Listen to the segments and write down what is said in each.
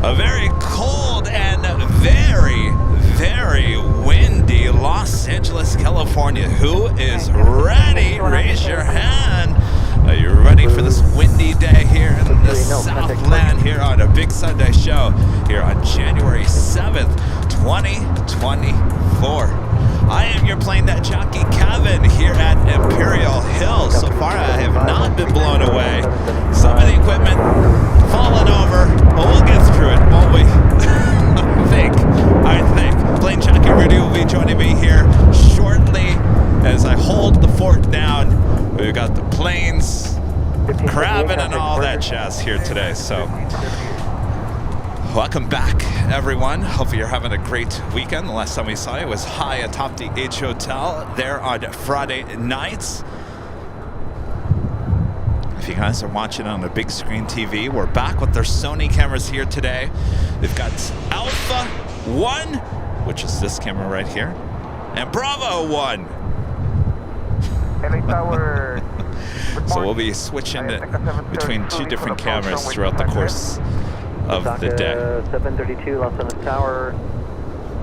A very cold and very, very windy Los Angeles, California. Who is ready? Raise your hand. Are you ready for this windy day here in the Southland here on a big Sunday show here on January 7th, 2024? I am your plane jockey Kevin here at Imperial Hill. So far I have not been blown away. Some of the equipment fallen over, but we'll get through it, won't we? I think. Plane Jockey Rudy will be joining me here shortly as I hold the fort down. We've got the planes, crabbing and all that jazz here today. So welcome back, everyone. Hopefully you're having a great weekend. The last time we saw you was high atop the H Hotel there on Friday nights. If you guys are watching on a big screen TV, we're back with their Sony cameras here today. They've got Alpha 1, which is this camera right here, and Bravo 1. So we'll be switching between two different cameras throughout the course of the day. 732 Los Angeles Tower,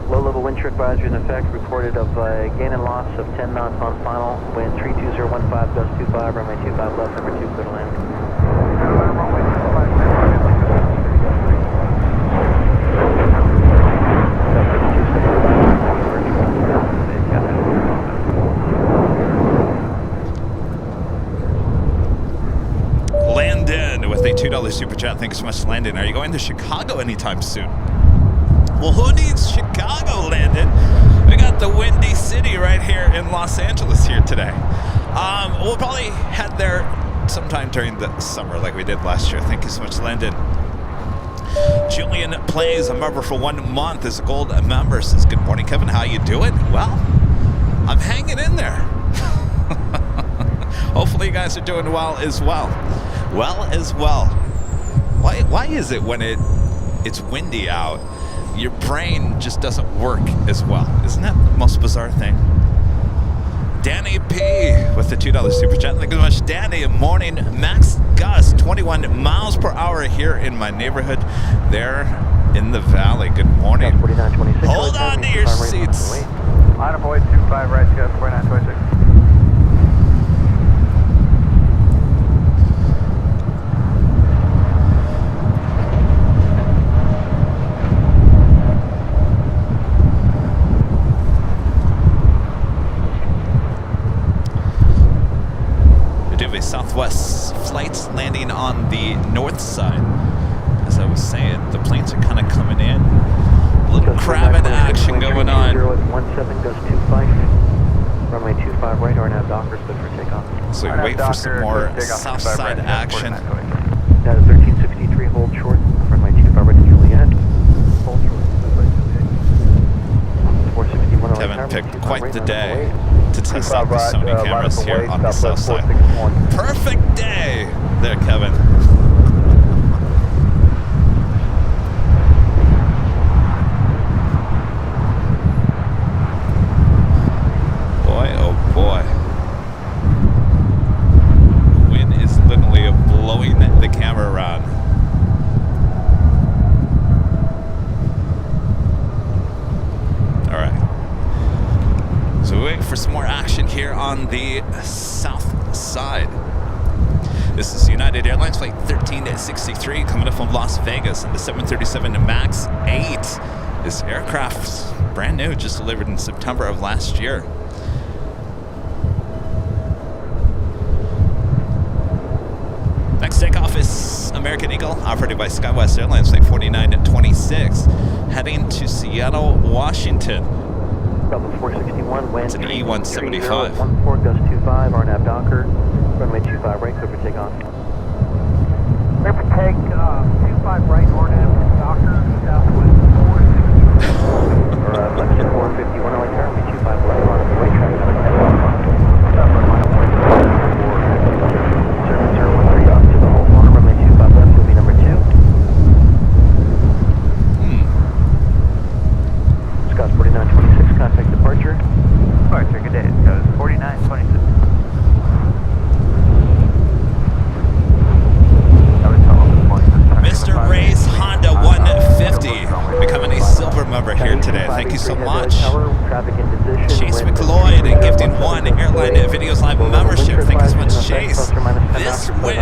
low-level wind shear advisory in effect, reported of gain and loss of 10 knots on final, wind 32015, gust 25, runway 25 left, number 2, clear to land. Landon with a $2 super chat. Thanks so much, Landon. Are you going to Chicago anytime soon? Well, who needs Chicago, Landon? We got the Windy City right here in Los Angeles here today. We'll probably head there sometime during the summer like we did last year. Thank you so much, Landon. Julian plays a member for 1 month as a gold member. Says, good morning, Kevin. How you doing? Well, I'm hanging in there. Hopefully you guys are doing well as well. Why is it when it's windy out, your brain just doesn't work as well? Isn't that the most bizarre thing? Danny P with the $2 super chat. Thank you so much, Danny. Morning. Max gust 21 miles per hour here in my neighborhood there in the valley. Good morning. Hold on to your seats. Line of void 25 right, gust 4926. Southwest flights landing on the north side. As I was saying, the planes are kind of coming in. A little crabbing action going on. 17 gust 25, runway 25 right, or now Dockers good for takeoff. So we wait for some more south side action. That is 1363, hold short, runway 25 right to Juliet. Hold short. 461. Kevin picked quite the day to test out the Sony cameras here on the south side. Perfect day there, Kevin. Boy, oh boy. The wind is literally blowing the camera around. All right. So we're waiting for some more action here on the south side. This is United Airlines flight 1363 coming up from Las Vegas on the 737 MAX 8. This aircraft's brand new, just delivered in September of last year. Next takeoff is American Eagle, operated by SkyWest Airlines flight 4926, heading to Seattle, Washington. Bravo 461, wind It's an E175. 14 gust 25, RNAV Docker, runway 25 right, clear for takeoff. Clear for take, 25 right, RNAV Docker, southwest 461. Or left 451, I like runway 25 left, on the way, traffic on the service 013 up to the whole corner, runway 25 left, will be number 2. Scott's 4926, contact departure. Alright, sir, good day. It goes 4926. Mr. Ray's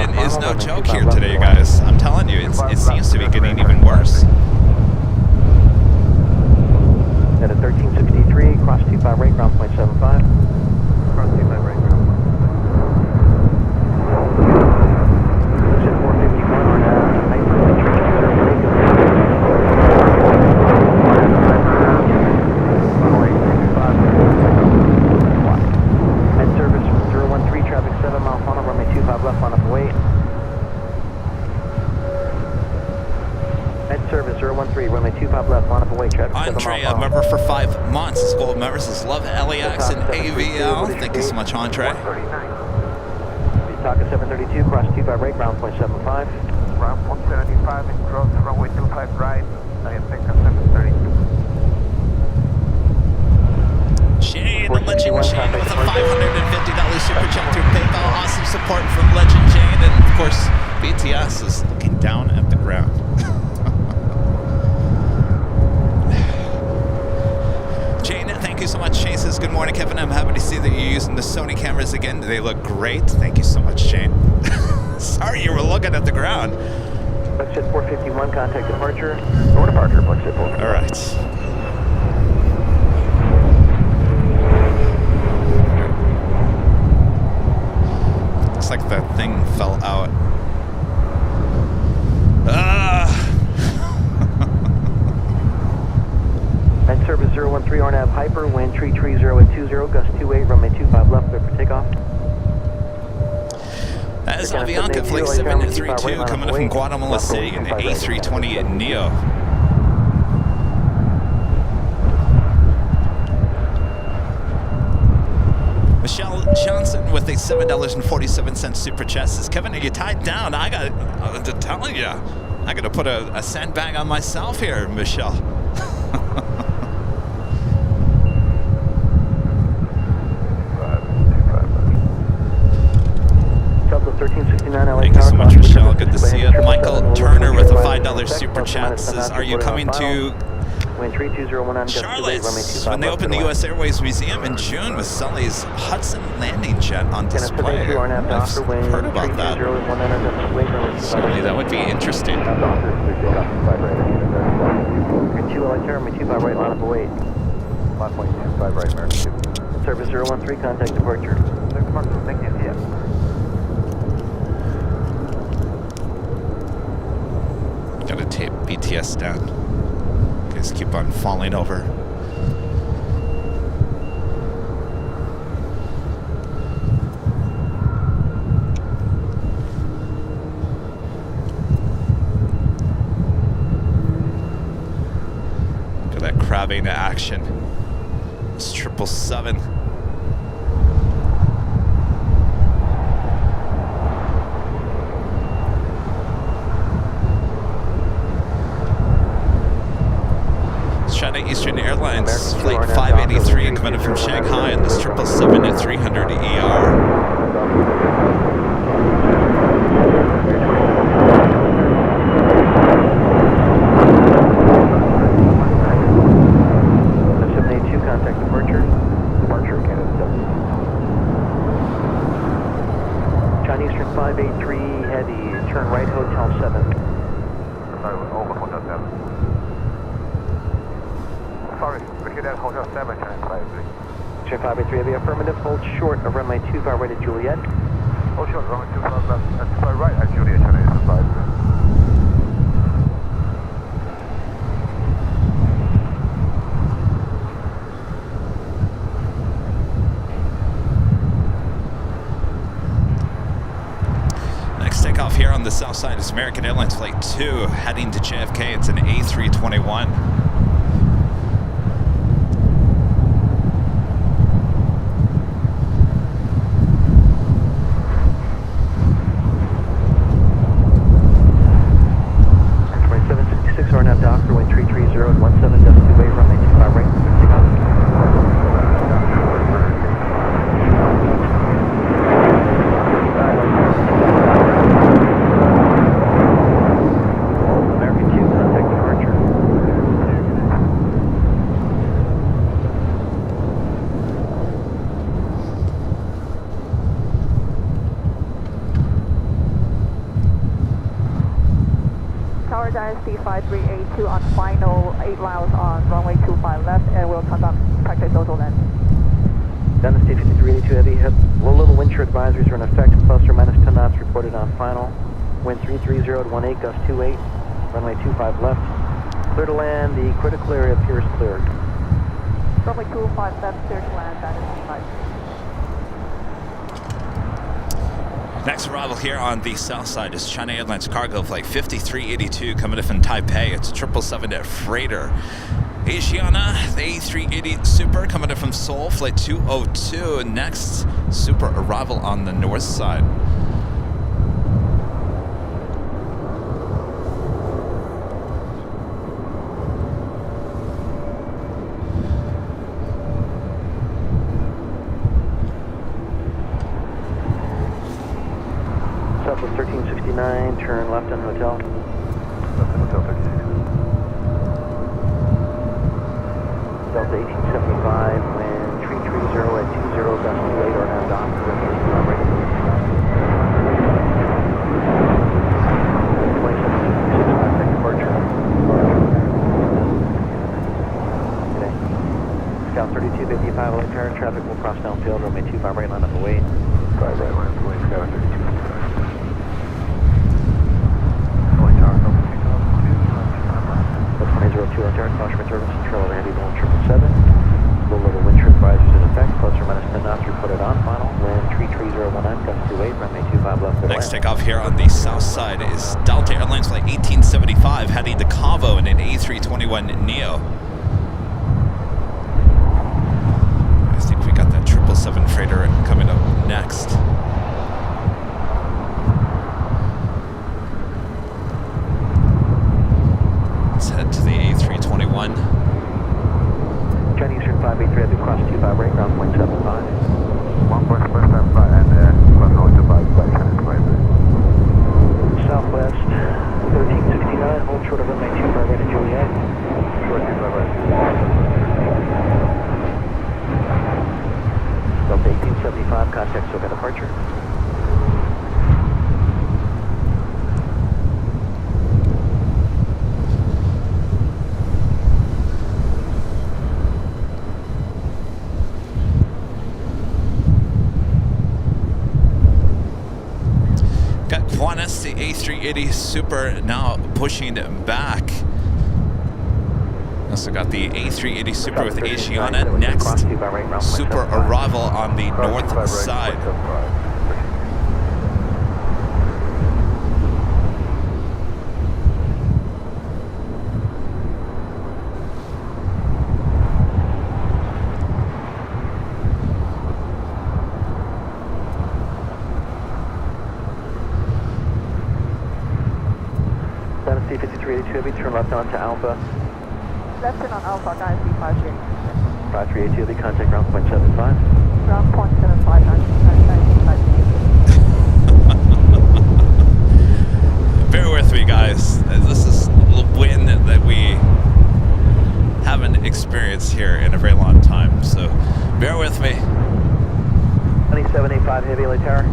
weekend is no joke here today, you guys. I'm telling you, it seems to be getting even worse. At a 1363, cross 25 right, ground point 75. Cross 25 right ground. Exit 451 on hyper, Med service 013, traffic 7 mile funnel, runway 25 left, on up await. Med service 013, runway 25 left, on up await, traffic 7 mile Andre, a funnel. member for 5 months. His gold members is love LAX and AVL. Thank you so much, Andre. Taka 732, cross 25 right, ground point 75. Ground point 75 and cross runway 25 right. I am taking 732. Shane, Legend Shane with a $550 super chat through PayPal. Awesome support from Legend Shane. And of course, BTS is looking down at the ground. Jane, thank you so much. Shane says, good morning, Kevin. I'm happy to see that you're using the Sony cameras again. They look great. Thank you so much, Shane. Sorry, you were looking at the ground. Exit 451, contact departure. Door departure, exit 451. All right. Looks like that thing fell out. Med service 013, RNAV hyper, wind 330 at 20, gust 28, runway 25 left, clear for takeoff. That is Avianca, Flight 732, coming up from Guatemala City in the A320 Neo. Michelle Johnson with a $7.47 super chat says, Kevin, are you tied down? I'm telling you, I got to put a sandbag on myself here, Michelle. Thank you so much, Michelle. Good to see you. Michael Turner with a $5 super chat says, are you coming to Charlotte when they open the U.S. Airways Museum in June with Sully's Hudson landing jet on display? I've heard about that. Certainly, that would be interesting. Service 013, contact departure. Gotta tape BTS down. Guys keep on falling over. Look at that crabbing action. It's 777. China Eastern Airlines Flight 583 coming from Shanghai in this 777 at 300 ER. Contact departure. Departure Canada. China Eastern 583 heavy, turn right, Hotel 7. Sorry, over Hotel 7. Sorry, we hit that Hotel 7, China 583. China 583 heavy, affirmative, hold short of runway 25 right at Juliet. Hold short, runway 25 left, 25 right at Juliet, China Eastern 583. Takeoff here on the south side is American Airlines Flight 2 heading to JFK. It's an A321. RNAV Doctor, wind 330 at 17, dust 28, runway 25 right, takeoff. American 2, contact departure. Dynasty 5382 on final 8 miles on runway 25 left, and we'll conduct practice auto land. Dynasty 5382 Heavy, low-level wind shear advisories are in effect, plus or minus 10 knots reported on final. Wind 330 at 18, gust 28, runway 25 left. Clear to land, the critical area appears cleared. Runway 25 left, clear to land, Dynasty 5. Next arrival here on the south side is China Airlines cargo flight 5382 coming in from Taipei. It's a 777 freighter. Asiana, the A380 Super coming in from Seoul, flight 202. Next Super arrival on the north side. Southwest 1369, turn left on hotel. Left on hotel 36. Delta 1875, wind 330 at 20, gust 28, or now dock. Departure. Okay. Scout 3255, light turn, traffic will cross downfield, runway 25 right line up away. 5 right line away, Scout 3255. Only tower number 2002, 2002 on turn, caution service, control over heavy bone 777. Low-level wind shear advisories in effect, plus or minus 10 knots reported on final. Wind 33019, gust 28, runway 25 left. Next takeoff here on the south side is Delta Airlines flight 1875 heading to Cabo in an A321neo. I think we got that 777 freighter coming up next. Let's head to the A321. Chinese Eastern 583, heavy cross 25 right, ground 0.75. 1.75 and cross only to 5 by Chinese 5. Southwest 1369, hold short of runway 25 right to Juliet. Short 25 right. Delta 1875, contact SoCal departure. Got Qantas, the A380 Super now pushing back. Also got the A380 Super with Asiana. Next Super arrival on the north side. Dynasty 5382 heavy, turn left onto Alpha. Left turn on Alpha, Dynasty 538. 5382 heavy, contact ground 0.75. Ground 0.75, Dynasty 538. Bear with me, guys. This is a wind that we haven't experienced here in a very long time, so bear with me. 2785 heavy, light tower.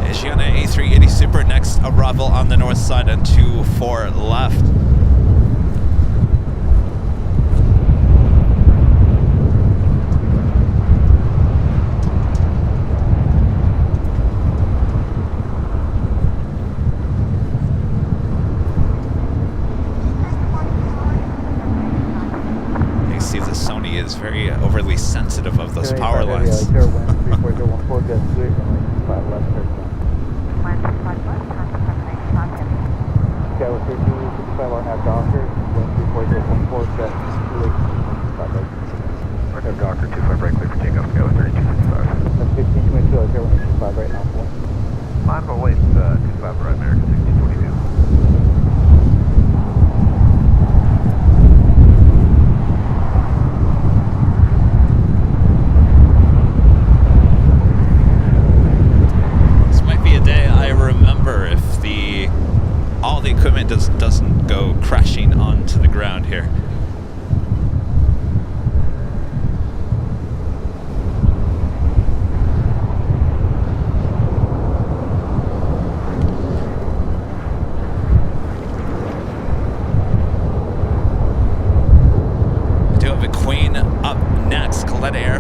Asiana A380 Super, next arrival on the north side and 24 left. You see the Sony is very overly sensitive of those power lines. Wind 34014, gust 28, runway 25 left, Wind 25 left, contact 785 heavy. Scout 3255 are now Docker, wind 34014, gust 28, 25 left. Right now, Docker 25 right, clear for takeoff, Scout 3255. That's 1522, light tower, runway 25 right now, full. Line of await 25 right, American 1622. This might be a day I remember if all the equipment doesn't go crashing onto the ground here.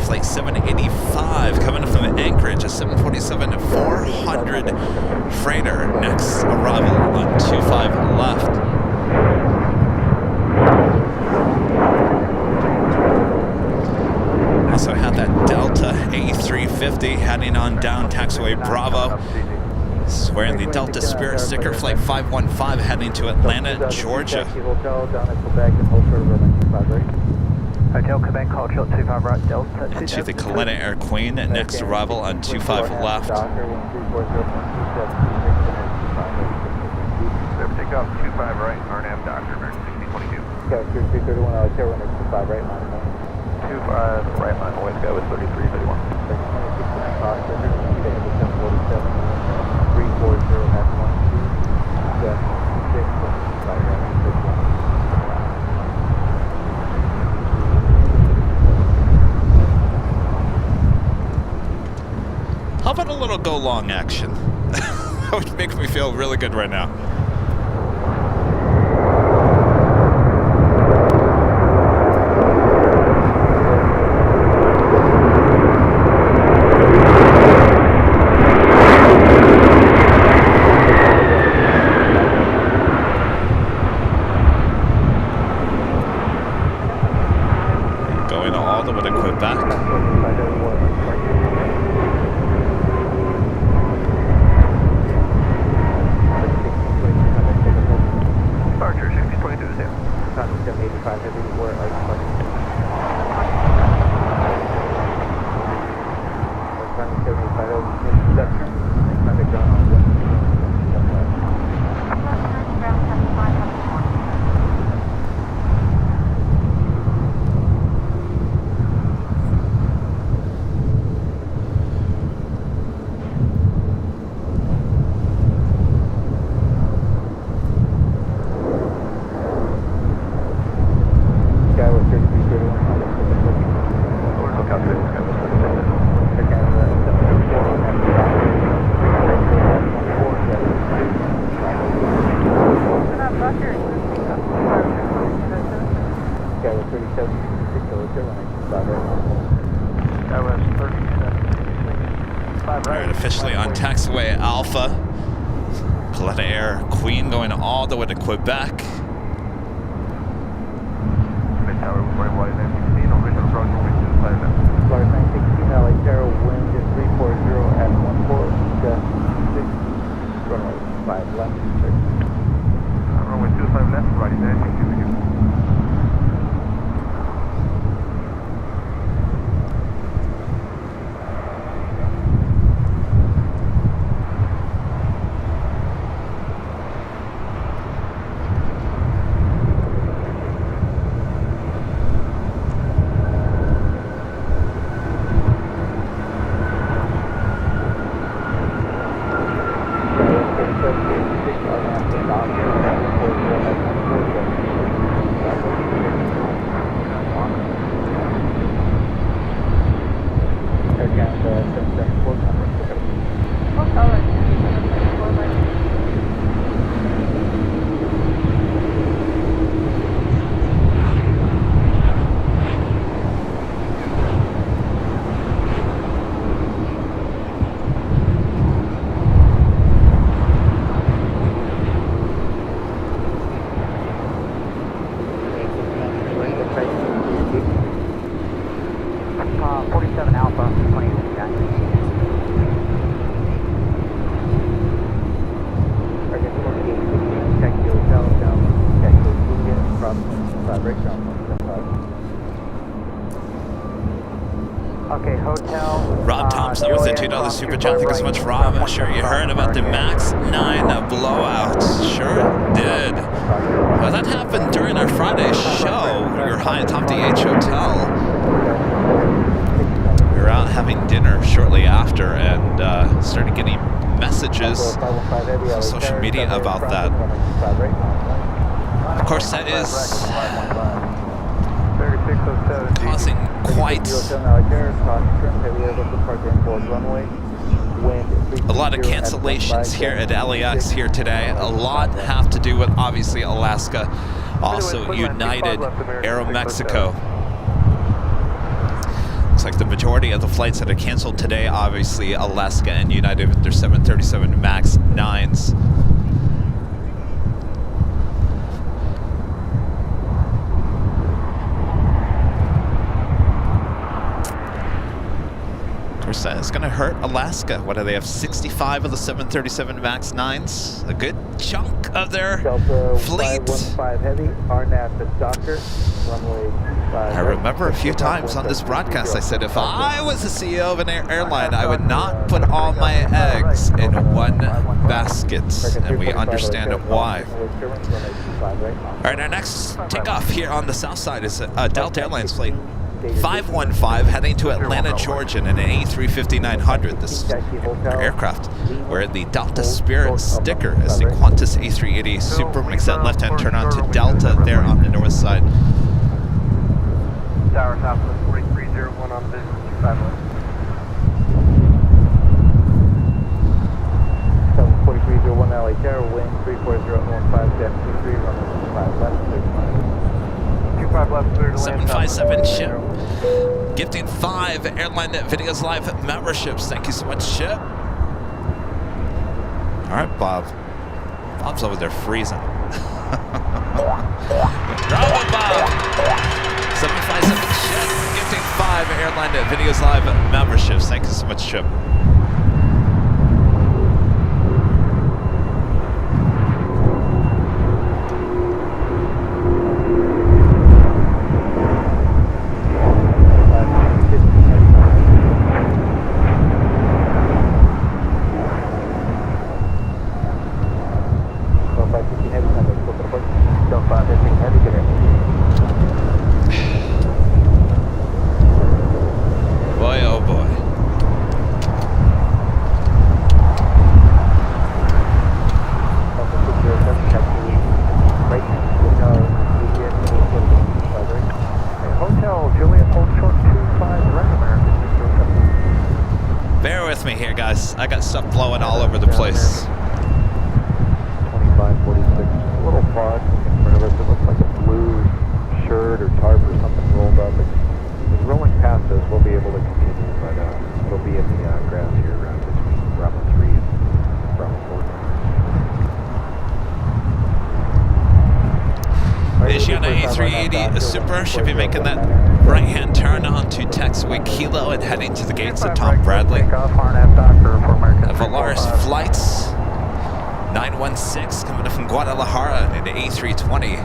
Flight 785 coming in from Anchorage, a 747-400 freighter. Next arrival on 25 left. Also had that Delta A350 heading on down taxiway Bravo. This is wearing the Delta Spirit sticker, Flight 515 heading to Atlanta, Georgia. Hotel Quebec, call shot 25 right, Delta. To the Kalena Air Queen, next arrival on 25 left. Take off 25 right, RNAV Doctor, American 1622. Okay, 331, Hotel runway 25 right, line 25 right line, always go with 3331. 340, how about a little go long action? That would make me feel really good right now. Going all the way to Quebec. Departure 1622 is here. 785 heavy, where are you parking? 785 over, left turn, traffic down on 1. Alright, officially on taxiway Alpha. Kalena Air Queen going all the way to Quebec. Mid tower, right wide, 916, original approach, wind 25 left. Flight 916, LA Terra, wind is 340 at 14, 6, runway 5 left, Runway 25 left, right, 916. Rob Thompson with the $2 super chat. Thank you so much, Rob. I'm sure you heard about the MAX 9 blowout. Sure did. Well, that happened during our Friday show. We were high atop the H Hotel. We were out having dinner shortly after and started getting messages on social media about that. Of course, that is causing quite a lot of cancellations here at LAX here today. A lot have to do with obviously Alaska, also United, Aeromexico. Looks like the majority of the flights that are canceled today, obviously Alaska and United with their 737 MAX 9s. Of course, it's going to hurt Alaska. What do they have? 65 of the 737 MAX 9s? A good chunk of their fleet. 515 heavy, RNAV to Docker, runway 5. I remember a few times on this broadcast I said if I was the CEO of an airline, I would not put all my eggs in one basket, and we understand why. All right, our next takeoff here on the south side is Delta Airlines flight 515 heading to Atlanta, Georgia in an A350-900. This is our aircraft where the Delta Spirit sticker is the Qantas A380 Super. Makes that left-hand turn on to Delta there on the north side. Tower Southwest 4301 on business 25 left. 4301 LA Tower, wind 34015, jet 23, runway 5 left, 25 left, clear to land. 757 ship. Gifting 5 Airline Videos Live memberships. Thank you so much, ship. All right, Bob. Bob's over there freezing. Bravo, Bob. 757 ship. Gifting 5 Airline Videos Live memberships. Thank you so much, ship. Boy, oh boy. Bear with me here, guys. I got stuff blowing all over the place. 2546, a little fog in front of us. It looks like a blue shirt or tarp or something rolled up. It's rolling past us. We'll be able to continue, but it'll be in the grass here between Bravo 3 and Bravo 4. Asiana A380 Super should be making that right-hand turn onto taxiway Kilo and heading to the gates of Tom Bradley. Valaris Flights 916 coming in from Guadalajara in the A320.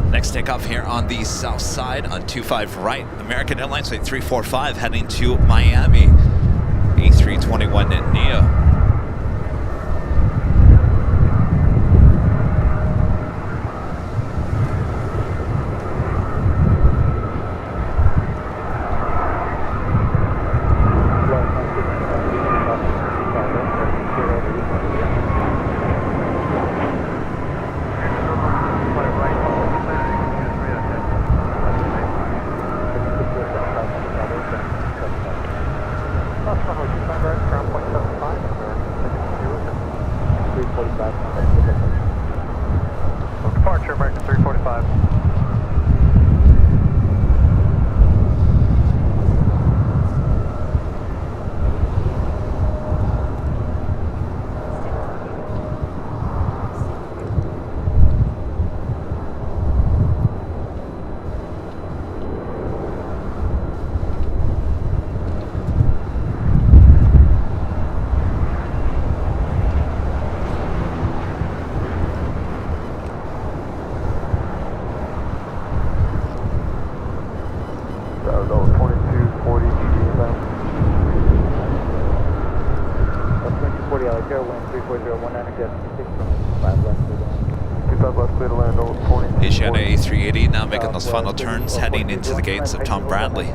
Next takeoff here on the south side on 25 right. American Airlines flight 345 heading to Miami. A321 Neo. Departure, American 345. Asiana A380 now making those final turns, heading into the gates of Tom Bradley.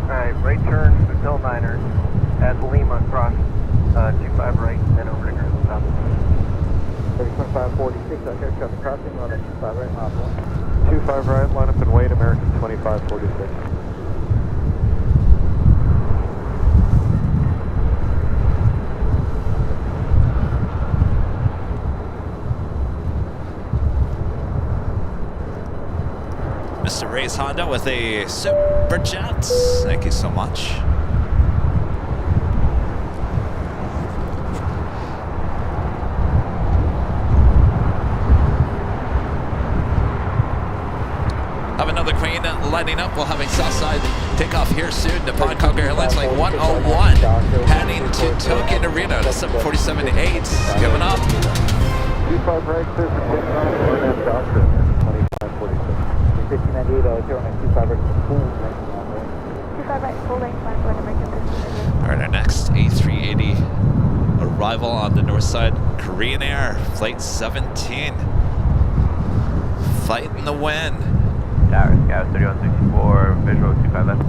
Alright, right turn to Hill Niners at Lima, cross 2546, out here, traffic crossing, runway 25 right, mile 1. 25 right, line up and wait, American 2546. Mr. Ray's Honda with a super jet. Thank you so much. Have another Queen lighting up. We'll have a Southside takeoff here soon. Nippon Congo Airlines Flight 101 heading to Tokyo Narita to 747-8. Coming up. 25 right, clear for takeoff, and then Doctor, 2546. 1598, out here, runway 25 right, full length, 25 right, full length, line for American 15. All right, our next A380 arrival on the north side, Korean Air, Flight 17. Fight in the wind. Tower, Scout 3164, visual 25 left.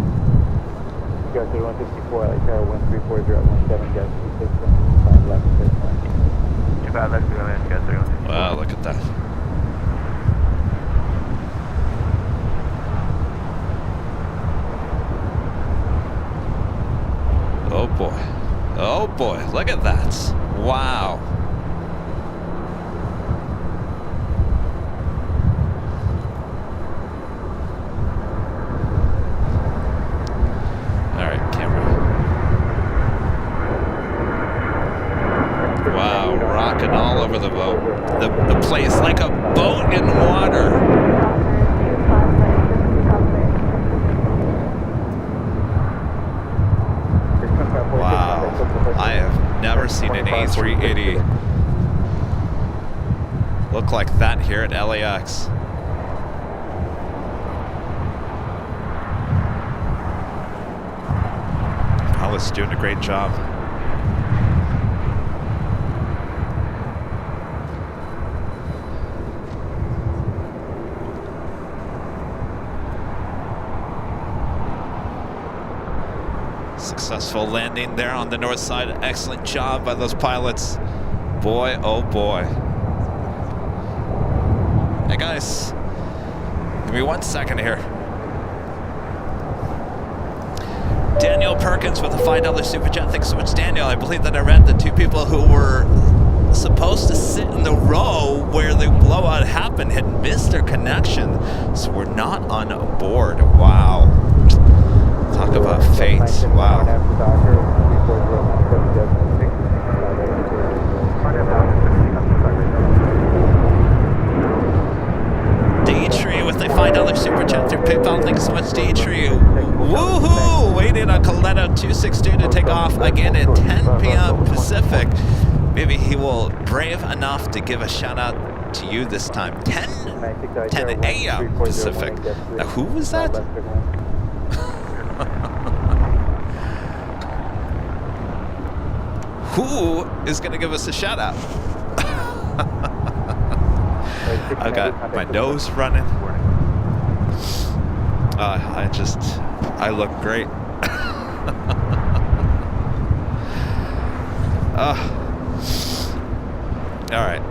Scout 3164, out here, wind 34017, gas 26, 5 left, 25 left, Scout 3164. Wow, look at that. Oh boy. Oh boy, look at that. Wow. All right, camera. Wow, rocking all over the boat. The place like a boat in water. Wow, I have never seen an A380 look like that here at LAX. Pilot's doing a great job. Successful landing there on the north side. Excellent job by those pilots. Boy, oh boy. Hey guys, give me 1 second here. Daniel Perkins with a $5 super chat. Thanks so much, Daniel. I believe that I read the two people who were supposed to sit in the row where the blowout happened had missed their connection, so we're not on board. Wow. Talk about fate. Wow. Daytree with a $5 super chat through PayPal. Thanks so much, Daytree. Woohoo! Waiting on Coletta 262 to take off again at 10 p.m. Pacific. Maybe he will brave enough to give a shout out to you this time. 10 a.m. Pacific. Now, who was that? Who is going to give us a shout out? I got my nose running. I look great. All right.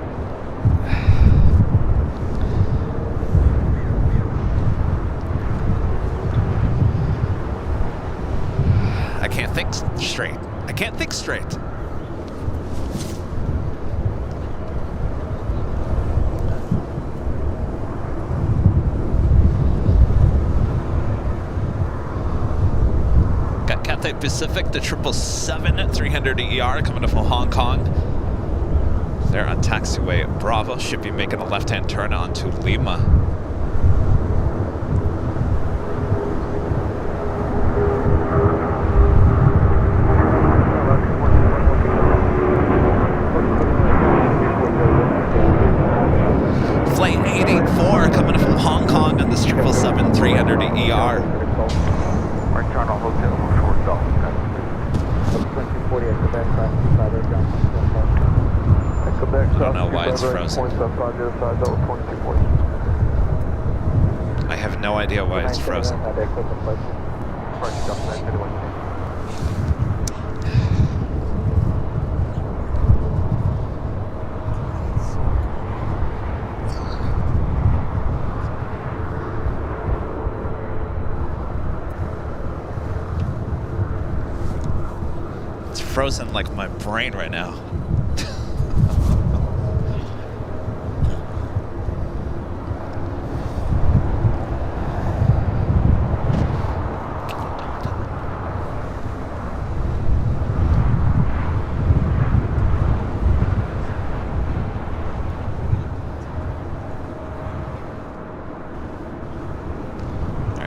I can't think straight. I can't think straight. Got Cathay Pacific, the 777 300 ER coming up from Hong Kong. They're on taxiway Bravo. Should be making a left-hand turn onto Lima. Flight 884 coming from Hong Kong on this 777 300 ER. Marchano Hotel, short stop. I don't know why it's frozen. I have no idea why it's frozen. frozen like my brain right now.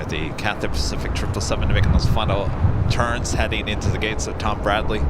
The Cathay Pacific 777 making those final turns, heading into the gates of Tom Bradley.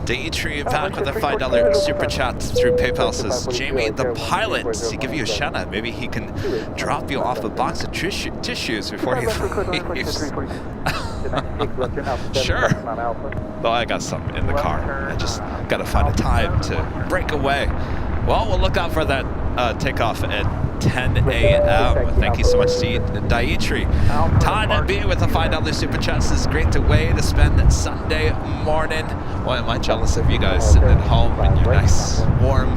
Dimitri back with a $5 super chat through PayPal says, Jamie, the pilot, to give you a shout out. Maybe he can drop you off a box of tissues before he leaves. Sure. Though I got some in the car. I just got to find a time to break away. Well, we'll look out for that takeoff at 10 a.m. Thank you so much, Dietri. Todd MB with a $5 super chat says, great way to spend Sunday morning. Boy, am I jealous of you guys sitting at home in your nice, warm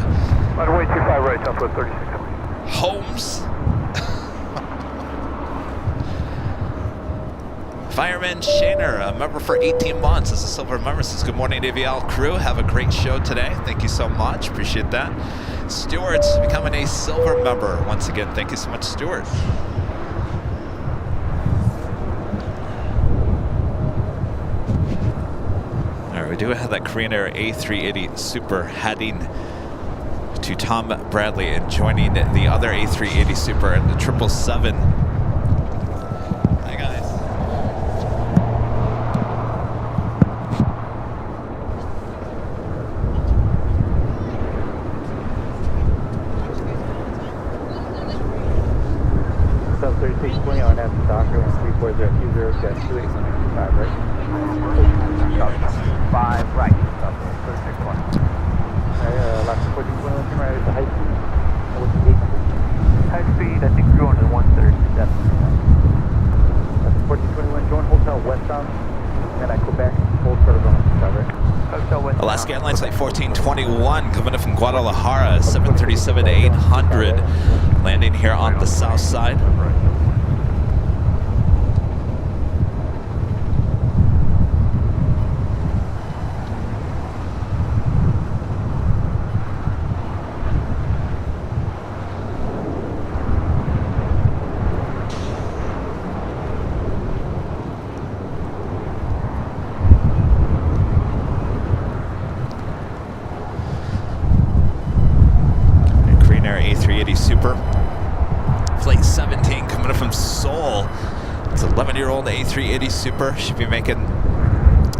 Runway 25 right, top of 36. homes. Fireman Shaner, a member for 18 months as a silver member, says, good morning, AVL crew. Have a great show today. Thank you so much. Appreciate that. Stewart's becoming a silver member once again. Thank you so much, Stewart. All right, we do have that Korean Air A380 Super heading to Tom Bradley and joining the other A380 Super and the 777. Hi, guys. Sub 3620 on that Docker 13420 2825, right? 5 right, top of 36 LAX 1421 right at the high speed. What's the gate number? High speed, I think you're going to 137. That's 1421 join hotel westbound. And I Quebec, full service on the right? Hotel west. Alaska Airlines Flight 1421 coming in from Guadalajara, 737-800, landing here on the south side. A380 Super. Flight 17 coming up from Seoul. It's an 11-year-old A380 Super. Should be making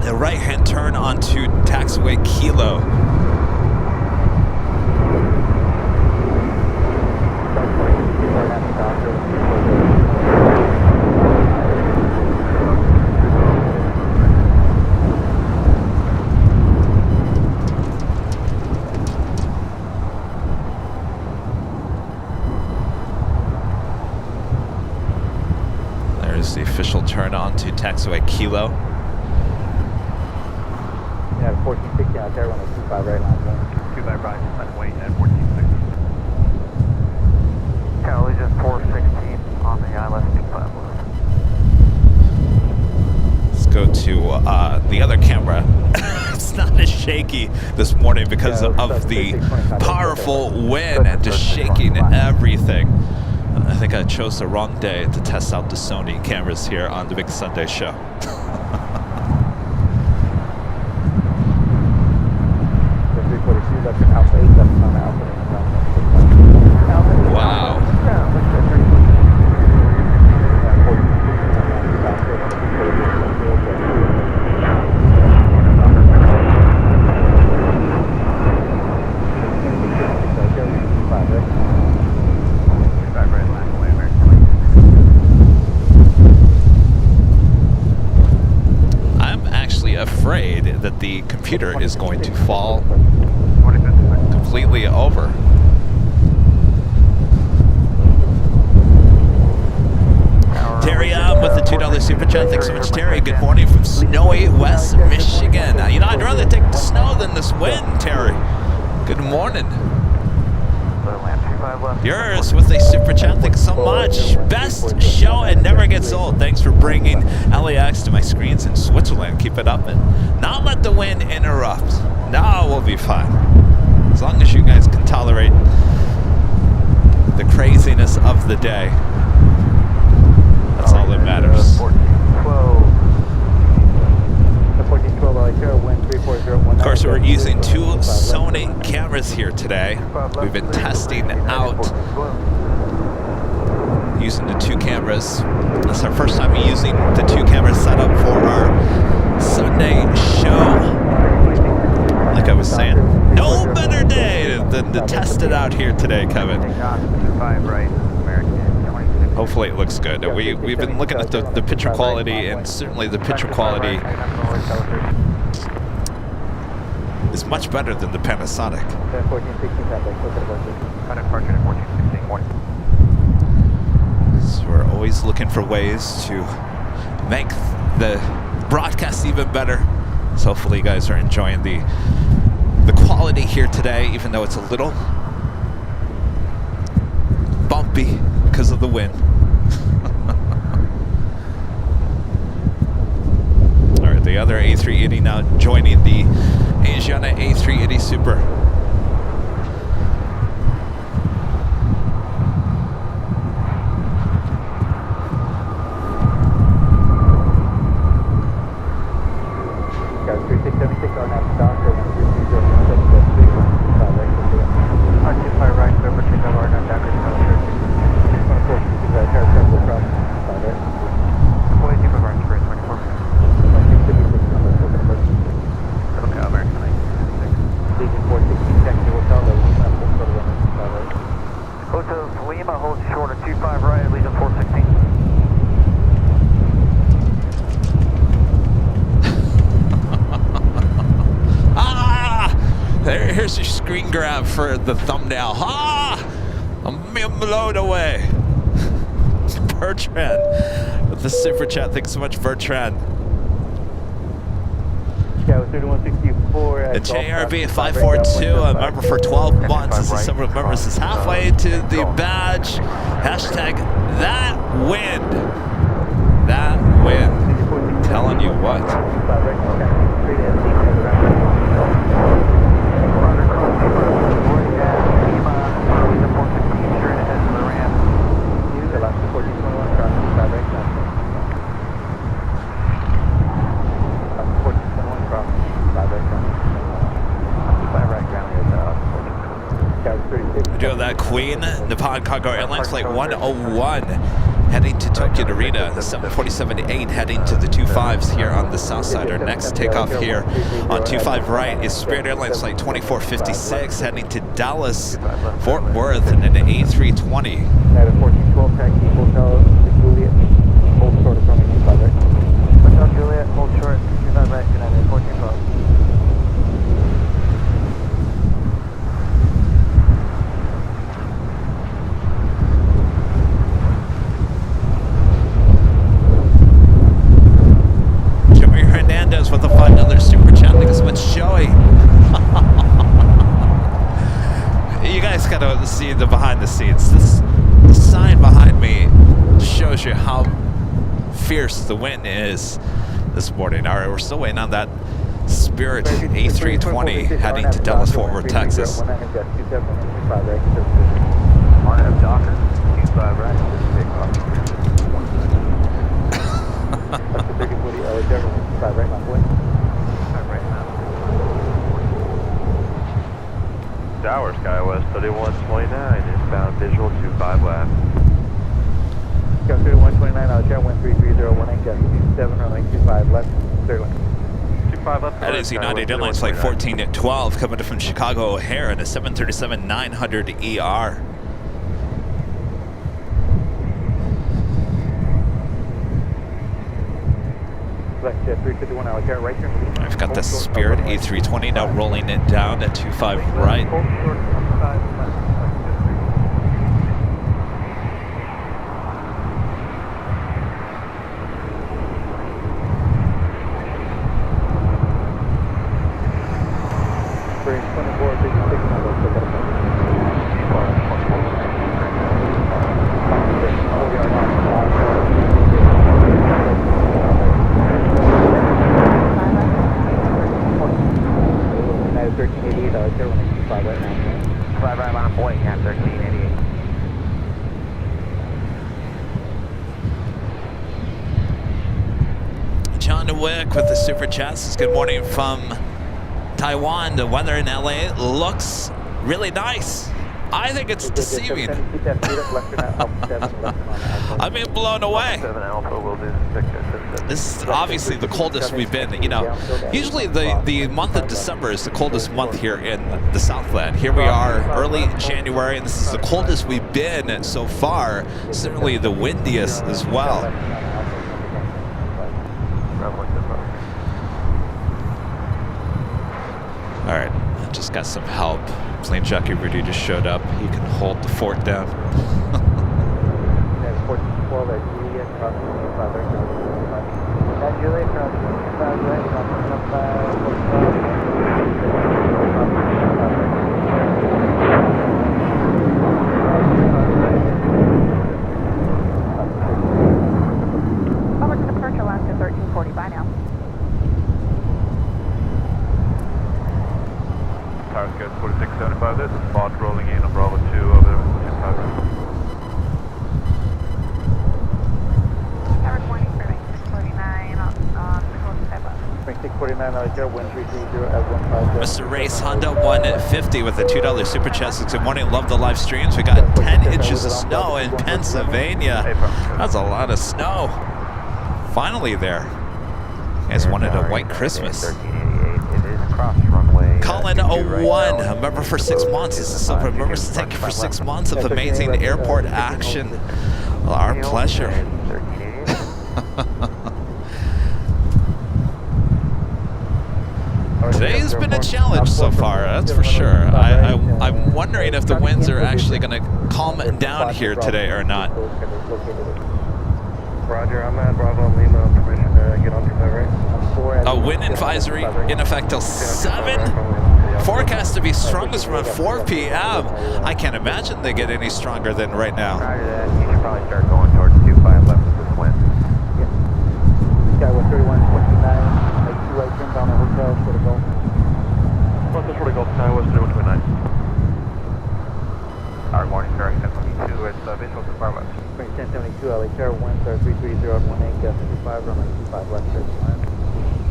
a right-hand turn onto taxiway Kilo. The official turn on to taxiway Kilo. Yeah, 1460 out there, 125 right line. 25 right, runway at 1460. Charlie, just 416 on the ILS 25 left. Let's go to the other camera. It's not as shaky this morning because of the powerful wind and just shaking everything. I think I chose the wrong day to test out the Sony cameras here on the Big Sunday Show. Wow. Afraid that the computer is going to fall completely over. Terry with the $2 super chat. Thanks so much, Terry. Good morning from snowy West Michigan. You know, I'd rather take the snow than this wind, Terry. Good morning. Yours with a super chat. Thanks so much. Best show and never gets old. Thanks for bringing LAX to my screens in Switzerland. Keep it up and not let the wind interrupt. No, we'll be fine. As long as you guys can tolerate the craziness of the day. That's all that matters. Of course, we're using two Sony cameras here today. We've been testing out using the two cameras. This is our first time using the two camera setup for our Sunday show. Like I was saying, no better day than to test it out here today, Kevin. Hopefully it looks good. We've been looking at the picture quality, and certainly the picture quality is much better than the Panasonic. So we're always looking for ways to make the broadcast even better. So hopefully you guys are enjoying the quality here today, even though it's a little bumpy because of the wind. All right, the other A380 now joining the Asiana A380 Super. Here's your screen grab for the thumbnail. I'm being blown away. Bertrand with the super chat. Thanks so much, Bertrand. The JRB 542, a member for 12 months. This is several members. Is halfway to the badge. Hashtag that wind. That wind. Telling you what. That Queen, Nippon Cargo Airlines Flight 101 heading to Tokyo Narita, 747-8 heading to the 25s here on the south side. Our next takeoff here on 25 right is Spirit Airlines Flight 2456 heading to Dallas, Fort Worth, and an A320. Juliet, hold short, 25 right, United 1412. With a $5 super chat. Thank you so much, Joey. You guys gotta see the behind the scenes. The sign behind me shows you how fierce the wind is this morning. All right, we're still waiting on that Spirit A320 heading to Dallas, Fort Worth, Texas. On F Docker, 25 right, that's the 3040 LA Government, 5 right, not wind. 5 right now. Tower, SkyWest 3129, inbound visual 25 left. Sky 3129, I'll check 13301, gust 27, runway 25 left, clear lane. 25 left. That is United Airlines Flight 1412 coming from Chicago O'Hare in a 737-900 ER. I've got the Spirit A320 now rolling it down at 25 right. John Wick with the super chats. Good morning from Taiwan. The weather in LA looks really nice. I think it's deceiving. I'm being blown away. This is obviously the coldest we've been. You know, usually the month of December is the coldest month here in the Southland. Here we are early January, and this is the coldest we've been so far. Certainly the windiest as well. All right, I just got some help. Plane Jockey Rudy just showed up. He can hold the fort down. Public departure Alaska 1340. Bye now. Tower's good, 4675 this. Spot rolling in on Bravo 2 over there. Tower's morning for 649 on Coast Peppa. 649 out here, wind 330 at 15. Mr. Race Honda 150 with a $2 super chat. Good morning. Love the live streams. We got 10 inches of snow in Pennsylvania. That's a lot of snow. Finally there. You guys wanted a white Christmas. Colin 01, a member for 6 months. This is Silver members. Thank you for 6 months of amazing airport action. Well, our pleasure. Today's been a challenge so far, that's for sure. I'm wondering if the winds are actually going to calm down here today or not. Roger, I'm at Bravo Lima. Permission to get on 25 right? A wind advisory in effect till 7. Forecast to be strongest around 4 p.m. I can't imagine they get any stronger than right now. Roger that. You should probably start going towards 25 left of this wind. Skyway 3129, make 2 right turn down the hotel, short of Gulf. This short of Gulf, Skywest 3129. Our morning bearing 1022, it's visual to far left. 1072, LHR 13330 at 18, gas 25, runway 25 left, 39.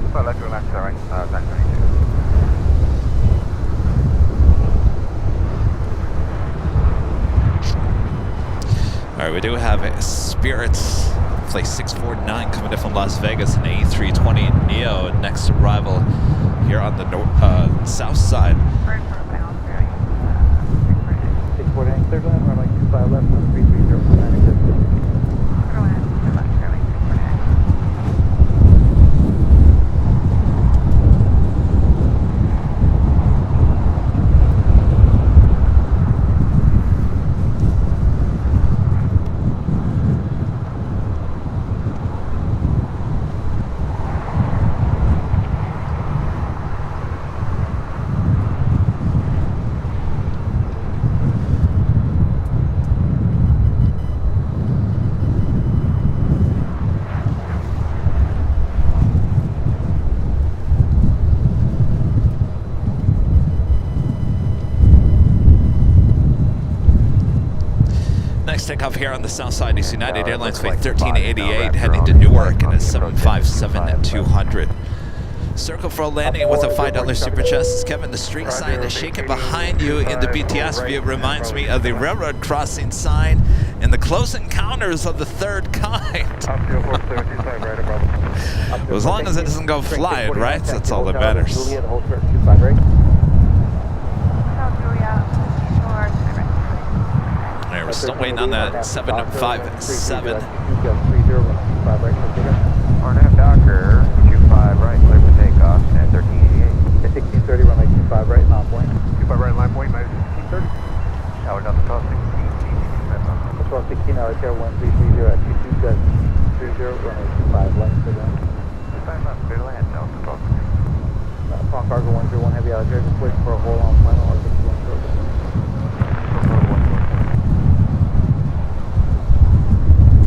25 left, relax, all right, 922. All right, we do have a Spirits Flight 649 coming in from Las Vegas, an A320 Neo, next arrival here on the south side. 649, third line, runway 25 left, 330, Takeoff here on the south side is United Airlines Flight 1388 heading to Newark in a 757-200. Circle for a landing with a $5 super chest. Kevin, the street sign is shaking behind you in the BTS view reminds me of the railroad crossing sign in the Close Encounters of the Third Kind. As long as it doesn't go flying, right? That's all that matters. Alright, we're still waiting on that 757. Ornette Docker, 25 right, clear for takeoff, and 1388. 1630, runway 25 right, line point. 25 right, line point, minus 1630. Now we're down to 1216. 1216, LHR 1330 at 22 jet 30, runway 25 left, clear down. 25 left, clear to land, down to 1216. Prong cargo 101 heavy Yeah, they're just waiting for a hole on final. I'll get you one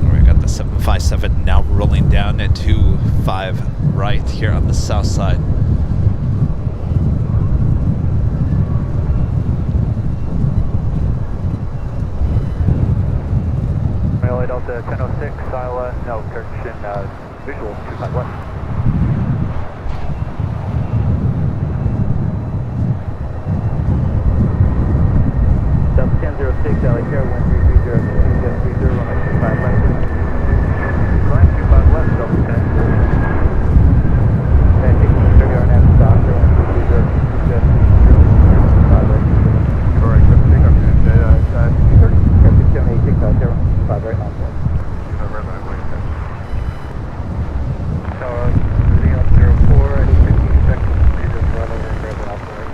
shortly. We got the 757 now rolling down at 25 right here on the south side. LA Delta 1006, Isla, no, correction, visual 25 west. Delta 1006, LA Care 1330, 30, runway 25 right. Line 25 west, Delta 10. And taking 30 RNF, Doctor 1330, 25 right. Correct, let's take up to 230. Captain 786, LA Care 25 right on board. Tower 304, any 15 seconds, please just run over and grab an operator.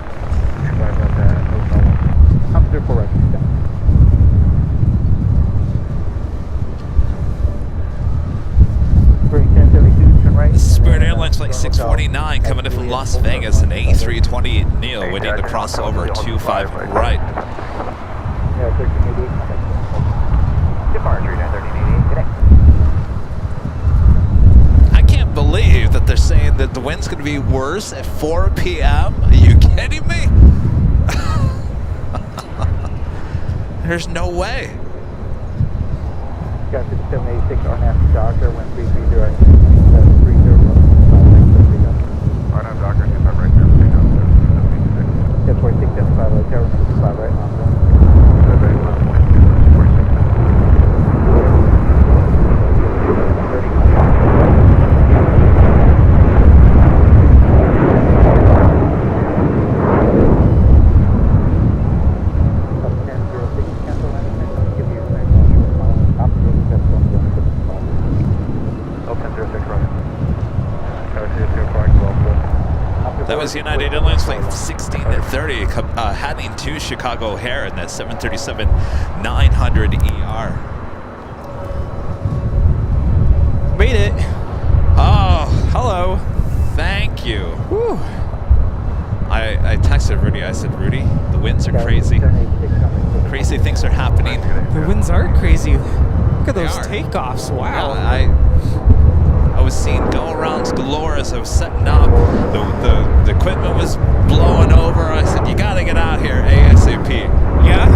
25 about that, no problem. Up 04 right, down. Spring 1072, turn right. Spirit Airlines Flight 649 coming in from Las Vegas, an A320 Neo waiting to cross over 25 right. Yeah, 1388, contact. Departure 1388, connect. I can't believe that they're saying that the wind's going to be worse at 4 p.m. Are you kidding me? There's no way. Captain 786, RNAV Doctor, 1330, 30, RNAV Doctor, 25 right there, take up to 76. That's 4675, like Tower 25 right on board. That was United Airlines Flight 1630 heading to Chicago O'Hare in that 737-900 ER. Made it. Oh, Hello. thank you. Whew. I texted Rudy. I said, Rudy, the winds are crazy. Crazy things are happening. The winds are crazy. Look at They those are. takeoffs. Wow. I was seeing go-arounds galore as I was setting up. The equipment was blowing over. I said, you got to get out here ASAP. Yeah?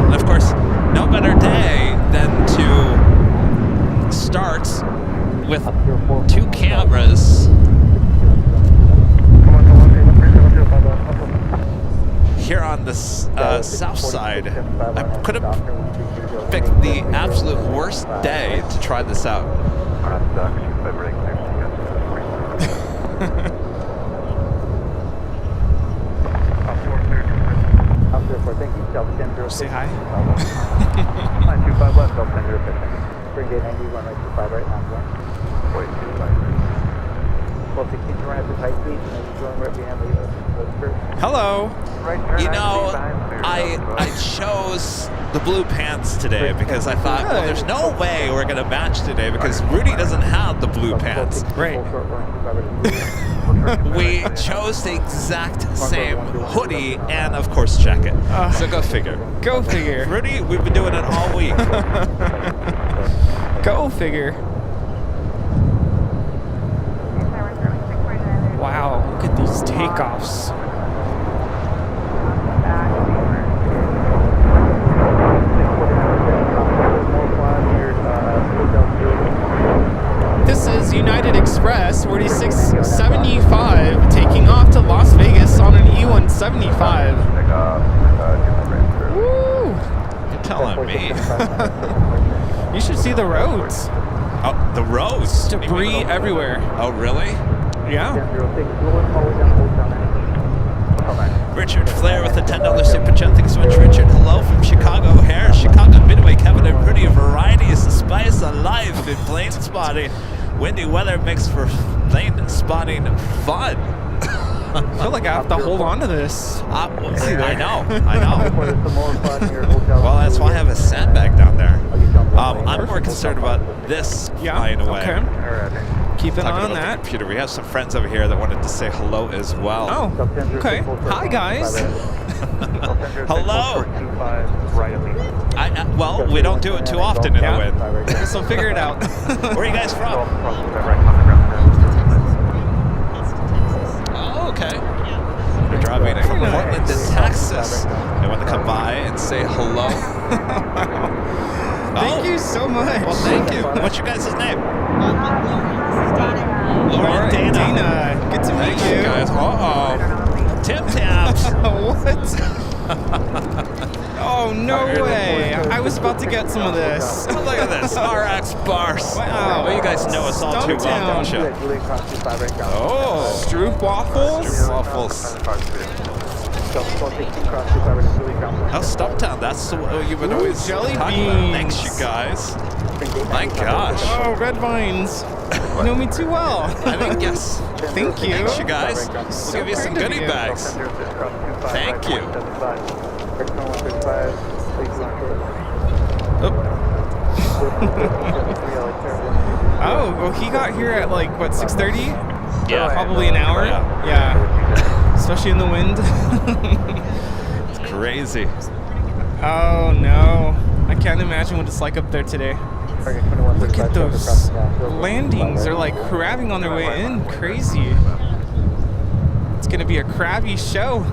And of course, no better day than to start with 2 cameras here on the south side. I could have picked the absolute worst day to try this out. Say hi. Line 25 left, Delta 1006. Spring gate 90, runway 25 right on board. 1216 to run at the tight speed, and then going right behind the skirt. Hello. You know, I chose the blue pants today because I thought, well, there's no way we're going to match today because Rudy doesn't have the blue pants. Right. We chose the exact same hoodie and, of course, jacket. So go figure. Go figure. Rudy, we've been doing it all week. Go figure. Wow, look at these takeoffs. This is United Express 4675 taking off to Las Vegas on an E175. Woo! You're telling me. You should see the roads. Oh, the roads. Debris everywhere. Oh, really? Yeah. Richard Flair with a $10 super chat. Thanks so much, Richard. Hello from Chicago O'Hare. Chicago Midway, Kevin and Rudy. A variety is the spice of life in plane spotting. Windy weather makes for plane spotting fun. I feel like I have to hold on to this. I know. Well, that's why I have a sandbag down there. I'm more concerned about this flying away. Okay. Keep an eye Talking on about that. the computer. We have some friends over here that wanted to say hello as well. Oh, okay. Hi, guys. Hello. 25 right of me. Well, we don't do it too often in the wind. I guess I'll figure it out. Where are you guys from? Right on the ground. Oh, okay. We're driving from Very Portland to nice. Texas. They want to come by and say hello. Thank you so much. Well, thank you. What's your guys' name? All Lauren, right, Dana. Dana. Good to meet Thanks, you. guys. Uh-oh. Tim Taps. What? Oh, no way. I was about to get some of this. Oh, look at this. RX bars. Wow. Well, you guys know us all too well, don't you? Oh. Stroop waffles? Waffles. Oh, Stumptown. That's what you've been Ooh, always jelly talking about. beans. Thanks, you guys. My gosh. Oh, red vines. You know me too well. I didn't guess. Thank you. Thanks, you guys. We'll So give you some kind of goodie you. bags. Thank you. Oh, well, he got here at like, what, 6:30? Yeah. Probably an hour. Yeah. Yeah. Especially in the wind. It's crazy. Oh, no. I can't imagine what it's like up there today. Look at those landings. They're like crabbing on their way in. Crazy. It's going to be a crabby show.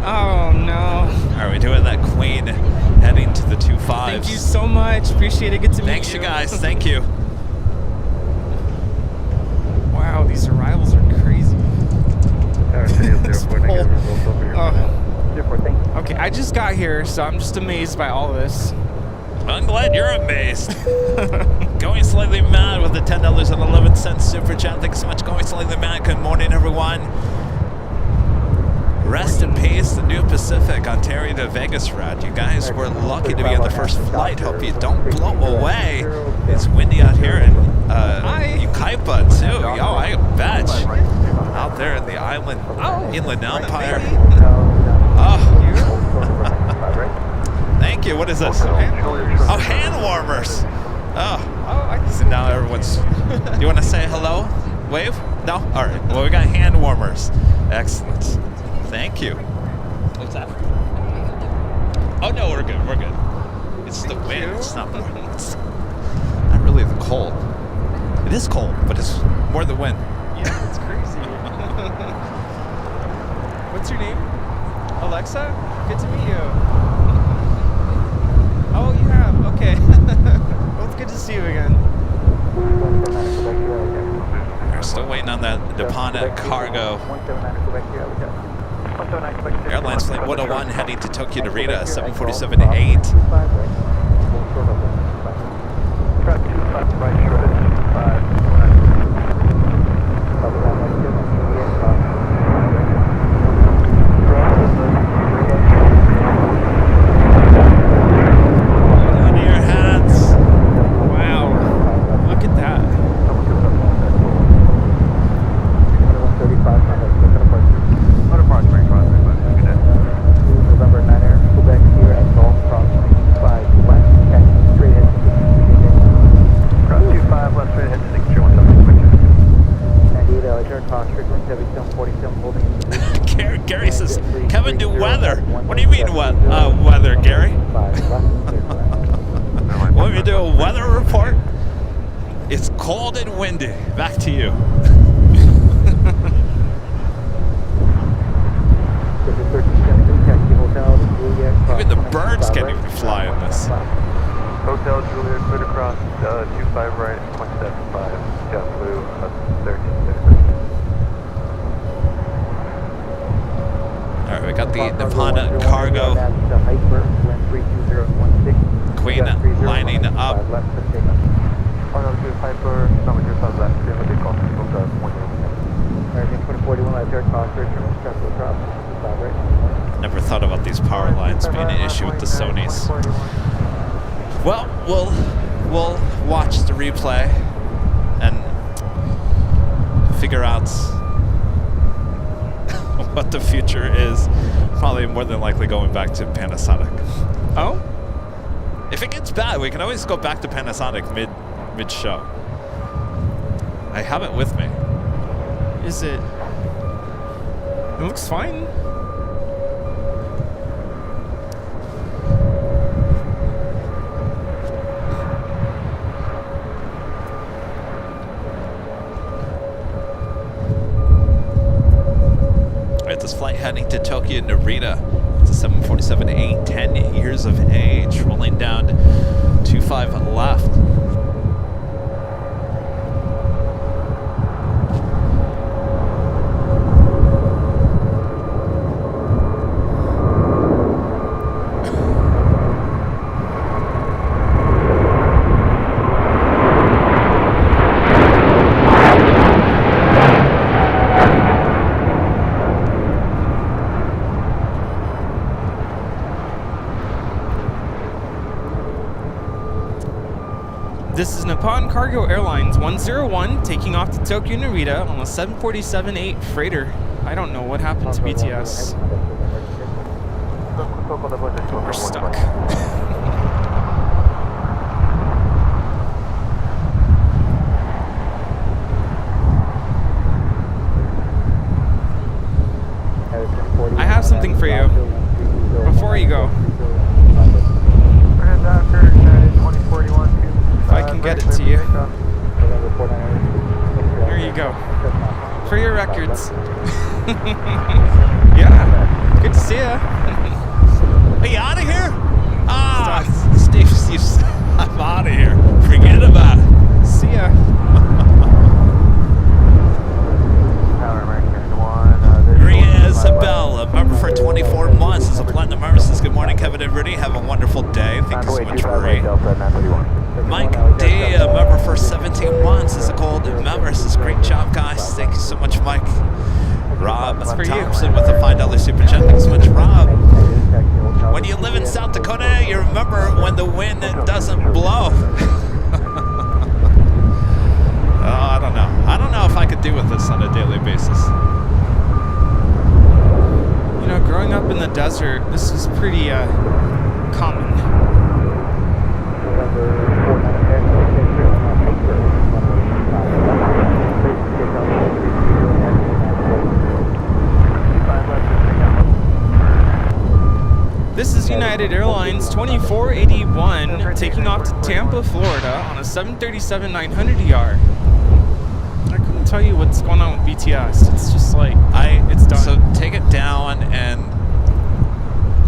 Oh, no. Are we doing that Queen heading to the 2.5s? Thank you so much. Appreciate it. Good to meet Thanks, you. you guys. Thank you. Wow, these arrivals are crazy. Oh. Okay, I just got here, so I'm just amazed by all this. I'm glad you're amazed. Going Slightly Mad with the $10.11 super chat. Thanks so much, Going Slightly Mad. Good morning, everyone. Rest in peace, the New Pacific, Ontario to Vegas route. You guys were lucky to be on the first flight. Hope you don't blow away. It's windy out here in Ukaipa, too. Yo, I bet. Out there in the island, Inland Empire. Oh. Thank you. What is this? Oh, hand warmers. Oh. So now everyone's... Do you want to say hello? Wave? No? All right. Well, we got hand warmers. Excellent. Thank you. What's that? Oh, no, we're good. We're good. It's the wind. It's not more. It's not really the cold. It is cold, but it's more the wind. Yeah, it's crazy. What's your name? Alexa? Good to meet you. Oh, you have? Okay. Well, it's good to see you again. We're still waiting on that Depana cargo. Airline Flight 101 heading to Tokyo Narita, 747 to 8. Track 25 right short of 25. On your hats. Wow. Look at that. November 9 Air, Quebec here at Golf Cross 5 West, taxi straight ahead to Cross 25 left straight ahead to 6 98 Alexander, Cox, Strickland, 7747, holding in Gary says, Kevin, do weather. What do you mean weather, Gary? Want me to do a weather report? It's cold and windy. Back to you. Even the birds can't even fly in this. Hotel Juliet, cleared across 25 right, 175, JetBlue, 13. All right, we got the Depana cargo. Queen lining up. Honolulu Piper, number 25 left, limited call, Hotel 101. Never thought about these power lines being an issue with the Sonys. Well, we'll watch the replay and figure out what the future is. Probably more than likely going back to Panasonic. Oh? If it gets bad, we can always go back to Panasonic mid-show. I have it with me. Is it? It looks fine. Alright, this flight heading to Tokyo Narita. It's a 747-8, 10 years of age, rolling down to 25 left. This is Nippon Cargo Airlines 101 taking off to Tokyo Narita on a 747-8 freighter. I don't know what happened to BTS. We're stuck. I have something for you before you go. If I can get it to you. Here you go. For your records. Yeah. Good to see ya. Are you out of here? Ah, Steve, I'm out of here. Forget about it. See ya. Maria Isabella, member for 24 months, is a platinum member. Says good morning, Kevin and Rudy. Have a wonderful day. Thank you so much, Marie. Mike D, a member for 17 months, is a gold member. Says great job, guys. Thank you so much, Mike. Rob Thompson with a $5 super chat. Thanks so much, Rob. When you live in South Dakota, you remember when the wind doesn't blow. I don't know. I don't know if I could deal with this on a daily basis. You know, growing up in the desert, this is pretty common. This is United Airlines 2481 taking off to Tampa, Florida on a 737-900ER. I couldn't tell you what's going on with BTS. It's just like, it's done. So take it down and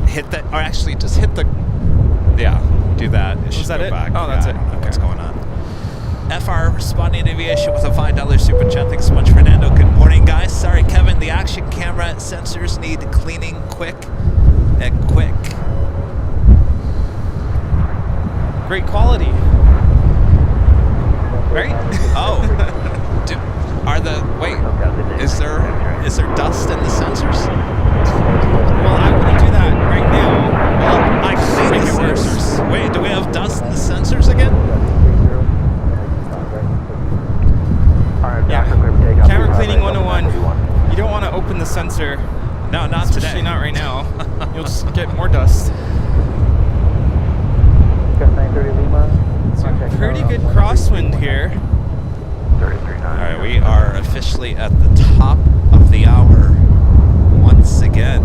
hit that, or actually just hit the, yeah, do that. It should that go it? back. Oh, that's I it. don't know Okay. what's going on. FR responding aviation with a $5 super chat. Thanks so much, Fernando. Good morning, guys. Sorry, Kevin. The action camera sensors need cleaning quick. Great quality. Right? Oh. Is there dust in the sensors? Well, I wouldn't do that right now. Well, I clean the sensors. Wait, do we have dust in the sensors again? Yeah. Camera cleaning 101. You don't want to open the sensor. No, not Especially today. not right now. You'll just get more dust. So pretty good crosswind here. Alright, we are officially at the top of the hour once again.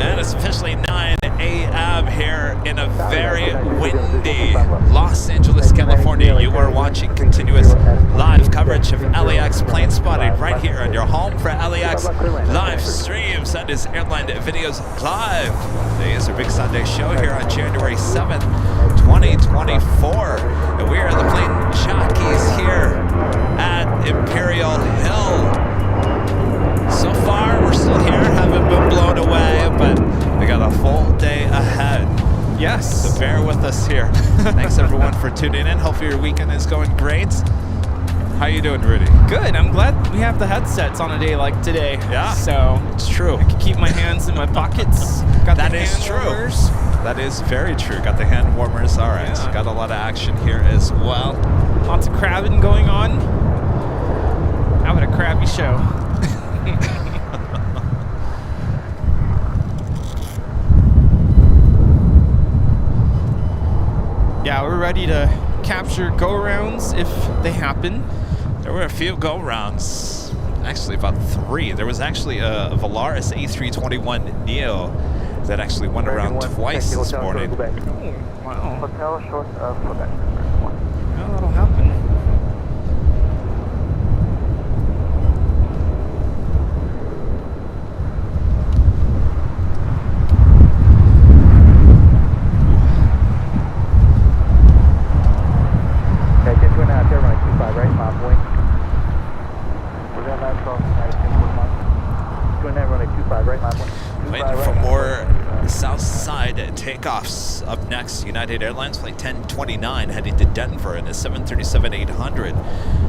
And it's officially 9 a.m. here in a very windy Los Angeles, California. You are watching continuous live coverage of LAX Plane Spotting right here on your home for LAX live streams. That is Airline Videos Live. Today is our big Sunday show here on January 7th, 2024. And we are the Plane Jockeys here at Imperial Hill. So far, we're still here, haven't been blown away, but we got a full day ahead. Yes. So bear with us here. Thanks everyone for tuning in. Hopefully your weekend is going great. How you doing, Rudy? Good. I'm glad we have the headsets on a day like today. Yeah. So It's true. I can keep my hands in my pockets. Got That the is hand true. warmers. That is very true. Got the hand warmers. All right. Yeah. So got a lot of action here as well. Lots of crabbing going on. Having a crappy show. Yeah, we're ready to capture go-arounds if they happen. There were a few go-rounds. Actually, about 3. There was actually a Volaris A321neo that actually went around twice this morning. Oh, wow. Hotel short of Quebec. Well, that'll happen. Okay, 10-2.5, Airline 25, right, mom, wing. We're going to land across United 10-4, runway 25, right, mom, wing. Waiting for more south side takeoffs. Up next, United Airlines flight 1029 heading to Denver in a 737-800.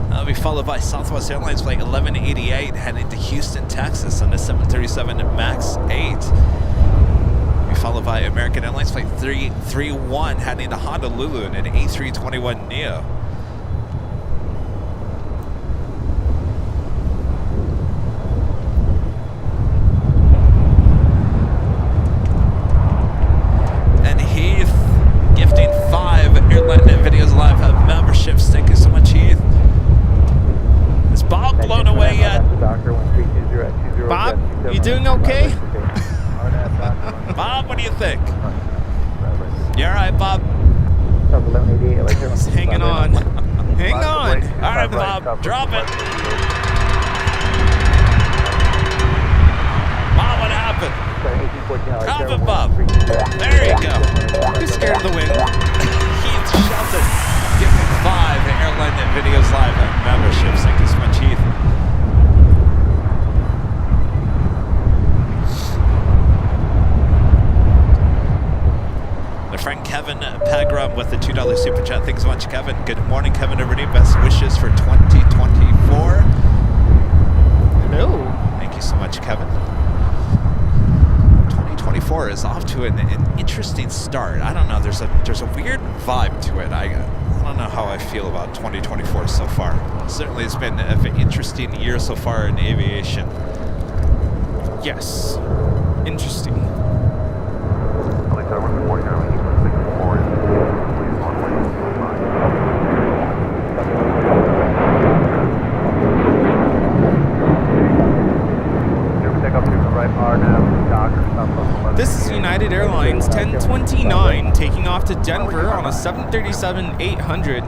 That'll be followed by Southwest Airlines flight 1188 heading to Houston, Texas on a 737 MAX 8. Be followed by American Airlines flight 331 heading to Honolulu in an A321neo. Gifting 5 Airline Videos Live memberships. Thank you so much, Heath. Is Bob blown away yet? Bob, you doing okay? Bob, what do you think? You alright, Bob? Just hanging on. Hang on. Alright, Bob, drop it. Bob, what happened? Drop it, Bob. There you go. Too scared of the wind. Heath Shelton giving 5 Airline Videos Live memberships. Thank you so much, Heath. My friend Kevin Pegram with the $2 super chat. Thanks so much, Kevin. Good morning, Kevin. Everybody, best wishes for 2024. Hello. Thank you so much, Kevin. 2024 is off to an interesting start. I don't know. There's a weird vibe to it. I don't know how I feel about 2024 so far. Certainly, it's been an interesting year so far in aviation. Yes. Interesting. This is United Airlines 1029 taking off to Denver on a 737-800.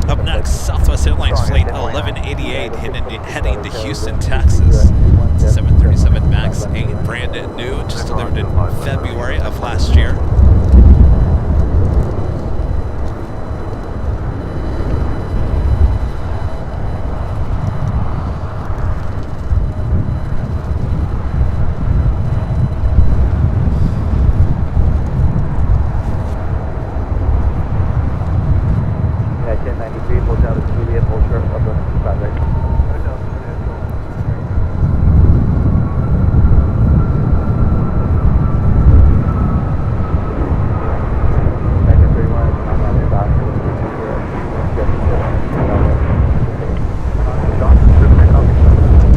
Up next, Southwest Airlines flight 1188 heading to Houston, Texas. 737 MAX 8, brand new, just delivered in February of last year.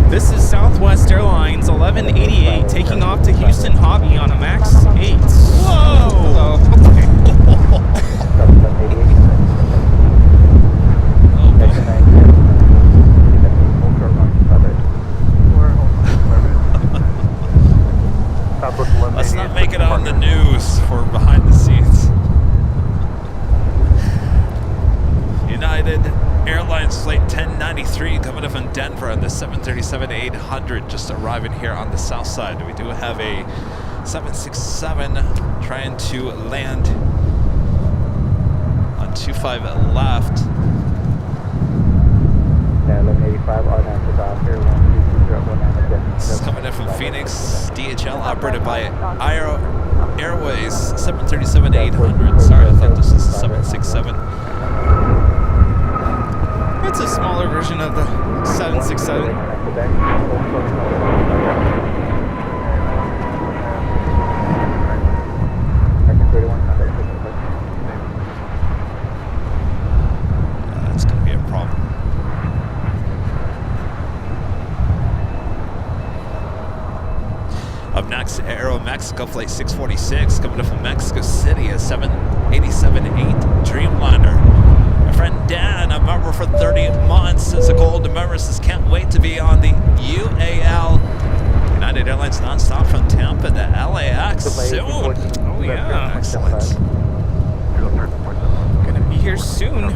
This is Southwest Airlines 1188 taking off to Houston Hobby on a MAX 8. Whoa! Let's not make it on the news for behind the scenes. United Airlines flight 1093 coming up from Denver on the 737-800, just arriving here on the south side. We do have a 767 trying to land on 25 left. This is coming in from Phoenix, DHL operated by Airways 737-800. Sorry, I thought this was a 767. It's a smaller version of the 767. next Aeromexico flight 646 coming up from Mexico City, a 787-8 Dreamliner. My friend Dan, a member for 30 months, is a gold member, says can't wait to be on the UAL United Airlines nonstop from Tampa to LAX soon. Oh yeah. Excellent. Gonna be here soon.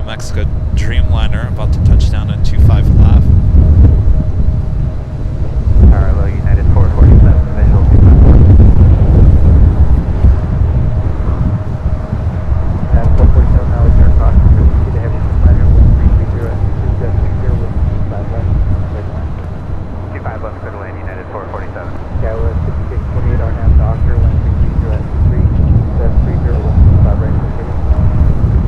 Mexico Dreamliner about to touch down at 25 left. Tower low, United 447, visual. And 447 now is your cross. See the heavy liner, 1330, 230 with 5 left, clear to land, United 447. Yeah, we're at 5628, our nav doctor, 1330 at 3, 730 with 5 right,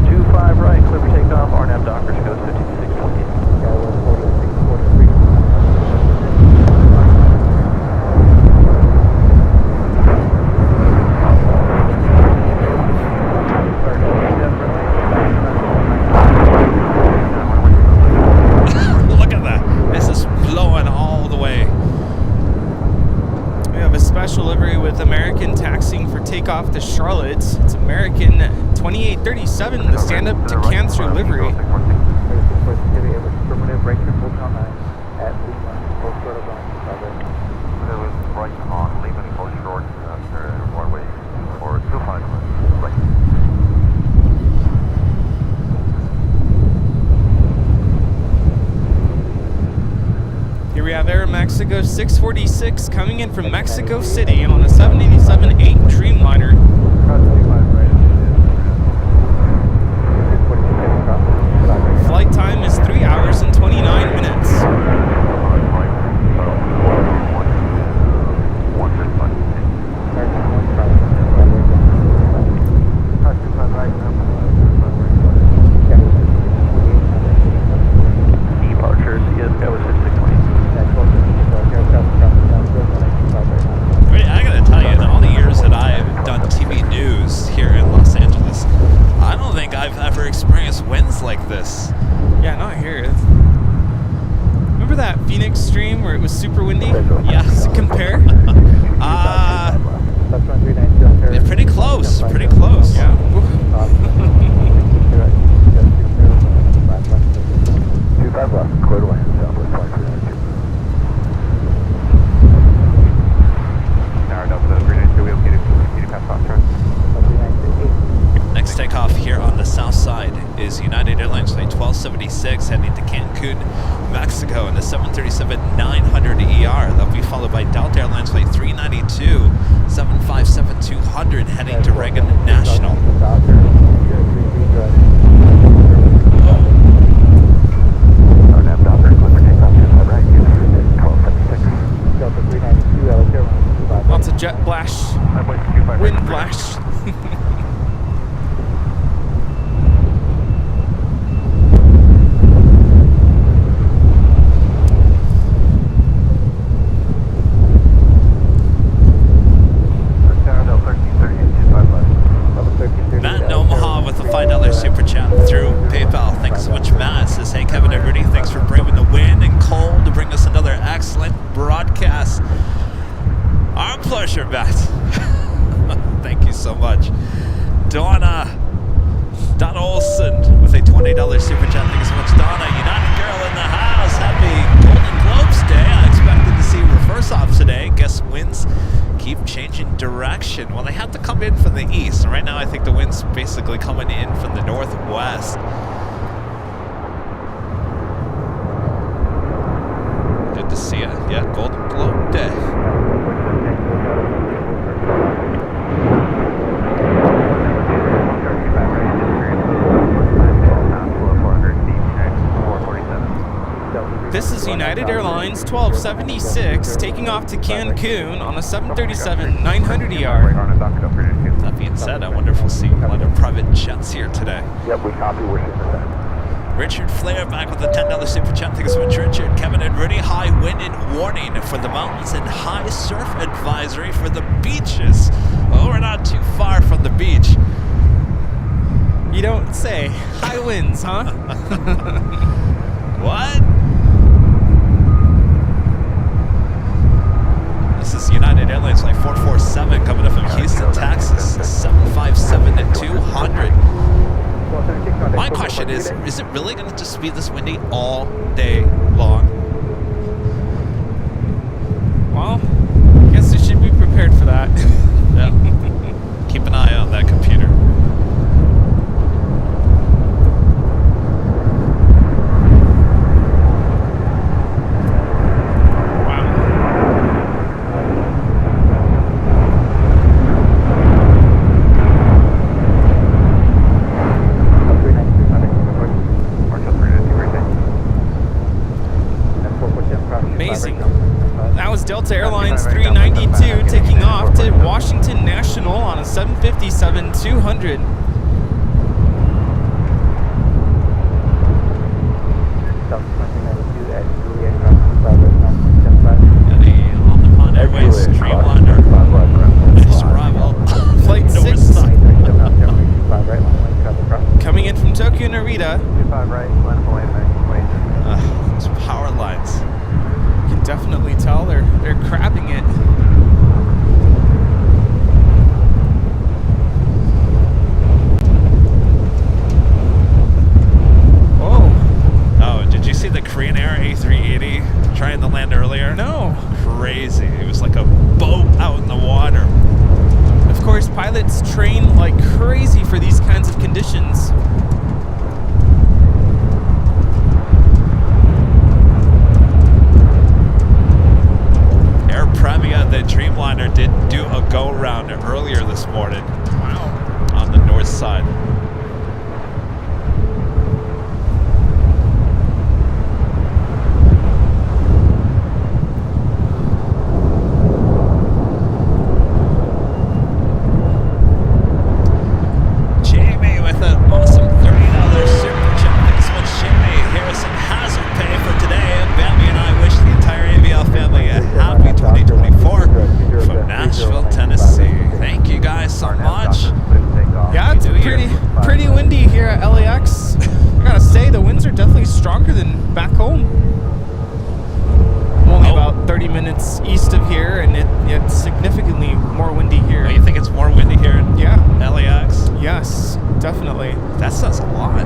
25 right, clear for takeoff, RNAV Dockers goes 5628. Yeah, we're 4643. Look at that. This is blowing all the way. We have a special livery with American taxiing for takeoff to Charlotte. It's American 2837, the stand-up to cancer livery. Here we have Aeromexico 646 coming in from Mexico City on a 787-8 Dreamliner. Flight time is 3 hours and 29 minutes. Departure, CSGO is 620. I gotta tell you, in all the years that I've done TV news here in Los Angeles, I don't think I've ever experienced winds like this. Yeah, not here. Remember that Phoenix stream where it was super windy? Yeah. Does it compare? They're pretty close. Pretty close. Yeah. 25 left, clear to land, southwest 2392. Tower Delta 392, we'll get it past Foxtrot. Next takeoff here on the south side is United Airlines flight 1276 heading to Cancun, Mexico in the 737-900ER. That'll be followed by Delta Airlines flight 392 757-200 heading to Reagan National. Lots of jet blash, wind blash. Matt in Omaha with a $5 super chat through PayPal. Thanks so much, Matt. Says, hey, Kevin and Rudy, thanks for braving the wind and cold to bring us another excellent broadcast. Our pleasure, Matt. Thank you so much. Donna Olson with a $20 super chat. Thank you so much, Donna. United Girl in the house. Happy Golden Globes Day. I expected to see reverse ops today. Guess winds keep changing direction. Well, they have to come in from the east. And right now, I think the wind's basically coming in from the northwest. Good to see you. Yeah, Golden Globe Day. United Airlines 1276 taking off to Cancun on a 737-900ER. That being said, I wonder if we'll see a lot of private jets here today. Yep, we copy. We're seeing that. Richard Flair back with a $10 super chat. Thanks so much, Richard. Kevin and Rudy, high wind and warning for the mountains and high surf advisory for the beaches. Well, we're not too far from the beach. You don't say. High winds, huh? What? This is United Airlines Flight 447 coming up from Houston, Texas. 757 at 200. My question is it really going to just be this windy all day long? Well, I guess we should be prepared for that. Yeah. Keep an eye on that computer. Amazing. That was Delta Airlines 392 taking off to Washington National on a 757-200. On Airways Dreamliner. Nice arrival. Flight 6 right, coming in from Tokyo Narita. 25 right, line away, Those power lines. You can definitely tell they're crabbing it. Oh, did you see the Korean Air A380 trying to land earlier? No. Crazy. It was like a boat out in the water. Of course, pilots train like crazy for these kinds of conditions. Air Premia, the Dreamliner, did do a go-round earlier this morning. Wow. On the north side. Jamie with an awesome $30 super chat. Thanks so much, Jamie. Harrison Hazard pay for today, and Bambi and I wish the entire AVL family a happy 2024 from Nashville, Tennessee. Thank you guys so much. Yeah, it's pretty windy here at LAX. I gotta say, the winds are definitely stronger than back home. I'm only about 30 minutes east of here, and it's significantly more windy here. Oh, you think it's more windy here in LAX? Yes, definitely. That says a lot.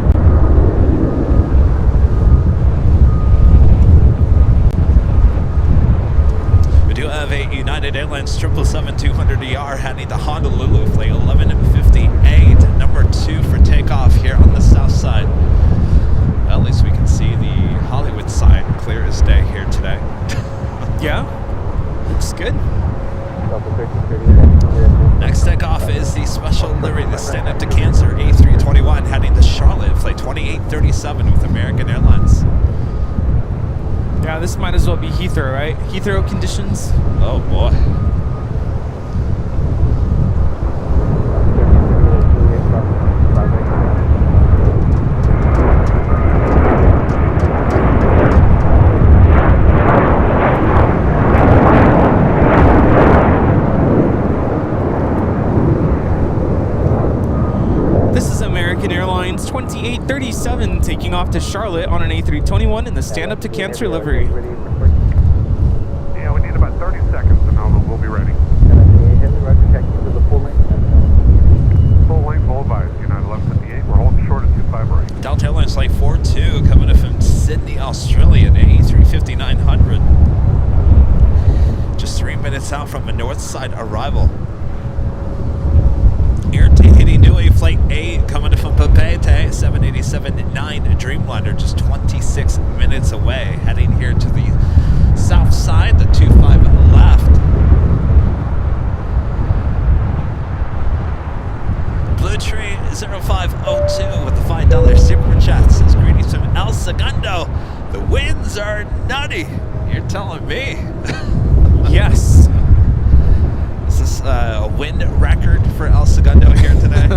We do have a United Airlines 777-200ER heading to Honolulu, flight 1158, number 2 for takeoff here on the south side. Well, at least we can see the Hollywood sign clear as day here today. Yeah, looks good. Next takeoff is the special livery, the stand-up to cancer A321 heading to Charlotte, flight 2837 with American Airlines. Yeah, this might as well be Heathrow, right? Heathrow conditions. Oh boy. This is American Airlines 2837 taking off to Charlotte on an A321 in the stand-up to cancer livery. Yeah, we need about 30 seconds and we'll be ready. Full length, all advised. United 1158. We're holding short at 25 right. Delta Airlines Flight 42 coming in from Sydney, Australia, the A350-900. Just 3 minutes out from a north side arrival. Air Tahiti Nui Flight 8 coming in from Papeete, 787-9 Dreamliner, just 26 minutes away, heading here to the south side, the 25 left. Blue Tree 0502 with the $5 super chat says greetings from El Segundo, The winds are nutty. You're telling me. Yes. Is this a wind record for El Segundo here today?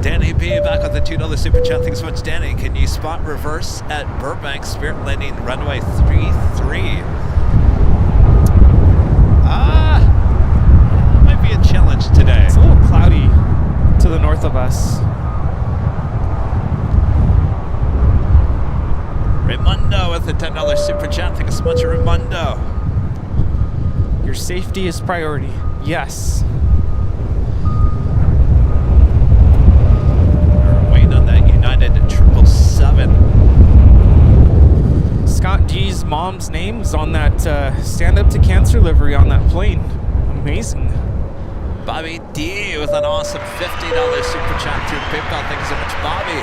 Danny B back with the $2 super chat. Thanks so much, Danny. Can you spot reverse at Burbank Spirit landing runway 33? Might be a challenge today. It's a little cloudy to the north of us. Raimundo with the $10 super chat. Thanks so much, Raimundo. Your safety is priority. Yes. We're waiting on that United 777. Scott G's mom's name is on that Stand Up to Cancer livery on that plane. Amazing. Bobby D with an awesome $50 super chat through PayPal. Thank you so much, Bobby.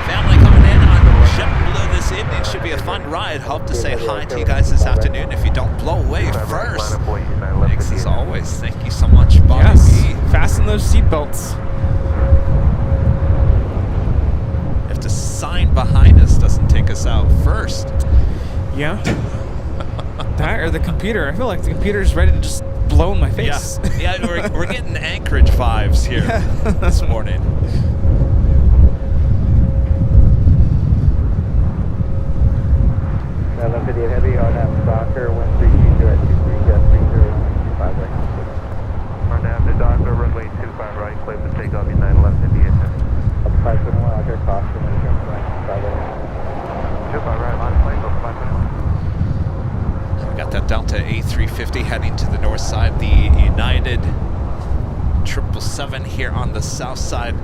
Family coming in on JetBlue this evening. Should be a fun ride. Hope to say hi to you guys this afternoon if you don't blow away first. Thanks as always. Thank you so much, Bobby Yes. B. Fasten those seatbelts. If the sign behind us doesn't take us out first. Yeah. That or the computer. I feel like the computer's ready to just blow in my face. Yeah, we're getting Anchorage vibes here this morning. Heavy on that Docker, 1320 at 23, jet 3025 right. RNAV to Docker, runway 25 right, clear for takeoff, United left India. Up 571, out there, caution, and jump right, 5 right. 25 right, line plane, over 5 minutes. We got that Delta A350 heading to the north side. The United 777 here on the south side.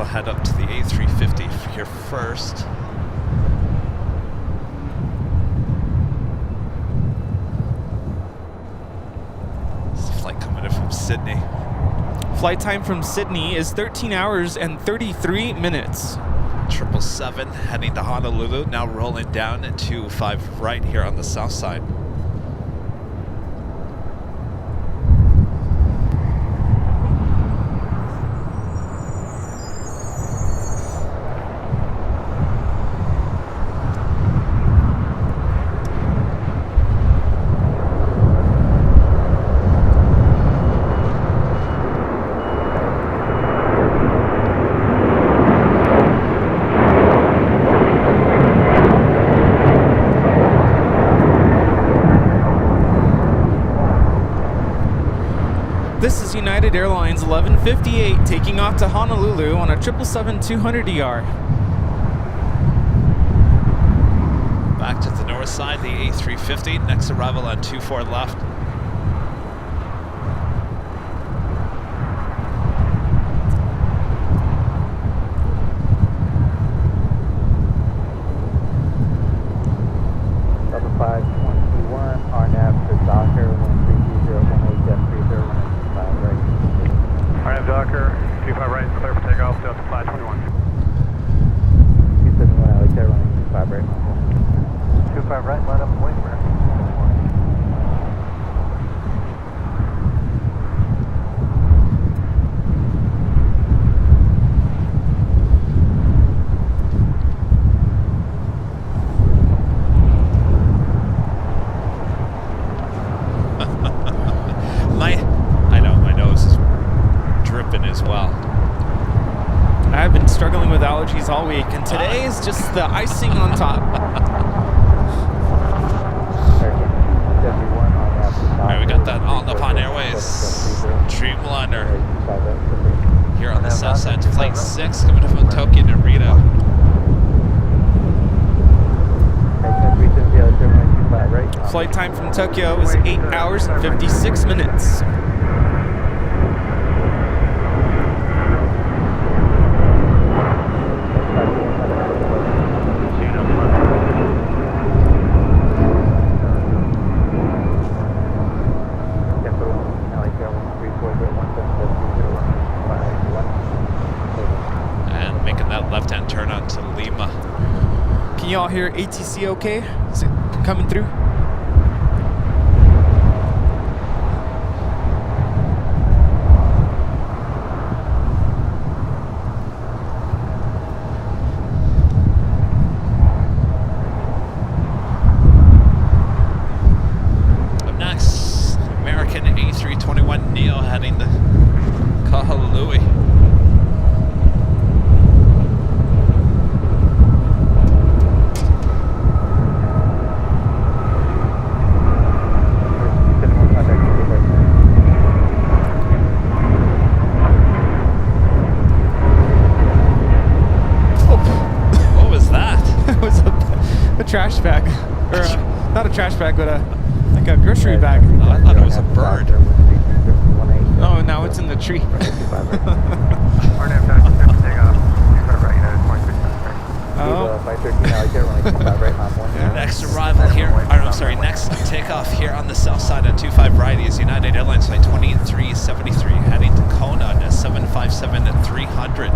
Head up to the A350 here first. This is a flight coming in from Sydney. Flight time from Sydney is 13 hours and 33 minutes. 777 heading to Honolulu, now rolling down at 25 right here on the south side. This is United Airlines 1158 taking off to Honolulu on a 777-200ER. Back to the north side, the A350, next arrival on 24 left. Delta 521, RNAV to Docker, 1320, jet 3025 right. RNAV Docker, 25 right, clear for takeoff, Delta 521. 271, LAX, running 25 right. 25 right, line up and wait for it. I know, my nose is dripping as well. I've been struggling with allergies all week, and today is just the icing on top. All right, we got that All Nippon Airways Dreamliner here on the south side. Flight 6 coming in from Tokyo to Rito. Flight time from Tokyo is 8 hours and 56 minutes. hear ATC okay? Is it coming through? Up next, American A321neo heading to Kahului. What was that? It was a trash bag. Or not a trash bag, but like a grocery bag. Oh, I thought it was a bird. Oh, now it's in the tree. RNAV taxi, good to take off. Right, United 2673. Oh. 513 now, get runway 25 right, on one. Yeah. Next arrival here, or I'm sorry, next takeoff here on the south side of 25 right is United Airlines flight 2373 heading to Kona at 757 at 300.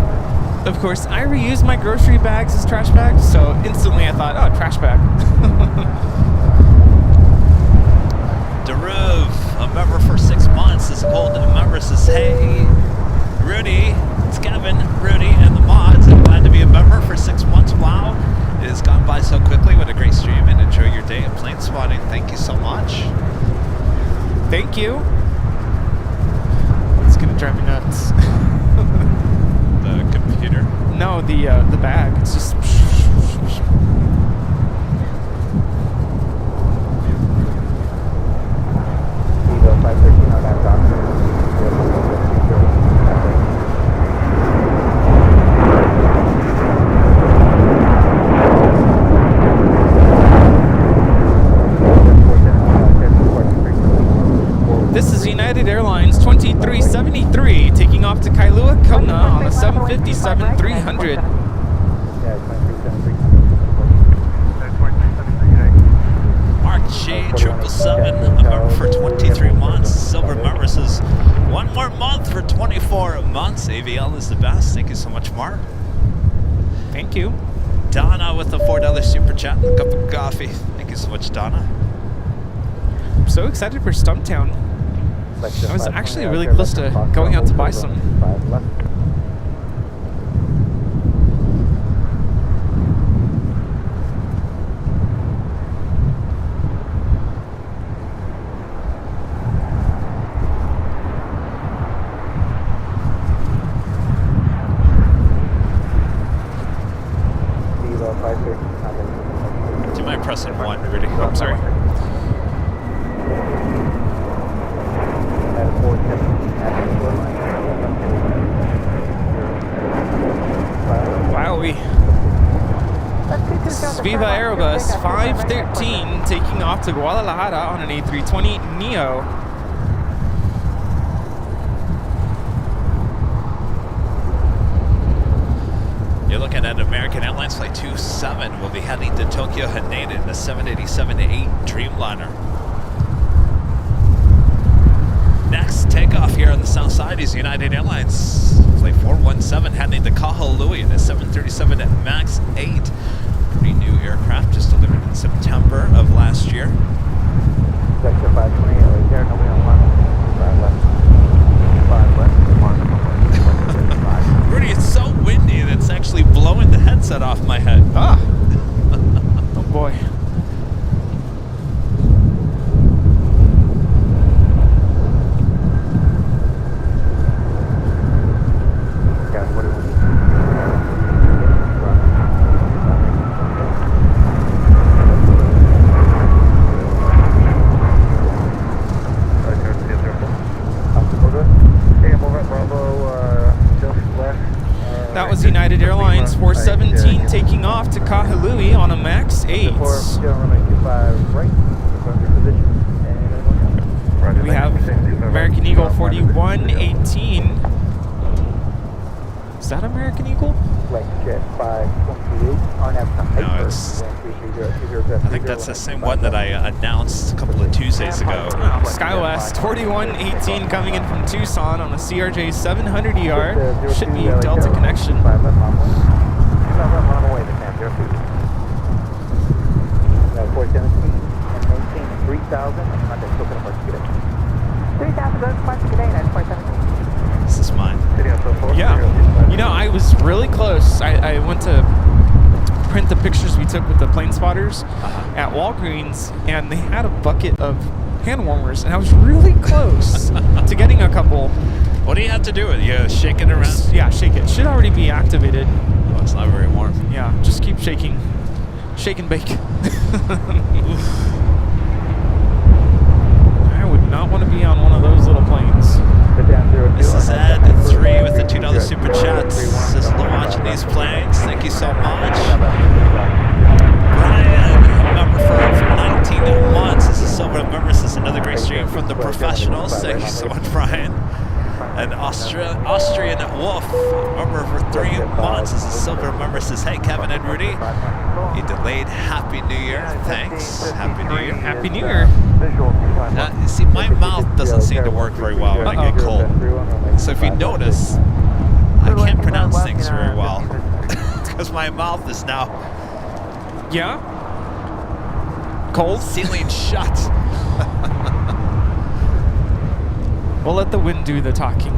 Of course, I reuse my grocery bags as trash bags, so instantly I thought, oh, trash bag. Deruv, a member for 6 months. This gold member says, hey, Rudy, it's Kevin, Rudy, and the mods. I'm glad to be a member for 6 months. Wow, it has gone by so quickly. What a great stream, and enjoy your day at Plane Spotting. Thank you so much. Thank you. It's gonna drive me nuts. The computer. No, the bag. It's just. Evo 513 on that doctor. This is United Airlines 2373 taking off to Kailua, Kona on a 757-300. Yeah, 2373. United 2373, Mark G, 777, a member for 23 months. Silver member says, 1 more month for 24 months. AVL is the best. Thank you so much, Mark. Thank you. Donna with the $4 super chat and a cup of coffee. Thank you so much, Donna. I'm so excited for Stumptown. I was actually really close to going out to buy some. Do you mind pressing 1, Rudy? Oh, I'm sorry. Wowie. Viva Aerobus 513 taking off to Guadalajara on an A320 Neo. You're looking at American Airlines Flight 27. We'll be heading to Tokyo Haneda in the 787-8 Dreamliner. Next takeoff here on the south side is United Airlines Flight 417 heading to Kahului in the 737 MAX 8. Pretty new aircraft, just delivered in September of last year. Sector 528 right there, nobody on final. 5 left. 5 left. Rudy, it's so windy that it's actually blowing the headset off my head. Ah! Oh boy. Guys, what do we That was United Airlines 417 taking off to Kahului on a MAX 8. We have American Eagle 4118. Is that American Eagle? No, it's... I think that's the same one that I announced a couple of Tuesdays ago. Oh, SkyWest 4118 coming in from Tucson on a CRJ 700ER. Should be Delta connection. 3000, contact Token of Arcade. 3000 goes to Park today, that's 417. This is mine. Yeah. You know, I was really close. I went to print the pictures we took with the plane spotters at Walgreens, and they had a bucket of hand warmers, and I was really close to getting a couple. What do you have to do with it? You shake it around? Yeah, shake it. Should already be activated. Oh, it's not very warm. Yeah, just keep shaking. Shake and bake. I would not want to be on one of those little planes. This is Ed3 with the $2 super chats. Says, love watching these planes. Thank you so much. Brian, a member for 19 months. This is Silver member. This is another great stream from the professionals. Thank you so much, Brian. An Austrian Wolf, member for 3 months. This is Silver member. Says, hey, Kevin and Rudy. You delayed Happy New Year. Thanks. Happy New Year. Happy New Year. You see, my mouth doesn't seem to work very well when I get cold. So if you notice, I can't pronounce things very well. Because my mouth is now cold, sealing shut. We'll let the wind do the talking.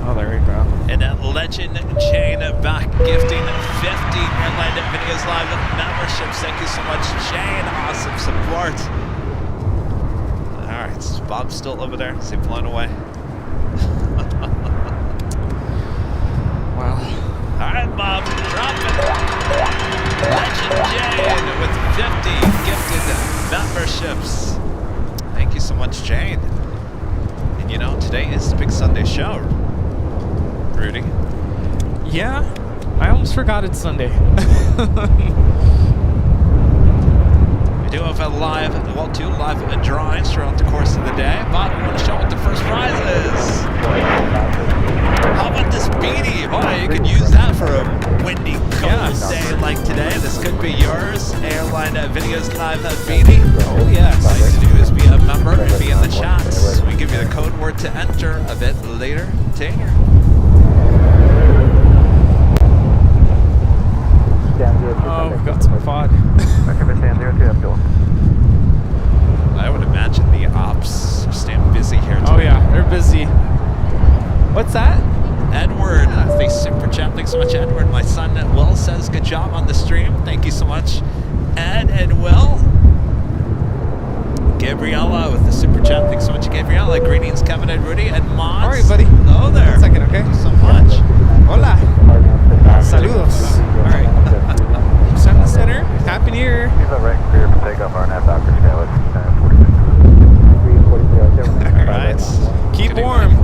Oh, there we go. And Legend Jane back gifting 50 Airline Videos Live memberships. Thank you so much, Jane. Awesome support. All right, is Bob still over there? Is he blown away? Wow. All right, Bob, drop it. Legend Jane with 50 gifted memberships. Thank you so much, Jane. And you know, today is the Big Sunday show, Rudy. Yeah, I almost forgot it's Sunday. We do have two live drawings throughout the course of the day. Bob, you want to show what the first prize is? How about this beanie? Boy, you could use that for a windy, cold day like today. This could be yours. Airline Videos Live beanie. Oh, yes. All you have to do is be a member and be in the chats. We give you the code word to enter a bit later today. Oh, we've got some FOD. I would imagine the ops are staying busy here today. Oh yeah, they're busy. What's that? Edward, thanks super chat. Thanks so much, Edward. My son Will says good job on the stream. Thank you so much, Ed and Will. Gabriella with the super chat. Thanks so much, Gabriella. Greetings, Kevin and Rudy and Mods. All right, buddy. Hello there. 1 second, okay? Thank you so much. Hola. Saludos. All right. Center Center. Happy New Year. All right. Keep Goodie warm. bag.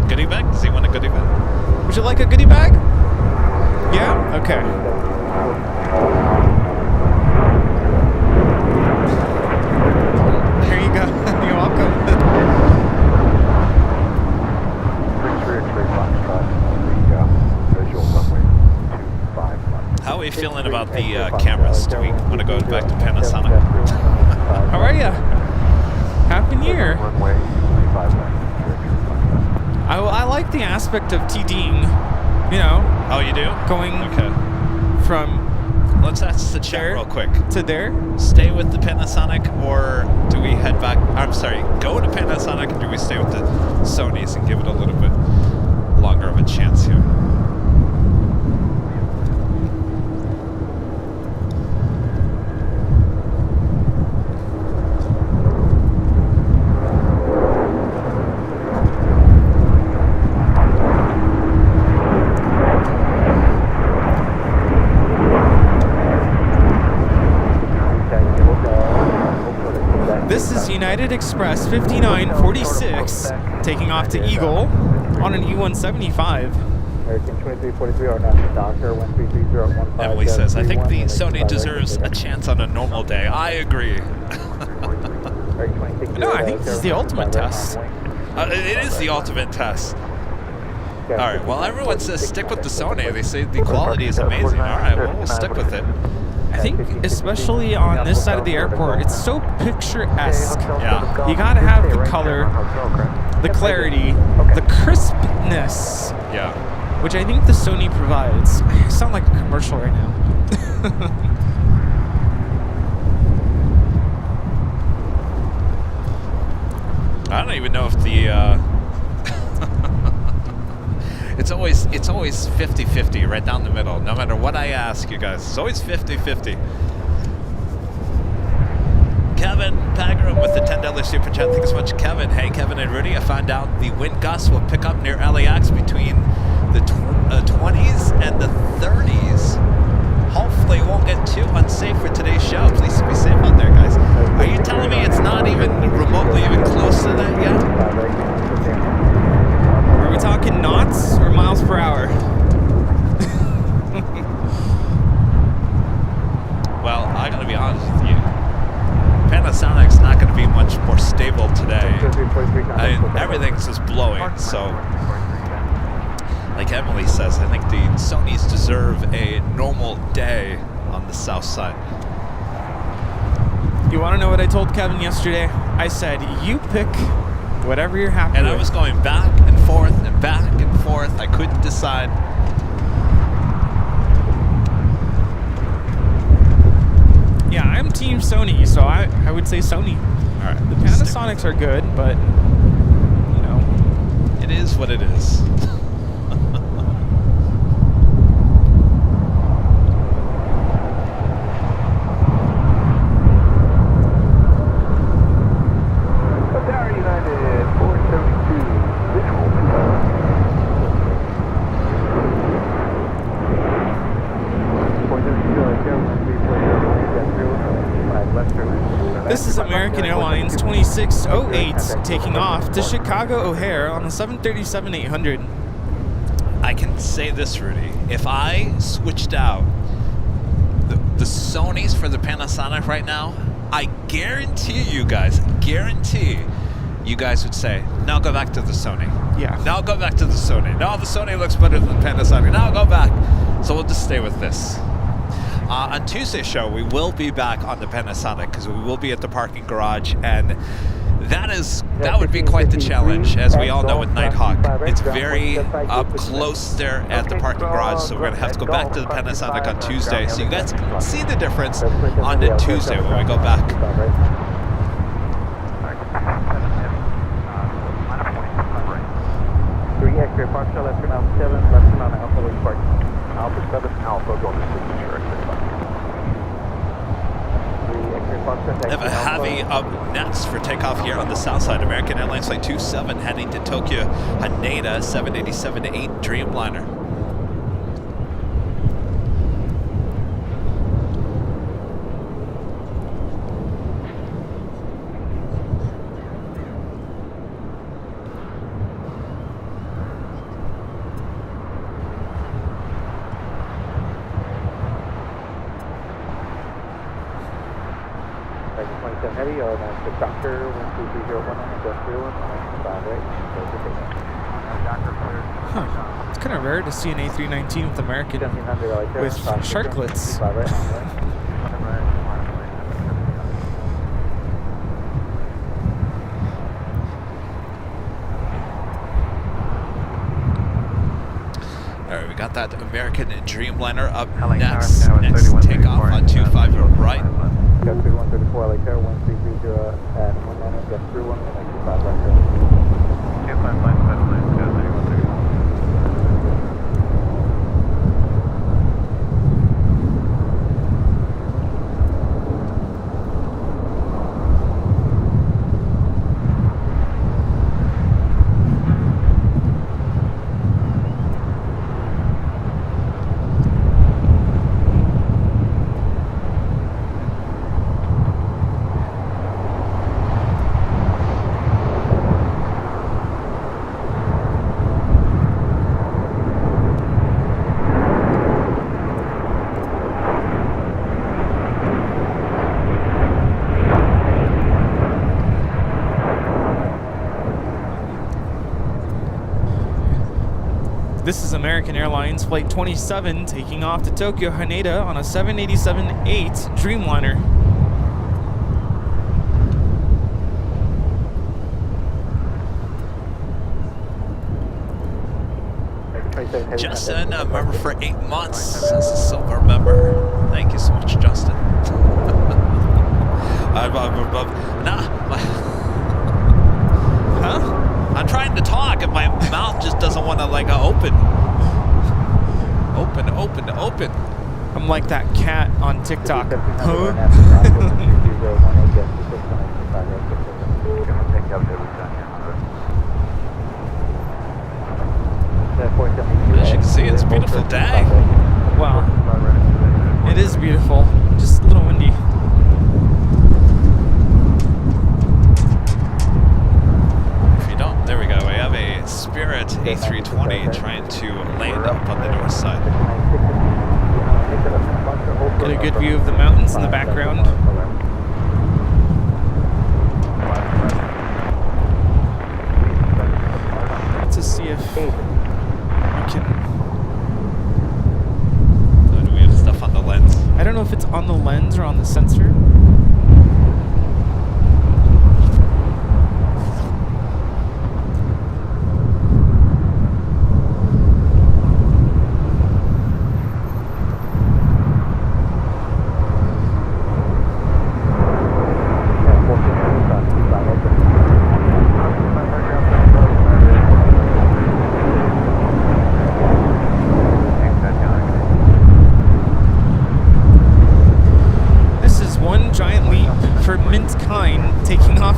Goodie bag? Does he want a goodie bag? Would you like a goodie bag? Yeah? Okay. Here you go. You're welcome. How are we feeling about the cameras? Do we want to go back to Panasonic? How are ya? Happy New Year. I like the aspect of TDing, you know. Oh, you do? Going from Let's ask the chat real quick. to there. Stay with the Panasonic, or do we head back? I'm sorry, go to Panasonic, or do we stay with the Sonys and give it a little bit longer of a chance here? This is United Express 5946 taking off to Eagle on an E175. Emily says, I think the Sony deserves a chance on a normal day. I agree. No, I think this is the ultimate test. It is the ultimate test. All right, well, everyone says stick with the Sony. They say the quality is amazing. All right, well, we'll stick with it. I think especially on this side of the airport, it's so picturesque. Yeah. You gotta have the color, the clarity, the crispness. Yeah. which I think the Sony provides. I sound like a commercial right now. I don't even know if the it's always 50-50 right down the middle. No matter what I ask you guys, it's always 50-50. Kevin Pagram with the $10 super chat. Thanks so much, Kevin. Hey, Kevin and Rudy, I found out the wind gusts will pick up near LAX between the 20s and the 30s. Hopefully it won't get too unsafe for today's show. Please be safe out there, guys. Are you telling me it's not even remotely even close to that yet? Are we talking knots or miles per hour? Well, I gotta be honest with you. Panasonic's not gonna be much more stable today. I mean, everything's just blowing, so like Emily says, I think the Sonys deserve a normal day on the south side. You want to know what I told Kevin yesterday? I said, you pick whatever you're happy And with. I was going back and forth and back and forth. I couldn't decide. Yeah, I'm Team Sony, so I would say Sony. All right. The Panasonics are good, but, you know. It is what it is. This is American Airlines 2608 taking off to Chicago O'Hare on the 737-800. I can say this, Rudy. If I switched out the Sonys for the Panasonic right now, I guarantee you guys would say, no, go back to the Sony. Yeah. No, go back to the Sony. No, the Sony looks better than the Panasonic. No, go back. So we'll just stay with this. On Tuesday's show, we will be back on the Panasonic because we will be at the parking garage, and that would be quite the challenge, as we all know with Nighthawk. It's very up close there at the parking garage, so we're going to have to go back to the Panasonic on Tuesday, so you guys can see the difference on the Tuesday when we go back. Park shell, left turn out 7, left turn on Alpha, Lake Park. Alpha 7, Alpha, going to signature, I have a heavy up next for takeoff here on the south side. American Airlines Flight 27 heading to Tokyo, Haneda, 787-8 Dreamliner. Heavy or the Doctor 12301 industrial one, 5 right? Huh. It's kind of rare to see an A319 with American with sharklets. All right, we got that American Dreamliner up next takeoff on 25 right. Got 3134 LA Tower 1330 at 19, got 31 and 25 right there. 255 go 3130. This is American Airlines Flight 27 taking off to Tokyo Haneda on a 787-8 Dreamliner. Justin, a member for 8 months as a silver member. Thank you so much, Justin. Huh? I'm trying to talk and my mouth just doesn't want to like open. Open. I'm like that cat on TikTok. Huh? As you can see, it's a beautiful day. Wow. It is beautiful. Just a little windy. If you don't, there we go. We have a Spirit A320 trying to land up on the north side. Get a good view of the mountains in the background. To see if we can. So do we have stuff on the lens? I don't know if it's on the lens or on the sensor.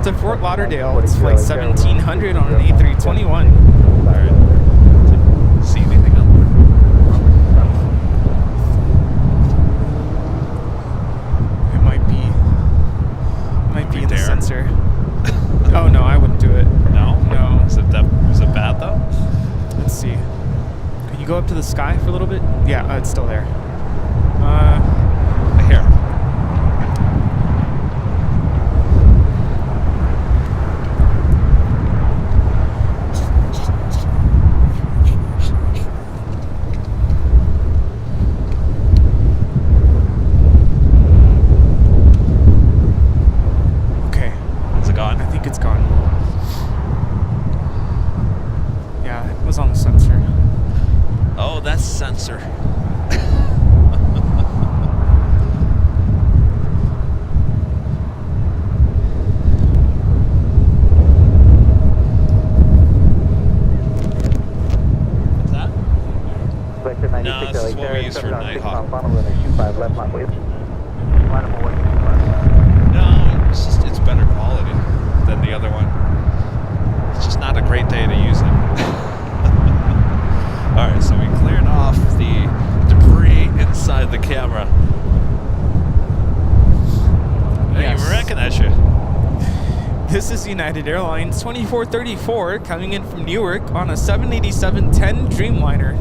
To Fort Lauderdale. It's flight 1700 on an A321. Alright. See anything up? It might be in the sensor. Oh no, I wouldn't do it. No? No. Is it bad though? Let's see. Can you go up to the sky for a little bit? Yeah, it's still there. Here. Sensor. What's that? No, this is what we use for Nighthawk. No, it's better quality than the other one. It's just not a great day to use it. Alright, so we cleared off the debris inside the camera. I didn't even recognize you. This is United Airlines 2434 coming in from Newark on a 787-10 Dreamliner.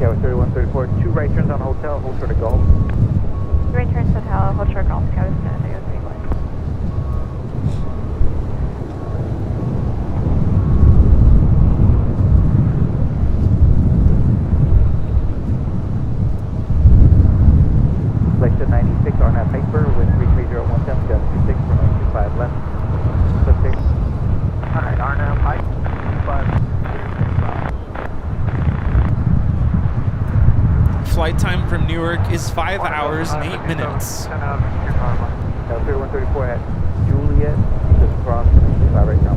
Yeah, we're 3134. 2 right turns on hotel, hold short of golf. 2 right turns hotel, hold short golf, coast, Section 96 on that paper with 33017, got 26 for 25 left. Clip. Alright, RNAV height 25. Flight time from Newark is 5 hours and 8 minutes. 3134 at Juliet, just cross 5 right now.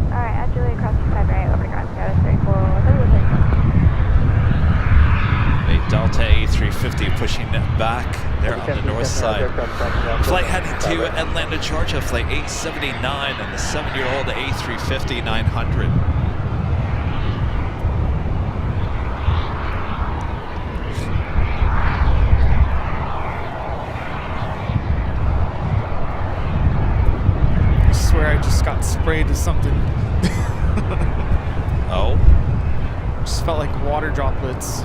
Alright, at Juliet, cross 5 right, over to ground, status 34. Delta A350 pushing back there on the north side. Flight heading to Atlanta, Georgia, flight 879 on the 7-year-old A350 900. I swear I just got sprayed with something. Oh? Just felt like water droplets.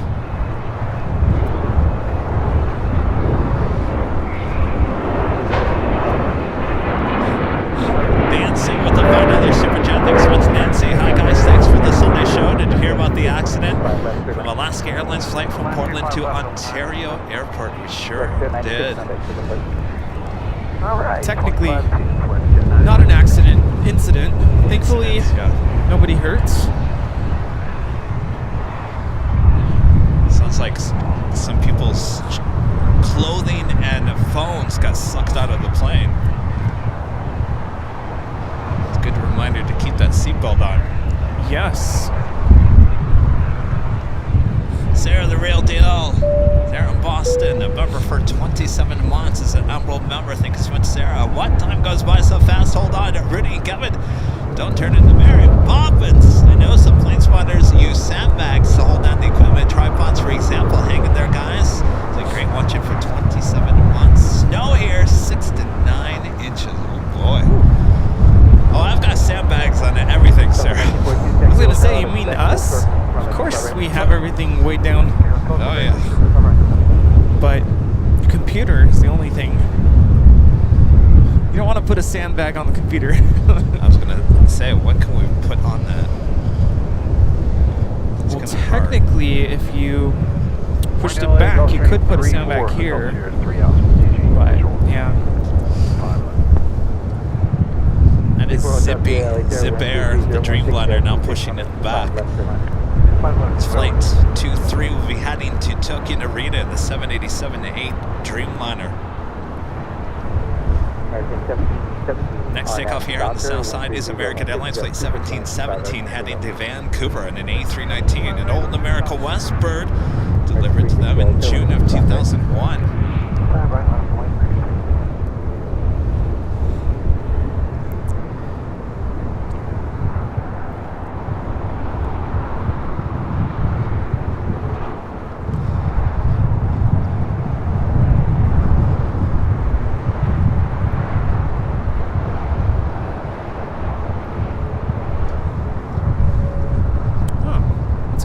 Nancy with the $5 super chat. Thanks so much, Nancy. Hi guys, thanks for the Sunday show. Did you hear about the accident from Alaska Airlines flight from Portland to Ontario Airport? We sure did. Technically, not an incident. Thankfully, nobody hurts. 27 months as an Emerald member. Thank you so much, Sarah. What time goes by so fast? Hold on, Rudy and Kevin. Don't turn into Mary Poppins. I know some plane spotters use sandbags to hold down the equipment. Tripods, for example, hanging there, guys. It's great watching for 27 months. Snow here, 6 to 9 inches. Oh boy. Oh, I've got sandbags on everything, Sarah. I was gonna say, you mean us? Of course we have everything way down. Oh yeah. But your computer is the only thing. You don't want to put a sandbag on the computer. I was gonna say, what can we put on that? It's Well, gonna be hard. technically, if you pushed it back, you could put a sandbag here. But yeah. And it's zippy, Zip Air, the Dreamliner, now pushing it back. It's flight 23 will be heading to Tokyo Narita in the 787-8 Dreamliner. Next takeoff here on the south side is American Airlines Flight 1717 heading to Vancouver in an A319, an old America Westbird delivered to them in June of 2001.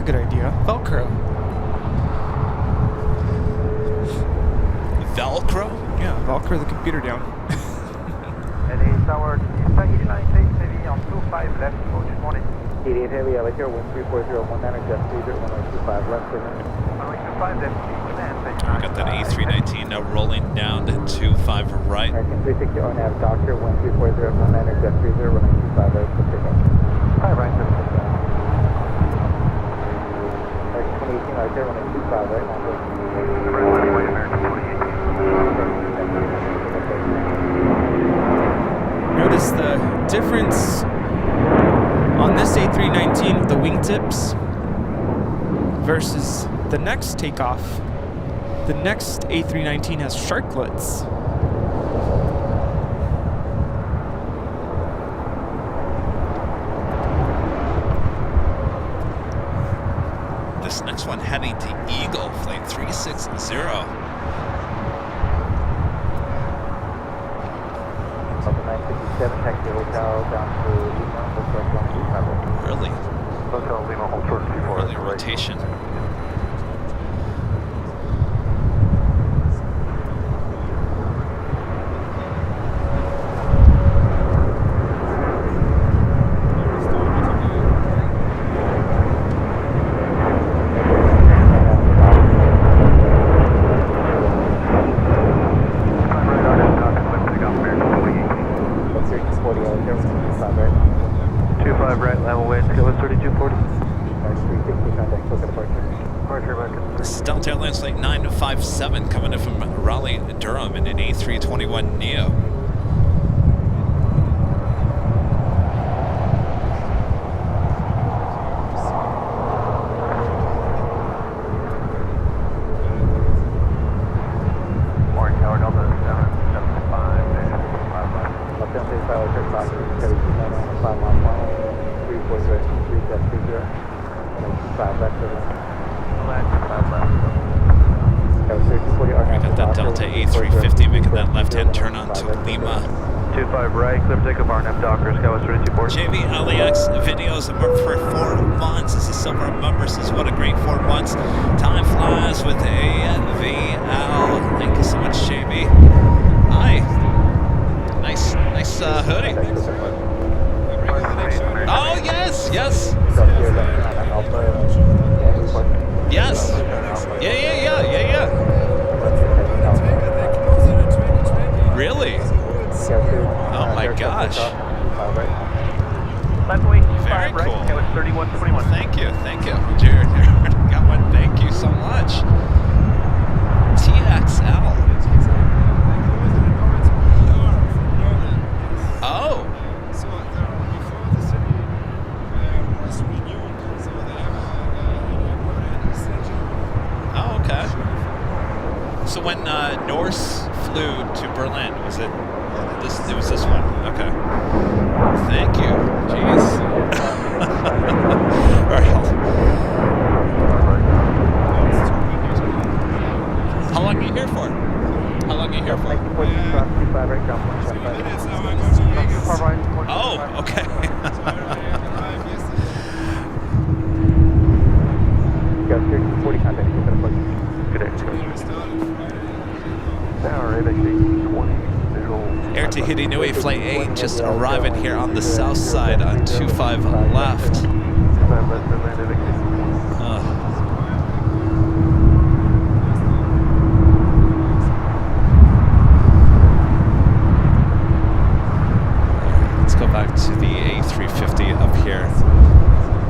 Good idea. Velcro. Velcro? Yeah, Velcro the computer down. LA Tower, 89 takes heavy on 25 left, approach 20. 88 heavy, I like here, 134019, just 301025 left. Runway 25 left, We got that A319 now rolling down to 25 right. American 360 on nav, doctor, 134019, just 30, runway 25 left, for pickup. 5 right, 2018, right there, runway 25 right, Notice the difference on this A319 with the wingtips versus the next takeoff. The next A319 has sharklets. This next one heading to Eagle, flight 360. Delta 957, taxi hotel down to Lima, hotel 125. Early, Hotel Lima, hold short 24. early rotation. Delta Airlines Flight 957 coming in from Raleigh, Durham in an A321 Neo. Morning Tower, Delta 775, We got that Delta A350 making that left-hand turn on to Lima. 25 right, clear for takeoff, RNF Docker, Skywest 3240. JV LAX videos for 4 months. This is silver members. This is what a great 4 months. Time flies with AVL. Thank you so much, JV. Hi. Nice hoodie. Oh yes. Yes. Yeah. Really? Oh my gosh. Very cool. Thank you. Jared, got one. Thank you so much. TXL. Oh. So when Norse flew to Berlin, was it this? It was this one. Okay. Thank you. Jeez. All right. How long are you here for? How long are you here for? Oh, okay. Air Tahiti Nui Flight 8 just arriving here on the south side on 25 left. Let's go back to the A350 up here.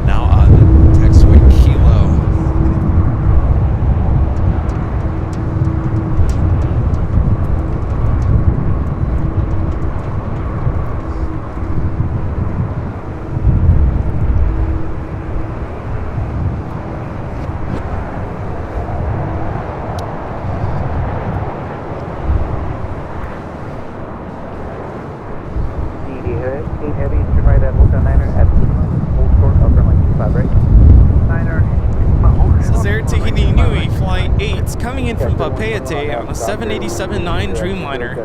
Now on taxiway Kilo. This is Air Tahiti Nui Flight 8 coming in from Papeete on a 787-9 Dreamliner.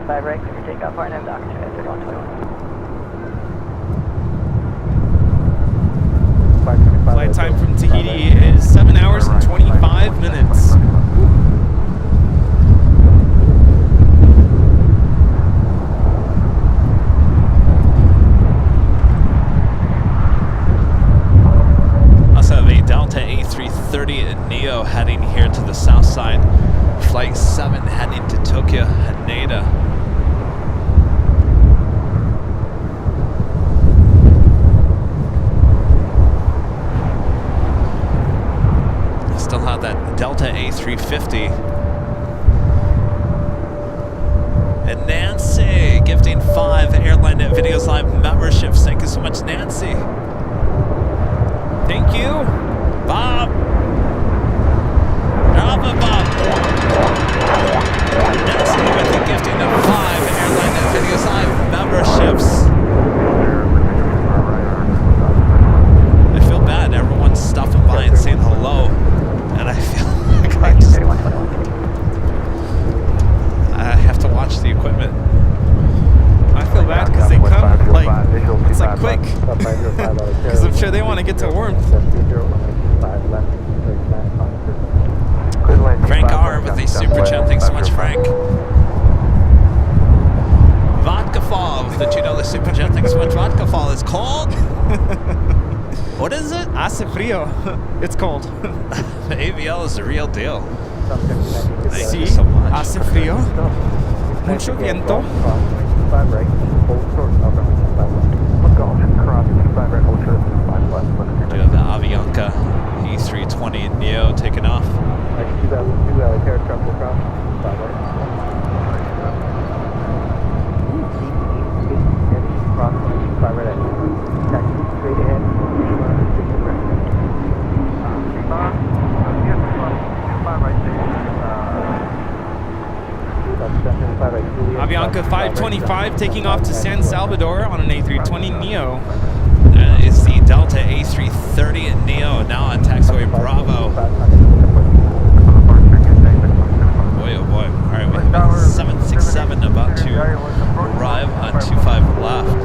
5 right, clear take off, RNM dock, transfer 121. Flight time from Tahiti is 7 hours and 25 minutes. Also have a Delta A330 Neo heading here to the south side. Flight 7 heading to Tokyo Haneda. Still have that Delta A350. And Nancy gifting 5 Airline Videos Live memberships. Thank you so much, Nancy. Thank you. Bob. Bravo, Bob. Nancy with the gifting of 5 Airline Videos Live memberships. I feel bad. Everyone's stopping by and saying hello. And I feel like I have to watch the equipment. I feel bad because they come like, it's like quick. Because I'm sure they want to get to warmth. Frank R with the super chat. Thanks so much, Frank. Vodka Fall with the $2 super chat. Thanks so much. Vodka Fall is cold. What is it? Hace frío. It's cold. The AVL is the real deal. Thank Sí, you so much. hace frío. Mucho viento. Do have the Avianca E320 Neo taking off. Avianca 525 taking off to San Salvador on an A320 Neo. That is the Delta A330 Neo now on taxiway Bravo. Boy, oh boy. All right, we have a 767 about to arrive on 25 left.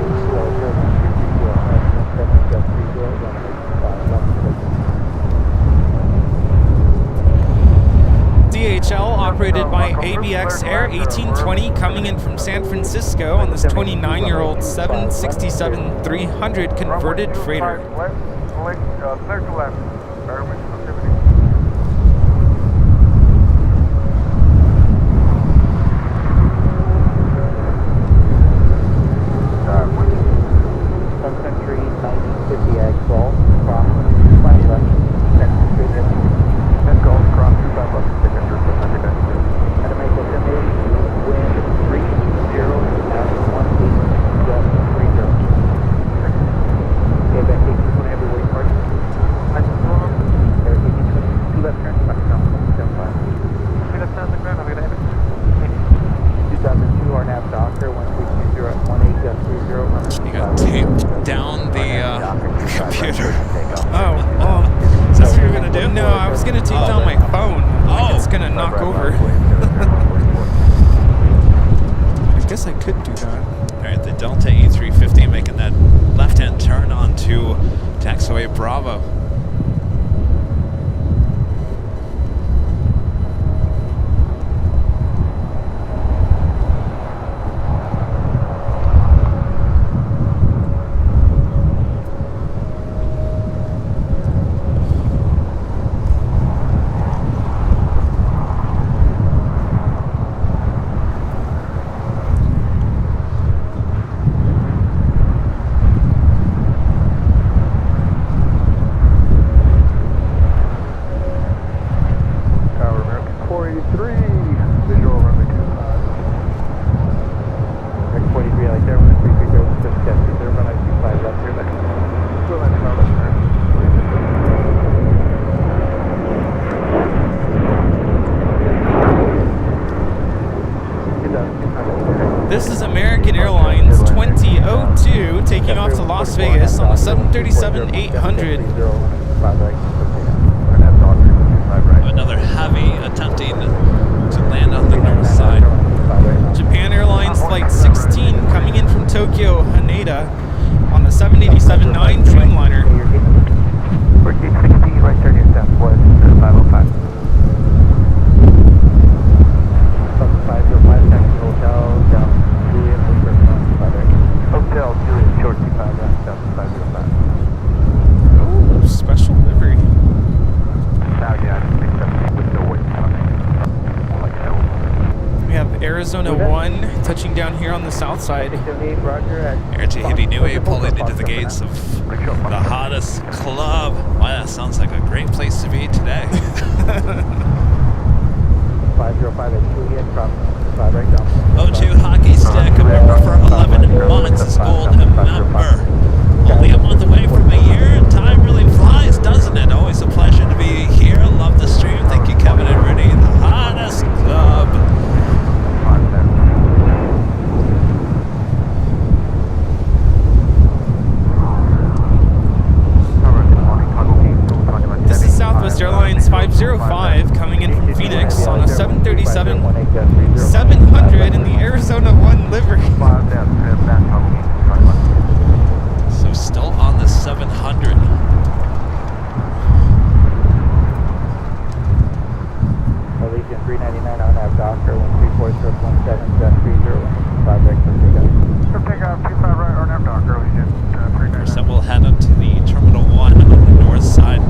DHL operated by ABX Air 1820 coming in from San Francisco on this 29-year-old 767-300 converted freighter. Clear to left. Sun Country 1950 Ag Ball, cross 25 left, send straight ahead. Then go across 25 left, signature, How to make a 1080, wind 30, now 1830. Okay, back 1820, heavy weight party. Air 1820, 2 left turn, back down. computer. Oh, well. Is that what you were going to do? No, I was going to take down my phone. Like it's going to knock over. I guess I could do that. All right, the Delta E350 making that left-hand turn onto taxiway Bravo. This is American Airlines 2002 taking off to Las Vegas on a 737-800. Another heavy attempting to land on the north side. Japan Airlines Flight 16 coming in from Tokyo, Haneda on the 787-9 Dreamliner. We're gate 16, right turn your southwest, 505. 505, taxi hotel, down Juliet, Hotel Juliet, short 25, down 505. Oh, special livery. Now, yeah, I think that's with no wind coming. Like no. We have Arizona 1 touching down here on the south side. Air Tahiti Niue pulling into the gates of the hottest club. Wow, that sounds like a great place to be today. 505 at Juliet, drop 5 right down. O2 hockey stick, a member for 11 months, is gold a member. Only a month away from a year. Time really flies, doesn't it? Always a pleasure to be here. Love the stream. Thank you, Kevin and Rudy. The hottest club. This is Southwest Airlines 505 coming in from Phoenix on a 737-700 in the Arizona 1 livery. So still on the 700. Allegiant 399 on nav Docker 134-17 jet 30 5 right for takeoff. So take off 25 right or nav Docker, Allegiant 399. So we'll head up to the Terminal 1 on the north side.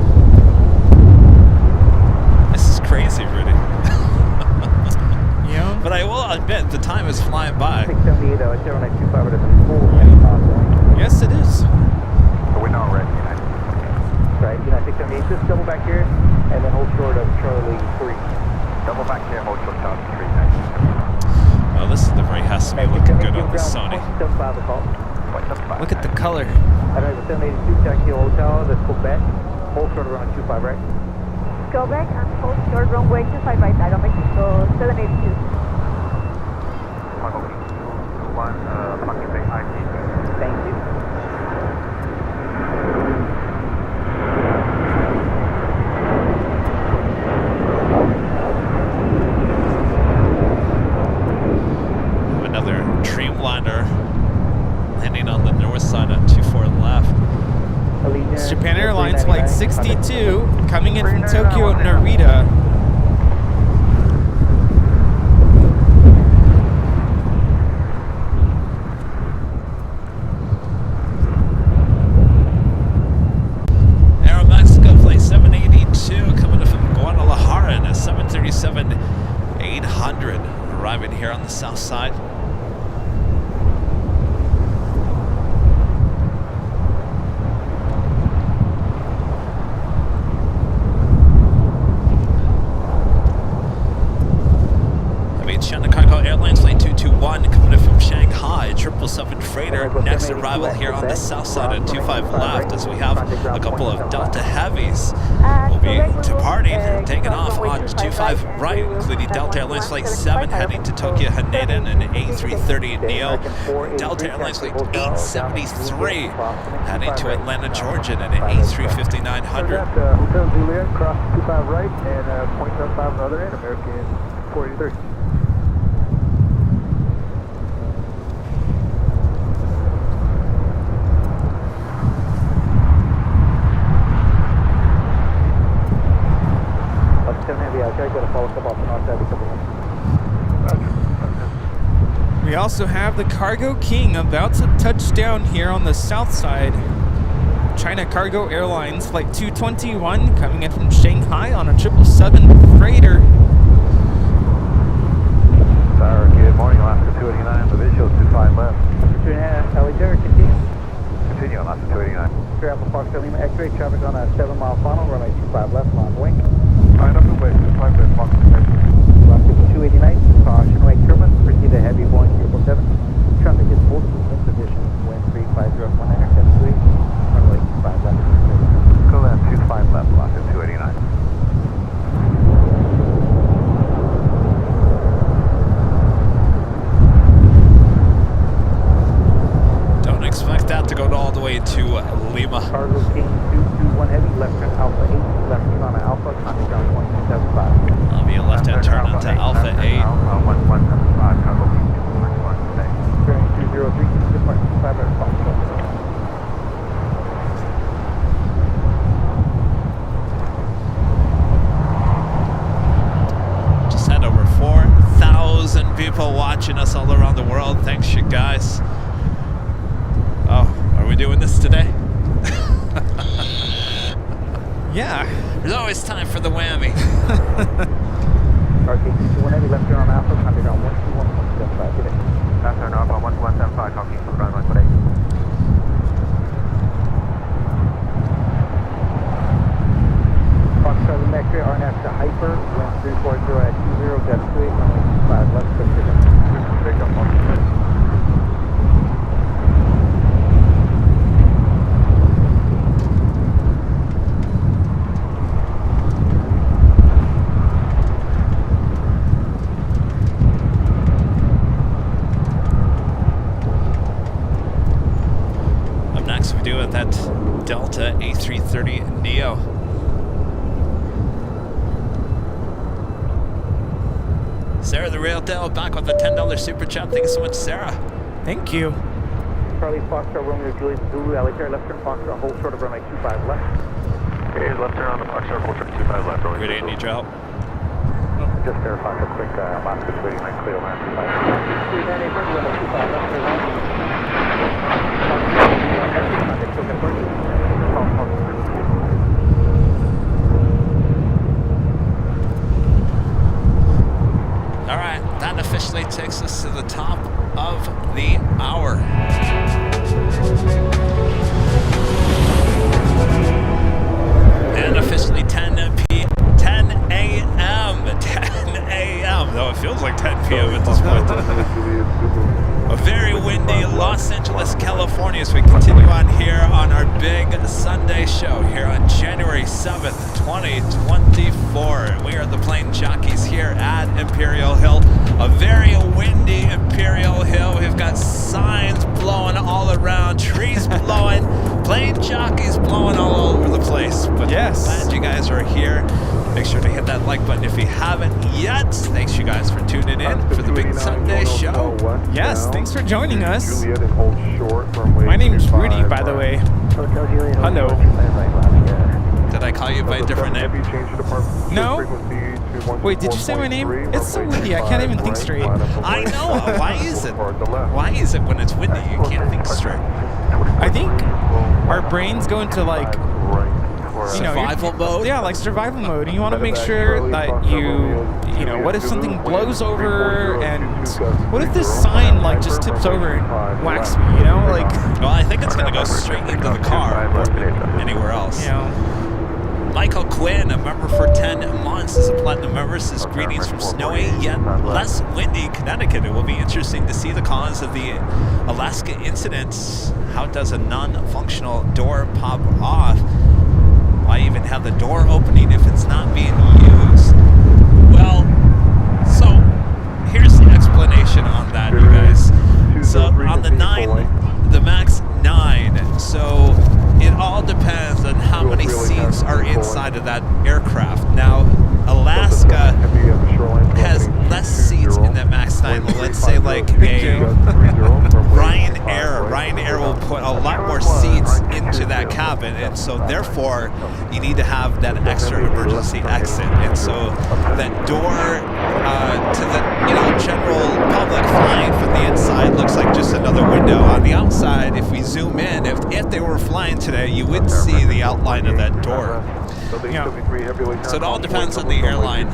This is crazy, Rudy. Yeah. But I will admit, the time is flying by. 678, I share on that 25 at the full. Yes, it is. So we're not ready. Right, United 678, just double back here, and then hold short of Charlie 3. Double back here, hold short Charlie 3. Oh, this livery has to be looking good on the Sony. Look at the color. I know the 782 taxi hotel, let's go back. Hold short around 25 right. Go back and hold short runway 25 right, Aeromexico 782. Punch big ID. Thank you. Another Dreamliner landing on the north side on 24 left. It's Japan Airlines Flight 62 coming in from Tokyo, Narita. Aeromexico Flight 782 coming in from Guadalajara in a 737-800 arriving here on the south side. south side at 25 left as we have a couple of Delta Heavies will be departing and taking off on 25 right, including Delta Airlines Flight 7 heading to Tokyo Haneda in an A330 Neo. Delta Airlines Flight 873 heading to Atlanta, Georgia in an A350-900. Hotel Juliet, cross 25 right, and 0.75 on the other end, American 4030. We also have the Cargo King about to touch down here on the south side. China Cargo Airlines Flight 221 coming in from Shanghai on a 777 freighter. Sir, good morning, Alaska 289, the visual 25 left. 2.5, Alexander, continue. Continue, Alaska 289. Alpha Foxtrot Lima X-ray, traffic on a 7-mile funnel, runway 25 left, launch wing. Line up and wait, 25 left, Fox 289, caution right turbine, proceed to heavy Boeing 777. Traffic is multiple in position, wind 35019, heading 3, runway 25 left. Go left, 25 left, Alaska 289. Don't expect that to go all the way to Lima. Cargo King 221 heavy, left turn Alpha 8, left turn on Alpha, contact ground 175. That'll be a left-hand turn onto Alpha 8. Alpha 1175, Cargo King 221, stay. Bearing 203, depart 25 right, Foxtrot. Just had over 4,000 people watching us all around the world. Thanks, you guys. Oh, are we doing this today? Yeah. There's always time for the whammy. RK 221 heavy, left turn on Alpha, contact ground 121.75 today. Left turn Alpha 1175, Cargo King 221, stay. Foxtrot Lima X-ray, RNAV to Hyper, wind 340 at 20, depth 28, runway 25 left, quick vision. Take up Fox 2. We do with that Delta A330 Neo. Sarah the Rail Dell back with a $10 super chat. Thank you so much, Sarah. Thank you. Charlie Foxtrot, Romeo Juliet Zulu, Alexander, left turn Foxtrot, hold short of runway 25 left. Okay, left turn on the Foxtrot, hold short 25 left. Good day, need your help. Just verifying a quick Alaska 289, clear land 25. 398, runway 25 left, turn on. All right, that officially takes us to the top of the hour. And officially 10 a.m. 10 a.m. Though it feels like 10 p.m. at this point. A very windy Los Angeles, California as we continue on here on our big Sunday show here on January 7th, 2024. We are the Plane Jockeys here at Imperial Hill. A very windy Imperial Hill. We've got signs blowing all around, trees blowing, Plane Jockeys blowing all over the place. But yes, glad you guys are here. Make sure to hit that like button if you haven't yet. Thanks you guys for tuning in for the big Sunday show. Yes, thanks for joining us. My name's Rudy, by the way. Hello. Did I call you by a different name? No. Wait, did you say my name? It's so windy, I can't even think straight. I know. Why is it? Why is it when it's windy you can't think straight? I think our brains go into like survival mode? Yeah, like survival mode. And you want to make sure that you know, what if something blows over and what if this sign like just tips over and whacks me, you know? Like, well, I think it's going to go straight into the car or anywhere else. You know. Mike Michael Quinn, a member for 10 months, is a platinum member. Says greetings from snowy yet less windy Connecticut. It will be interesting to see the cause of the Alaska incidents. How does a non-functional door pop off? Why even have the door opening if it's not being used? Well, so here's the explanation on that, you guys. So on the MAX 9, so it all depends on how many seats are inside of that aircraft. Now, Alaska has less seats in that MAX 9. Let's say like a Ryanair will put a lot more seats into that cabin, and so therefore you need to have that extra emergency exit. And so that door to the general public flying from the inside looks like just another window. On the outside, if we zoom in, if they were flying today, you would see the outline of that door. Yeah. So it all depends on the airline.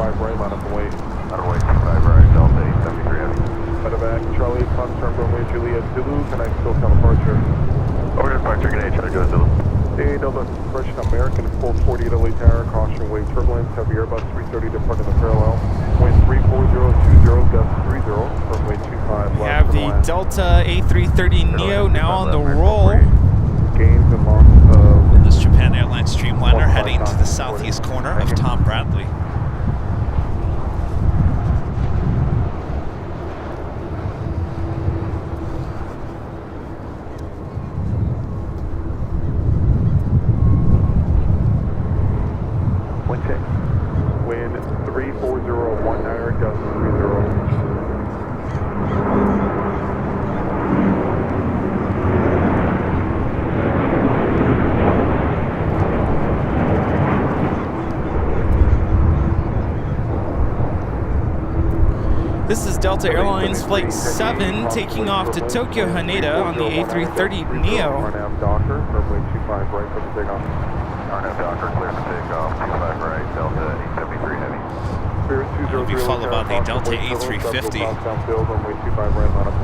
Charlie, confirm runway Juliet Zulu, can I still tell departure? Over departure, good day, Charlie, Juliet Zulu. Hey, Delta, Russian American 440 at LA Tower, caution wave turbulence, heavy Airbus 330 departing the parallel, wind 34020, gust 30, runway 25 left. We have the Delta A330 Neo now on the roll. Gains and loss of... This Japan Airlines Streamliner heading to the southeast corner of Tom Bradley. Wind 34019, gust 30. This is Delta Airlines Flight 7 taking off to Tokyo Haneda on the A330 Neo. RNAV Docker, runway 25 right for the takeoff. RNAV Docker, clear for takeoff, 25 right, Delta 873 heavy. Spirit 203. Will be followed by the Delta A350. Runway 25 right, line up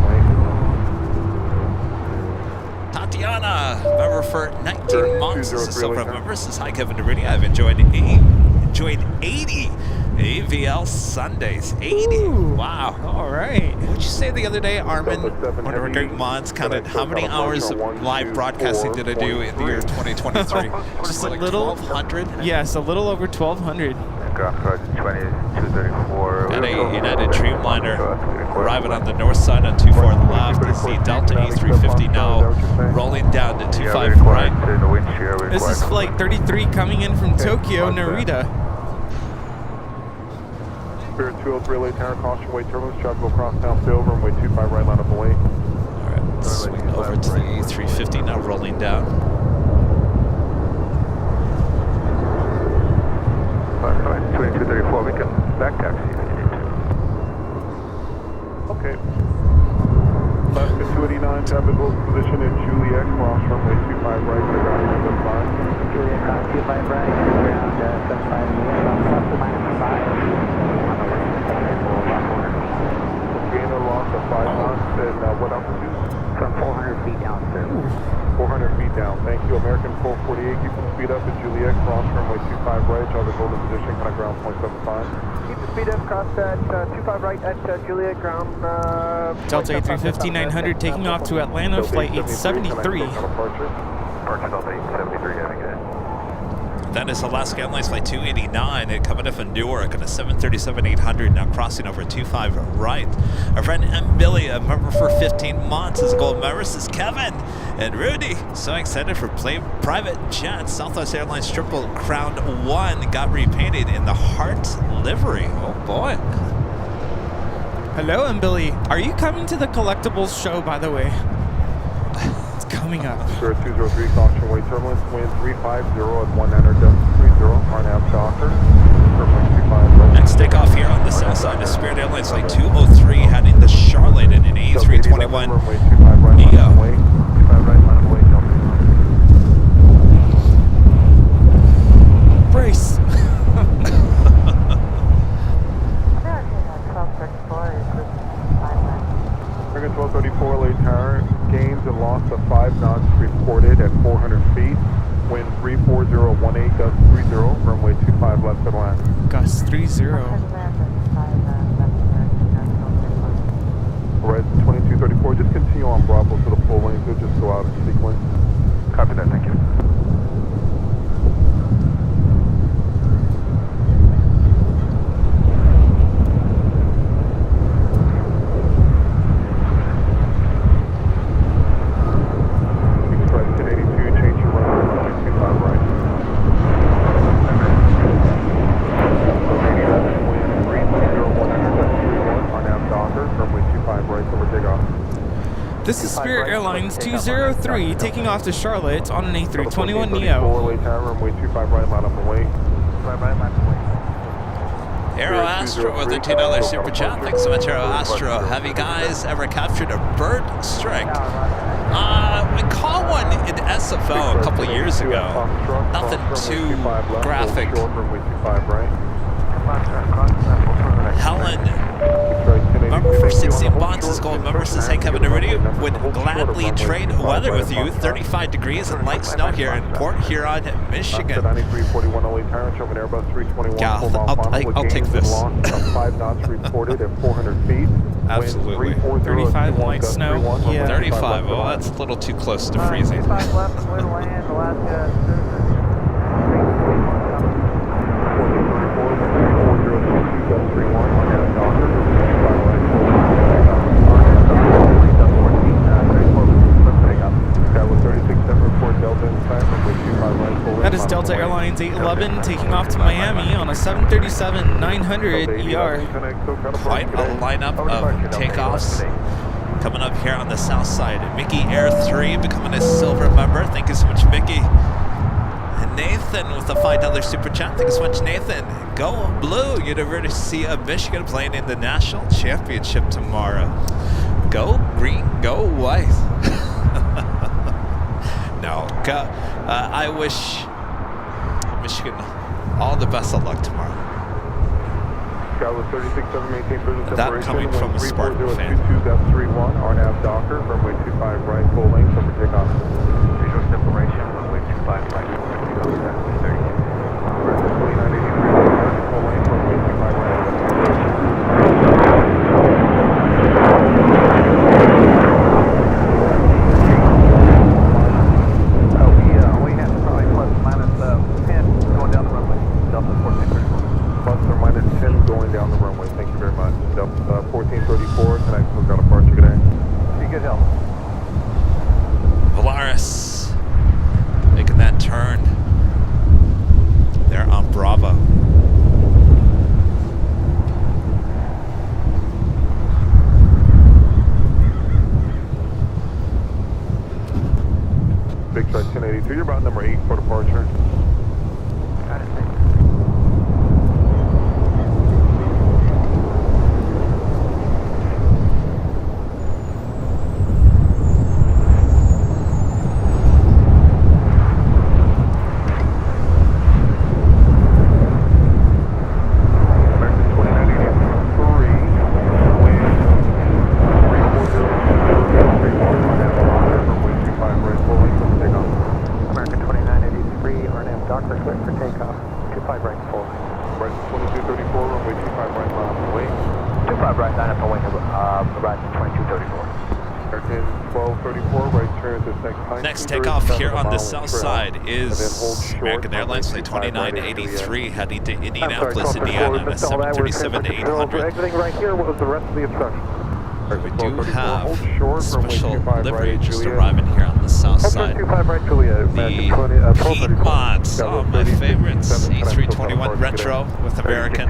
and Tatiana, member for 19 months. This is a silver member. Says, hi, Kevin Rudy. I've enjoyed 80 AVL Sundays. 80. Ooh, wow. All right. What did you say the other day, Armin? One of our great mods counted how many hours of live broadcasting did I do in the year 2023? Just a like little. 1,200? Yes, a little over 1,200. Ground card 2234. Got a United Dreamliner arriving on the north side on 24 on the left. It's the Delta A350 now rolling down to 25 right. This is Flight 33 coming in from Tokyo, Narita. Spirit 203 LA Tower, caution wave turbulence, shot go cross down field, runway 25 right, line up away. Alright, let's swing over to the A350 now rolling down. 2234, we can back taxi if you need to. Okay. Left to 289, tabical position in Juliet, cross runway 25 right, to ground 75. Juliet, cross 25 right, ground 75, plus or minus 5. Gain or loss of 5 knots, and what altitude? From 400 feet down, sir. 400 feet down. Thank you. American 448, keep the speed up at Juliet, cross runway 25 right, Charlie hold the position, kind of ground 0.75. Keep the speed up, cross at 25 right at Juliet, ground... Delta A350 900 taking off to Atlanta, Flight 873. Departure Delta 873, having it. That is Alaska Airlines Flight 289. It coming up from Newark on a 737-800, now crossing over 25 right. Our friend M. Billy, a member for 15 months, is a gold member. This is Kevin and Rudy. So excited for private jets. Southwest Airlines Triple Crown 1 got repainted in the Heart livery. Oh boy. Hello, M. Billy. Are you coming to the collectibles show, by the way? It's coming up. Spirit 203, caution wave turbulence, wind 350 at 19, dust 30, RNAV Docker, runway 25 right. Next takeoff here on the south side of Spirit Airlines Flight 203 heading to Charlotte in an A321 Neo. Brace. American 1234 LA Tower, gains and loss of 5 knots reported at 400 feet. Wind 340 43018, gust 30, runway 25 left at land. Gust 30. Right, 2234, just continue on Bravo to the full lane, so just go out in sequence. Copy that, thank you. This is Spirit Airlines 203 taking off to Charlotte on an A321neo. Runway 25 right, line up and wait. Aero Astro with a $2 super chat. Thanks so much, Aero Astro. Have you guys ever captured a bird strike? We caught one in SFO a couple years ago. Nothing too graphic. Helen, member for 16 bonds is gold. Member says, hey, Kevin Rudy, would gladly trade weather with you. 35 degrees and light snow here in Port Huron, Michigan. Yeah, I'll take this. 5 knots reported at 400 feet. Absolutely. 35 and light snow. Yeah. 35. Well, that's a little too close to freezing. 25 left, clear to land, Alaska. That is Delta Airlines 811 taking off to Miami on a 737-900 ER. Quite a lineup of takeoffs coming up here on the south side. Mickey Air 3 becoming a silver member. Thank you so much, Mickey. And Nathan with a $5 super chat. Thank you so much, Nathan. Go Blue, University of Michigan playing in the national championship tomorrow. Go green, go white. No, I wish Michigan all the best of luck tomorrow. That coming from a Spartan fan. RNAV Docker, runway 25 right, full length, over takeoff. Visual separation, runway 25 right, 30. Full length, runway 25 right. We have probably plus minus 10 going down the runway. Delta 1434. Plus or minus 10 going down the runway. Thank you very much. Delta 1434, can I still got a departure today? Be good help. Polaris making that turn. They're on Bravo. Big Shark 1082, you're about number 8 for departure. Got it. Next takeoff here on the south side is American Airlines Flight 2983 heading to Indianapolis, Indiana on a 737-800. Exiting right here, what was the rest of the instruction? We do have special livery just arriving here on the south side. The heat mods, all my favorites. A321 Retro with American.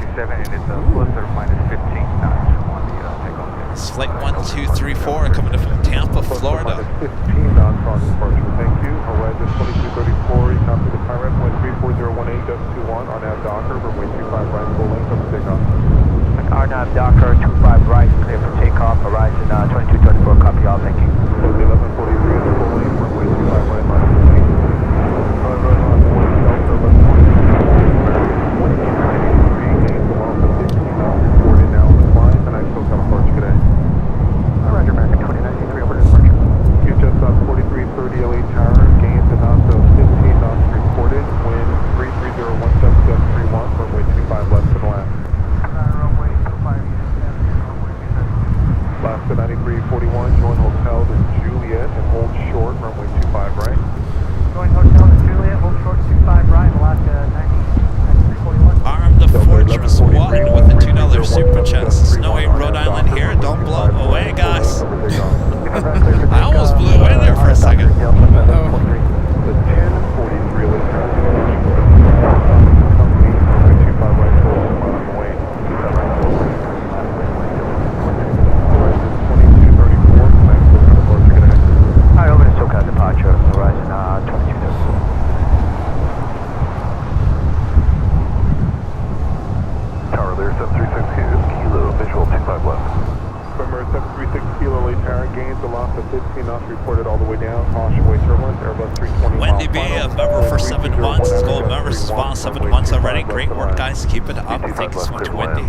It's flight 1234 coming in from Tampa, Florida. 15 knots on departure. Thank you. Horizon 2234, you copy the pirate, 34018, gust 21, RNAV Docker, runway 25 right, full length, up to takeoff. RNAV Docker, 25 right, clear for takeoff. Horizon 2224, copy all, thank you. 1143 is the full length, runway 25 right, line up to wait. Delta 1143, gains velocity 15 knots reported now on the climb, and I still got a departure today. Roger, American 2983, over to departure. You just got 4330 LA Tower, gains a knots of 15 knots reported, versus Wild 7 months already. Great work, guys. Keep it up. Thank you so much, Wendy.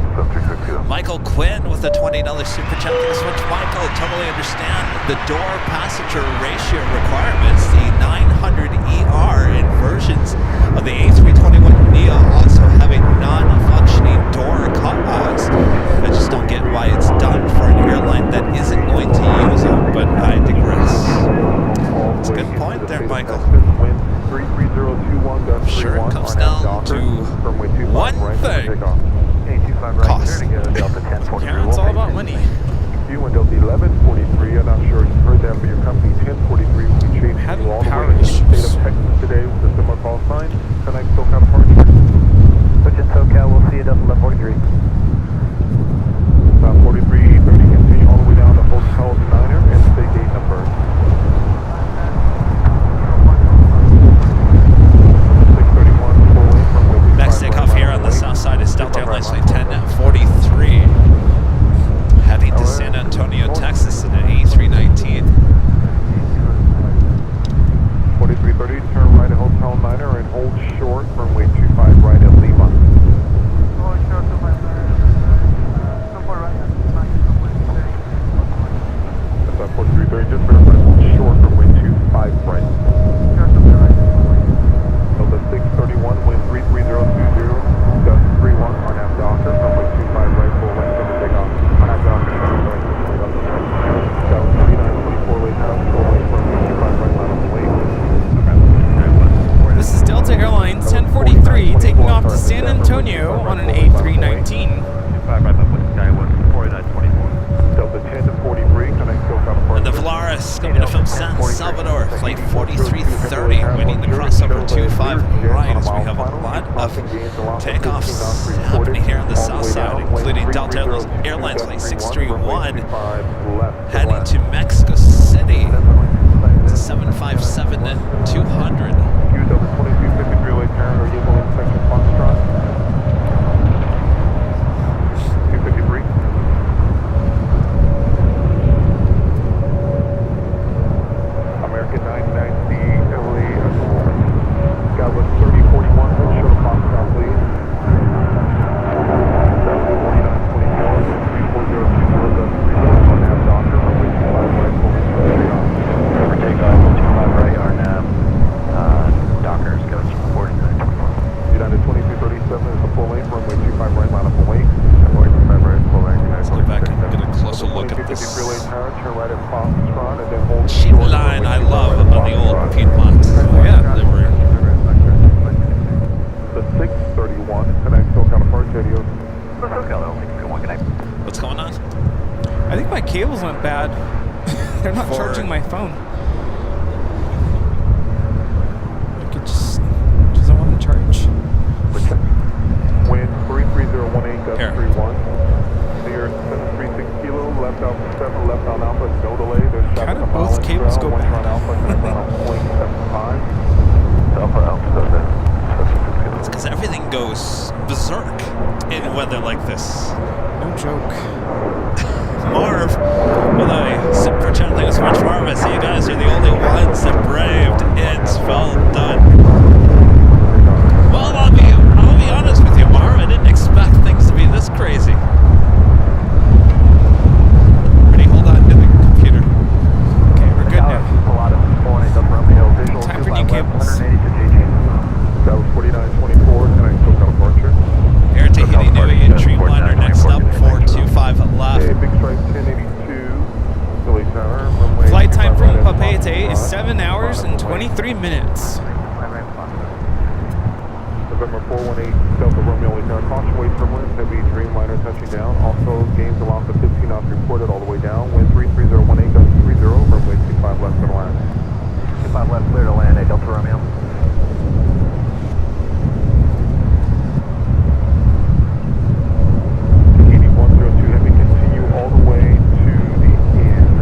Michael Quinn with a $20 super chat. Thank you so much, Michael. Totally understand the door passenger ratio requirements. The 900ER and versions of the A321neo also have a non-functioning door cutouts. I just don't get why it's done for an airline that isn't going to use it, but I digress. It's a good point there, Michael. Sure, it comes down to one thing. Cost. Yeah, it's all about money. You and Delta 1143, I'm not sure if you heard that, but your company 1043 will be chasing Having you all the power way to the issues. state of Texas today with a similar call sign. Connect SoCal departure. Switch in SoCal, we'll see you Delta 1143. 4330, continue all the way down to Hotel Niner and state gate number. 631, full lane from Whitby. Next takeoff here on the south side is Delta Airlines Flight 1043. Heading to San Antonio, Texas in an A319. 4330, turn right at Hotel Niner and hold short, runway 25 right at Lima. That's that 4330, just verify hold short, runway 25 right. Delta 631, wind 33020, gust 31, RNAV Docker, runway 25 right, full length, over takeoff. RNAV Docker, right, Delta 3924, late touch, full length, runway 25 right, line on the lake. This is Delta Airlines 1043 taking off to San Antonio on an A319. Delta 10 to 43, connect SoCal departure. And the Volaris coming in from San Salvador, Flight 4330, waiting to cross over 25 right as we have a lot of takeoffs happening here on the south side, including Delta Airlines Flight 631, heading to Mexico City. It's a 757 and 200. Use over 2253 late turn or vehicle inspection Foxtrot. 253. American 990 LA Scotland 3041, hold short of Foxtrot, please. 4924, 34020, RNAV Docker, runway 25 right, full For takeoff, 25 right, RNAV. Dockers, goes 4924. United 2237 is the full lane, runway 25 right, line up and wait. 25 right, full lane. Let's go back and get a closer look at this late turn, turn right at Foxtrot, and then hold sheet short, line I runway love 25 on the old Foxtrot. Piedmont. Yeah, they were. The 631, connect SoCal departure, adios. What's going on? I think my cables went bad. They're not For- charging my phone. Like it just doesn't want to charge. Wind 33018, gust Here. 31. Near 736 kilo, left out 7, left on Alpha, no delay. There's How traffic did on both Miles cables Trail, go one bad? on Alpha, connect on 0.75. Alpha, Alpha, It's because everything goes berserk in weather like this. No joke. Marv, with a super chat. Thank you so much, Marv. I see you guys are the only ones that braved. It's well done. Well, I'll be honest with you, Marv. I didn't expect things to be this crazy. Ready? Hold on to the computer. Okay, we're good now. Time for new cables. That was 4924, connect SoCal departure. Air Tahiti Nui and Dreamliner next up, 425 Okay, left. big strike 1082, Philly Tower, runway Flight time 25 from right at Papeete is Foxtrot. 7 hours and 23 minutes. November 418, Delta Romeo, return caution, wait turbulence, heavy Dreamliner touching down. Also, gains allowance of 15 knots reported all the way down. Wind 33018, gust 30, runway 25 left to land. 25 left, clear to land at Delta Romeo. Heavy, continue all the way to the end.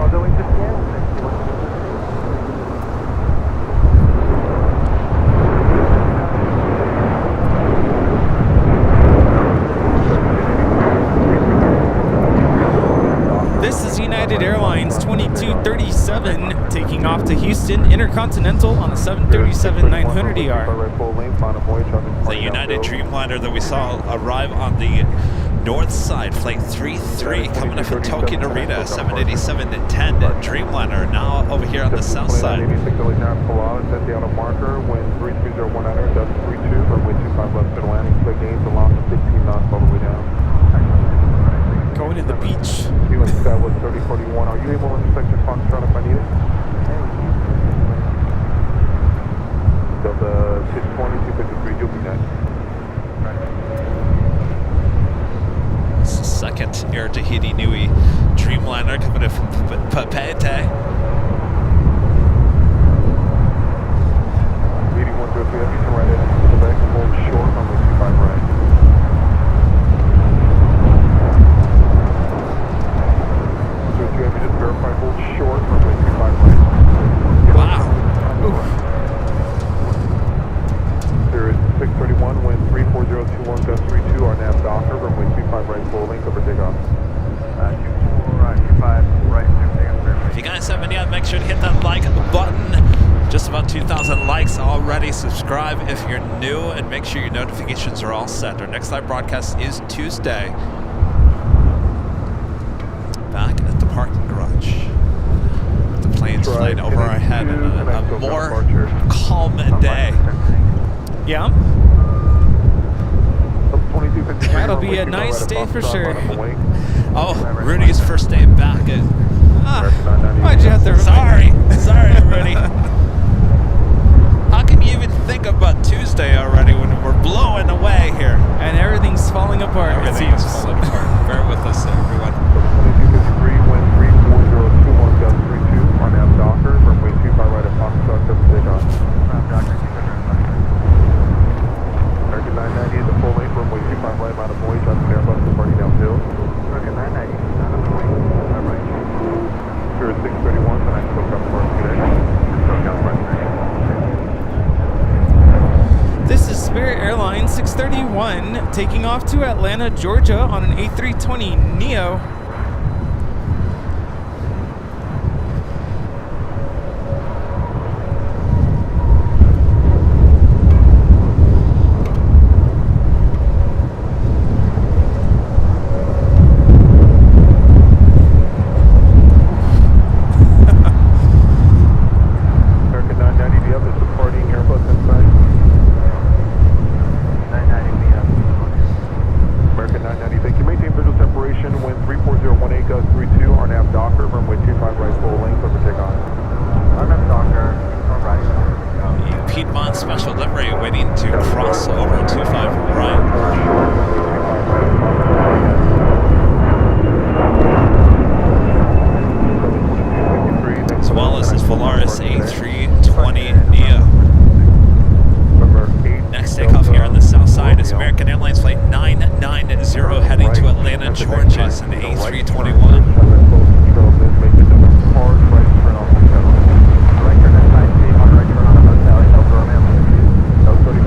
All going to the end. This is United Airlines 2237 taking off to Houston. Houston Intercontinental on the 737-900ER. The United Dreamliner that we saw arrive on the north side, flight 33, coming in from Tokyo Narita, 787-10 Dreamliner, now over here on the south side. Going to the beach. Are you able to inspect your Foxtrot if I need it? Delta 620, 253, you'll be next. Second Air Tahiti Nui Dreamliner coming in from Papeete. 8103, you can right in to the back and hold short on the 25 right. So if you have me just verify, hold short on the 25 right. Wow. There is 631, wind 34021, gust 32, our nav Docker, runway 25 right, full length over takeoff. 25 right, If you guys haven't yet, make sure to hit that like button. Just about 2,000 likes already. Subscribe if you're new, and make sure your notifications are all set. Our next live broadcast is Tuesday. Back at the parking garage. The planes flying over our head in a more calm day. Yeah. That'll be a nice day for sure. Oh, Rudy's first day back. Why'd you have to Sorry, Rudy. How can you even think about Tuesday already when we're blowing away here? And everything's falling apart, it Everything's seems. falling apart. Bear with us, everyone. 2253, wind 34021, gust 32, our nav Docker, runway 25 right at Foxtrot, over takeoff. American 990 at the full length, runway 25 right, line of voyage, up and Airbus departing downhill. American 990, line of voyage, right. Spirit 631, and I spoke up for us today. This is Spirit Airlines 631 taking off to Atlanta, Georgia on an A320neo. American 990, the other departing Airbus inside. 990, American 990, thank you. Maintain visual separation, wind 34018, gust 32, our nav Docker, runway 25 right, full length, over takeoff. our nav Docker, all right. Piedmont Special Livery waiting to cross over 25 right. As well as this Volaris A320neo. Next takeoff here on the south side is American Airlines Flight 990 heading to Atlanta, Georgia. It's an A321.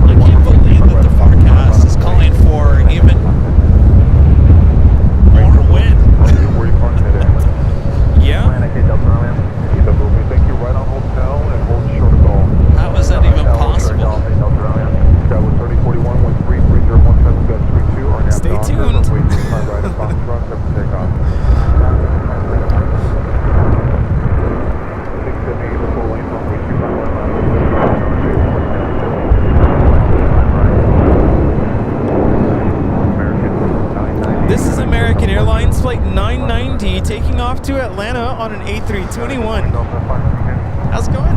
I can't believe that the forecast is calling for even more wind. Yeah. Thank you. Right on hotel and hold short of all. How is that even possible? That was 3041 with 33017 gust 32. Our nav Stay Docker, tuned. runway 25 right at Foxtrot, over takeoff. 678, the full length, runway 25 right, line of American 990. This is American Airlines Flight 990 taking off to Atlanta on an A321. How's it going?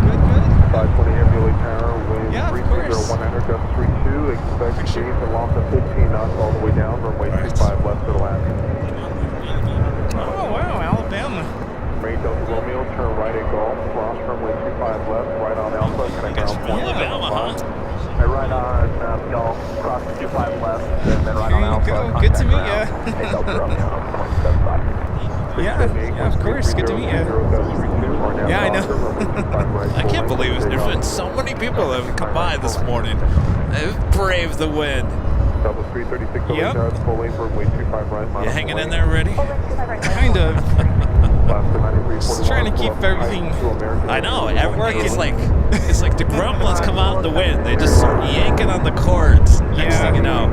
Good, good. 520 ambulate tower, wind Yeah, of course. 33019, gust 32. Expect gain to loss of 15 knots all the way down, runway 25 left to the left. Oh, wow, Alabama. Main Delta Romeo, turn right at Golf, cross runway 25 left, right on Alpha, connect Guys ground from point. Alabama, huh? Right on Golf, cross 25 left, and then right Here on you Alpha. go. Good to meet ya. Yeah, of course. Good to meet you. Yeah, I know. I can't believe it. There's been so many people that have come by this morning. They've braved the wind. Double 336 Yep. full length, runway 25 right. You hanging in there, Rudy? Kind of. Just trying to keep everything. I know. At work, it's like the gremlins come out in the wind. They just start yanking on the cords. Next thing you know.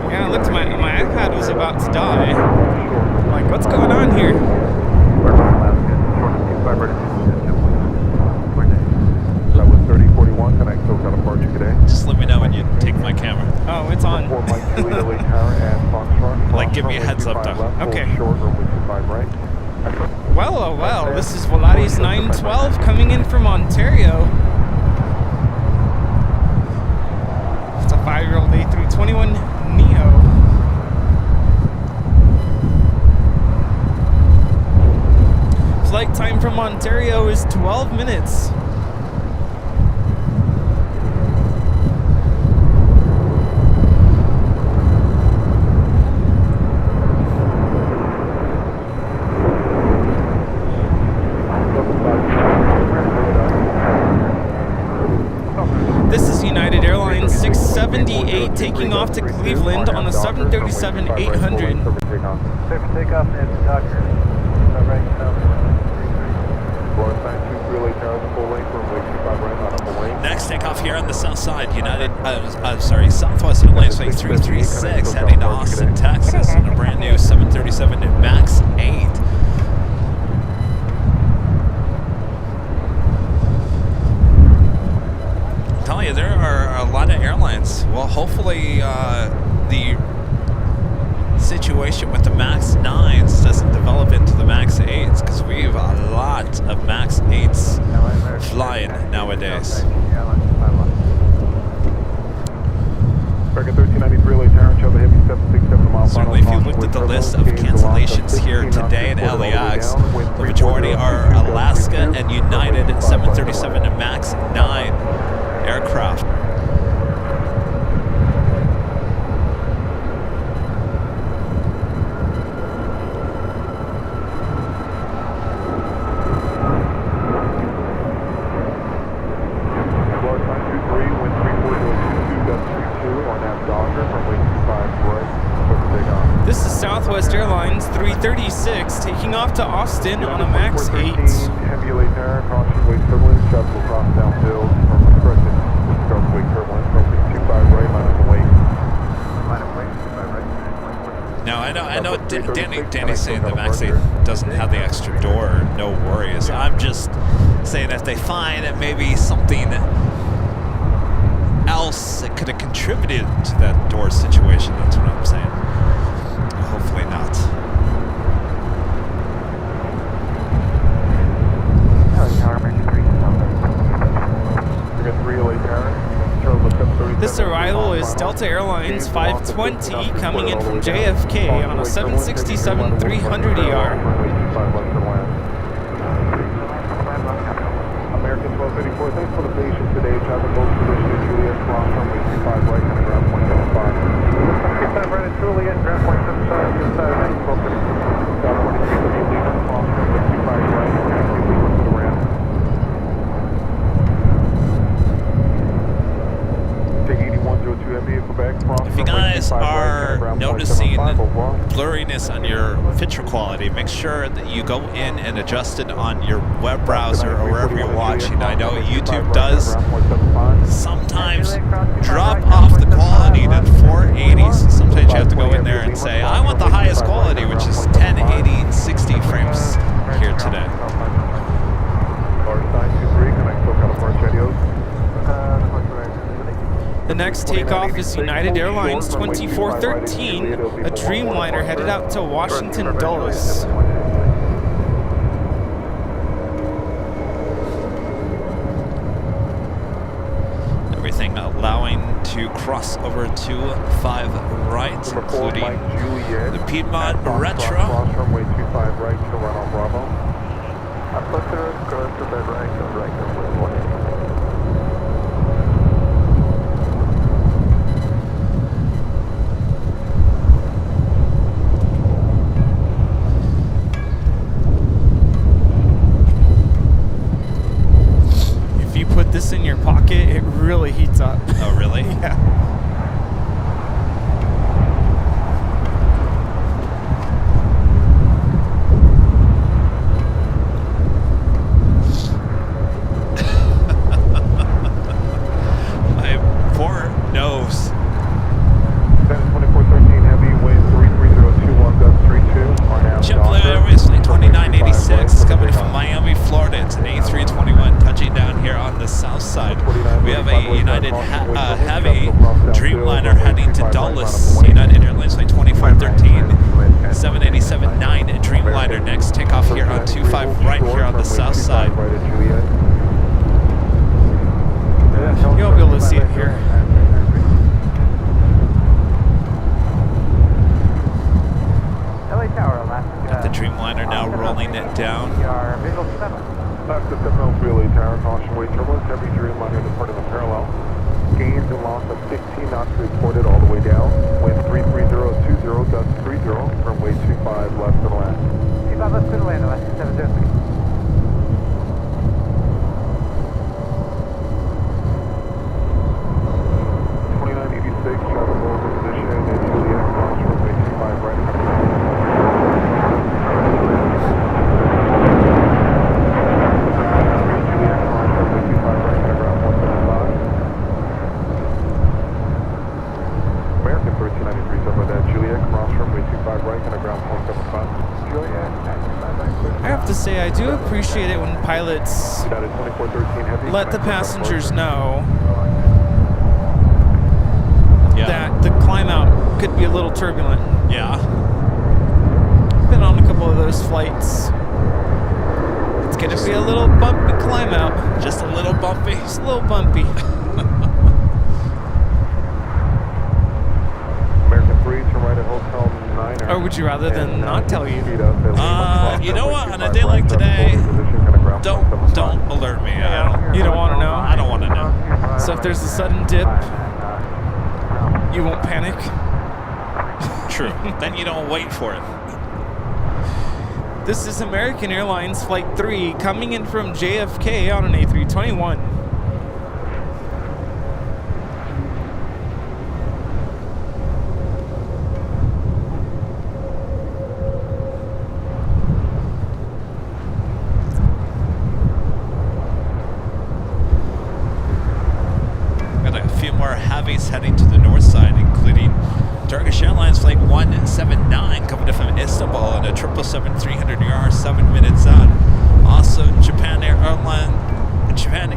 Yeah, I looked, my iPad was about to die. Like, what's going on here? That was 3041. Can I still got a departure today? Just let me know when you take my camera. Oh, it's on. Like, give me a heads up, though. Okay. Short room with 25 right. Well, oh well, this is Volaris 912 coming in from Ontario. It's a 5-year-old A321 Neo. Flight time from Ontario is 12 minutes. This is United Airlines 678 taking off to Cleveland on the 737-800. Takeoff is Doctor. Next takeoff here on the south side, Southwest Airlines Flight 336 heading to Austin, Texas on a brand new 737 MAX 8. I'm telling you, there are a lot of airlines. Well, hopefully the situation with the MAX 9s doesn't develop into the MAX 8s, because we have a lot of MAX 8s flying nowadays. Certainly, if you looked at the list of cancellations here today at LAX, the majority are Alaska and United 737 and MAX 9 aircraft. This is Southwest Airlines 336 taking off to Austin on a MAX 8. Heavy late there, caution wake turbulence, shuttle will cross downhill from discretion. Cross wake turbulence, crossing 25 right, minus the wake. Minus wake, 25 right. Now, I know Danny's saying the MAX 8 doesn't have the extra door, no worries. I'm just saying if they find that maybe something else that could have contributed to that door situation, that's what I'm saying. Hopefully not. This arrival is Delta Airlines 520 coming in from JFK on a 767-300ER. American 1284, thanks for the patience today. Traffic goes position to Juliet, cross runway 25 right, coming around 175. 25 right at Juliet, ground 175, your side, 1234. South 23, Lima, cross runway 25 right, taxi Lima to the ramp. Take 8102 heavy, Quebec, cross. If you guys are noticing blurriness on your picture quality, make sure that you go in and adjust it on your web browser or wherever you're watching. I know YouTube does sometimes drop off the quality to 480, so sometimes you have to go in there and say, I want the highest quality, which is 1080 60 frames here today. The next takeoff is United Airlines 2413, a Dreamliner headed out to Washington Dulles. Everything allowing to cross over to 5 right, including the Piedmont Retro. Cross runway 25 right to run on Bravo. If you put this in your pocket, it really heats up. Oh, really? Yeah. United Heavy, Dreamliner heading to Dulles, United Airlines Flight 2513, 787-9 Dreamliner next. Takeoff here on 25 right here on the south side. You'll be able to see it here. LA Tower, last. Got the Dreamliner now rolling it down. Visual 7. Left to 703 LA Tower, caution wait turbulence, heavy Dreamliner departing the parallel. Gains and loss of 15 knots reported all the way down. Wind 33020, gust 30, runway 25 left to land. 25 left to land, last 703. 2986, travel over position, and Juliet, cross runway 25 right. Juliet, cross runway 25 right, and around 175. American 1393, over that. Juliet, cross runway 25 right, and around 175. Juliet, I have to say, I do appreciate it when pilots United 2413 heavy. let the passengers know Yeah. that the climb out could be a little turbulent. Yeah. Been on a couple of those flights. It's gonna be a little bumpy climb out. Just a little bumpy. Just a little bumpy. American 3, turn right at Hotel 9. Or would you rather than not tell you? You know what? On a day like today, don't alert me. You don't want to know? I don't want to know. So if there's a sudden dip, you won't panic? True. Then you don't wait for it. This is American Airlines Flight 3 coming in from JFK on an A321. Got a few more heavies heading to the north side, including Turkish Airlines Flight 179 coming in from Istanbul on a 777-300ER 7 minutes out. Also, Japan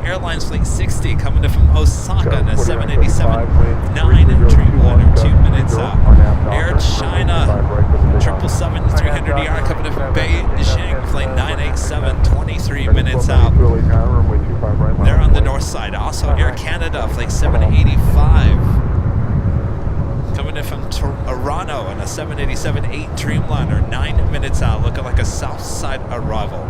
Airlines Flight 60 coming in from Osaka on a 787-9 Dreamliner 2 minutes out. Air China 777-300ER coming in from Beijing Flight 987 23 minutes out. They're on the north side. Also, Air Canada Flight 785 coming in from Toronto on a 787-8 Dreamliner 9 minutes out, looking like a south side arrival.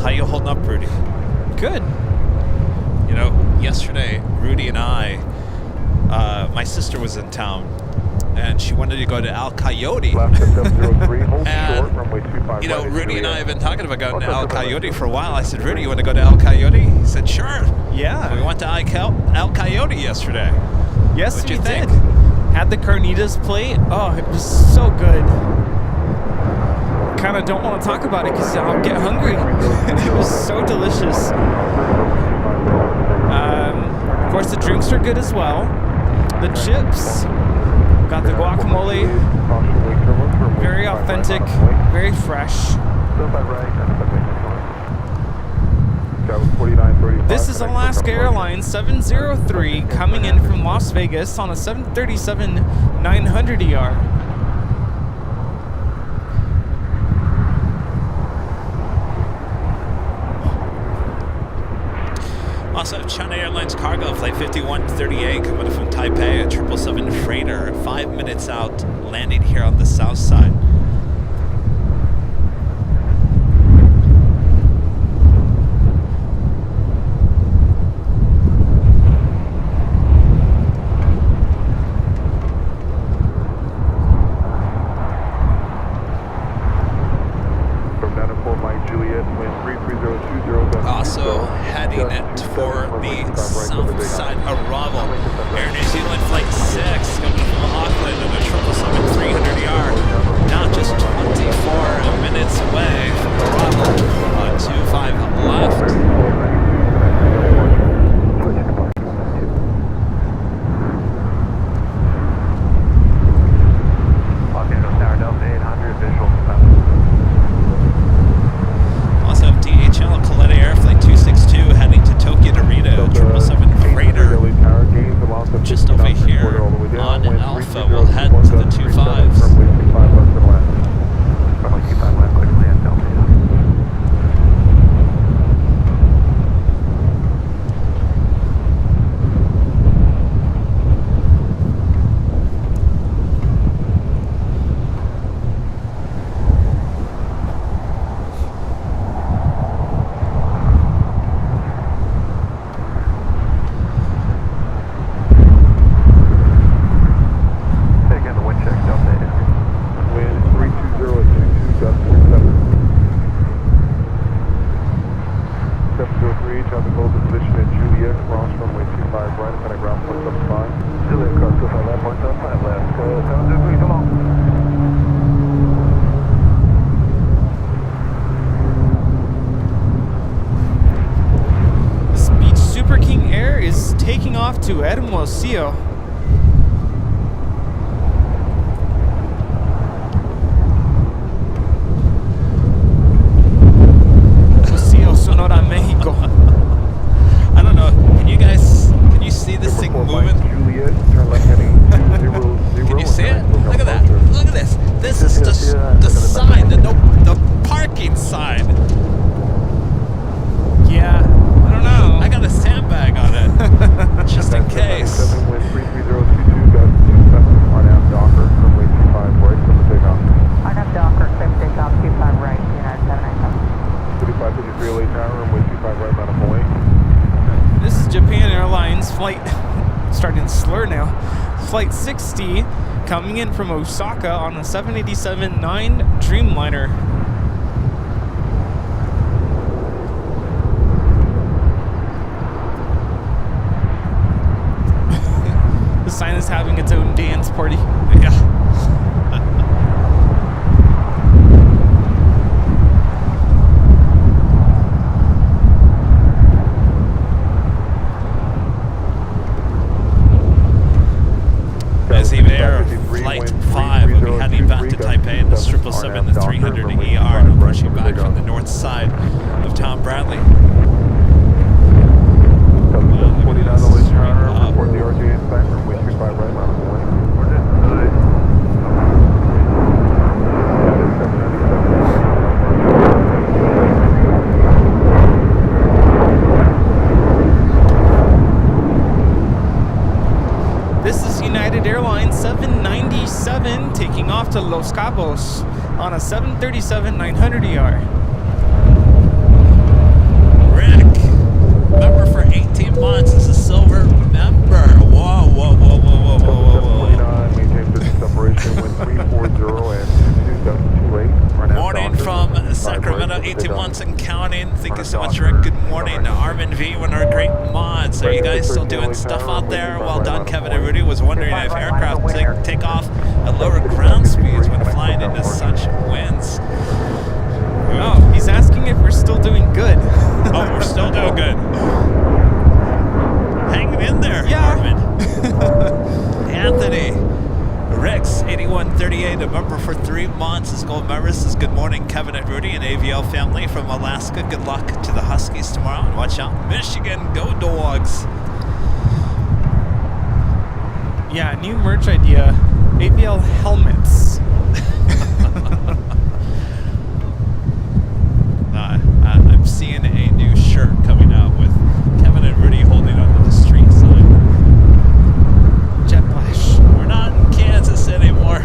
How you holding up, Rudy? Good. You know, yesterday, Rudy and I, my sister was in town, and she wanted to go to El Coyote. And, you know, Rudy and I have been talking about going to El Coyote for a while. I said, Rudy, you want to go to El Coyote? He said, sure. Yeah. We went to El Coyote yesterday. Yes, What'd we you think? did. Had the carnitas plate. Oh, it was so good. Kind of don't want to talk about it because I'll get hungry. It was so delicious. Of course, the drinks are good as well. The chips. Got the guacamole. Very authentic. Very fresh. This is Alaska Airlines 703 coming in from Las Vegas on a 737-900ER. Also, China Airlines Cargo Flight 5138 coming from Taipei, a 777 freighter, 5 minutes out, landing here on the south side. Also heading it for the south side arrival. Air New Zealand Flight 6 coming from Auckland on a 777-300ER. Now Hermosillo. Hermosillo, Sonora, Mexico. I don't know. Can you see this thing moving? Juliet, turn left heading 200. Can you see it? Look at that. Look at this. This is just the sign, the parking sign. Yeah, I don't know. I got a sandbag on it, just in case. Wind 33022, got 27 on out Docker, runway 25 right from the takeoff. RNAV Docker, clear for takeoff, 25 right, United 797. 3553 LA tower, runway 25 right, Mount Point. This is Japan Airlines flight, starting to slur now. Flight 60 coming in from Osaka on a 787-9 Dreamliner. The sign is having its own dance party. Yeah. Busy Air Flight 5 will be heading back to Taipei in the 777 the 300 ER, and approaching back from the north side of Tom Bradley. 49 LA tower, report the RJ inspect, runway 25 right, Mount Point. This is United Airlines 797 taking off to Los Cabos on a 737-900 ER. Rick, member for 18 months, is a silver member. Whoa, whoa, whoa, whoa, whoa, whoa, whoa, whoa. Maintain business operation, wind 340 and 228. Morning from Sacramento, 18 months and counting. Thank you so much, Rick. Good morning to Armin V, one of our great mods. Are you guys still doing stuff out there? Well done, Kevin and Rudy. Was wondering if aircraft take off at lower ground speeds when flying into such winds. Oh, he's asking if we're still doing good. Oh, we're still doing good. Hanging in there, Yeah. Armin. Anthony. Rex, 8138, a member for 3 months. As gold members says, good morning, Kevin and Rudy and AVL family from Alaska. Good luck to the Huskies tomorrow. And watch out, Michigan, go Dogs. Yeah, new merch idea. AVL helmets. I'm seeing a new shirt coming out with Kevin and Rudy holding onto the street sign. Jet Flash. We're not in Kansas anymore.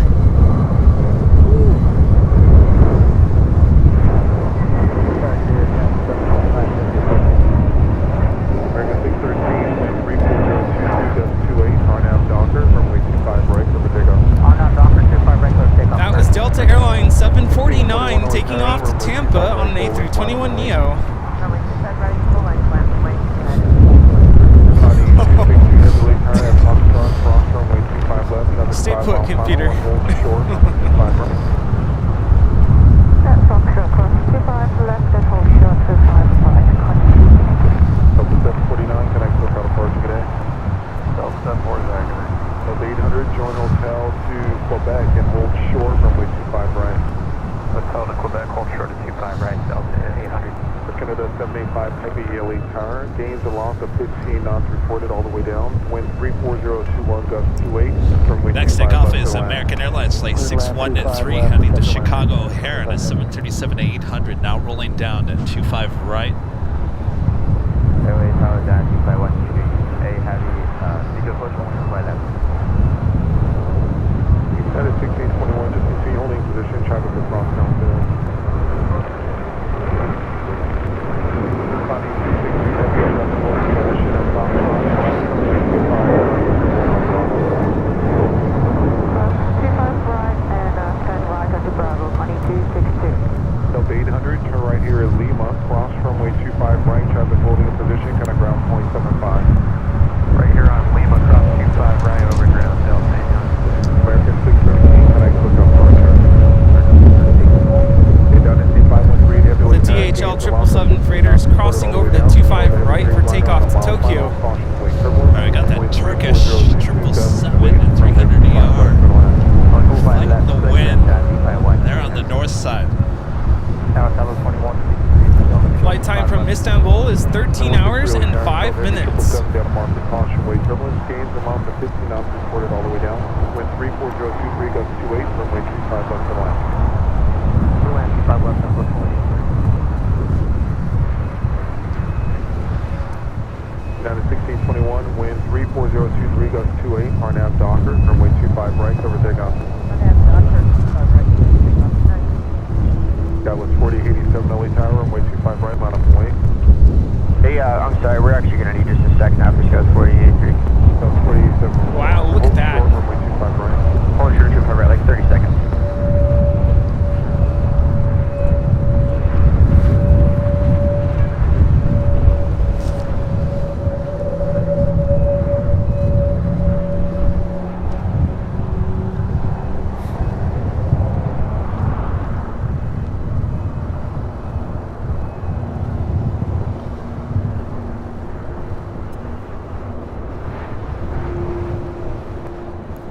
American 613, wind 34022, 28, RNAV Docker, runway 25 right, clear for takeoff. RNAV Docker, 25 right, clear for takeoff. That was Delta Airlines 749 taking off to Tampa on an A321 Neo. Runway 25 right, full line, plan, wait, United. Stay put, computer. That's Foxtrot, cross 25 left and hold short 25 right, continue. Delta 749, connect to Hotel Park today. Delta 749, Delta 800, join hotel to Quebec and hold short, runway 25 right. Hotel to Quebec, hold short at 25 right, Delta 800. For Canada 785 Heavy LA tower, gains and loss of 15 knots reported all the way down. Wind 34021, gust 28. Runway Next 25 takeoff left is to land. American Airlines Flight 613 heading to Chicago O'Hare on a 737-800, now rolling down at 25 right. LA tower down 251 shooting a heavy, speaker push only by left. United 1621, just continue holding position, traffic across downfield. Delta 800, turn right here at Lima, cross runway 25 right, traffic holding in position, kind of ground point 75. Right here on Lima, cross 25 right over ground, Delta 800. American 613, connect to Hotel Park. The DHL 777 freighters crossing over to 25 right for takeoff to Tokyo. All right, we got that Turkish Istanbul is 13 hours and 5 minutes. Down mark the caution way turbulence gains amount of 15 knots reported all the way down. Wind 34023 gusts 28, runway 25 left to land. Runway 25 left and approximately. Down to 1621, wind 34023 gusts 28, RNAV Docker, runway 25 right, over takeoff. RNAV Docker, 25 right, takeoff. That was 4087 LA Tower, runway 25 right, line up and wait. Hey, I'm sorry, we're actually going to need just a second after Scout 4083. That was 4087. Wow, look at that. Runway 25 right. Hold short 25 right, like 30 seconds.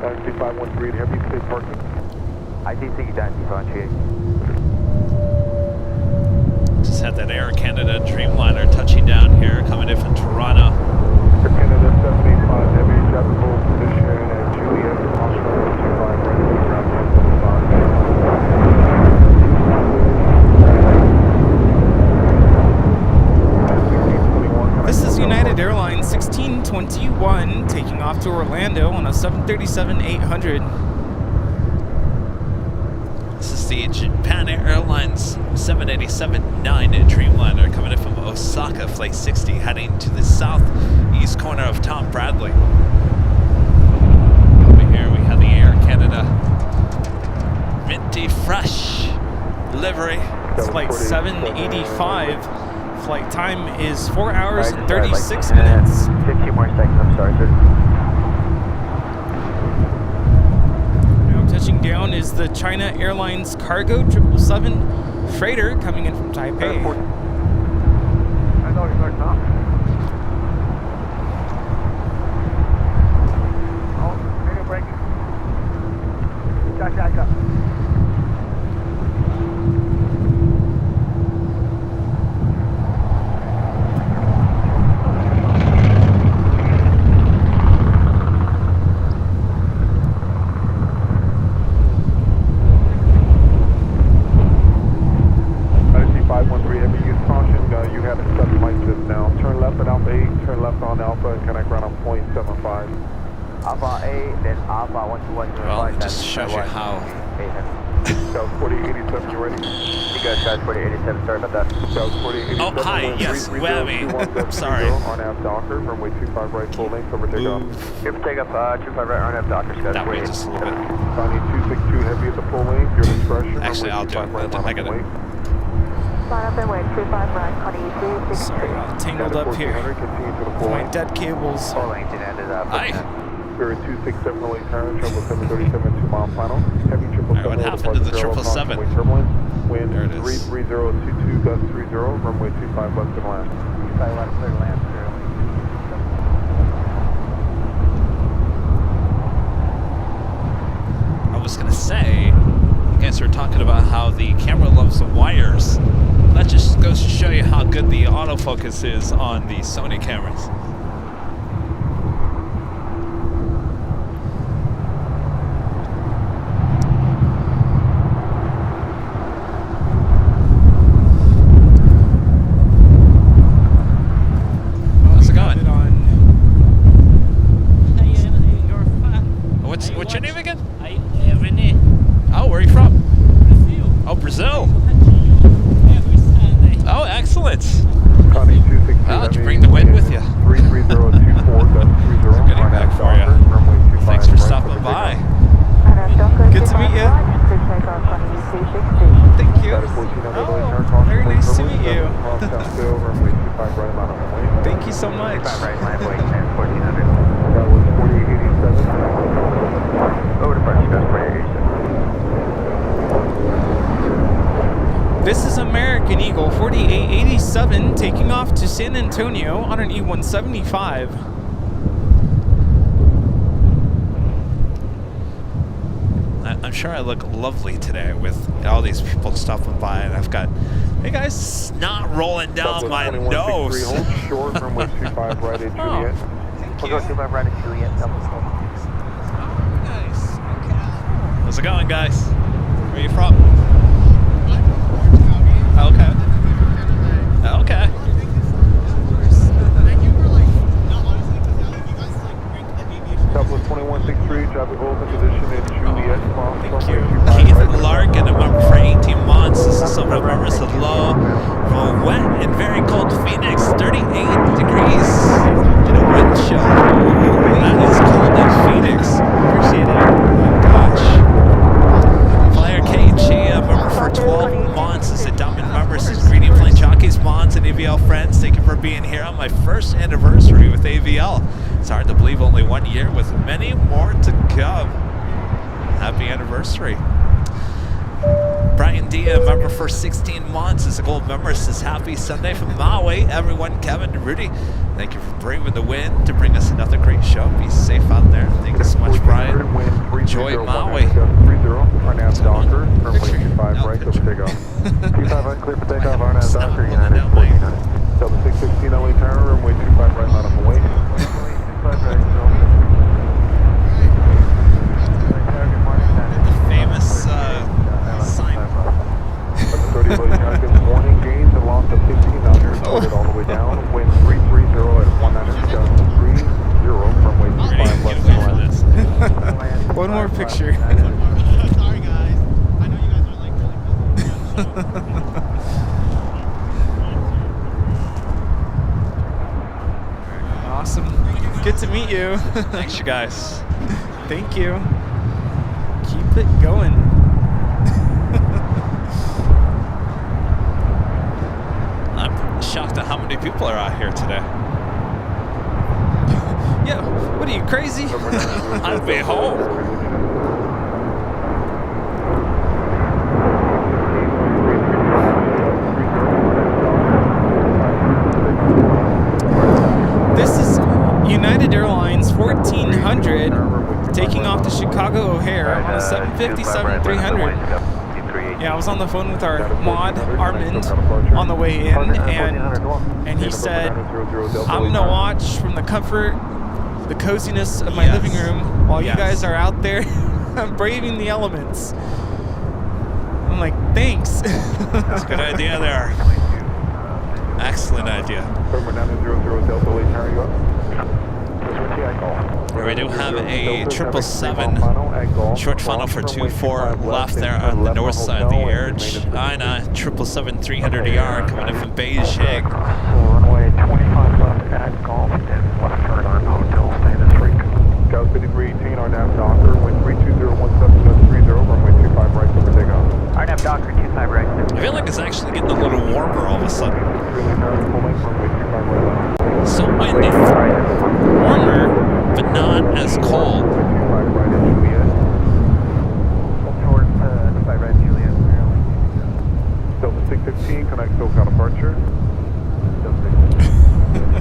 C513 heavy, state parking. ITC down C538. Just had that Air Canada Dreamliner touching down here, coming in from Toronto. Air Canada 785 heavy, traffic position at Juliet, Australia 25 right, ground 1075. This is United Airlines 1621 taking off to Orlando on a 737-800. This is the Japan Airlines 787-9 Dreamliner coming in from Osaka, Flight 60, heading to the southeast corner of Tom Bradley. Over here we have the Air Canada minty fresh livery. It's flight 785. Flight time is 4 hours and 36 minutes. 15 more seconds, I'm sorry, sir. Now touching down is the China Airlines Cargo 777 freighter coming in from Taipei. I know you're not now. Oh, radio braking. Gotcha. Well, it just shows you how. South 4087, you ready? You guys, South 4087, sorry about that. South 4087. Oh, hi, yes, whammy. I'm sorry. RNAV Docker, runway 25 right, full length, over takeoff. Here for takeoff, 25 right, RNAV Docker, Scott. That way just a little bit. Connie 262 heavy at the full length, your discretion. Actually, I'll do it. Right, I got it. Line up and wait, 25 right, Connie 363. Sorry, all tangled up here. Continue to the full My length. dead cables. Full length and ended up. Hi. Spirit 267 LA Tower, trouble 737 2-mile final. Heavy 777. What happened to the 777? Turbulence. Wind There it is. 33022 gust 30, runway 25 left and land. 25 left, clear land, clear. I was gonna say, you guys were talking about how the camera loves the wires. That just goes to show you how good the autofocus is on the Sony cameras. How's it going? What's your name again? René. Oh, where are you from? Brazil. Oh, Brazil. Every Sunday. Oh, excellent. Connie 262 Oh, did you heavy, bring the wind with you? 33024 gust 30, Getting back RNAV for ya. Docker, runway 25 Thanks for right, stopping over by. takeoff. Good to meet you. Thank you. Oh, very nice to meet you. Thank you so much. 25 right, land wait, and 1400. That was 4087. Over to French, Scott 4087. This is American Eagle 4887 taking off to San Antonio on an E175. That I'm sure I look lovely today with all these people stopping by, and I've got, hey guys, snot rolling down my nose. Hold short, runway 25 right at Juliet. We'll go 25 right at Juliet. Nice. How's it going, guys? Where are you from? Okay. Okay. Southwest 2163, traffic holds in position in Juliet. Thank you. Keith Larkin, a member for 18 months. This is some of members of low from a wet and very cold Phoenix, 38 degrees in a wind chill. Ooh, that is cold in Phoenix. Appreciate it. Gosh. Flyer KG, a member for 12 months. This is a Diamond member. This is greeting Plane Jockeys, Mons, and AVL friends. Thank you for being here on my first anniversary with AVL. It's hard to believe only 1 year with many more to come. Happy anniversary. Brian D, a member for 16 months, is a gold member. Says happy Sunday from Maui. Everyone, Kevin Rudy, thank you for braving the wind to bring us another great show. Be safe out there. Thank you so much, Brian. Enjoy Maui. 30, RNAV Docker, runway 25 right, over takeoff. 25 clear for takeoff, RNAV Docker, United 49. Delta 616 LA Tower, runway 25 right, line up away. 25 right, Famous sign. 30 warning gains and loss of 15 knots reported all the way down. Wind 330 at 19 down 30 runway 25 left Get away from this. One more picture. Sorry, guys. I know you guys are like really Awesome. Good to meet you. Thanks, you guys. Thank you. Keep it going. I'm shocked at how many people are out here today. Yeah, what are you, crazy? I'd be home. This is United Airlines 1400 taking off to Chicago O'Hare on a 757-300. Yeah, I was on the phone with our mod, Armand, on the way in, and he said, I'm going to watch from the comfort, the coziness of my living room while you guys are out there braving the elements. I'm like, thanks. That's a good idea there. Excellent idea. We do have a 777 short funnel for 24 left there on the north side of the air. China 777-300ER coming in from Beijing. Runway 25 left at golf, then left turn on hotel, Stannis Freak. Gauss 5318, RNAV Docker, wind 32017.30, runway 25 right, over takeoff. RNAV Docker 25 right. I feel like it's actually getting a little warmer all of a sudden. Really narrow, full length, runway 25 right. So windy, warmer, but not as cold. 25 right at Juliet. Towards 25 right Juliet. Delta 615, connect SoCal departure.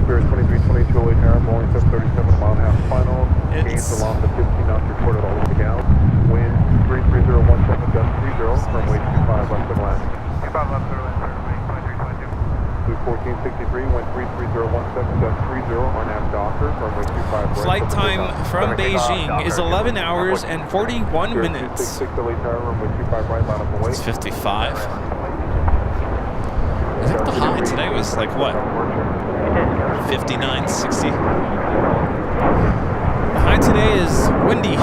Spirit 2322 LA Tower, Boeing 737 mile and a half final. Gains a loss of 15 knots reported all the way down. Wind 33017 gust 30, runway 25 left and land. 25 left, runway 2322. 1463, wind 33017 gust 30, RNAV Docker, runway 25 right. Flight time from Beijing is 11 hours and 41 minutes. 266 LA Tower, runway 25 right, line up away. It's 55. I think the high today was like what? 59, 60. The high today is windy.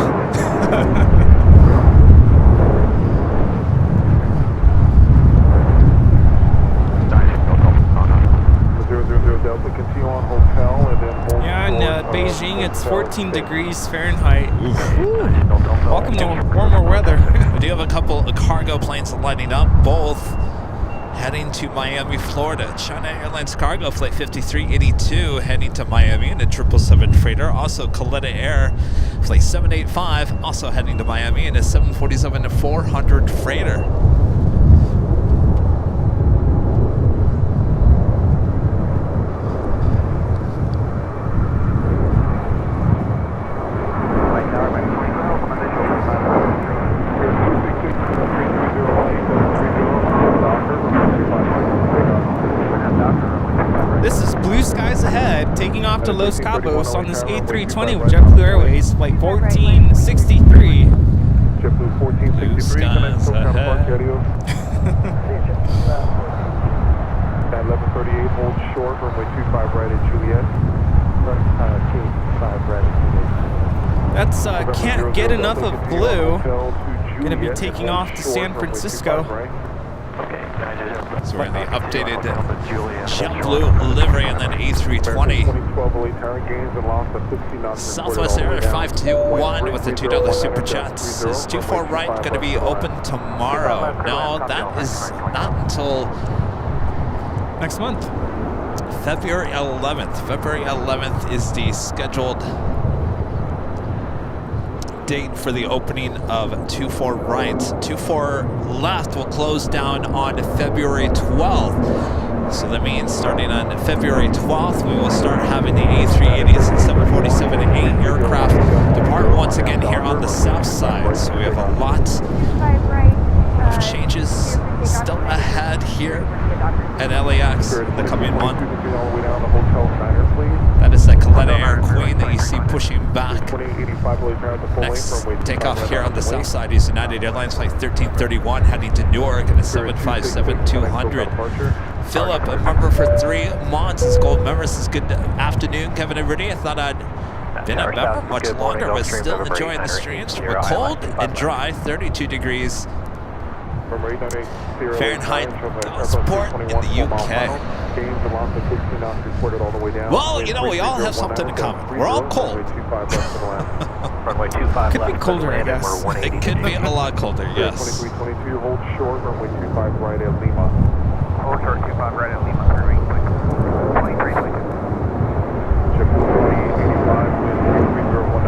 000 Delta, continue on hotel and then hold. Yeah, in Beijing it's 14 degrees Fahrenheit. Welcome to warmer weather. We do have a couple of cargo planes lining up, both heading to Miami, Florida. China Airlines cargo flight 5382 heading to Miami in a 777 freighter. Also Coletta Air flight 785 also heading to Miami in a 747-400 freighter. to Los Cabos on this A320 with JetBlue Airways, flight 1463. JetBlue 1463, skies ahead. At 11:38, hold short, runway 25 right at Juliet. 25 right at Juliet. That's can't get enough of blue. Gonna be taking off to San Francisco. So we're in the updated JetBlue livery and then A320. Southwest Air 521 with the $2 super chats. Is 24 right going to be open tomorrow? No, that is not until Next month. February 11th. February 11th is the scheduled date for the opening of 24 right. 24 left will close down on February 12th. So that means starting on February 12th, we will start having the A380s and 747-8 aircraft depart once again here on the south side. So we have a lot of changes still ahead here at LAX in the coming month. That is that Coletta Air Queen that you see pushing back. Next takeoff here on the south side is United Airlines flight 1331 heading to Newark in a 757-200. Philip, a member for 3 months, is gold member. Says good afternoon, Kevin and Rudy. I thought I'd been a member much longer, but still enjoying the streams. We're cold and dry, 32 degrees Fahrenheit, Gosport in the UK. Well, you know, we all have something in common. We're all cold. Could be colder, I guess. It could be a lot colder, yes. 2322, hold short, runway 25 right at Lima. Hold short, 25 right at Lima, 2322. JetBlue 2085 with 3019.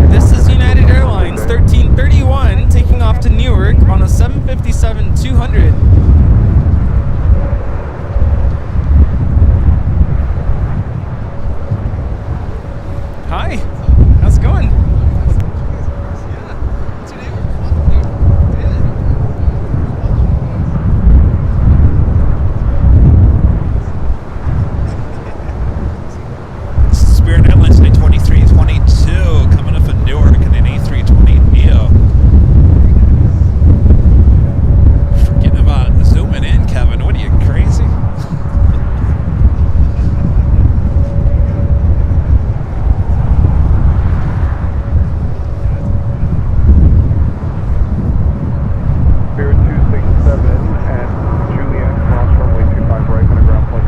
This is United Airlines 1331 taking off to Newark on a 757-200. Hi, how's it going? Spirit Airlines flight 2322 coming up in Newark in an A320 Neo. Forgetting about zooming in, Kevin. What are you, crazy? Spirit 267 and Juliet, cross runway 25 right, going to ground point 75.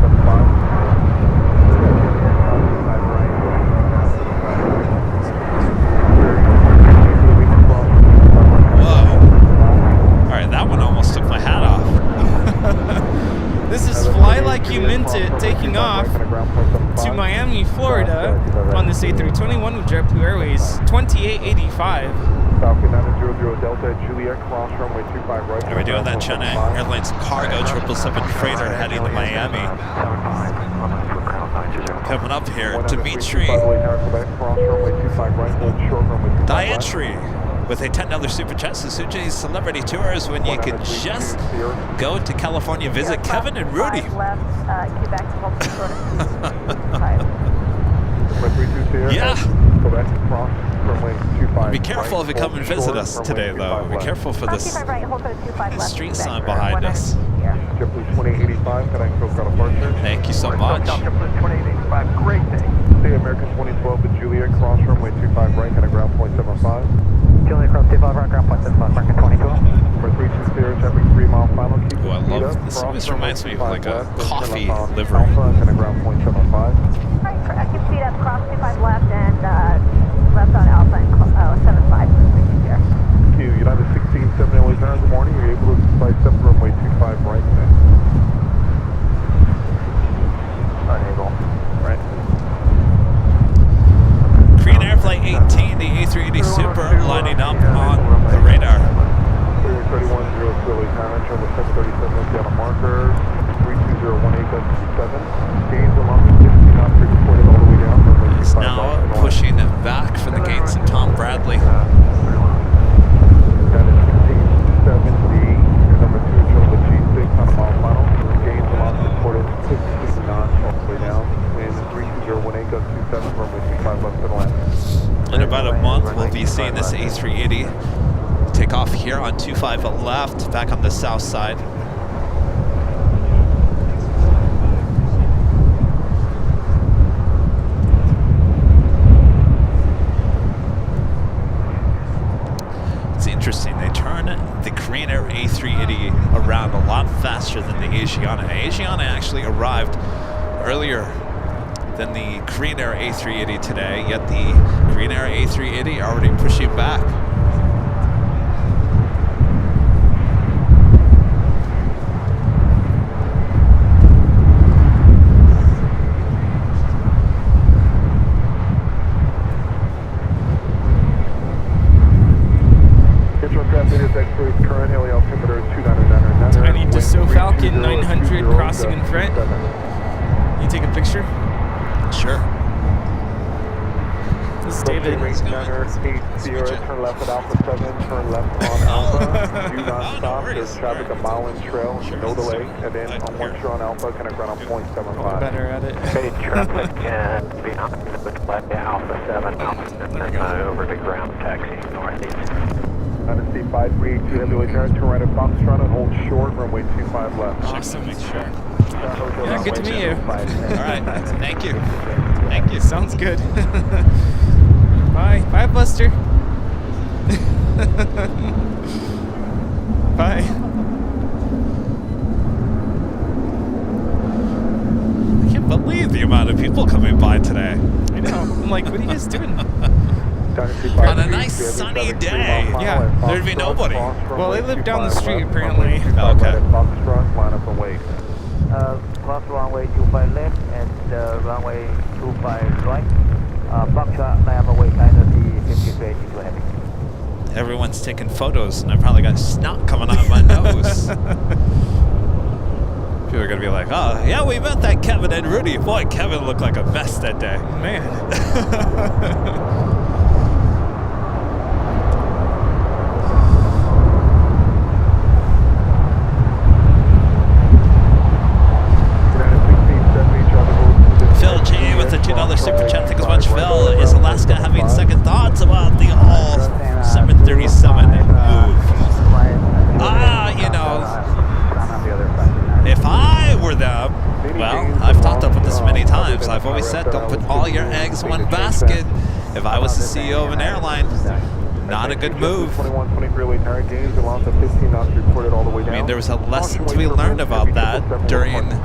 Whoa. Alright, that one almost took my hat off. This is Fly Like You Meant It taking off to Miami, Florida on this A321 with JetBlue Airways 2885. Falcon 900 Delta at Juliet, cross runway 25 right. Are we doing that China Airlines cargo 777 freighter heading to Miami? Coming up here, Dimitri Dietry with a $10 super chat. Suzuki's Celebrity Tours when you can just go to California, visit Kevin and Rudy. Yeah. Be careful if you come and visit us today, though. Be careful for this street sign behind us. JetBlue 2085, connect got a departure. Thank you so much. JetBlue 2885, great day. Stay American 2012 at Juliet, cross runway 25 right, kind of ground point 75. Juliet cross 25 right, ground point 75, American 22. For 320, traffic 3 mile final. Keep Oh, I the speed love up. this. Cross This runway reminds me of 25 like a left, coffee Alpha, livery. kind of ground point 75. Alright, keep speed up, cross 25 left and left on Alpha and 75 for the here. Q, United 1670 LA turn in the morning. You're able to flight 7 runway 25 right today. Unable. Right. Korean Air Flight 18, the A380 Super lining up on the radar. 3100 Philly Town, on the 737 on a marker. 32018.7. Gains along the 60 knots reported all the way down. He's now pushing it back for the gates and Tom Bradley. That is 1670. runway 25 left to the land. In about a month, we'll be seeing this A380 take off here on 25 left, back on the south side. It's interesting, they turn the Korean Air A380 around a lot faster than the Asiana. Asiana actually arrived earlier than the Korean Air A380 today, yet the Korean Air A380 already pushing back. Tiny Dassault Falcon 900 crossing in front. Can you take a picture? Sure. This is David. Turn left at Alpha 7, turn left on Alpha. Do not stop, there's traffic a mile in trail, no delay. And then once you're on Alpha, connect ground on 0.75. Better at it. Okay, traffic can be on the Alpha 7, Alpha 7, over to ground taxi northeast. Dynasty 5382 heavyweight turn right at Foxtrot and hold short, runway 25 left. Awesome. Make sure. Yeah, good to meet you. All right, thank you. Thank you. Sounds good. Bye. Bye, Buster. Bye. I can't believe the amount of people coming by today. I know. I'm like, what are you guys doing? On a nice sunny day. Yeah. There'd be nobody. Well, they live down the street, apparently. Okay. Foxtrot, line up and wait. Cross runway 25 left and runway 25 right. Foxtrot, line up and wait, Dynasty 5382 heavy. Everyone's taking photos, and I probably got snot coming out of my nose. People are gonna be like, "Oh, yeah, we met that Kevin and Rudy. Boy, Kevin looked like a mess that day." Man. Phil G with the $2 super chat. Thanks so much, Phil. Is Alaska having second thoughts about the all 737 move? You know, if I were them, well, I've talked about this many times. I've always said, don't put all your eggs in one basket. If I was the CEO of an airline, not a good move. I mean, there was a lesson to be learned about that during the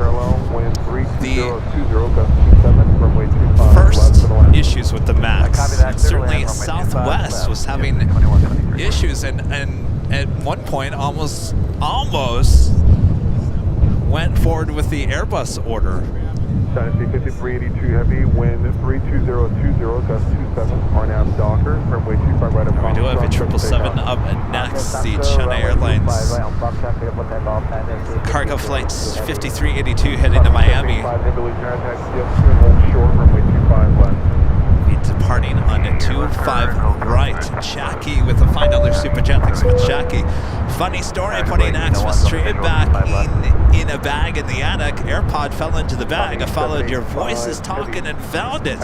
first issues with the MAX. And certainly Southwest was having issues, and at one point almost went forward with the Airbus order. Dynasty 5382 heavy, wind 32020, gust 27, RNAV Docker, runway 25 right up. We do have a 777 up next, the China Airlines cargo flights 5382 heading to Miami. Be departing on 25 right. Jackie with a $5 super chat. Thanks so much, Jackie. Funny story, putting Axis trade back in a bag in the attic. AirPod fell into the bag. I followed your voices talking and found it.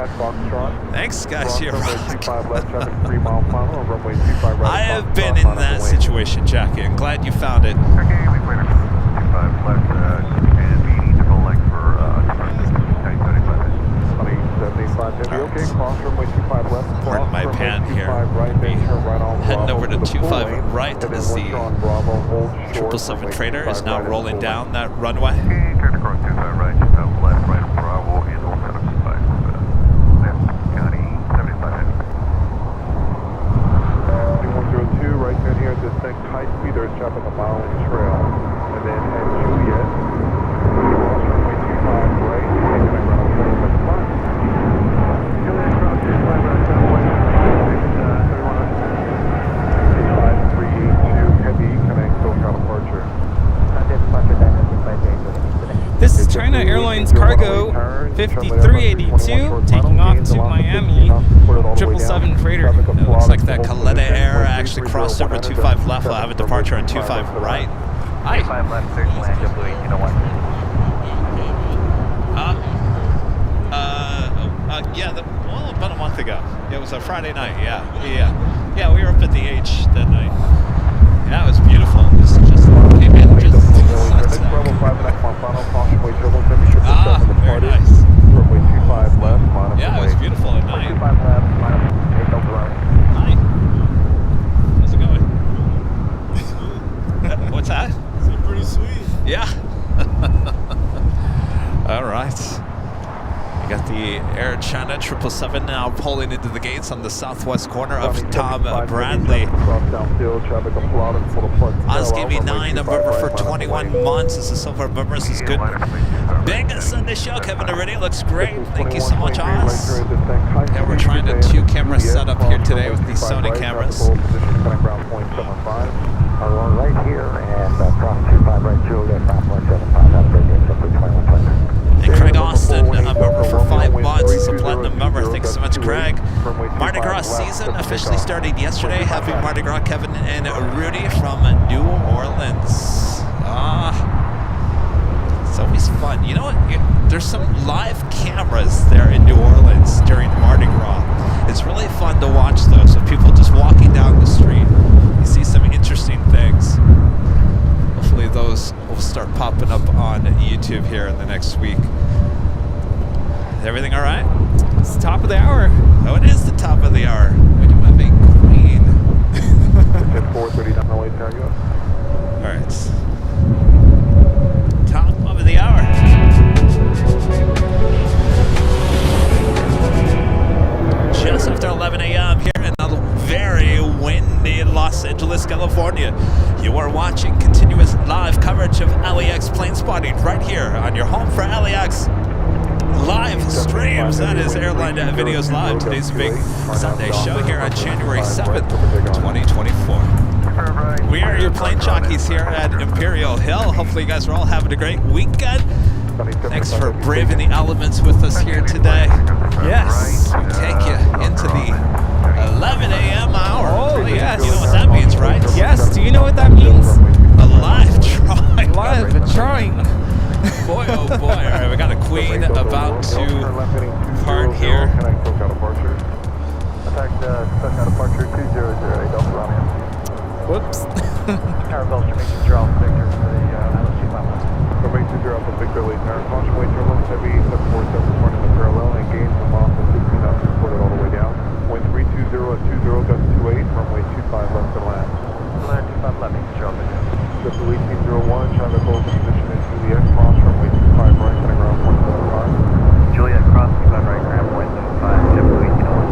Thanks, guys. You're rock. I have been in that situation, Jackie. I'm glad you found it. Okay, we clear 25 left, and meeting to like for 75. Okay, cross runway 25 left. Pardon my pan here. Heading over to 25 right as the 777 freighter is now rolling down that runway. Okay, turn across 25 right, just out left, right, Bravo, and all 75. Left, County, 75 heavy. 2102, right turn here at this next high speed, there's traffic a mile in trail. And then at Juliet, cross runway 25 right, and connect ground on 0.75. Juliet, cross 25 right, 5382 heavy, connect SoCal departure. This is China Airlines Cargo 5382 taking off to Miami, 777 freighter. It looks like that Caleta Air actually crossed over 25 left. We'll have a departure on 25 right. Hi. 25 left, clear to land, you know what? Yeah, well, about a month ago. It was a Friday night. Yeah, we were up at the H that night. Yeah, it was beautiful. It was just came in just sunset. Very nice. Runway 25 left, line up Yeah, it was beautiful at night. 25 left, line up, take over running. Hi. How's it going? What's that? It's pretty sweet. Yeah. All right. You got the Air China 777 now pulling into the gates on the southwest corner of Tom Bradley. Osgavy 9, a member for 21 months. This is Silver Members. This is good. Big Sunday show, Kevin Rudy. Looks great. Thank you so much, Oz. Yeah, we're trying to 2-camera setup here today with these Sony cameras. Right here and cross 25 right, Juliet, cross 175, have a great day, simply 2120. And Craig Austin, a member for 5 months, is a platinum member. Thanks so much, Craig. Mardi Gras season officially started yesterday. Happy Mardi Gras, Kevin and Rudy from New Orleans. It's always fun. You know what? There's some live cameras there in New Orleans during Mardi Gras. It's really fun to watch those of people just walking down the street. You see some interesting things. Hopefully those will start popping up on YouTube here in the next week. Is everything all right? It's the top of the hour. Oh, it is the top of the hour. We do have a queen. 4:30 down the way, turn you up. All right. Top of the hour. Just after 11 a.m. here in a very windy Los Angeles, California. You are watching continuous live coverage of LAX plane spotting right here on your home for LAX live streams. That is Airline Videos Live. Today's big Sunday show here on January 7th, 2024. We are your plane jockeys here at Imperial Hill. Hopefully you guys are all having a great weekend. Thanks for braving the elements with us here today. Yes, we take you into the 11 a.m. hour. Oh, yes. You know what that means, right? Yes, do you know what that means? A live drawing. Live drawing. Boy, oh boy. All right, we got a queen about to part here. Attack touchdown departure 200, Delta Romeo. Whoops. Tower Bells, Jamaican Draw, Victor for the LSG line. Runway 20 Alpha Victor, late turn. Caution, wait turbulence, heavy, 747 reporting the parallel, and gains from off of 16 knots reported all the way down. Wind 320 at 20, gust 28, runway 25 left to land. Land 25 left, Jamaican Draw, Victor. Just 1801, trying to hold position into the X, cross, runway 25 right, and ground 175. Juliet, cross 25 right, ground 175, Jeff 1801.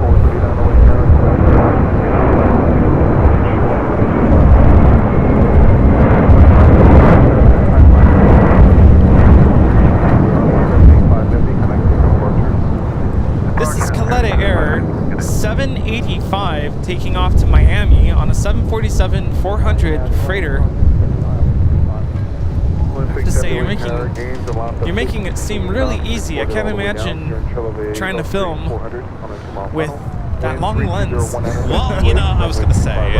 430 down the way, turn. This is Caleta Air 785 taking off to Miami on a 747-400 freighter. To say you're making it seem really easy. I can't imagine trying to film with that long lens. Well, you know, I was going to say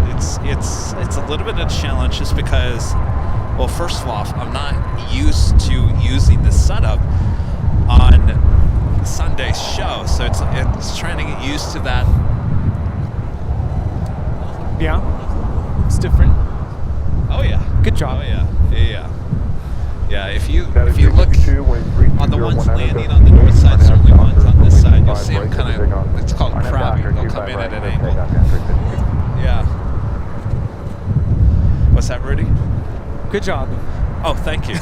it's a little bit of a challenge just because, well, first of all, I'm not used to using this setup on Sunday's show, so it's trying to get used to that. Yeah, it's different. Oh yeah, Good job. Oh yeah. If you look on the ones landing on the north side, certainly ones on this side, you'll see them kind of. It's called crabbing. They'll come in at an angle. Yeah. What's that, Rudy? Good job. Oh, thank you.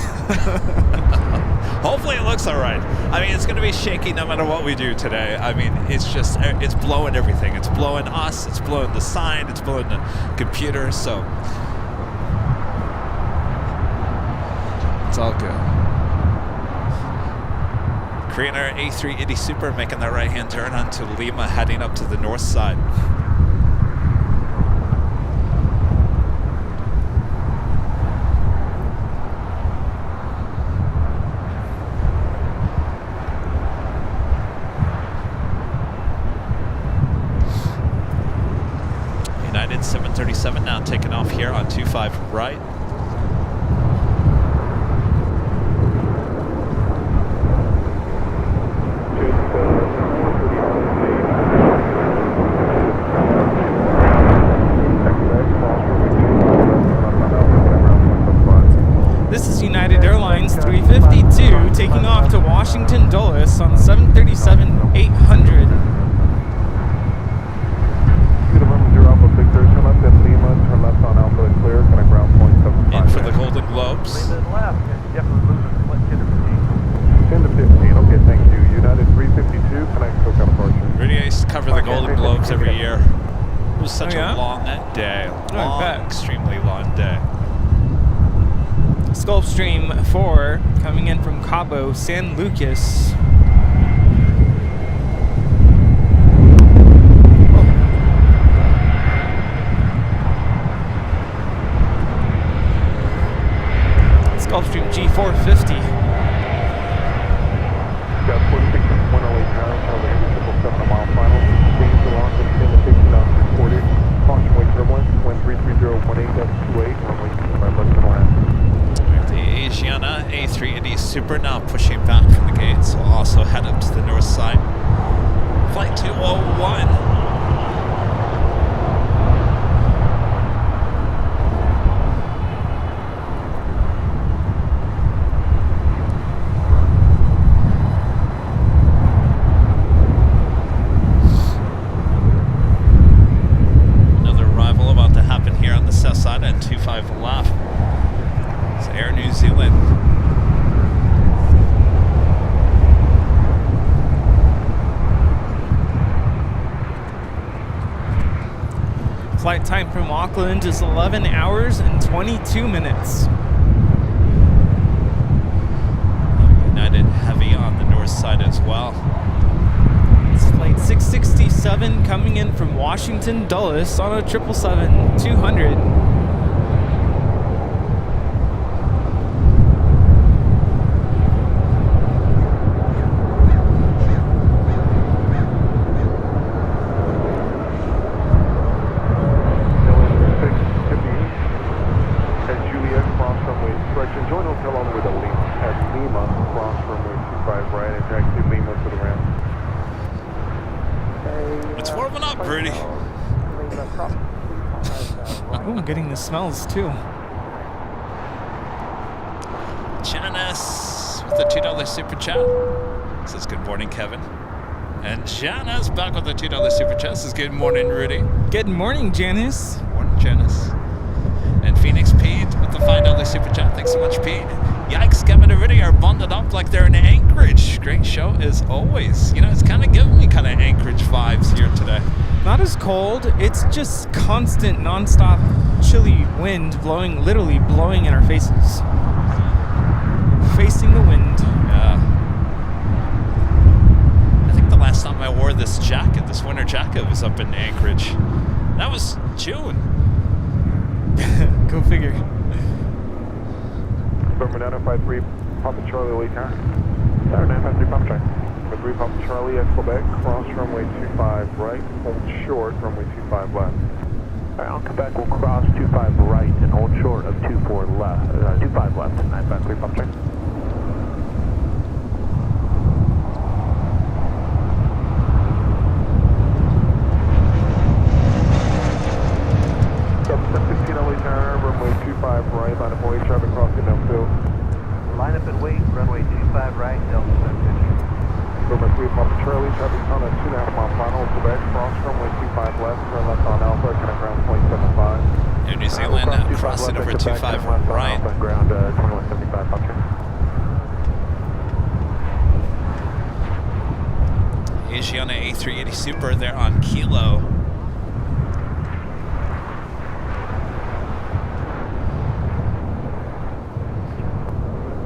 Hopefully it looks all right. I mean, it's going to be shaky no matter what we do today. I mean, it's blowing everything. It's blowing us. It's blowing the sign. It's blowing the computer. So it's all good. Creating our A380 Super, making that right-hand turn onto Lima, heading up to the north side. United 737 now taking off here on 25 right. the Golden Globes every year. It was such Oh, yeah? a long day. I Long, bet. extremely long day. Gulfstream 4 coming in from Cabo San Lucas. It's Gulfstream G450. Got 46 108 pounds, Charlie Heavy 777 mile final. Gains along with 10 to 15 knots reported. Caution wake turbulence, wind 33018, that's 28, runway 25 left and land. The Asiana A380 Super now pushing back from the gates. Will also head up to the north side. Flight 201. Another arrival about to happen here on the south side at 25 left. It's Air New Zealand. Flight time from Auckland is 11 hours and 22 minutes. United Heavy on the north side as well. It's flight 667 coming in from Washington Dulles on a 777-200. It's warming up, Rudy. Oh, getting the smells too. Janice with the $2 super chat says good morning, Kevin. And Janice back with the $2 super chat says good morning, Rudy. Good morning, Janice. Morning, Janice. And Phoenix Pete with the $5 super chat. Thanks so much, Pete. Yikes, Kevin and Rudy are bundled up like they're in Anchorage. Great show as always. You know, it's kind of giving me kind of Anchorage vibes here today. Not as cold. It's just constant, nonstop, chilly wind blowing, literally blowing in our faces. Facing the wind. Yeah. I think the last time I wore this jacket, this winter jacket, was up in Anchorage. That was June. Go figure. Number 953, Papa Charlie, late time. Tower 953, Papa Charlie. Number 3, Papa Charlie, at Quebec, cross runway 25 right, hold short, runway 25 left. Alright, on Quebec, we'll cross 25 right and hold short of 24 left, 25 left, 953, Papa Charlie. Right, line up and wait, traffic crossing downfield. Line up and wait, runway 25 right, Delta 750. Number 3, Papa Charlie, traffic on a 2.5 mile final, Quebec, cross runway 25 left, turn left on Alpha, connect ground 0.75. Air New Zealand crossing over 25 right. Ground 2175, Papa Charlie. Asiana A380 Super there on Kilo.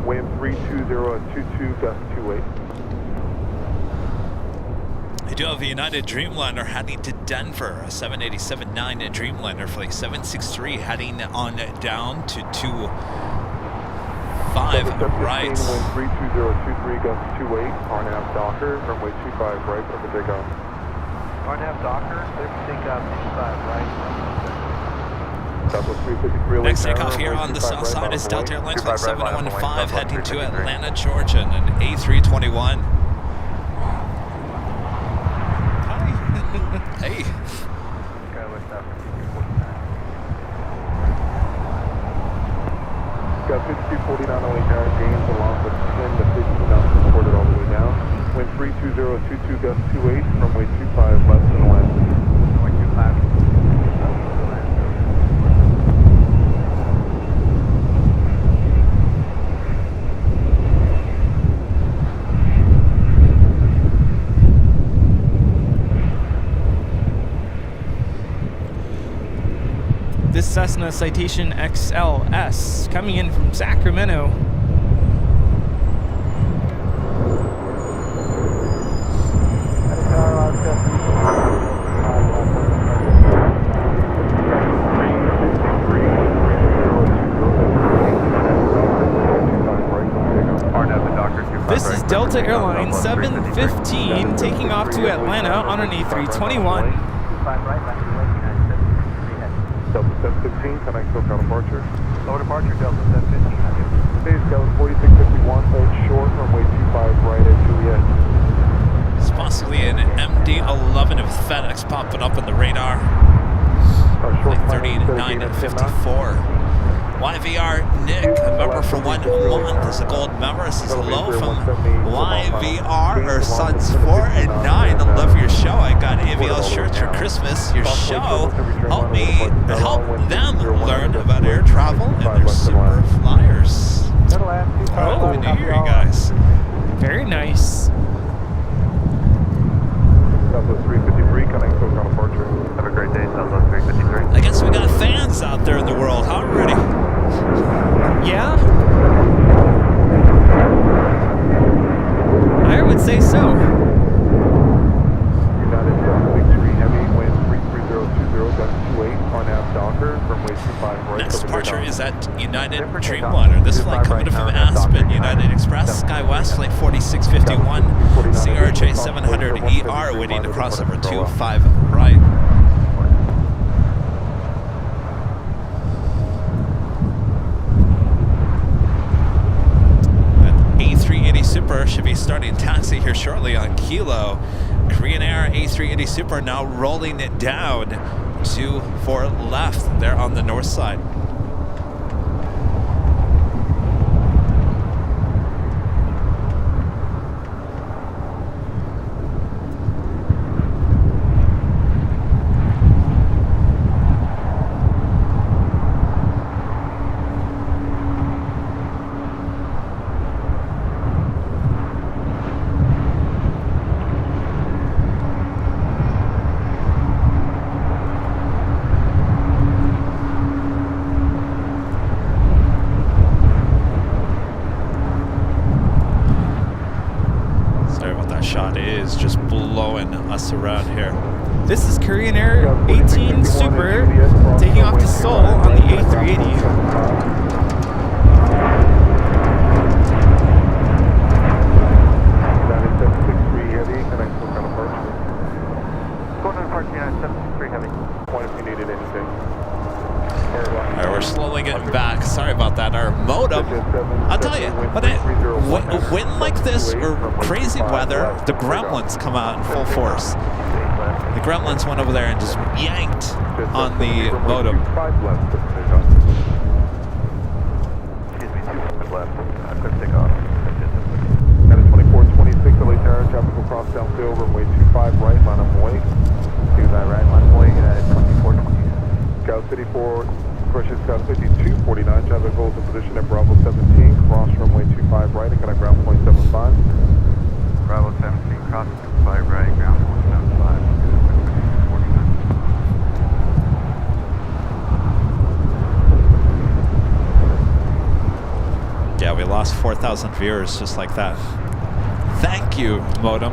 Wind 32022, gust 28. We do have a United Dreamliner heading to Denver, a 787-9 Dreamliner flight 763 heading on down to 25 right. Wind 32023, gust 28, RNAV Docker, runway 25 right, from the takeoff. RNAV Docker, clear for takeoff 25 right. Next takeoff here on the south side is Delta Airlines Flight 715 heading to Atlanta, Georgia, and an A321. Hi. Hey. Got 5249 only carriage gains along with 10 to 15 knots reported all the way down. Wind 32022, gust 28, runway 25 left and land. Runway 25. Cessna Citation XLS coming in from Sacramento. This is Delta Airline 715 taking off to Atlanta on an A321. Delta 715, can I still count departure? Low departure, Delta 715. Today's Delta 4651, hold short, runway 25 right at Juliet. It's possibly an MD-11 of FedEx popping up on the radar. Like 39 and 54. YVR Nick, a member for 1 month, is a gold member. Says hello from YVR, our sons 4 and 9. I love your show. I got AVL shirts for Christmas. Your show help them learn about air travel and their super flyers. Oh, good to hear you guys. Very nice. Southwest 353, can I still count departure? Have a great day, Southwest 353. I guess we got fans out there in the world, huh, Rudy? Yeah? I would say so. United 763 Heavy, wind 33020, gun 28, RNAV Docker, runway 25 right. Next departure is at United Dreamliner. This flight coming in from Aspen, United Express, SkyWest, flight 4651, CRJ 700ER, waiting to cross over 25 right. A380 Super should be starting taxi here shortly on Kilo. Korean Air A380 Super now rolling it down to 4 left there on the north side. Around here. This is Korean Air 18 Super taking off to Seoul on the A380. United 763 Heavy, can I still count departure? Going to depart United 763 Heavy. Point if you needed anything. Alright, we're slowly getting back. Sorry about that. Our modem. I'll tell you, wind like this or crazy weather, the gremlins come out in full force. The gremlins went over there and just yanked on the modem. 5 left. Excuse me, 2 left. Quick takeoff. That is 2426 LA Terra, traffic will cross downfield, runway 25 right, line up way. 29 right, line up way, United 2420. Scout City 4, correction, Scout 5249, traffic holds in position at Bravo 17, cross runway 25 right, and can I ground point 75? Bravo 17, cross 25 right, ground point 75. Yeah, we lost 4,000 viewers just like that. Thank you, modem.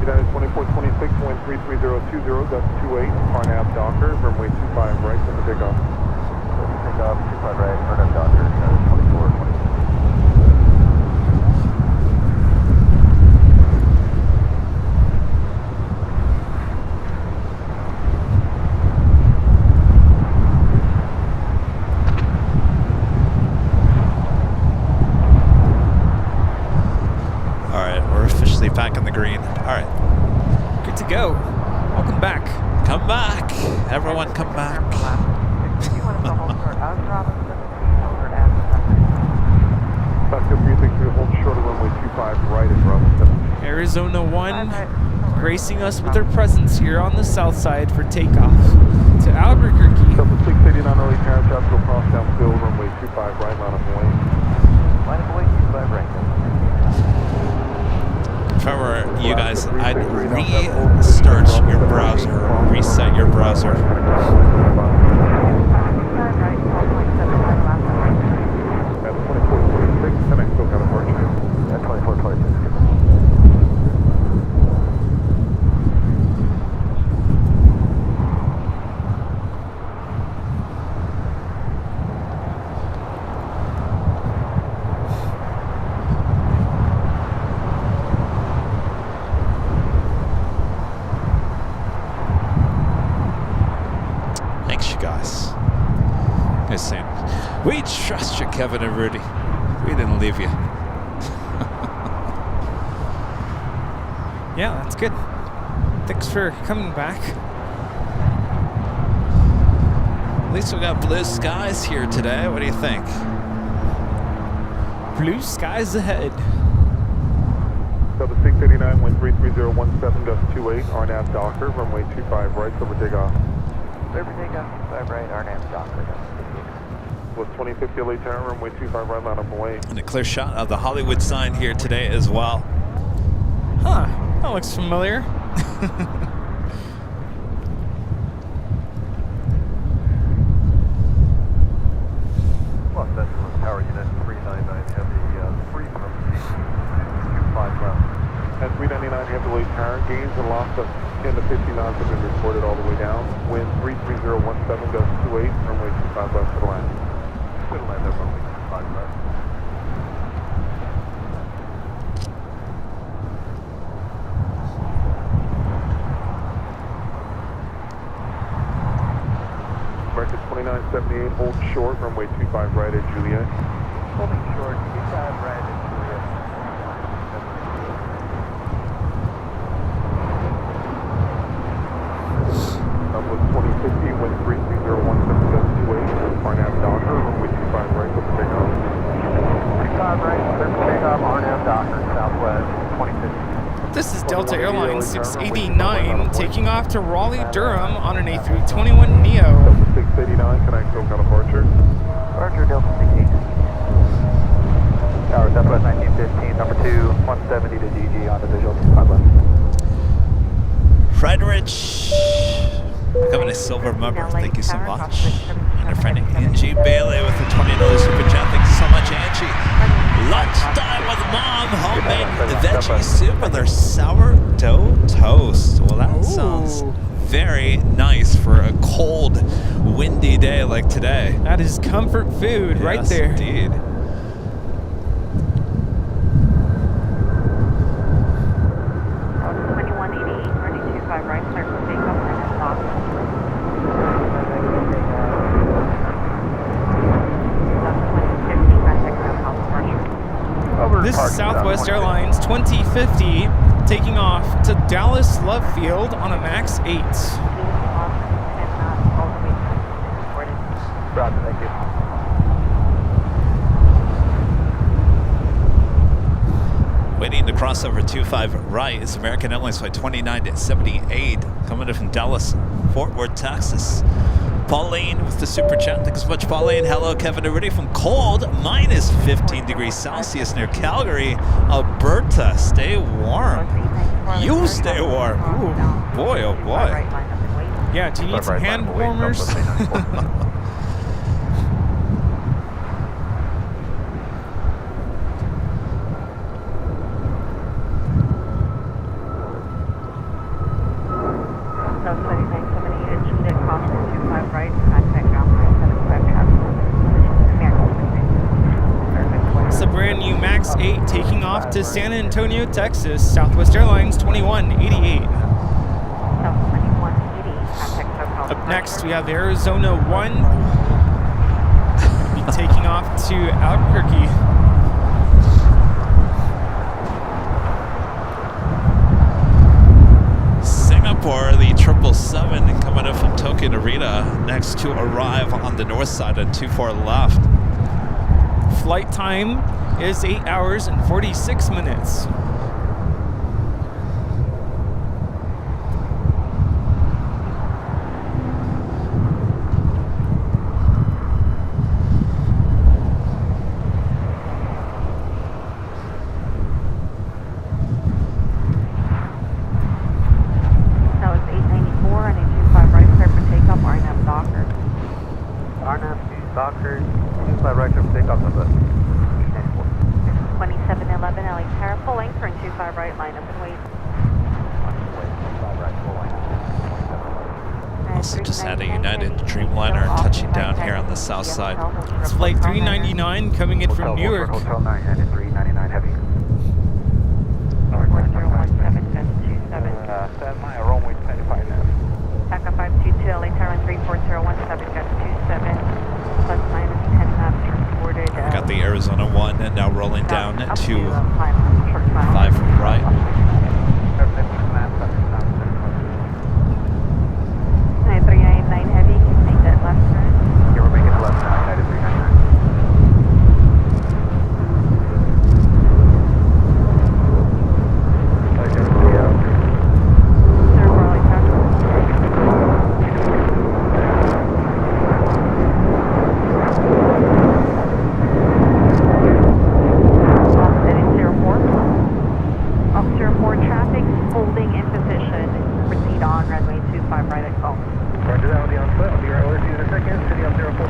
United 2426, wind 33020, that's 28, RNAV Docker, runway 25 right, send the takeoff. Takeoff 25 right, RNAV Docker, United 2426. right. Good to go. Welcome back. Come back. Everyone come back. Oscar 363, hold short of runway 25 right at Bravo 7. Arizona 1 gracing us with their presence here on the south side for takeoff to Albuquerque. Delta 689 early tower traffic will cross downfield, runway 25 right, line up away. Line up away, 25 right. If I were you guys, I'd restart your browser, reset your browser. At 2426, connect SoCal departure. At 2426. Thanks, you guys. Nice saying, we trust you, Kevin and Rudy. We didn't leave you. Yeah, that's good. Thanks for coming back. At least we got blue skies here today. What do you think? Blue skies ahead. Delta 689, wind 33017, gust 28, RNAV Docker, runway 25 right, silver takeoff. Silver takeoff, 25 right, RNAV Docker. Was 2050 LA tower, runway 25 right, line up away. And a clear shot of the Hollywood sign here today as well. Huh, that looks familiar. Los Angeles Tower Unit 399 Heavy, 3 from 25 left. At 399, have the late tower gains and loss of 10 to 50 knots have been reported all the way down. Wind 33017, gust 28, runway 25 left for the land. Good land there, runway 25 left. American 2978, hold short, runway 25 right at Juliet. Holding short, 25 right at Juliet. Was 2050, wind 33017, gust 28, RNAV Docker, runway 25 right, silver takeoff. 25 right, silver takeoff, RNAV Docker, southwest, 2050. This is Delta Airlines 689 taking off to Raleigh-Durham on an A321neo. Delta 689, connect SoCal departure. Departure, Delta 689. Tower southwest 1915, number 2, 170 to DG on the visual, 5 left. Frederick, becoming a silver member. Thank you so much. And our friend Angie Bailey with the $20 super chat. Thank you so much, Angie. Lunchtime with Mom, homemade veggie soup with our sourdough toast. Well, that sounds very nice for a cold, windy day like today. That is comfort food right there. Indeed. This is Southwest Airlines 2050 taking off to Dallas Love Field on a MAX 8. Roger, thank you. Waiting to cross over 25 right is American Airlines Flight 2978 coming in from Dallas, Fort Worth, Texas. Pauline with the super chat. Thanks so much, Pauline. Hello, Kevin and Rudy from cold, minus 15 degrees Celsius near Calgary, Alberta. Stay warm. You stay warm. Ooh, boy, oh boy. Yeah, do you need some hand warmers? Taking off to San Antonio, Texas, Southwest Airlines 2188. Up next, we have Arizona 1. Be taking off to Albuquerque. 7 coming in from Tokyo Narita, next to arrive on the north side on 24 left. Flight time is 8 hours and 46 minutes. That was 894 and a 25 right clear for takeoff, RNAV Docker. RNAV 2 Dockers, 25 right for takeoff number 894. 2711 LA Tower, full length, turn 25 right, line up and wait. 25 right, full line. Also just had a United Dreamliner touching down here on the south side. It's flight 399 coming in from New York. Hotel 9 and 399 heavy. 4017, just 27. Stand by, runway 25 now. TACA 522 LA Tower 34017, got 27, plus minus 10 knots reported. We got the Arizona 1 and now rolling down up to 5 5 from right. 9399 heavy, can you make that left turn? Yeah, we're making a left now, United 399. Sir, Barley Tower. Offsetting 04. Up 04 traffic, holding in position. Proceed on runway 25 right at call. Roger that, I'll be on foot. I'll be right with you in a second. City on 04.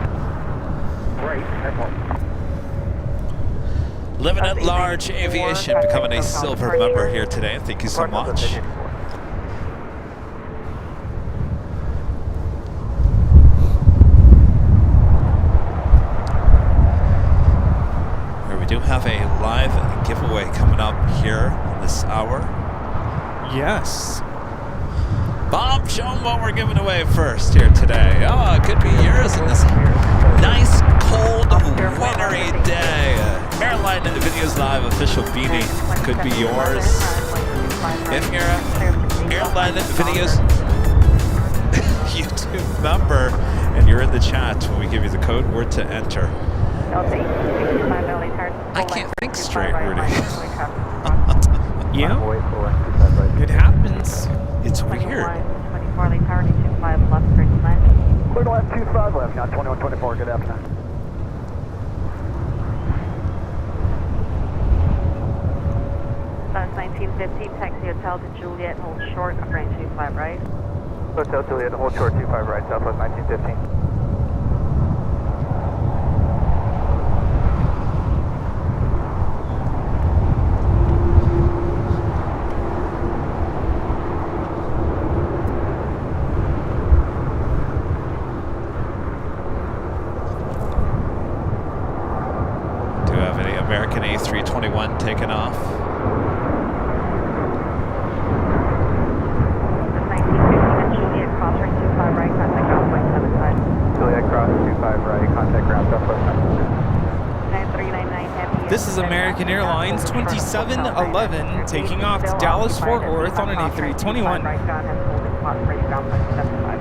Right, airport. Living at Large Aviation, becoming a silver member here today. Thank you so much. Here we do have a live giveaway coming up here in this hour. Yes. Bob, show them what we're giving away first here today. Oh, it could be yours in this nice, cold, wintry day. Airline Videos Live official beanie could be yours. If you're an Airline Videos YouTube member and you're in the chat when we give you the code word to enter. I can't think straight, Rudy. Yeah, it happens. It's weird. 24 LA Tower, 25 left, turn left. Clear to left, 25 left, now 2124, good afternoon. That's 1950, taxi hotel to Juliet, hold short, range 25 right. Hotel Juliet, hold short 25 right, Southwest 1915. Do you have any American A321 taken off? That's 1950, Juliet, cross range 25 right, contact ground point 7 side. Juliet cross 25 right, contact ground Southwest 9399 heavy. This is American Airlines 2711 taking off to Dallas Fort Worth on an A321. Right ground has holding spot ready ground point 75.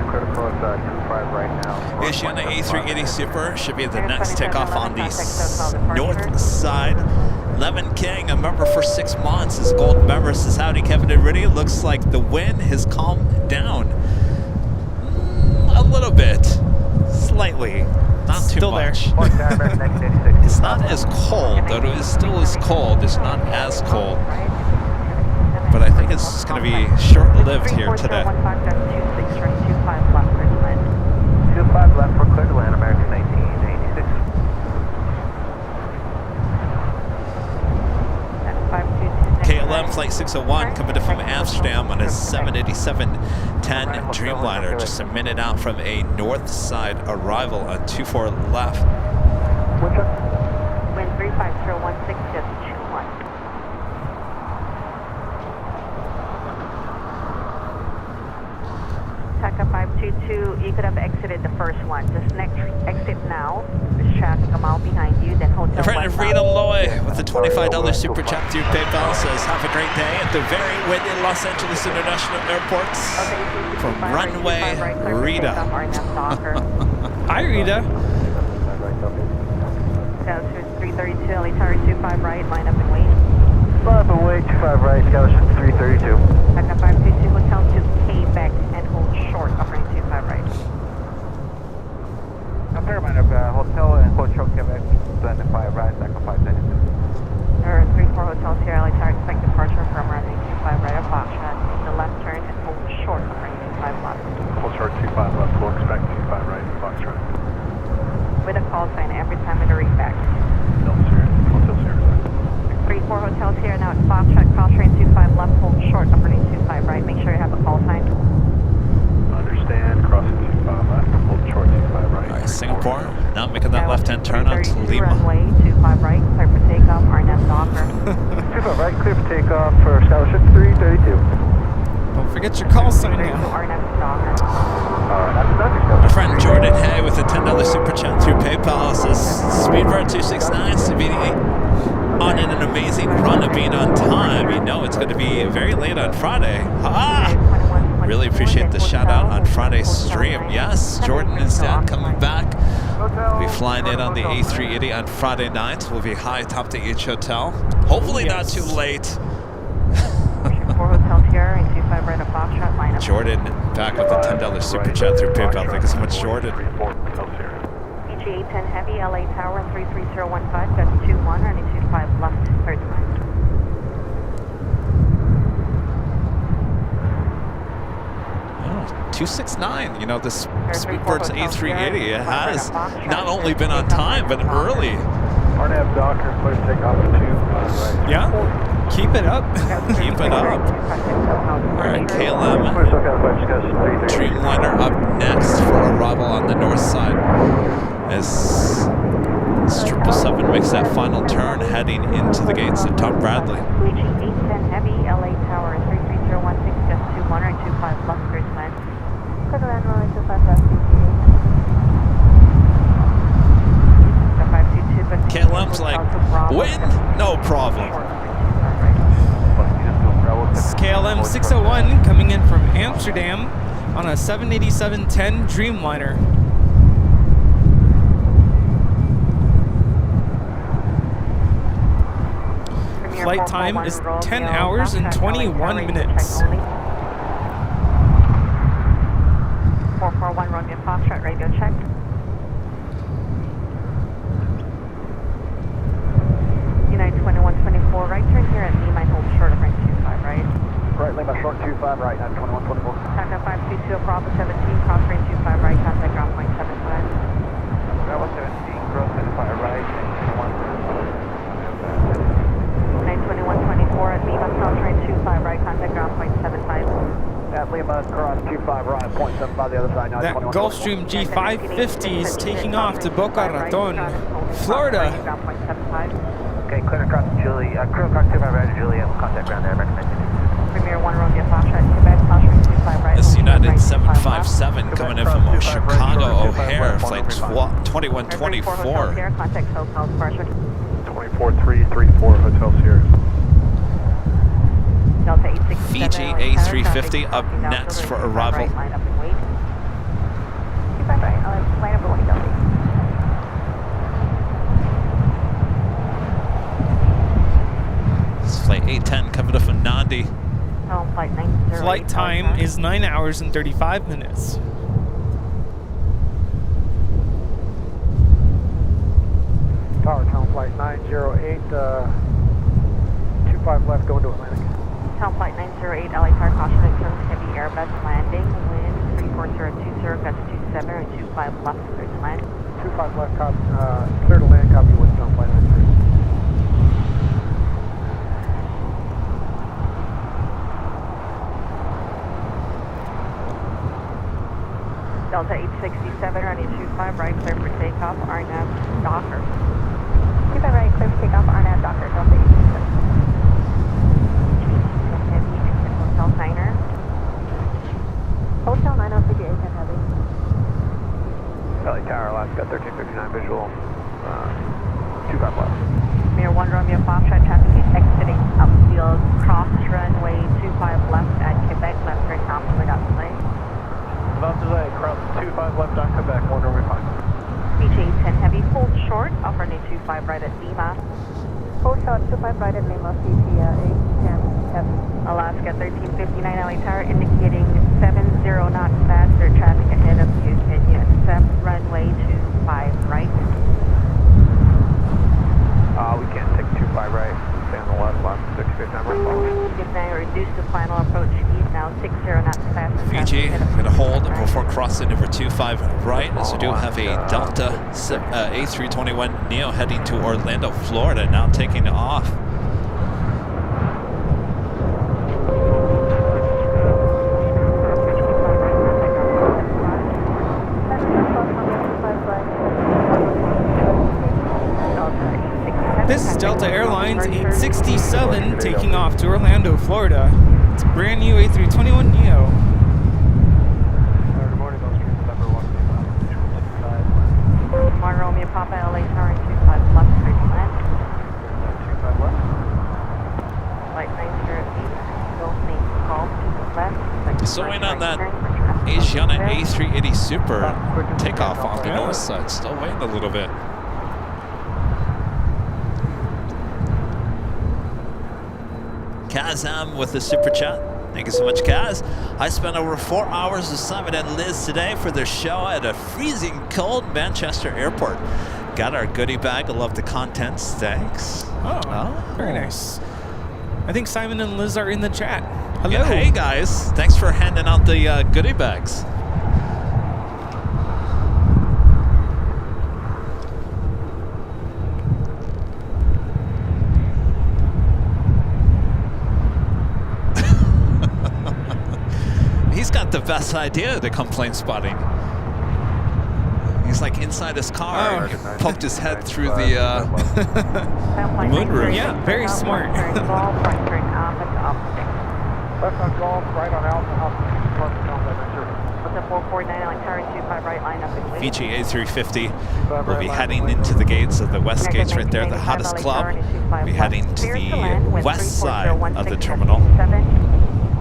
Critical is 25 right now. Asiana A380 Super should be the next takeoff on the north side. Lemon King, a member for 6 months, is a gold member. Says howdy, Kevin Rudy. Looks like the wind has calmed down a little bit, slightly, not too Still much. there. It's not as cold, though it still is cold. It's not as cold, but I think it's going to be short-lived here today. 25 left for clear to land, American 1986. KLM Flight 601 coming in from Amsterdam on a 787-10 Dreamliner, just a minute out from a north side arrival on 24 left. Wind 35016, just 21. TACA 522 522, you could have exited the first one. Just next exit now. There's traffic a mile behind you, then hotel My friend westbound. Rita Loy with the $25 super chat through PayPal says, have a great day at the very windy Los Angeles International Airport. From Runway Rita. Hi, Rita. Altitude 332, LA Tower 25 right, line up and wait. 5 away, 25 right, Skyline 332. Back up 522, hotel to Quebec and hold short, offering 25 right. Paramount of hotel and Hotel Quebec, then 5 right, back up 522. There are 3-4 hotels here, LA Tower, expect departure from runway 25 right of Foxtrot. Take the left turn and hold short, offering 25 left. Hold short 25 left, we'll expect 25 right, Foxtrot. With a call sign every time with a read back. Hotel Sirius. 3-4 hotels here, now at Foxtrot, cross train 25 left, hold short, offering 25 right. Make sure you have a call sign. Understand, crossing 25 left, hold short 25 right. All right, Singapore, now making that left-hand turn on to Lima. Runway 25 right, clear for takeoff, RNF Docker. 25 right, clear for takeoff for Skyline 332. Don't forget your call sign now. RNF Docker. My friend Jordan Hay with a $10 super chat through PayPal says, Speedbird 269 Savini on an amazing run of being on time. You know it's going to be very late on Friday. Really appreciate the shout out on Friday's stream. Yes, Jordan and Stan coming back. We'll be flying in on the A380 on Friday night. We'll be high atop the H Hotel. Hopefully not too late. 4 hotels here, and 25 right of Foxtrot, line up. Jordan back with a $10 super chat through PayPal. Thank you so much, Jordan. EGA 10 heavy, LA Tower 33015, gust 21, running 25 left, third line. Oh, 269. You know, this Speedbird's A380 has not only been on time, but early. RNAV Docker, clear to take off at 2. Right. Yeah. Keep it up. Keep it up. All right, KLM. Dreamliner up next for arrival on the north side as 777 makes that final turn heading into the gates of Tom Bradley. Reaching 810 heavy, LA Tower 33016, just 21 or 25 left, first line. Clear to land runway 25 left, KLM's like, win? No problem. KLM 601 coming in from Amsterdam on a 787-10 Dreamliner. Flight time is 10 hours and 21 minutes. 441 Romeo Foxtrot, radio check. United 2124, right turn here at Lima, hold short of range 25, right? Right, Lima, short 25 right, United 2124. Tactical 522, Bravo 17, cross range 25 right, contact ground point 75. Bravo 17, cross 25 right, 92124 at Lima, cross range 25 right, contact ground point 75. At Lima, cross 25 right, point 75 the other side, That Gulfstream G550 is taking off to Boca Raton, Florida. Okay, clear across Julie, crew across 25 right to Julia, contact ground there, recommend you. Premier 1 Romeo Foxtrot, Quebec, cross range 25 right. This United 757 coming in from Chicago O'Hare, flight 2124. Contact Hotel Departure. 24334 Hotel Sirius. Delta 867. Fiji A350 up next for arrival. Line up and wait. 25 right, line up and wait, Delta. This is flight 810 coming up from Nandi. Flight time is 9 hours and 35 minutes. Tower, town flight 908, 25 left going to Atlantic. Town flight 908, LA Tower, caution in terms of heavy Airbus landing, wind 34020, gust 27 or 25 left, clear to land. 25 left, clear to land, copy with town flight 908. Delta 867, running 25 right, clear for takeoff, RNAV Docker. 25 right, clear for takeoff, RNAV Docker, Delta 867. Heavy, Hotel Niner. Hotel 906, 810 heavy. Got 1359 visual, 25 left. Mir 1 Romeo Foxtrot, traffic is exiting upfield, cross runway 25 left at Quebec, left turn compliment up delay. About delay, cross 25 left on Quebec, 1 over 5. BJ 10 heavy, hold short, off runway 25 right at Lima. Full shot, 25 right at Lima, CT 810 heavy. Alaska 1359 LA Tower, indicating 70 knots faster traffic ahead of you. Can you accept runway 25 right? We can't take 25 right, stay on the left, left, 659 right. If now reduce the final approach speed now 60 knots faster. Fiji gonna hold before crossing over 25 right, as we do have a Delta A321 Neo heading to Orlando, Florida, now taking off. This is Delta Airlines 867 taking off to Orlando, Florida. It's a brand new A321 Neo. Good morning, Gulf Stream, November 1. 1 Romeo Papa LA Tower 25 left, straight to land. 25 left. Flight 908, Gulf main call to the left. So waiting on that Asiana A380 Super takeoff on the north side. Still waiting a little bit. Kazam with the super chat. Thank you so much, Kaz. I spent over 4 hours with Simon and Liz today for their show at a freezing cold Manchester airport. Got our goodie bag. I love the contents. Thanks. Oh, very nice. I think Simon and Liz are in the chat. Hello. Yeah, hey guys, thanks for handing out the goodie bags. He's got the best idea to come plane spotting. He's like inside his car, poked his head through the moonroof. Yeah, very smart. Left on Golf, right on Alpha, What's up, 449 LA Tower 25 right, line up and wait. Fiji A350 will be heading into the gates of the west gates right there, the hottest club. We'll be heading to the west side of the terminal.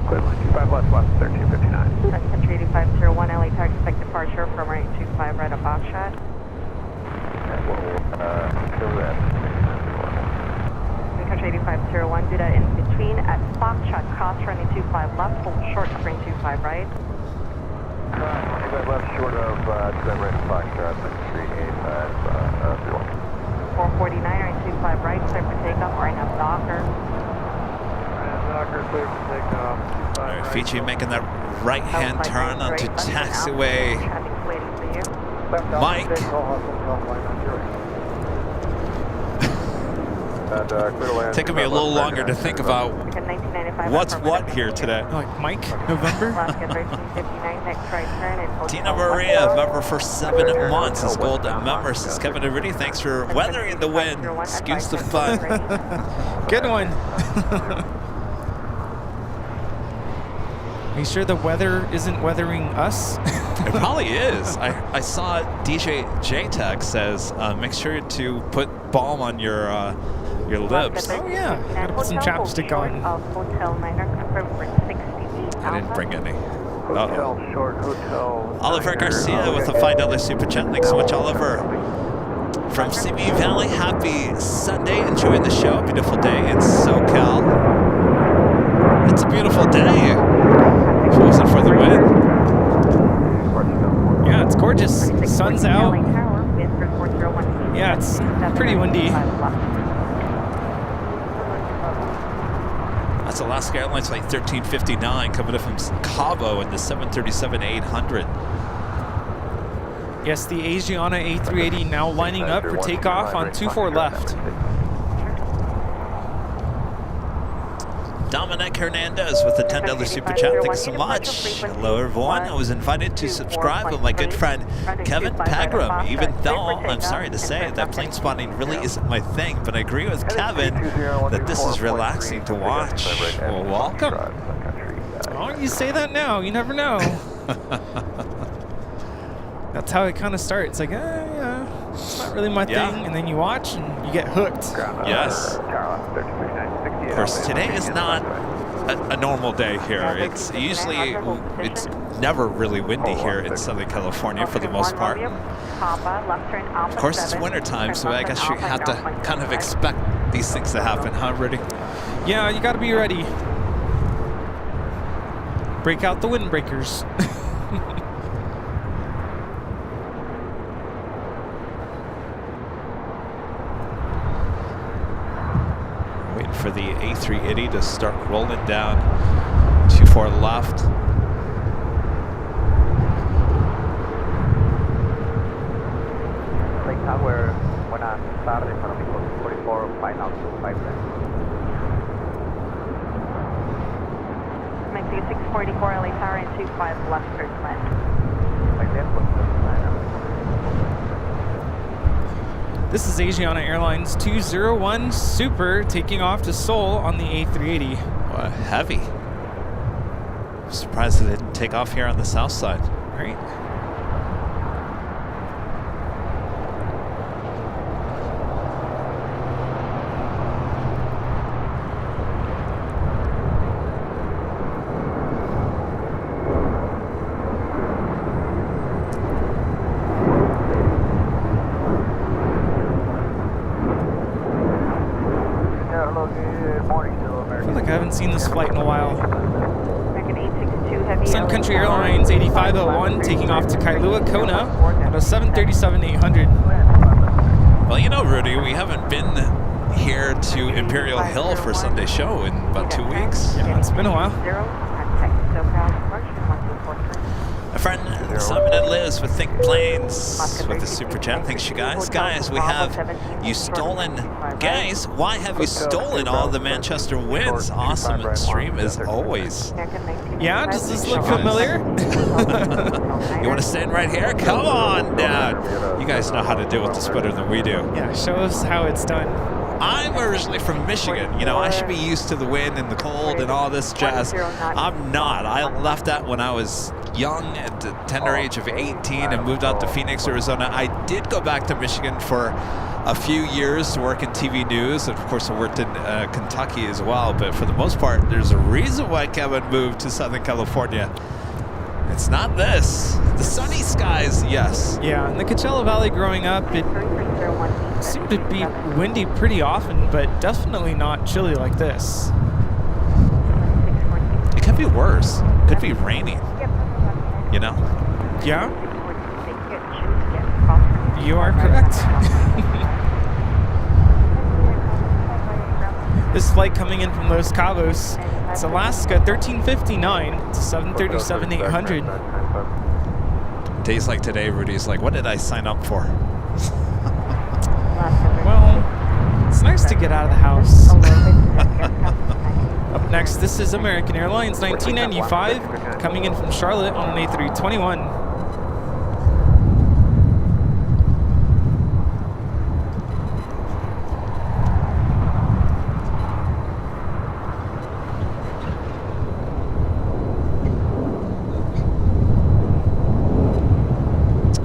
Equivalent, 25 left, left, 1359. Country 8501 LA Tower, expect departure from right 25 right of Foxtrot. Country 8501, do that in between at Foxtrot, cross running 25 left, hold short, spring 25 right. 25 left, short of 25 right, Foxtrot, 385, 449 right 25 right, clear for takeoff, right now Docker. Docker, clear for takeoff. All right, Fiji making that right-hand turn onto taxiway. Traffic's waiting for you. Mike. Taking me a little longer to think about what's what here today. Like Mike, November. Alaska 1359, next right turn and hotel Tina Maria, member for 7 months, is gold member. Says Kevin Rudy, thanks for weathering the wind. Excuse the fun. Good one. Are you sure the weather isn't weathering us? It probably is. I saw DJ JTech says make sure to put balm on your lips. Oh yeah, gotta put some chapstick on. I didn't bring any. Hotel, short hotel. Oliver Garcia with a $5 super chat. Thanks so much, Oliver. From Simi Valley, happy Sunday. Enjoying the show. Beautiful day in SoCal. It's a beautiful day. If it wasn't for the wind. Yeah, it's gorgeous. Sun's out. Yeah, it's pretty windy. That's Alaska Airlines Flight 1359 coming up from Cabo in the 737-800. Yes, the Asiana A380 now lining up for takeoff on 24 left. Dominic Hernandez with a $10 super chat. Thanks so much. Hello, everyone. I was invited to subscribe with my good friend Kevin Pagram, even though I'm sorry to say that plane spotting really isn't my thing, but I agree with Kevin that this is relaxing to watch. Well, welcome. Oh, you say that now. You never know. That's how it kind of starts. Like, yeah, It's not really my Yeah. thing, and then you watch and you get hooked. Yes. Of course, today is not a normal day here. It's usually, it's never really windy here in Southern California for the most part. Of course, it's winter time, so I guess you have to kind of expect these things to happen, huh, Rudy? Yeah, you gotta be ready. Break out the windbreakers. Waiting for the A380 to start rolling down 24 left. Lake Tower, buenas tardes, para mi 44, final 25 left. Make 644 LA Tower and 25 left first land. Like that, what's the sign up? This is Asiana Airlines 201 Super taking off to Seoul on the A380. Heavy. Surprised it didn't take off here on the south side. Right. I feel like I haven't seen this flight in a while. American 862 Heavy. Sun Country Airlines 8501 taking off to Kailua, Kona on a 737-800. Well, you know, Rudy, we haven't been here to Imperial Hill for Sunday show in about 2 weeks. Yeah, it's been a while. My friend Simon and Liz with Think Planes with the super chat. Thanks, you guys. Guys, we have you stolen. Guys, why have you stolen all the Manchester wins? Awesome stream as always. Yeah, does this look familiar? You want to stand right here? Come on down. You guys know how to deal with this better than we do. Yeah, show us how it's done. I'm originally from Michigan. You know, I should be used to the wind and the cold and all this jazz. I'm not. I left that when I was young at the tender age of 18 and moved out to Phoenix, Arizona. I did go back to Michigan for a few years to work in TV news. And of course, I worked in Kentucky as well. But for the most part, there's a reason why Kevin moved to Southern California. It's not this. The sunny skies, yes. Yeah, in the Coachella Valley growing up, it seemed to be windy pretty often, but definitely not chilly like this. It could be worse. Could be raining. You know? Yeah? You are correct. This flight coming in from Los Cabos, it's Alaska 1359, it's a 737-800. Days like today, Rudy's like, what did I sign up for? Well, it's nice to get out of the house. Up next, this is American Airlines 1995, coming in from Charlotte on an A321.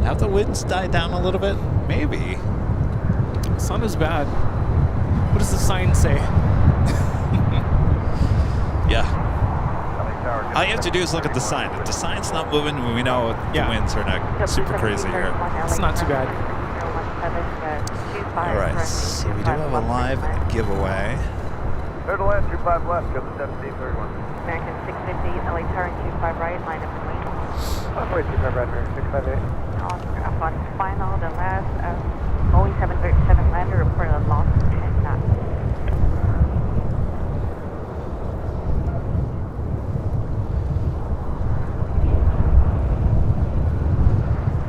Have the winds died down a little bit? Maybe. It's not as bad. What does the sign say? Yeah. All you have to do is look at the sign. If the sign's not moving, we know the winds are not super crazy here. It's not too bad. All right, so we do have a live giveaway. Third to last, 25 left, go to 17, 31. American 650 LA Tower 25 right, line up and wait. Wait, 25 right, American 658. On final, the last Boeing 737 lander reported a loss of 10 knots.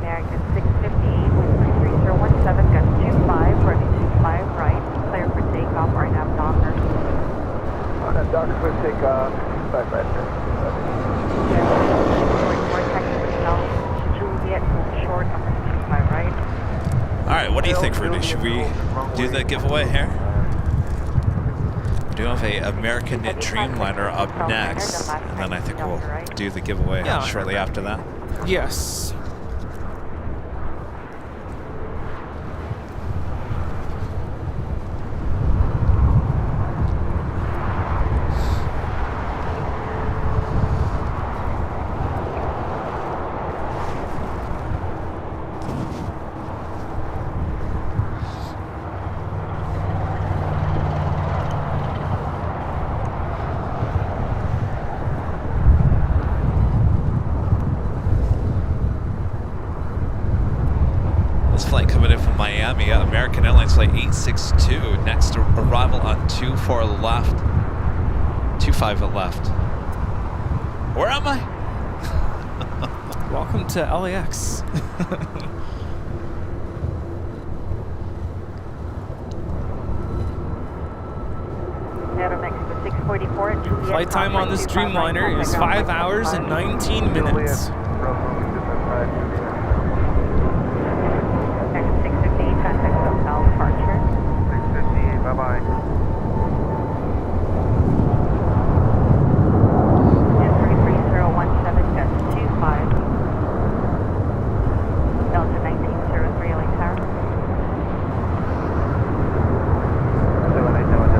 American 650 with 3017, got 25, running 25 right, clear for takeoff, RNAV Docker. RNAV Docker, please take 25 right, sir. Juliet, short on the 25 right. All right, what do you think, Rudy? Should we do the giveaway here? We do have a American Dreamliner up next, and then I think we'll do the giveaway shortly after that. Yes. Miami. American Airlines flight 862. Next arrival on 24 left. 25 left. Where am I? Welcome to LAX. Flight time on this Dreamliner is 5 hours and 19 minutes. Next 658, contact hotel departure. 658, bye-bye. And 33017, that's 25. Delta 1903, LA Tower. 789, Delta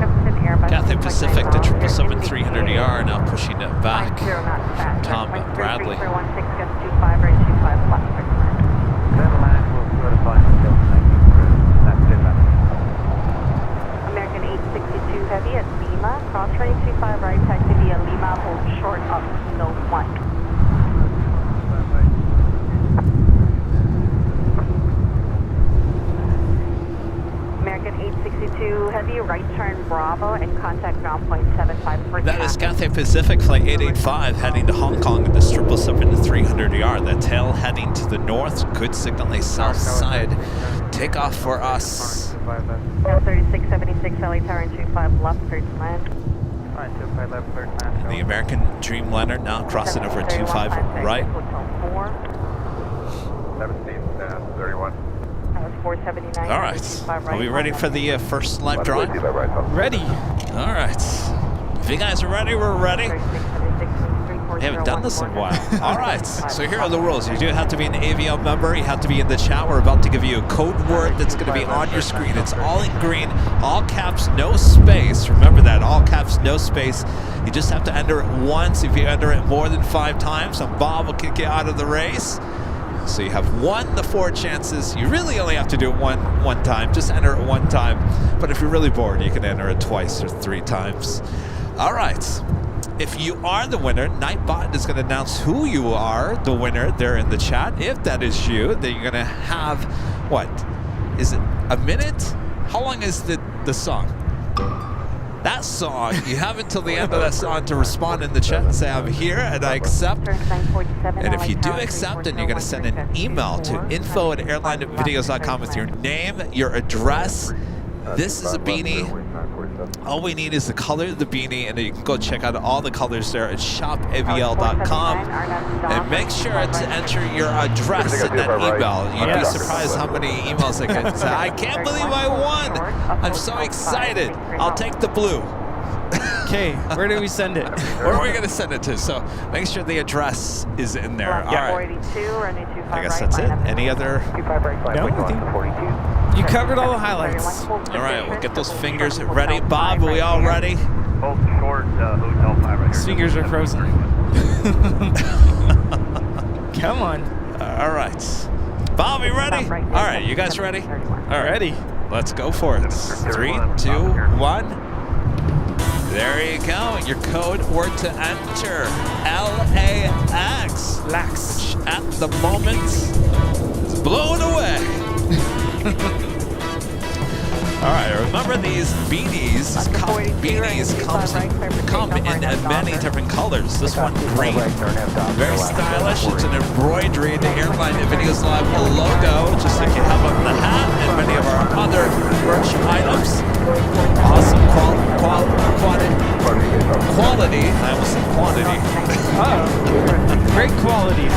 1903. Cathay Pacific to 777-300ER, now pushing it back. Tom Bradley. American 862 Heavy at Lima, cross running 25 right, taxi via Lima, hold short of Kilo 1. American 862 Heavy, right turn Bravo and contact ground point 75 for That is traffic. Cathay Pacific flight 885 heading to Hong Kong at the 777-300ER. The tail heading to the north, good signal a south side. Take off for us. 3676 LA Tower and 25 left, clear to land. And the American Dreamliner now crossing over 25 right. Hotel 4. 1731. That was 479. All right. Are we ready for the first live drawing? Ready. All right. If you guys are ready, we're ready. We haven't done this in a while. All right. So here are the rules. You do have to be an AVL member. You have to be in the chat. We're about to give you a code word that's going to be on your screen. It's all in green, all caps, no space. Remember that, all caps, no space. You just have to enter it once. If you enter it more than 5 times, then Bob will kick you out of the race. So you have 1 to 4 chances. You really only have to do it one time. Just enter it 1 time. But if you're really bored, you can enter it twice or 3 times. All right. If you are the winner, Nightbot is going to announce who you are, the winner, there in the chat. If that is you, then you're going to have, what? Is it a minute? How long is the song? That song, you have until the end of that song to respond in the chat and say, I'm here and I accept. And if you do accept, then you're going to send an email to info@airlinevideos.com with your name, your address. This is a beanie. All we need is the color of the beanie, and you can go check out all the colors there at shopavl.com. And make sure to enter your address in that email. You'd be surprised how many emails I get. Say, I can't believe I won. I'm so excited. I'll take the blue. Okay, where do we send it? Where are we going to send it to? So make sure the address is in there. All right. I guess that's it. Any other? No, I think you covered all the highlights. All right, we'll get those fingers ready. Bob, are we all ready? Hold short, Hotel 5 right His fingers are frozen. Come on. All right. Bob, are you ready? All right, you guys ready? All right. Ready. Let's go for it. 3, 2, 1. There you go. Your code word to enter, LAX. Lax. At the moment is blown away. All right, remember these beanies, come in many different colors. This one green, very stylish. It's an embroidery, the Airline Videos Live logo, just like you have on the hat and many of our other merch items. Awesome quality. I almost said quantity. Oh, great quality.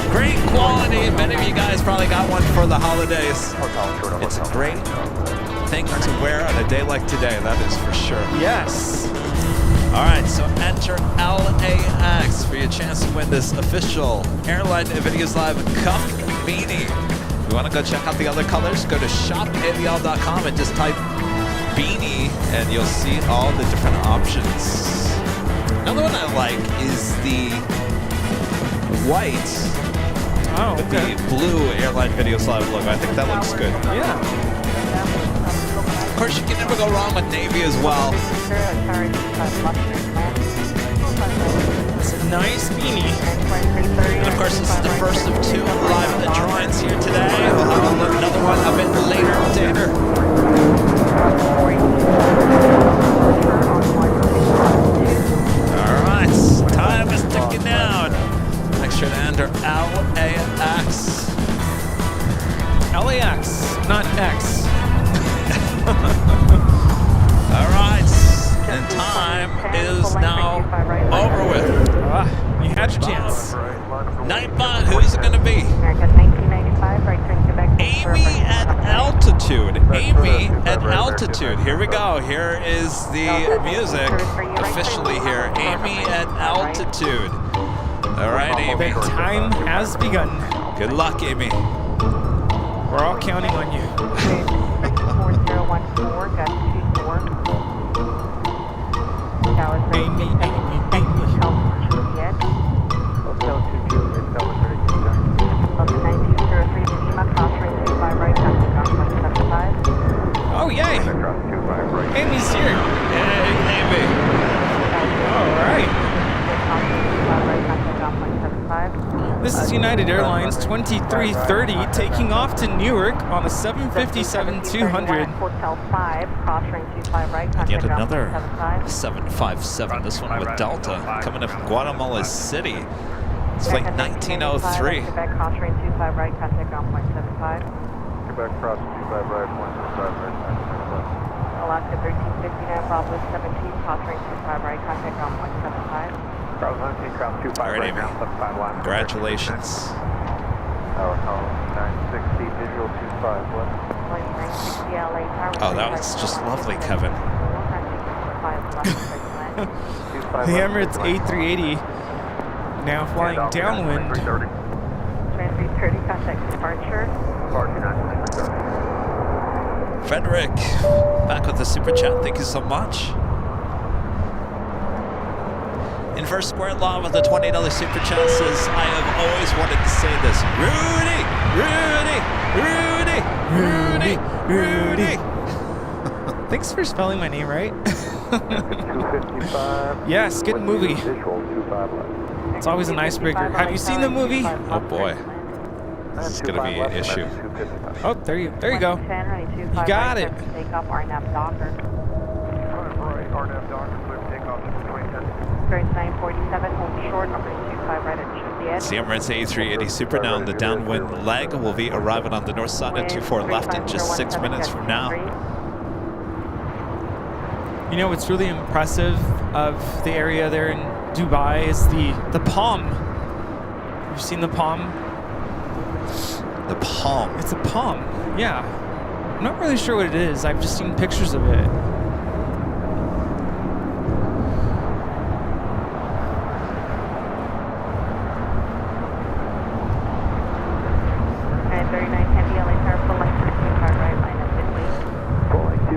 Great quality. Many of you guys probably got one for the holidays. It's a great thing to wear on a day like today, that is for sure. Yes. All right, so enter LAX for your chance to win this official Airline Videos Live cuff beanie. If you want to go check out the other colors, go to shopavl.com and just type beanie and you'll see all the different options. Another one I like is the white with the blue Airline Videos Live logo. I think that looks good. Yeah. Of course, you can never go wrong with navy as well. Nice beanie. And of course, this is the first of 2 live drawings here today. We'll have another one a bit later. All right, time is ticking down. Make sure to enter LAX. LAX, not X. All right, and time is now over with. You had your chance. Nightbot, who's it going to be? American 1995, right turn Quebec. Amy at altitude. Amy at altitude. Here we go. Here is the music officially here. Amy at altitude. All right, Amy. The time has begun. Good luck, Amy. We're all counting on you. 4014, got 24. That was Amy. Hotel Juliet. Hotel 2 Juliet, Tower 32, sir. Delta 1903 Lima, crossing 25 right, passing on 175. Oh, yay. Cross 25 right. Amy's here. Yay, Amy. All right. Crossing 25 right, passing on 175. This is United Airlines 2330 taking off to Newark on the 757-200. Hotel 5, crossing 25 right, And passing yet on another 175. 757. This one with Delta coming up from Guatemala City. It's flight 1903. Quebec crossing 25 right, contact ground point 75. Quebec cross 25 right, 175 right, 975. Alaska 1359, Bravo 17, crossing 25 right, contact ground point 75. Cross 19, cross 25 All right, right, Amy. now 75 left. Congratulations. Tower call 960, visual 25 left. Flight 960 LA Tower. Oh, that was just lovely, Kevin. The Emirates A380 now flying downwind. 2330, contact departure. Departure 960. Frederick, back with the super chat. Thank you so much. Inverse square law with the $20 super chat says, I have always wanted to say this. Rudy. Thanks for spelling my name right. 255. Yes, good movie. Visual 25 left. It's always an icebreaker. Have you seen the movie? Oh boy, this is gonna be an issue. Oh, there you go. You got it. Take off RNAV Docker. Right, RNAV Docker, clear for takeoff, 2010. Spirit 947, hold short, number 25 right at Juliet. It's the Emirates A380 Super now on the downwind leg. Will be arriving on the north side at 24 left in just 6 minutes from now. You know what's really impressive of the area there in Dubai is the palm. Have you seen the palm? The palm. It's a palm. Yeah. I'm not really sure what it is. I've just seen pictures of it.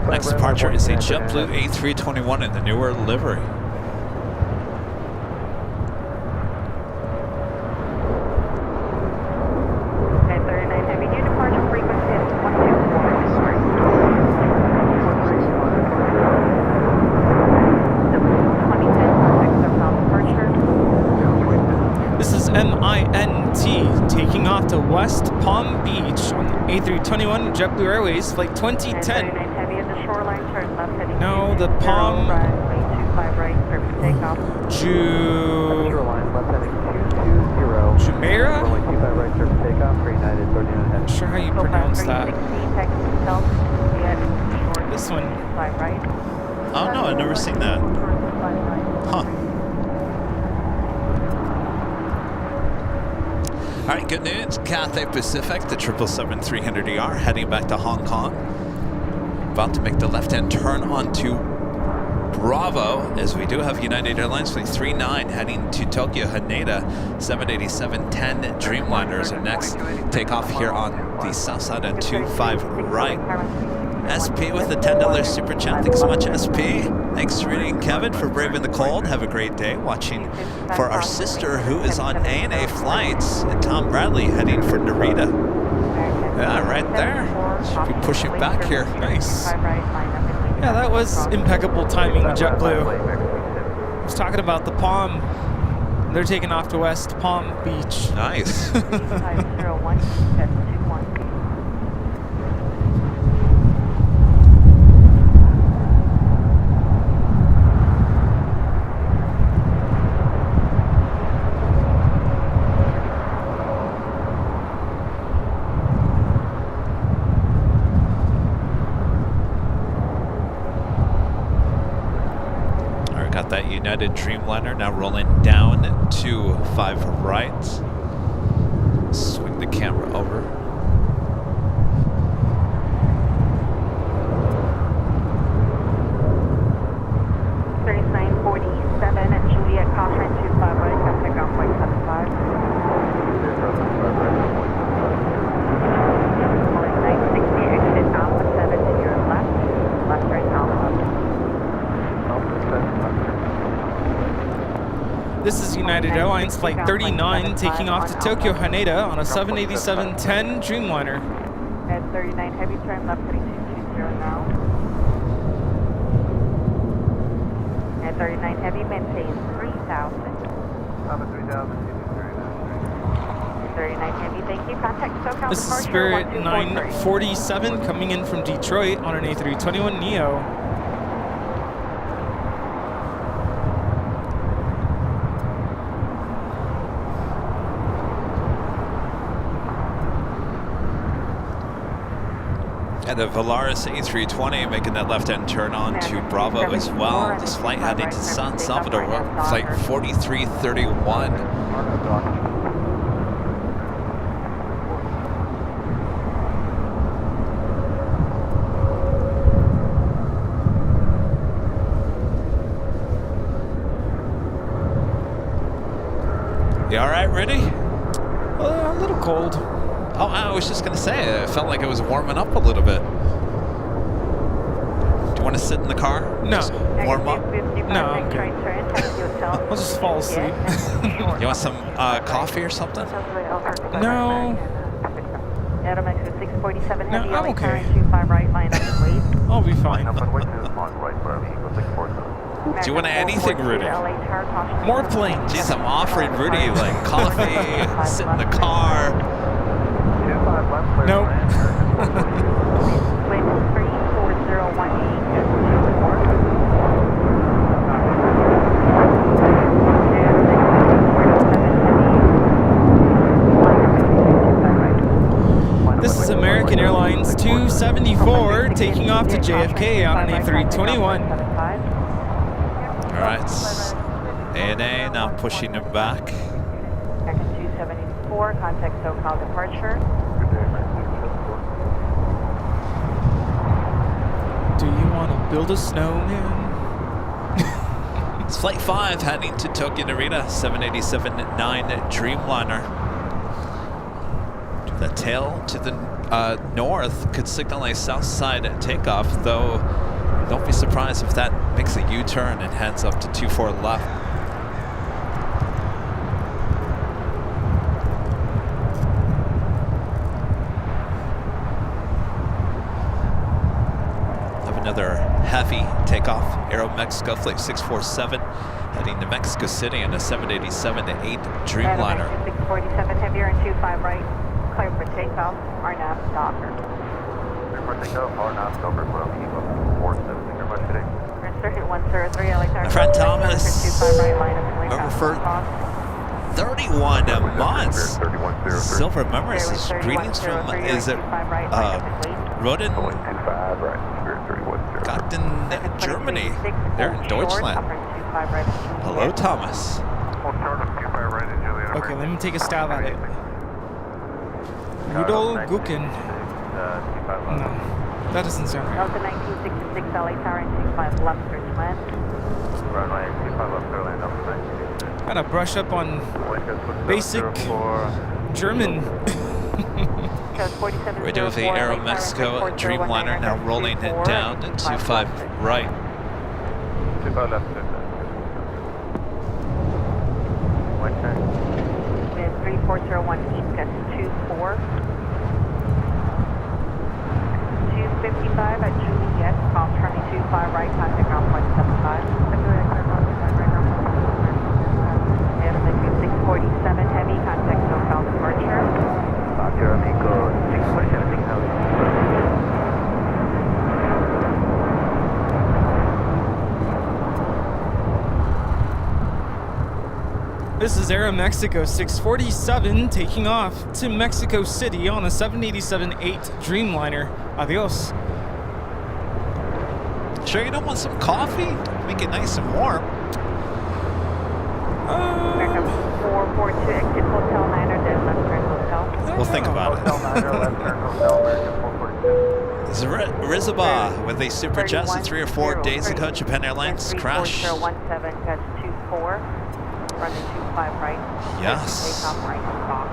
Next departure is a JetBlue A321 in the newer livery. Okay, 39 Heavy, new departure frequency is 124. Sorry. The 2010 contact surface departure. This is MINT taking off to West Palm Beach on A321 JetBlue Airways flight 2010. 39 Heavy at the shoreline, turn left heading. No, the Palm. Runway 25 right, surface takeoff. Shoreline, left heading 220. Jumeirah? Runway 25 right, surface takeoff for United 39 Not heavy. sure how you pronounce that. This one. Oh no, I've never seen that. Huh. All right, good news. Cathay Pacific, the 777-300ER, heading back to Hong Kong. About to make the left-hand turn onto Bravo, as we do have United Airlines flight 39 heading to Tokyo Haneda. 787-10 Dreamliners are next. Take off here on the south side at 25 right. SP with the $10 super chat. Thanks so much, SP. Thanks, Rudy and Kevin, for braving the cold. Have a great day watching for our sister who is on ANA flights, and Tom Bradley heading for Narita. Yeah, right there. Should be pushing back here. Nice. Yeah, that was impeccable timing with JetBlue. I was talking about the palm. They're taking off to West Palm Beach. Nice. 501, that's 21. All right, got that United Dreamliner now rolling down to 5 right. Swing the camera over. at Juliet, Caution 25 right, contact ground flight 75. Calling 960, exit Alpha 7 to your left, left right Alpha. This is United Airlines Flight 39 taking off to Tokyo Haneda on a 787-10 Dreamliner. At 39 heavy turn left heading 220 now. At 39 heavy maintain 3000. 39 heavy, thank you. Contact SoCal This is departure, Spirit 1243. 947 coming in from Detroit on an A321neo. And the Volaris A320 making that left-hand turn on to Bravo as well. This flight heading to San Salvador, flight 4331. You all right, Rudy? A little cold. Oh, I was just going to say, it felt like it was warming up a little bit. Do you want to sit in the car? No. Just warm up? No, I'm good. I'll just fall asleep. You want some coffee or something? No. Aeromex 647 No, heavy, I'm okay. 25 right, line up and wait. I'll be fine. Do you want anything, Rudy? More planes. Jeez, I'm offering Rudy like coffee, sit in the car. Nope. Wind 34018. This is American Airlines 274 taking off to JFK on an A321. All right, ANA now pushing it back. Action 274, contact SoCal departure. Do you want to build a snowman? It's Flight 5 heading to Tokyo Narita, 787-9 Dreamliner. The tail to the north could signal a south side takeoff, though don't be surprised if that makes a U-turn and heads up to 24 left. Have another heavy takeoff. Aeromexico Flight 647 heading to Mexico City on a 787-8 Dreamliner. 647 heavier and 25 right. Clear for takeoff. RNAV Docker. Circuit 103, LAX. My friend Thomas, member for 31 months. Silver members, greetings from, is it Roden? Garten, Germany. They're in Deutschland. Hello, Thomas. Okay, let me take a stab at it. Rudolf Gucken. No, that doesn't sound right. Delta 1966 LA Tower and 25 left search land. Gotta brush up on basic German. We do have the Aeromexico Dreamliner now rolling it down to 25 right. 25 left. Wind 3401 east, gets 24. 255 at Juliet, cross running 25 right, contact ground point 75. This is Aeromexico 647 taking off to Mexico City on a 787-8 Dreamliner. Adios. Sure you don't want some coffee? Make it nice and warm. American 442, exit Hotel Niner, then left turn hotel. We'll think about Hotel it. 9 left turn hotel, American 442. This is Rizaba with a super jet since 3 or 4 days ago. Japan Airlines crash. 3017, catch 24, running 25 right. Yes. Take off right, stop.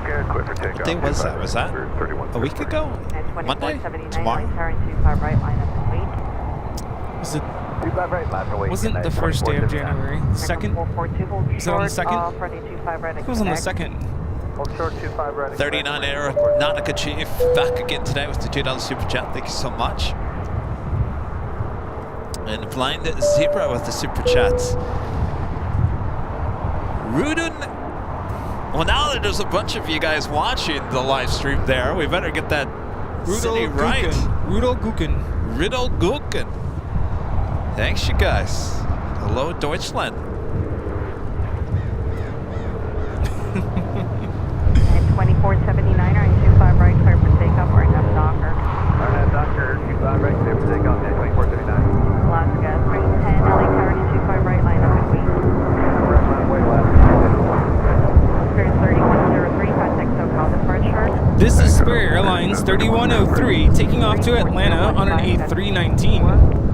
Okay, clear for takeoff. What day was that? Was that 31. a week ago? And Monday? 2479, Tomorrow? turn 25 right, line up and wait. Was it, 25 right, left away. wasn't the first day of January? The second? 442, hold Was it on the short, second? running 25 right. It was on the second. Hold short, 25 right. 39 Aeronautica Chief back again today with the $2 super chat. Thank you so much. And Blind Zebra with the super chats. Rudin. Well, now that there's a bunch of you guys watching the live stream there, we better get that city right. Rudol Guken. Riddle Guken. Thanks, you guys. Hello, Deutschland. And 2479, and 25 right, clear for takeoff, or enough Docker. Alright, Doctor, 25 right, clear for takeoff, 2479. Alaska, 310, LA Tower, 25 right, line up and wait. Rest runway left. Spirit 3103, contact SoCal departure. This is Spirit Airlines 3103 taking off to Atlanta on an A319.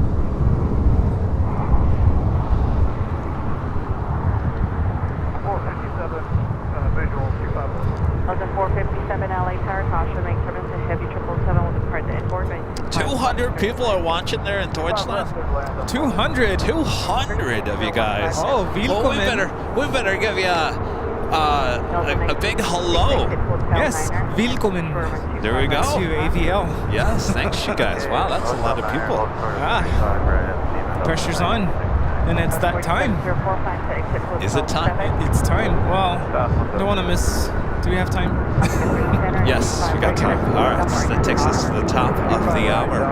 457 LA Tower, caution, make turbulence to heavy 777 will depart the inboard. 200 people are watching there in Deutschland. 200. 200 of you guys. Oh, willkommen. We better give you a big hello. Yes, willkommen There we go. to AVL. Yes, thanks you guys. Wow, that's a lot of people. Pressure's on. And it's that time. Is it time? It's time. Well, don't want to miss. Do we have time? Yes, we got time. All right, so that takes us to the top of the hour.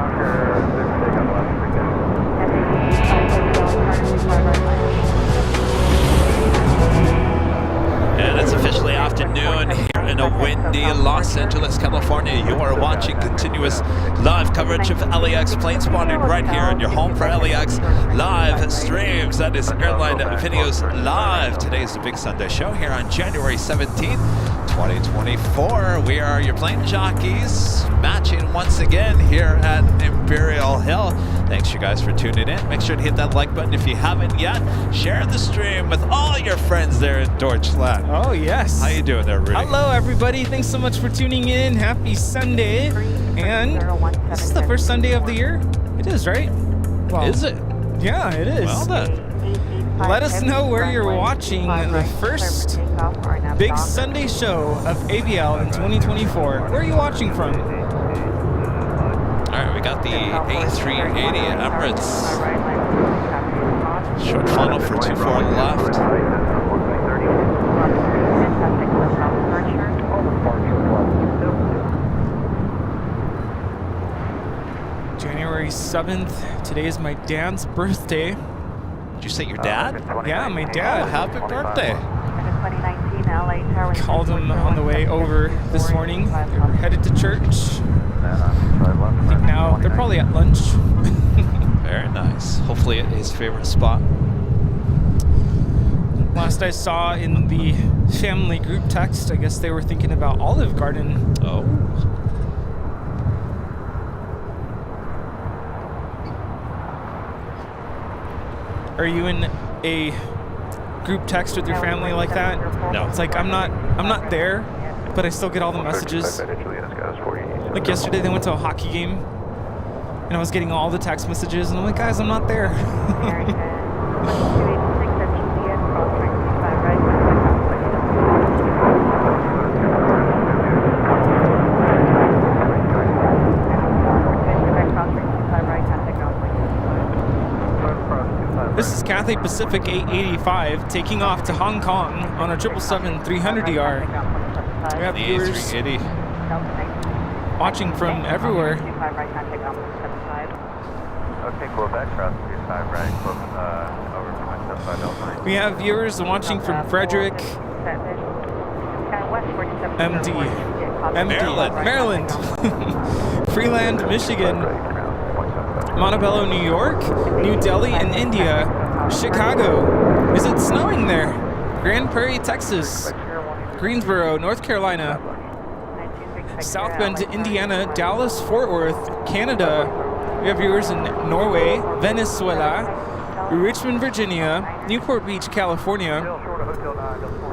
And it's officially afternoon here in a windy Los Angeles, California. You are watching continuous live coverage of LAX plane spotting right here in your home for LAX live streams. That is Airline Videos Live. Today is the Big Sunday show here on January 17th, 2024. We are your plane jockeys matching once again here at Imperial Hill. Thanks you guys for tuning in. Make sure to hit that like button if you haven't yet. Share the stream with all your friends there in Deutschland. Oh, yes. How you doing there, Rudy? Hello, everybody. Thanks so much for tuning in. Happy Sunday. And this is the first Sunday of the year? It is, right? Well, Is it? yeah, it is. Well then. Let us know where you're watching the first big Sunday show of AVL in 2024. Where are you watching from? All right, we got the A380 Emirates. Short funnel for 24 left. January 7th. Today is my dad's birthday. Did you say your dad? Yeah, my Oh, dad. happy birthday. Called him on the way over this morning. They were headed to church. I think now they're probably at lunch. Very nice. Hopefully at his favorite spot. Last I saw in the family group text, I guess they were thinking about Olive Garden. Oh. Are you in a group text with your family like that? No. It's like I'm not there, but I still get all the messages. Like yesterday they went to a hockey game and I was getting all the text messages and I'm like, guys, I'm not there. This is Cathay Pacific 885 taking off to Hong Kong on a 777-300ER. We have The viewers A380. watching from everywhere. Okay, Quebec, cross 25 right, over for my 75 L9. We have viewers watching from Frederick, MD, Maryland, Freeland, Michigan, Montebello, New York, New Delhi, and India, Chicago. Is it snowing there? Grand Prairie, Texas, Greensboro, North Carolina, South Bend, Indiana, Dallas, Fort Worth, Canada. We have viewers in Norway, Venezuela, Richmond, Virginia, Newport Beach, California,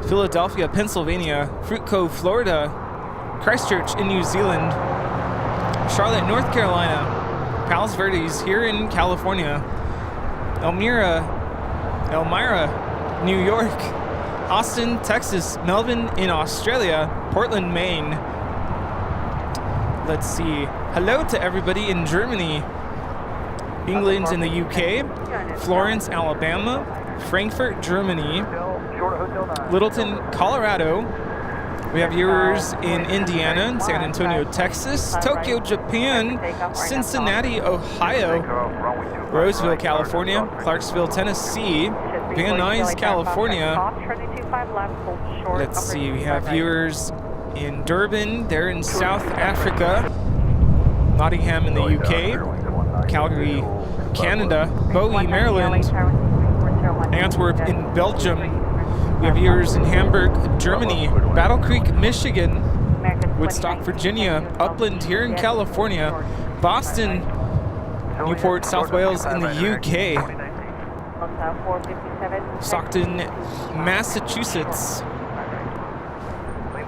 Philadelphia, Pennsylvania, Fruit Cove, Florida, Christchurch in New Zealand, Charlotte, North Carolina, Palos Verdes here in California, Elmira, New York, Austin, Texas, Melbourne in Australia, Portland, Maine. Let's see. Hello to everybody in Germany, England in the UK, Florence, Alabama, Frankfurt, Germany, Littleton, Colorado. We have viewers in Indiana and San Antonio, Texas, Tokyo, Japan, Cincinnati, Ohio, Roseville, California, Clarksville, Tennessee, Van Nuys, California. Let's see, we have viewers in Durban, they're in South Africa, Nottingham in the UK, Calgary, Canada, Bowie, Maryland, Antwerp in Belgium. We have viewers in Hamburg, Germany, Battle Creek, Michigan, Woodstock, Virginia, Upland here in California, Boston, Newport, South Wales in the UK, Stockton, Massachusetts.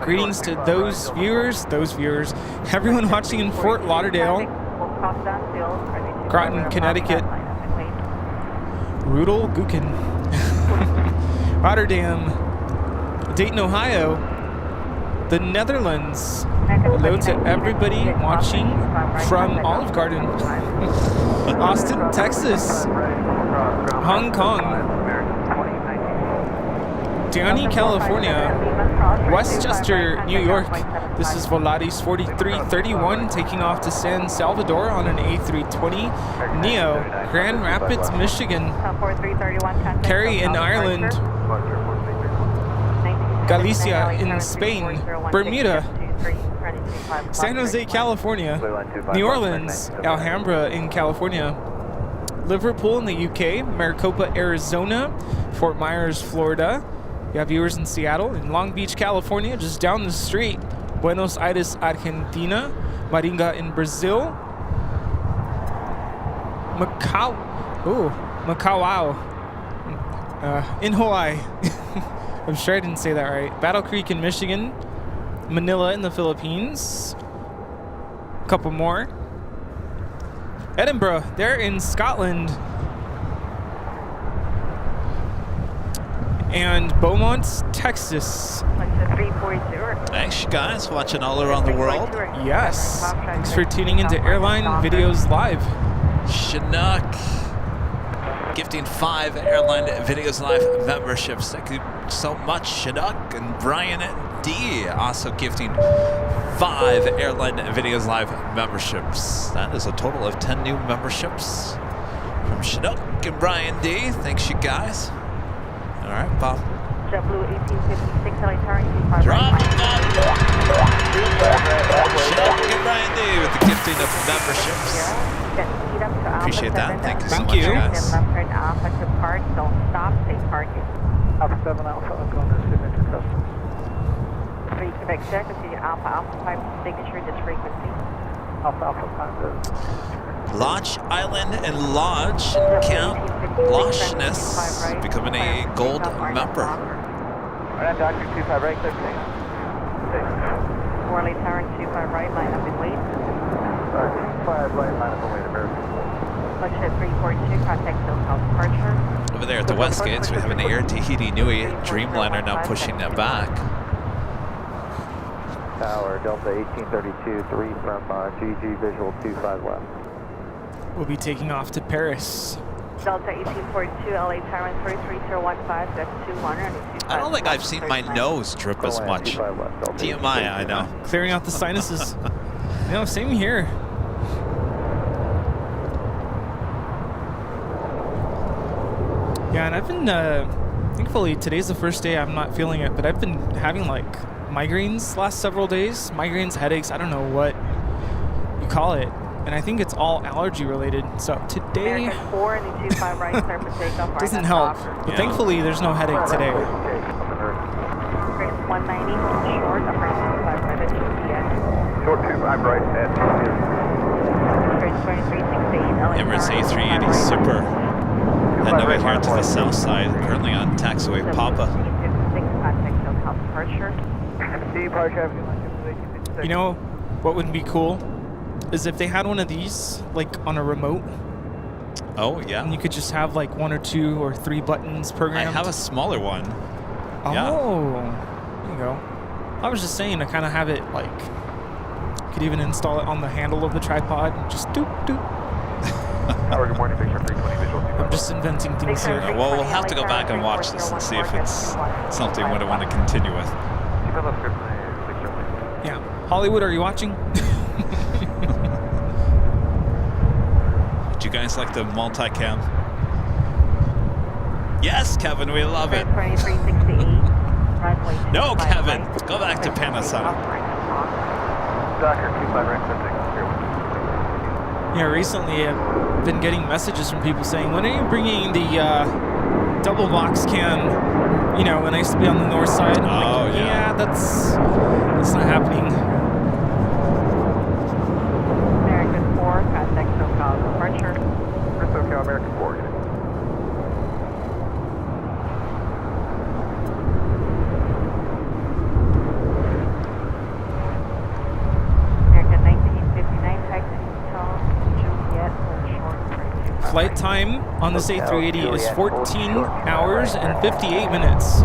Greetings to those viewers, everyone watching in Fort Lauderdale, Groton, Connecticut, Rudel Guken, Rotterdam, Dayton, Ohio, the Netherlands. Hello to everybody watching from Olive Garden, Austin, Texas, Hong Kong, Downey, California, Westchester, New York. This is Volaris 4331 taking off to San Salvador on an A320 Neo, Grand Rapids, Michigan, Kerry in Ireland, Galicia in Spain, Bermuda, San Jose, California, New Orleans, Alhambra in California, Liverpool in the UK, Maricopa, Arizona, Fort Myers, Florida. You have viewers in Seattle, in Long Beach, California, just down the street, Buenos Aires, Argentina, Maringa in Brazil, Macau in Hawaii. I'm sure I didn't say that right. Battle Creek in Michigan, Manila in the Philippines. A couple more. Edinburgh, they're in Scotland. And Beaumont, Texas. Thanks, guys, watching all around the world. Yes. Thanks for tuning into Airline Videos Live. Chinook gifting 5 Airline Videos Live memberships. Thank you so much, Chinook. And Brian D also gifting 5 Airline Videos Live memberships. That is a total of 10 new memberships from Chinook and Brian D. Thanks, you guys. All right, Bob. JetBlue 1856, LA Tower, Drop Bob. Chinook and Brian D with the gifting of memberships. Appreciate that. Thank you so much, guys. Alpha to park, don't stop, stay parking. Alpha 7 Alpha, going to signature customs. 3 Quebec check, continue Alpha 5 signature this frequency. Alpha 5. Launch Island and Lodge and Camp Loshness becoming a gold member. Alright, Doctor 25 right, clear Orly Tower 25 right, line up and wait. 25 right, line up and wait, American. Flight 342, contact SoCal departure. Over there at the West Gates, we have an Air Tahiti Nui Dreamliner now pushing that back. Tower, Delta 1832, 3 from GG, visual 25 left. We'll be taking off to Paris. Delta 1842, LA Tower 33015, that's 21. I don't think I've seen my nose drip as much. TMI, I know. Clearing out the sinuses. No, same here. Yeah, and I've been Thankfully, today's the first day I'm not feeling it, but I've been having like migraines last several days. Migraines, headaches, I don't know what you call it. And I think it's all allergy related. So today American 4 and the 25 right, clear for takeoff. doesn't help. But thankfully, there's no headache today. Grade 190, short, upper 25 right at GPS. Short 25 right at Grade 2368, Emirates A380 Super. Heading over here to the south side, currently on taxiway Papa. You know what would be cool? Is if they had one of these, like on a remote, Oh, and yeah. you could just have like 1 or 2 or 3 buttons I programmed. have a smaller one. Oh, yeah. there you go. I was just saying to kind of have it like, you could even install it on the handle of the tripod and just doop doop. Good morning, Victor 320 visual. I'm just inventing things here. Well, we'll have to go back and watch this and see if it's something we want to continue with. Yeah. Hollywood, are you watching? Do you guys like the multicam? Yes, Kevin, we love it. 2368, runway No, 25 Kevin, right. go back to Panasonic. Doctor 25 right, Yeah, recently I've been getting messages from people saying, when are you bringing the double box cam, you know, when I used to be on the north side? I'm Oh, like, yeah. that's not happening. American 4, contact SoCal departure. SoCal American 4. American 1959, taxi Hotel Juliet, short for Flight time on this A380 is 14 hours and 58 minutes.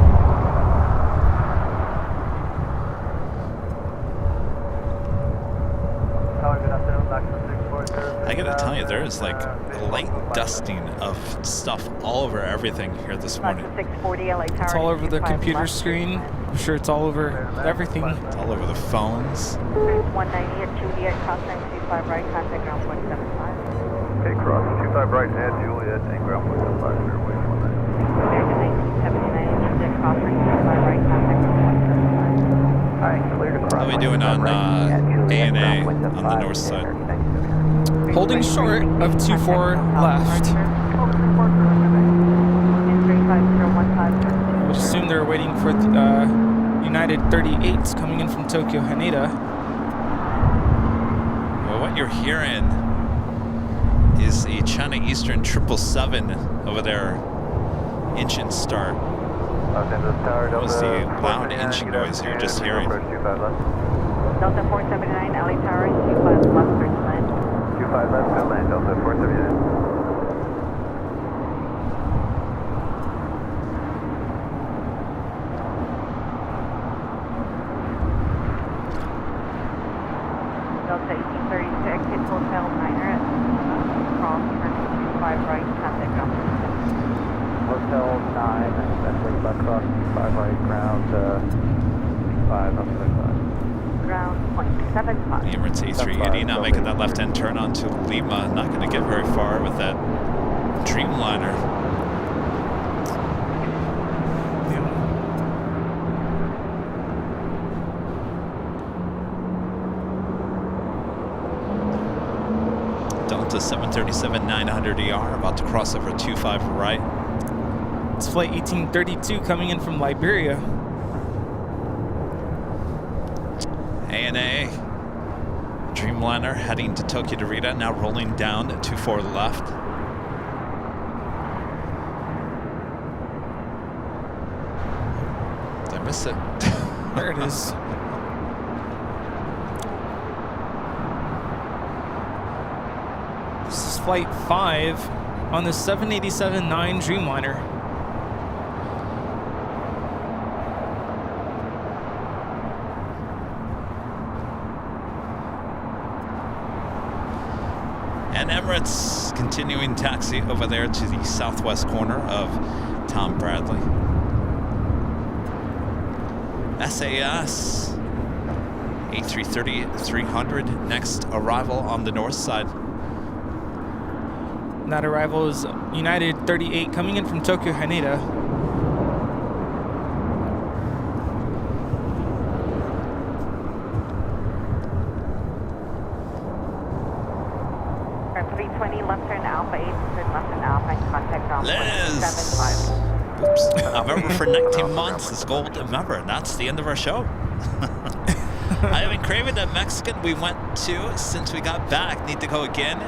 I gotta tell you, there is like a light dusting of stuff all over everything here this morning. 640 LA Tower. It's all over the computer screen. I'm sure it's all over everything. It's all over the phones. 190 at Juliet, cross 925 right, contact ground 175. Okay, cross 25 right at Juliet and ground 175, fairway 19. American 1979 at Juliet, cross 925 right, contact ground 175. Alright, clear to cross. How are we doing on A&A on the north side? Holding short of 24 left. I would assume they're waiting for United 38s coming in from Tokyo Haneda. Well, what you're hearing is a China Eastern 777 over there, engine start. What was the loud engine noise you're just hearing? Delta 479, LA Tower, 25 left, 39. 25 left, go land, Delta 479. Delta 1836, hit Hotel Niner at cross, turn 25 right, contact ground. Hotel 9, that's where you cross 5 right, ground 5 up to 5. Ground 0.75. The Emirates A380 now making that left-hand turn onto Lima. Not going to get very far with that Dreamliner. Delta 737-900ER about to cross over 25 right. It's flight 1832 coming in from Liberia. ANA Dreamliner heading to Tokyo Narita, now rolling down at 24 left. Did I miss it? There it is. This is flight 5 on the 787-9 Dreamliner. And Emirates continuing taxi over there to the southwest corner of Tom Bradley. SAS A330-300 next arrival on the north side. That arrival is United 38 coming in from Tokyo Haneda. Alpha 8, turn left and Alpine, contact ground point Liz! 75. Oops. A member for 19 months is gold member, and that's the end of our show. I haven't craved that Mexican we went to since we got back. Need to go again.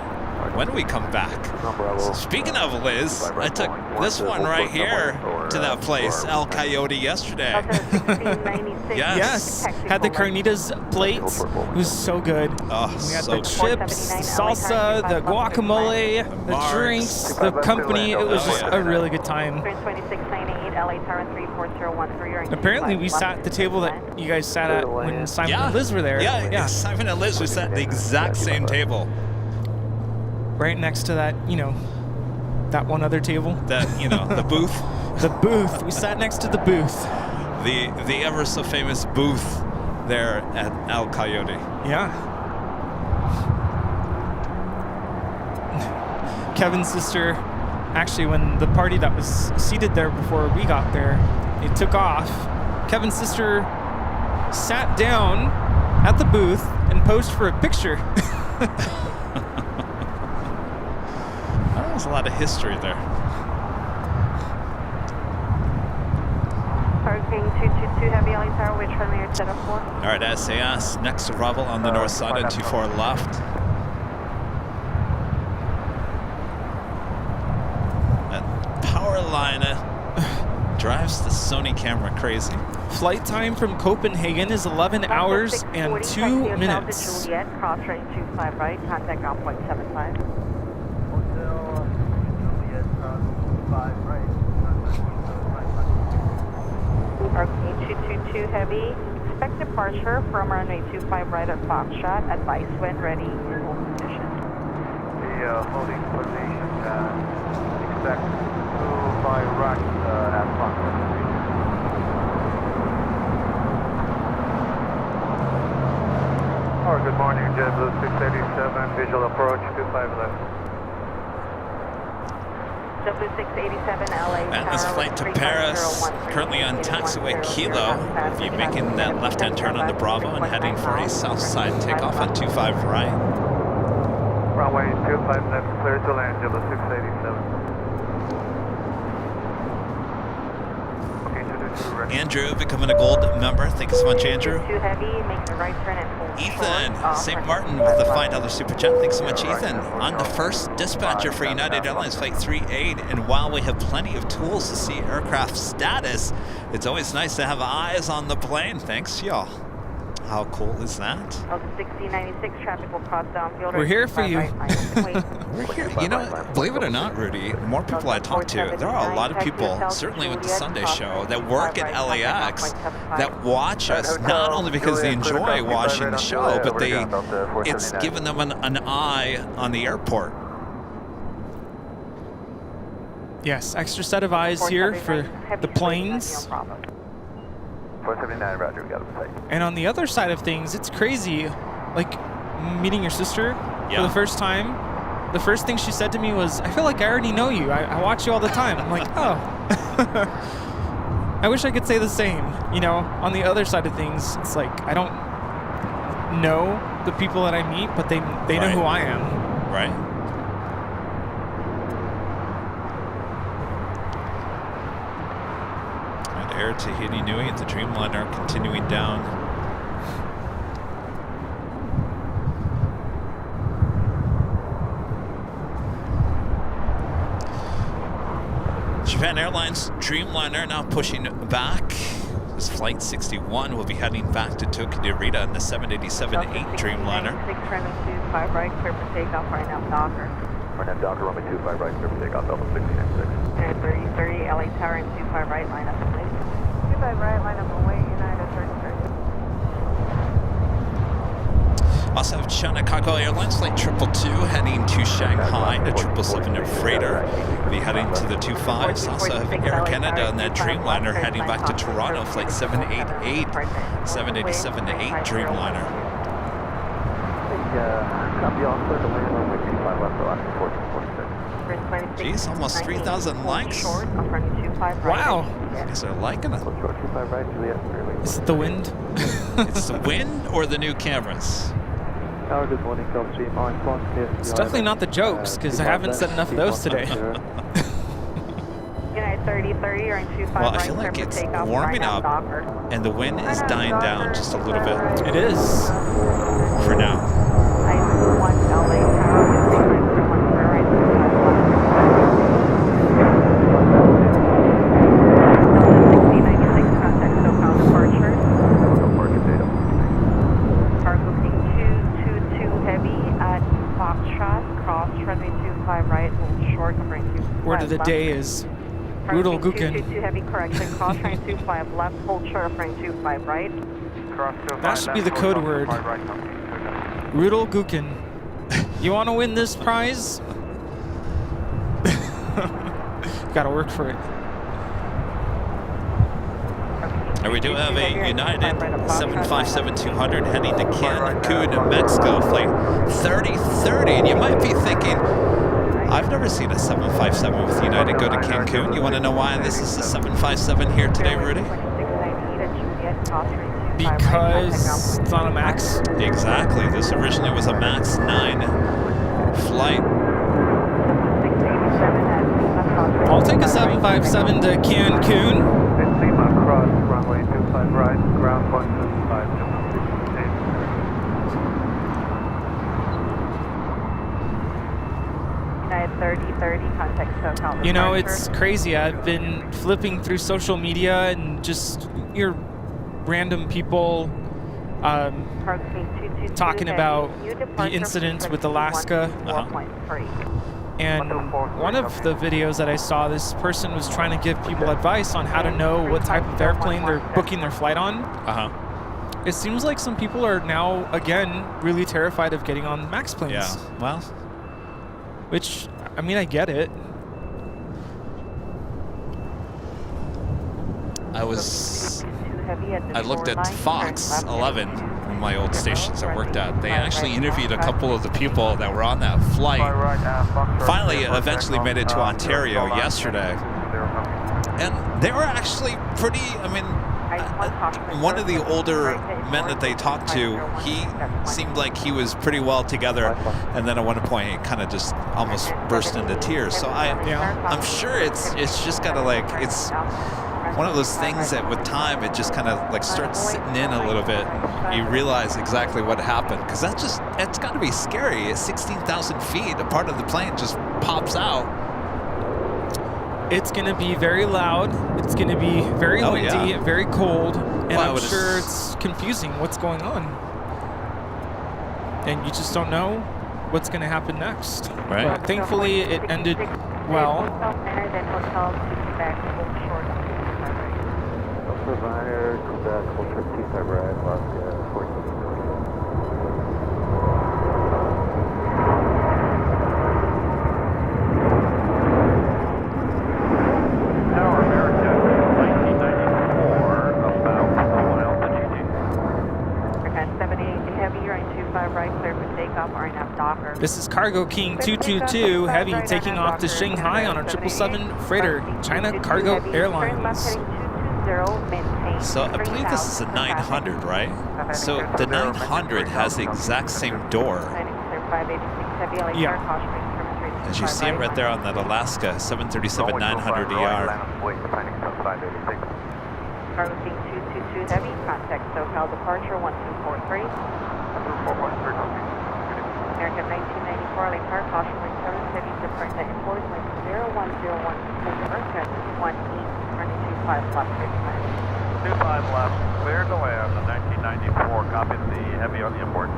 When do we come back? So speaking of Liz, I took this one right here to that place, El Coyote, yesterday. Yes, had the carnitas plates. It was so good. Oh, We had so the good. chips, the salsa, the guacamole, the Marks. drinks, the company. It was just a really good time. 2698, LA Tower 34013. Apparently, we sat at the table that you guys sat at when Simon and Liz were there. Yeah, Simon and Liz, we sat at the exact same table. Right next to that, that one other table. That, the booth. The booth. We sat next to the booth. The ever so famous booth there at El Coyote. Yeah. Kevin's sister, actually, when the party that was seated there before we got there, it took off. Kevin's sister sat down at the booth and posed for a picture. There's a lot of history there. Hurricane 222 Heavy LA Tower, which runway are set up for? All right, SAS, next arrival on the north side at 24 left. That power line drives the Sony camera crazy. Flight time from Copenhagen is 11 hours and 2 minutes. Juliet, cross train 25 right, contact ground point 75. Hurricane 222 Heavy, expect departure from runway 25 right at Foxtrot, advice when ready in hold position. The holding position, expect 25 right at Foxtrot. Good morning, JetBlue 687, visual approach 25 left. JetBlue 687 LA And this Tower, flight to 35013, Paris, currently on taxiway Kilo. If you're making that left-hand turn on the Bravo and heading for a south side takeoff on 25 right. Runway 25 left, clear to land, JetBlue 687. Andrew becoming a gold member. Thank you so much, Andrew. Too heavy, make the right turn and hold Ethan, short, St. Martin with the $5 super chat. Thanks so much, Ethan. On the first dispatcher for United Airlines Flight 38. And while we have plenty of tools to see aircraft status, it's always nice to have eyes on the plane. Thanks, y'all. How cool is that? 1696 traffic will cross downfield. We're here for you. We're here. You know, believe it or not, Rudy, the more people I talk to, there are a lot of people, certainly with the Sunday show, that work at LAX that watch us, not only because they enjoy watching the show, but it's given them an eye on the airport. Yes, extra set of eyes here for the planes. 479, Roger, we got it sight. And on the other side of things, it's crazy. Like, meeting your sister for the first time, the first thing she said to me was, I feel like I already know you. I watch you all the time. I'm like, oh. I wish I could say the same. On the other side of things, it's like, I don't know the people that I meet, but they know who I am. Right. Air Tahiti Nui at the Dreamliner continuing down. Japan Airlines Dreamliner now pushing back. This flight 61 will be heading back to Tokyo Narita in the 787-8 Dreamliner. 625 right, clear for takeoff, right now Docker. Right now Docker, runway 25 right, clear for takeoff, Delta 696. 3030 LA Tower and 25 right, line up please. 25 right, line up away, United 3030. Also have Chicago Airlines Flight 222 heading to Shanghai, the 777 freighter will be heading to the 25s. Also have Air Canada and that Dreamliner heading back to Toronto, Flight 788, 787-8 Dreamliner. Copy all clear to land runway 25 left, Alaska 1446. Jeez, almost 3,000 likes. Wow. You guys are liking it. Is it the wind? It's the wind or the new cameras? It's definitely not the jokes, because I haven't said enough of those today. United 3030, you're in 25 Well, I right, feel like clear for it's takeoff, warming right up, now, Docker. and the wind is dying down just a little bit It is. for now. I 1 LA Tower, 6931, clear right, 6096, contact SoCal departure. Departure data. Cargo King 222 heavy at Foxtrot, cross runway 25 right, hold short, covering 25 Word of the left. day is Cargo Rudel King Gukin. 222 heavy correction, cross runway 25 left, hold short, covering 25 right. That should be the code word. Rudel Gukin. You want to win this prize? Gotta work for it. And we do have a United 757-200 heading to Cancun, Mexico, flight 3030. And you might be thinking, I've never seen a 757 with United go to Cancun. You want to know why this is a 757 here today, Rudy? Because it's on a MAX. Exactly. This originally was a MAX 9 flight. I'll take a 757 to Cancun. It's Lima, cross runway 25 right, ground 125. United 3030, contact SoCal. You know, it's crazy. I've been flipping through social media and just your random people talking about the incidents with Alaska. And one of the videos that I saw, this person was trying to give people advice on how to know what type of airplane they're booking their flight on. It seems like some people are now, again, really terrified of getting on MAX planes. Yeah, well. Which, I mean, I get it. I looked at Fox 11, one of my old stations I worked at. They actually interviewed a couple of the people that were on that flight. Finally, eventually made it to Ontario yesterday. And they were actually pretty, I mean, one of the older men that they talked to, he seemed like he was pretty well together. And then at one point, he kind of just almost burst into tears. So I'm sure it's just kind of like, it's one of those things that with time, it just kind of like starts sitting in a little bit. And you realize exactly what happened. Because it's got to be scary. At 16,000 feet, a part of the plane just pops out. It's going to be very loud. It's going to be very windy, very cold. And I'm sure it's confusing what's going on. And you just don't know what's going to happen next. Right. But thankfully, it ended well. Provider, Quebec, Ultra 25 right, Alaska, 14. Tower America, 1994, about 1 altitude. Okay, 78 heavy, you're in 25 right, clear for takeoff, RNAV Docker. This is Cargo King 222 Heavy taking off to Shanghai on a 777 freighter, China Cargo Airlines. So I believe this is a 900, right? So the 900 has the exact same door. Yeah. As you see it right there on that Alaska 737-900ER. Cargo King 222 Heavy, contact SoCal departure 1243. American 1994 LA Tower, caution wind 7 heavy, departure import wind 0101, Earth traffic 18, running 25 left, 25 left, clear to land, the 1994, copy the heavy on the import.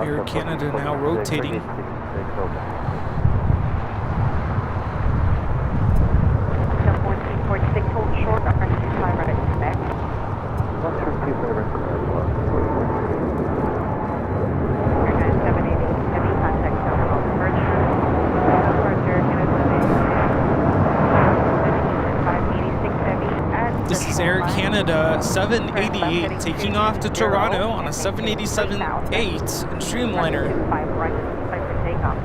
Air Canada now rotating. 1446, hold short, running 25 right at Quebec. American 780 heavy, contact SoCal departure. Departure, Canada 586 heavy at This is Air Canada 788 taking off to Toronto on a 787-8 Streamliner. 5 right, clear for takeoff.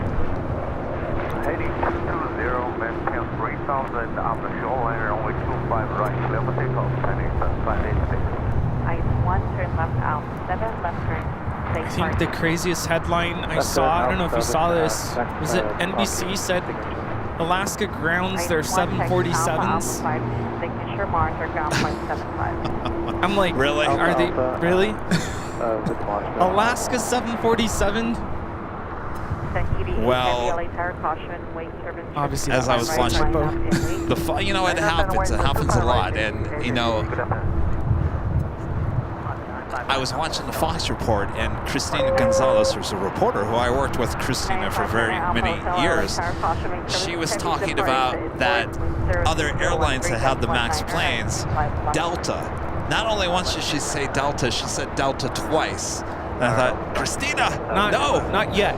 Heading 220, maintain 3000 on the shoreline, only 25 right, clear for takeoff, heading 586. Ice 1, turn left out 7, left turn I think the craziest headline I saw, I don't know if you saw this, was it NBC said Alaska grounds their 747s. Signature Mars are ground point 75. I'm like, Really? Are they really? Alaska 747? Well, obviously, as I was watching, you know, it happens a lot, and you know, I was watching the Fox report, and Christina Gonzalez was a reporter who I worked with Christina for very many years. She was talking about that other airlines that had the MAX planes, Delta. Not only once did she say Delta, she said Delta twice. And I thought, Christina, no, not yet.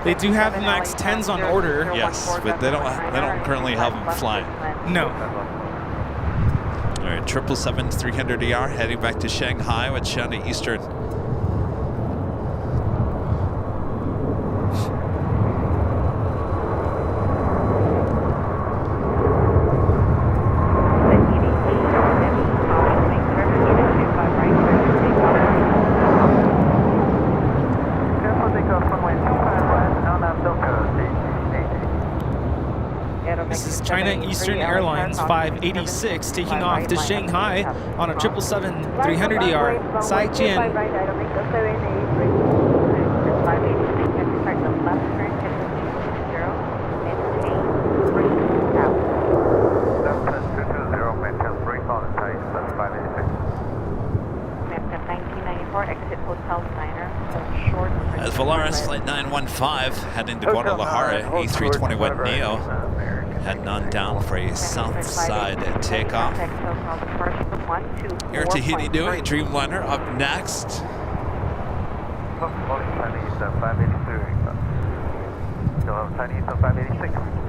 They do have MAX 10s on order. Yes, but they don't currently have them flying. No. All right, 777-300ER heading back to Shanghai with China Eastern. This is China Eastern Airlines 586 taking off to Shanghai on a 777-300ER. Zaijian. As Volaris Flight 915 heading to Guadalajara, A321neo heading on down for a south side takeoff. Air Tahiti Nui, Dreamliner up next.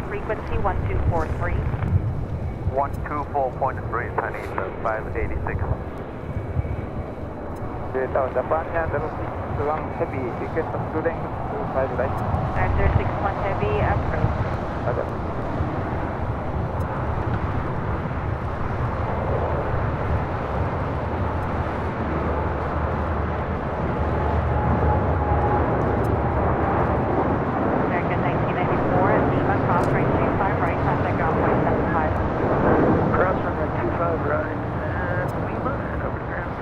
Frequency 1243. 124.3, Chinese 586. Depannya terus tulang heavy, tiket student 5 right. After 61 heavy, approach. Ada. American 1994, Lima, cross range 25 right, contact ground point 75. Cross runway 25 right. Lima, over ground.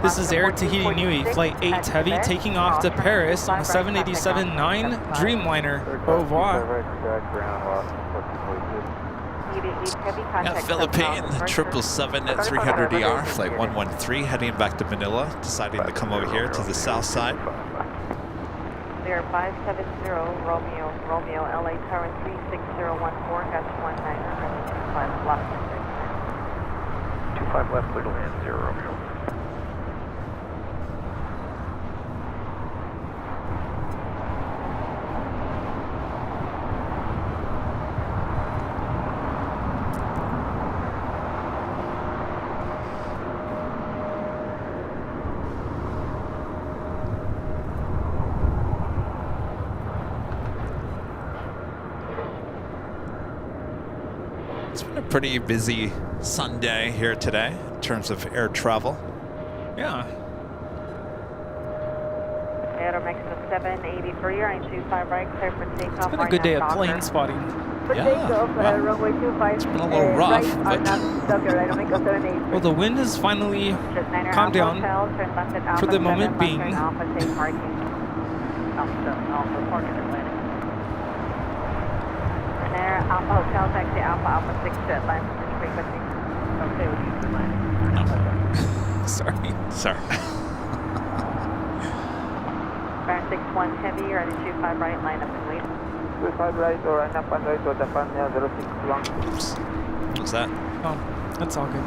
This is Air Tahiti Nui, Flight 8 Heavy, taking off to Paris on a 787-9 Dreamliner. Au revoir. Yeah, Philippine 777-300ER, Flight 113 heading back to Manila, deciding to come over here to the south side. Clear 570, Romeo, LA Tower 36014, Gus 19, 25 left. 25 left, clear to land, 0 Romeo. It's been a pretty busy Sunday here today in terms of air travel. Yeah. Aeromex 783, running 25 right, clear for takeoff. It's been a good day of plane spotting. Yeah, well, runway 25. it's been a little rough, but Well, the wind has finally calmed down for the moment being. Alpha Hotel, taxi Alpha 6 to Atlantic frequency. Okay with you, Atlantic. sorry. Bar 61 heavy, running 25 right, line up and wait. 25 right or line up and right to depannya 061. Oops. What's that? Oh, that's all good.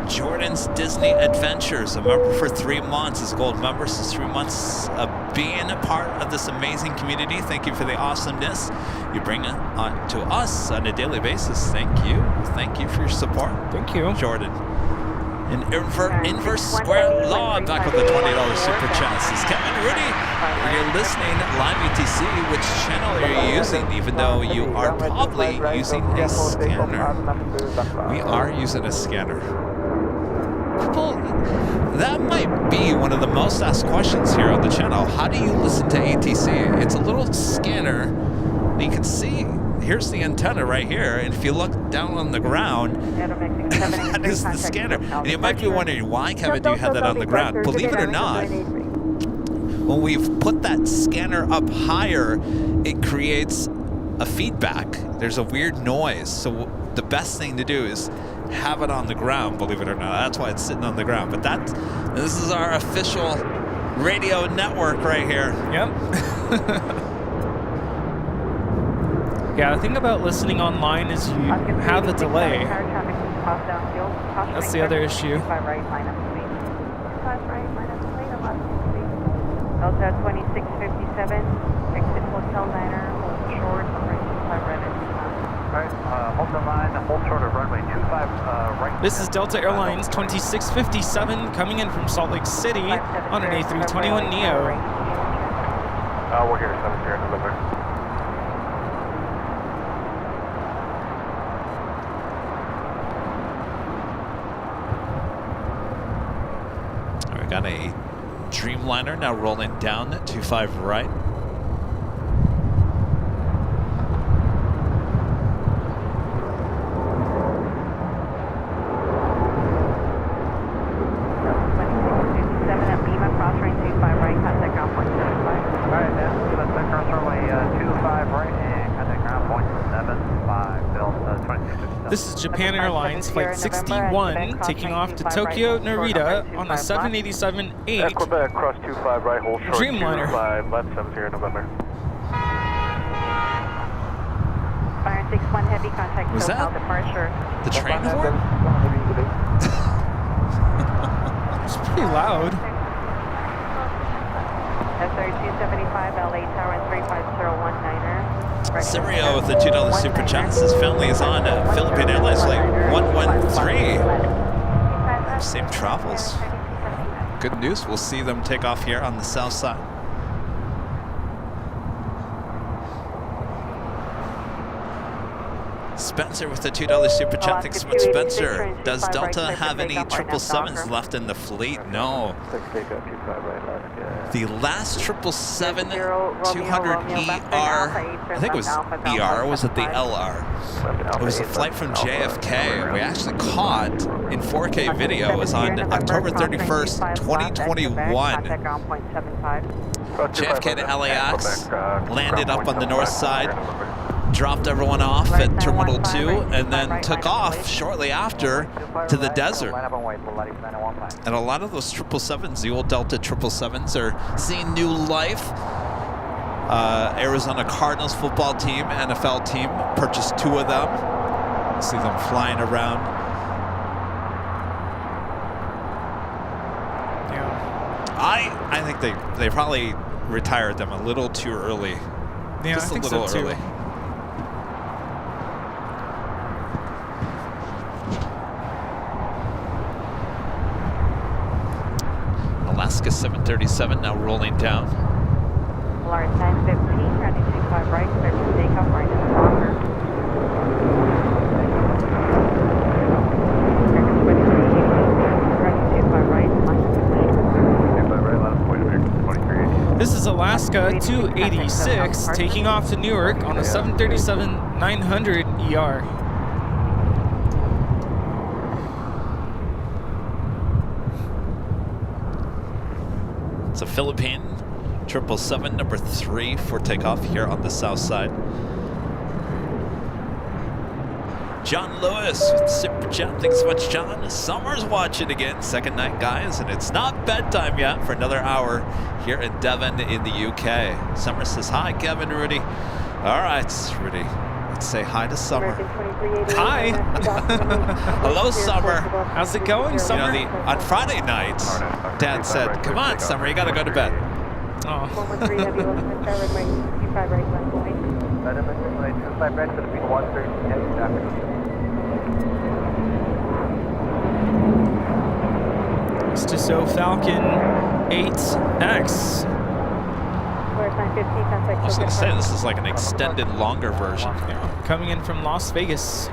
Jordan's Disney Adventures, a member for 3 months, is a gold member, so 3 months of being a part of this amazing community. Thank you for the awesomeness you bring on to us on a daily basis. Thank you for your support. Thank you. Jordan. In inverse square law, back with the $20 super chat. This is Kevin Rudy. You're listening live UTC. Which channel are you using, even though you are probably using a scanner? We are using a scanner. People, that might be one of the most asked questions here on the channel. How do you listen to ATC? It's a little scanner. You can see, here's the antenna right here, and if you look down on the ground, that is the scanner. And you might be wondering, why, Kevin, do you have that on the ground? Believe it or not, when we've put that scanner up higher, it creates a feedback. There's a weird noise. So the best thing to do is have it on the ground, believe it or not. That's why it's sitting on the ground. But this is our official radio network right here. Yep. Yeah, the thing about listening online is you have a delay. That's the other issue. Delta 2657, exit Hotel Niner, hold short, runway 25 right at Alright, hold the line, hold short of runway 25 right. This is Delta Airlines 2657 coming in from Salt Lake City on an A321neo. We're here, 70 November. Got a Dreamliner now rolling down at 25 right. at Lima, cross range 25 right, contact ground point 75. Alright, now let's take cross runway 25 right and contact ground point 75, Delta 2657. This is Japan Airlines Flight 61 taking off to Tokyo, Narita on a 787-8 Quebec, cross 25 right, hold short. Dreamliner. 25 left, 70 November. Fire 61 heavy, contact Was SoCal that departure. the train horn? It's pretty loud. SR275 LA Tower and 35019er. Sirio with the $2 super chat says family is on Philippine Airlines Flight 113. Same travels. Good news. We'll see them take off here on the south side. Spencer with the $2 super chat. Thanks so much, Spencer. Does Delta have any 777s left in the fleet? No. The last 777-200ER, I think it was ER, was it the LR? It was a flight from JFK. We actually caught in 4K video. It was on October 31st, 2021. JFK to LAX, landed up on the north side, dropped everyone off at Terminal 2, and then took off shortly after to the desert. And a lot of those 777s, the old Delta 777s, are seeing new life. Arizona Cardinals football team, NFL team, purchased 2 of them. See them flying around. Yeah. I think they probably retired them a little too early. Yeah, Just I think a little so too. early. Alaska 737 now rolling down. Lars 915, running 25 right, clear to takeoff, right in the locker. Running 25 right, line 15. This is Alaska 286 taking off to Newark on a 737-900ER. It's a Philippine 777 number 3 for takeoff here on the south side. John Lewis with Super Chat. Thanks so much, John. Summer's watching again. Second night, guys, and it's not bedtime yet for another hour here in Devon in the UK. Summer says, hi, Kevin Rudy. All right, Rudy. Let's say hi to Summer. Hi. Hello, Summer. How's it going, Summer? You know, on Friday night, Dad said, come on, Summer, you got to go to bed. Oh. 113 heavy, low Smith Tower, runway 25 right, line 1. Runway 25 right, Philippine 113 heavy traffic. It's Dassault Falcon 8X. I was going to say, this is like an extended, longer version. Yeah. Coming in from Las Vegas.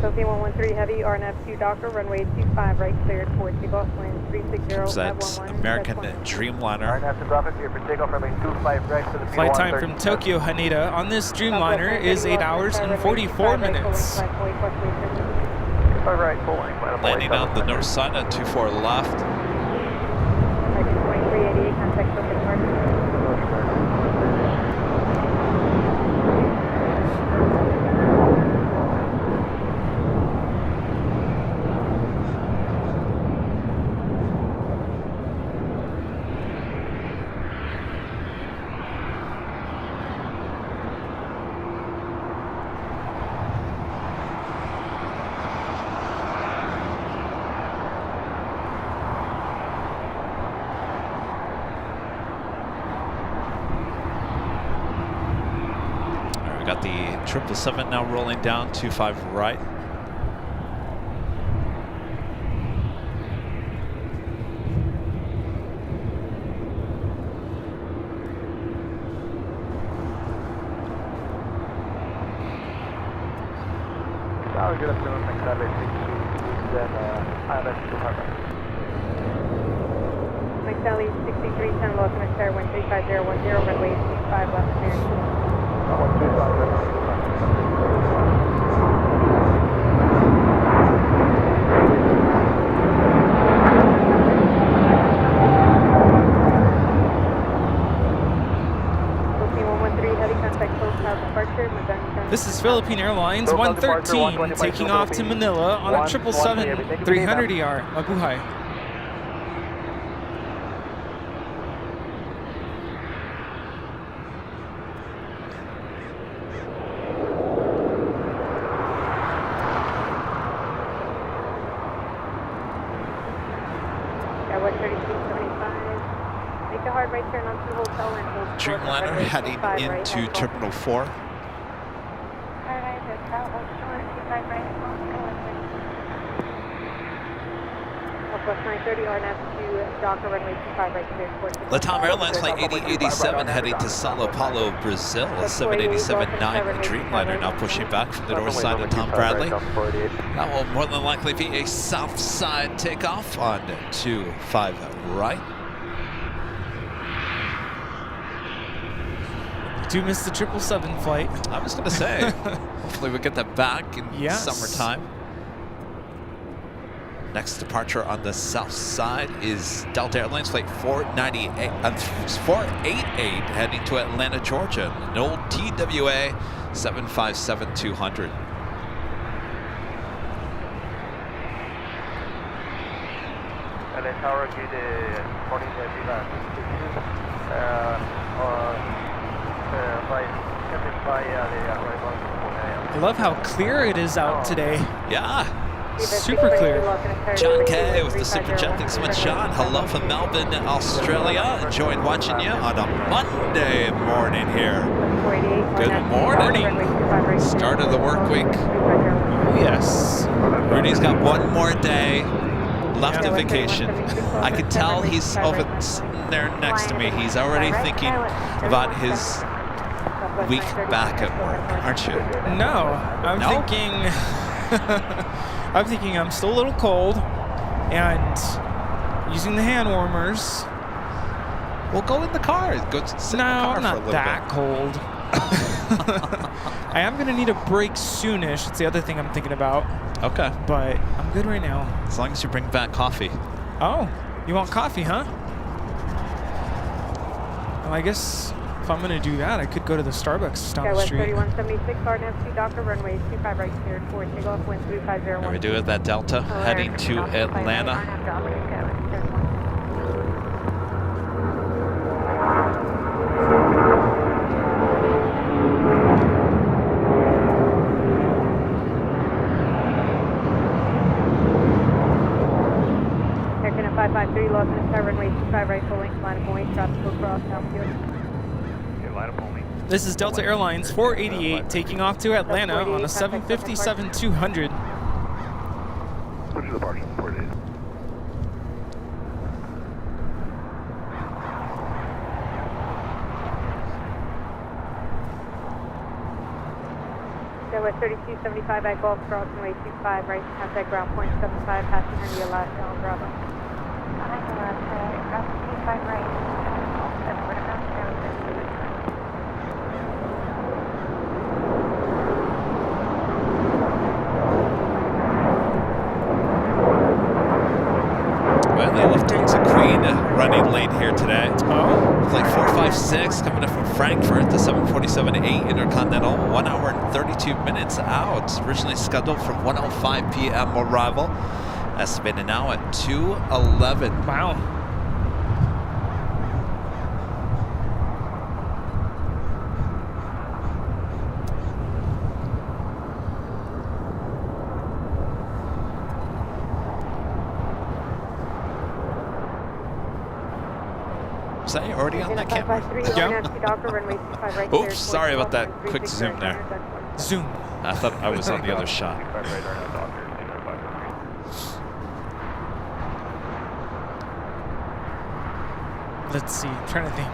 Philippine 113 Heavy, RNF 2 Docker, runway 25 right cleared for takeoff, wind 360 That's at 11. American Dreamliner. RNF to traffic here for takeoff, runway 25 right, Philippine Flight time 113. from Tokyo Haneda on this Dreamliner is 8 hours and 44 minutes. 25 right, full length, line up Landing on the north side at 24 left. 2388, contact Tokyo departure. Got the 777 now rolling down 25 right. Good afternoon, next Saturday 62, then ILS 200. Mike Sally 6310, Los Angeles, wind 35010, runway 25 left cleared. 113 heavy contact close south departure. This is Philippine Airlines 113 taking off to Manila on a 777 300ER. Mabuhay. Make a hard right turn onto the hotel and hold short. Dreamliner heading into Terminal 4. Northwest 930, RNF to Docker, runway 25 right cleared for LATAM Airlines Flight 8087 heading to Sao Paulo, Brazil. A 787-9 Dreamliner now pushing back from the north side of Tom Bradley. That will more than likely be a south side takeoff on 25 right. Do miss the 777 flight. I was going to say, hopefully we get that back in summertime. Next departure on the south side is Delta Airlines Flight 488 heading to Atlanta, Georgia. An old TWA 757-200. LA Tower, get morning I love how clear it is out today. Yeah. Super clear. John K with the Super Chat. Thanks so much, John. Hello from Melbourne, Australia. Enjoying watching you on a Monday morning here. Good morning. Start of the work week. Yes. Rudy's got one more day left of vacation. I can tell he's over there next to me. He's already thinking about his week back at work, aren't you? No, I'm thinking I'm thinking I'm still a little cold and using the hand warmers. We'll go in the car. Go sit in the car I'm not for a little that bit. cold. I am going to need a break soonish. It's the other thing I'm thinking about. Okay. But I'm good right now. As long as you bring back coffee. Oh, you want coffee, huh? Well, I guess if I'm going to do that, I could go to the Starbucks down the street. 3176, RNF to Docker, runway 25 right cleared for takeoff, wind 3501. Are we doing that Delta heading to Atlanta? Aircraft 553, Los Angeles, runway 25 right, full length, line of only, tropical cross, altitude. This is Delta Airlines 488 taking off to Atlanta on a 757-200. Switch to departure, 48. with 3275 at Golf Cross, runway 25, right, contact ground point 75, passing India last down, Bravo. Contact ground 25, right, Well, the Lufthansa Queen running late here today. Oh? Flight 456 coming up from Frankfurt, the 747-8 Intercontinental, 1 hour and 32 minutes out. Originally scheduled for 1:05 p.m. arrival. Estimated now at 2:11. Wow. Is that already on that camera? Yeah. Oops, sorry about that quick zoom there. Zoom. I thought I was on the other shot. Let's see. I'm trying to think.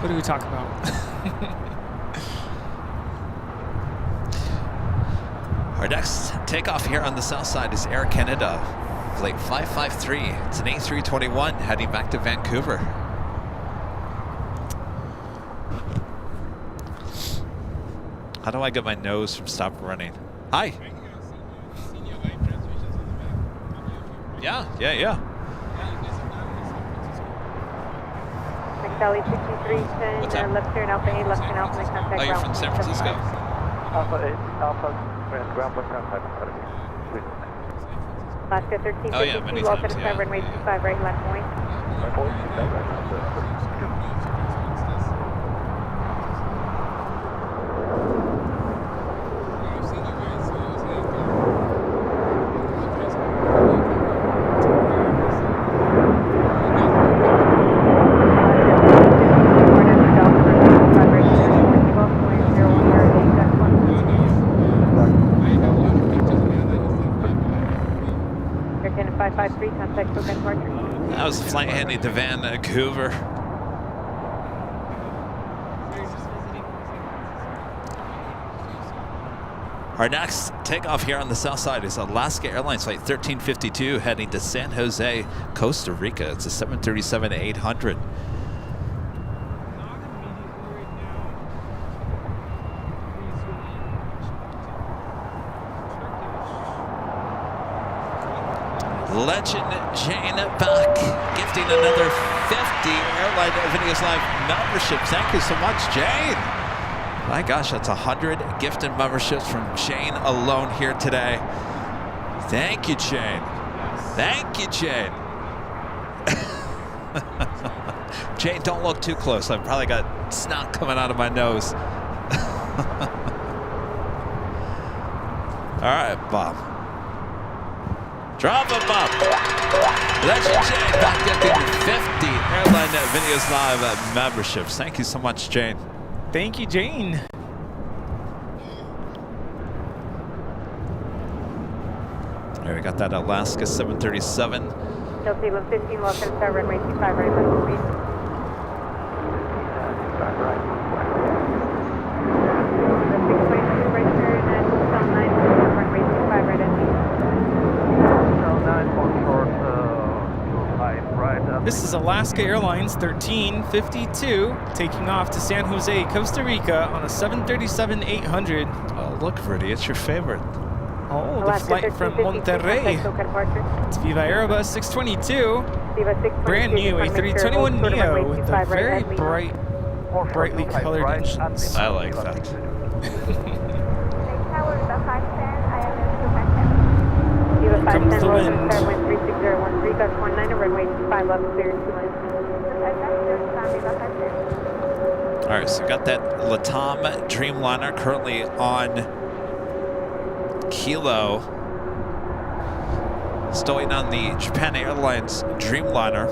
What do we talk about? Our next takeoff here on the south side is Air Canada, flight 553. It's an A321 heading back to Vancouver. How do I get my nose from stop running? Hi. Yeah. McSally 6310, What's that? left turn Alpha 8, left turn Alpha, and contact Oh, you're ground from San point Francisco? 75. Alpha 8, Alpha, ground point contact, Alaska 1352, Oh, yeah, many welcome times, to yeah. runway 25, right, left point. Air Canada 553, contact Quebec departure. That was the flight heading to Vancouver. Our next takeoff here on the south side is Alaska Airlines flight 1352 heading to San Jose, Costa Rica. It's a 737-800. Legend Jane back, gifting another 50 Airline Videos Live memberships. Thank you so much, Jane. My gosh, that's 100 gifted memberships from Jane alone here today. Thank you, Jane. Thank you, Jane. Jane, don't look too close. I've probably got snot coming out of my nose. All right, Bob. Drop him up. Legend Jane back gifting 50 Airline Videos Live memberships. Thank you so much, Jane. Thank you, Jane. There we got that Alaska 737. Delta 115, welcome to runway 25, right, left point. This is Alaska Airlines 1352 taking off to San Jose, Costa Rica on a 737-800. Oh, look, Rudy, it's your favorite. Oh, the flight from Monterrey. It's Viva Aerobus 622. Brand new A321 Neo with the very brightly colored engines. I like that. Comes the wind. All right, so got that Latam Dreamliner currently on Kilo. Still waiting on the Japan Airlines Dreamliner.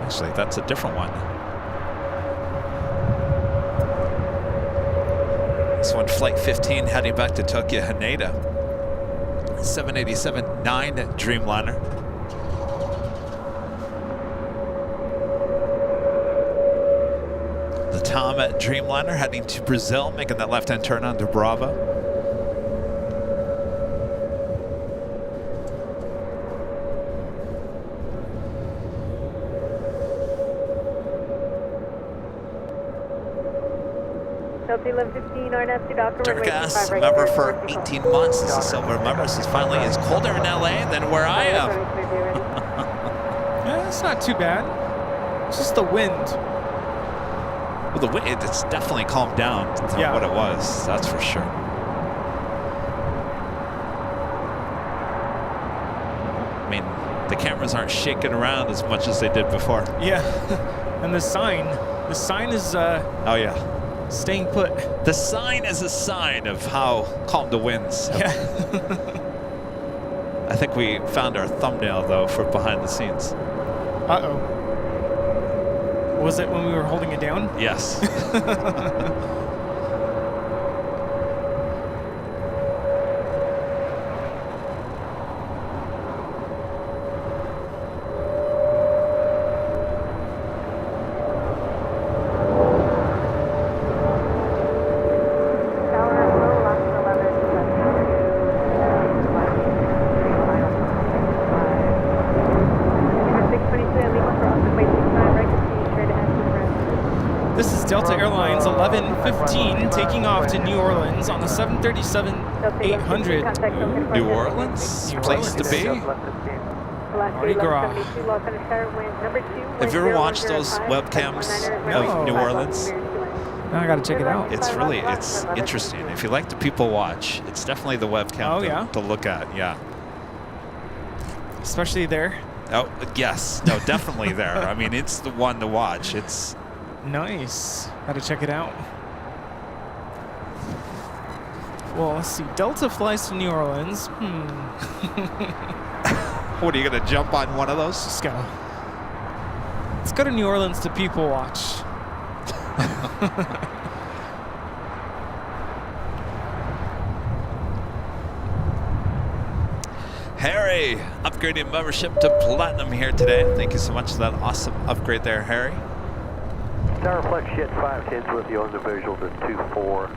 Actually, that's a different one. This one, Flight 15, heading back to Tokyo, Haneda. 787-9 Dreamliner. Tom at Dreamliner heading to Brazil, making that left-hand turn onto Bravo. Delta 1115, RNAV to Docker. Durgas, member for 18 months. This is Silver member. This is finally, it's colder in LA than where I am. Yeah, it's not too bad. It's just the wind. Well, the wind, it's definitely calmed down from what it was. That's for sure. I mean, the cameras aren't shaking around as much as they did before. Yeah, and the sign is Oh yeah. staying put. The sign is a sign of how calm the winds. Yeah. I think we found our thumbnail though for behind the scenes. Uh-oh. Was it when we were holding it down? Yes. This is Delta Airlines 1115 taking off to New Orleans on the 737-800. New Orleans, place to be. Mardi Gras. Have you ever watched those webcams of New Orleans? Now I gotta check it out. It's interesting. If you like to people watch, it's definitely the webcam to look at. Yeah. Especially there. Oh yes, no, definitely there. I mean, it's the one to watch. It's nice. Gotta check it out. Well, let's see. Delta flies to New Orleans. What, are you gonna jump on one of those? Let's go. Let's go to New Orleans to people watch. Harry, upgrading membership to Platinum here today. Thank you so much for that awesome upgrade there, Harry. Tower Flex Jet 510's with you on the visual to 24.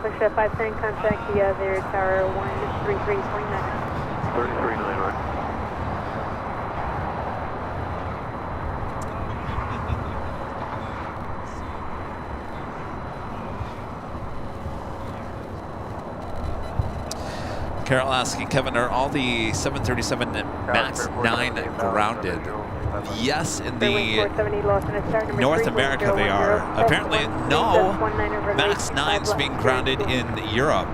Flex Jet 510, contact the other tower 133.9. 33.9, right? Carol asking, Kevin, are all the 737 MAX 9 grounded? Yes, in the North America they are. Apparently, no. MAX 9's being grounded in Europe.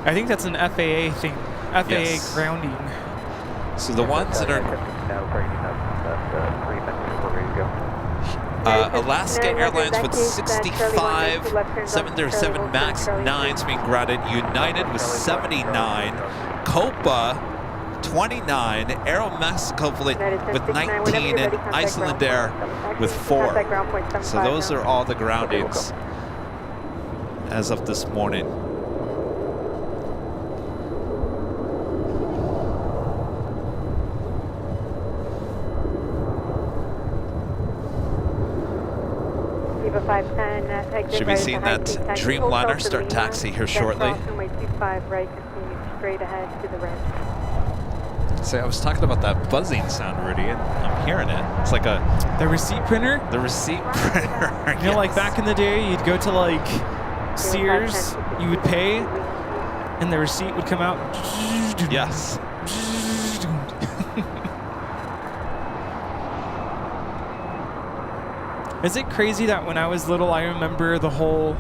I think that's an FAA thing. FAA grounding. So the ones that are Alaska Airlines with 65 737 MAX 9s being grounded. United with 79. Copa 29. Aeromexico with 19. And Iceland Air with 4. So those are all the groundings as of this morning. Should be seeing that Dreamliner start taxi here shortly. So I was talking about that buzzing sound, Rudy, and I'm hearing it. It's like the receipt printer? The receipt printer. You know, like back in the day, you'd go to like Sears, you would pay, and the receipt would come out. Yes. Is it crazy that when I was little, I remember the whole,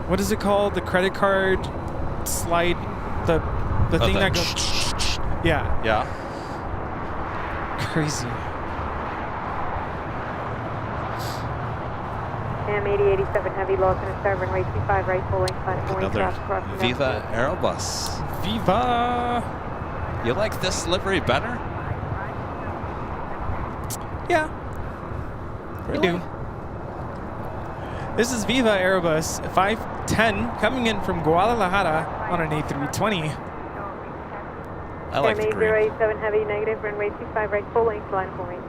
what is it called? The credit card slide, the thing that goes, yeah. Yeah. Crazy. AM 8087 heavy loss and a start runway 25 right full length final point Another cross Viva Aerobus. Viva! You like this livery better? Yeah. Really? I do. This is Viva Aerobus 510 coming in from Guadalajara on an A320. I like the green. 8087 heavy negative runway 25 right full length line point.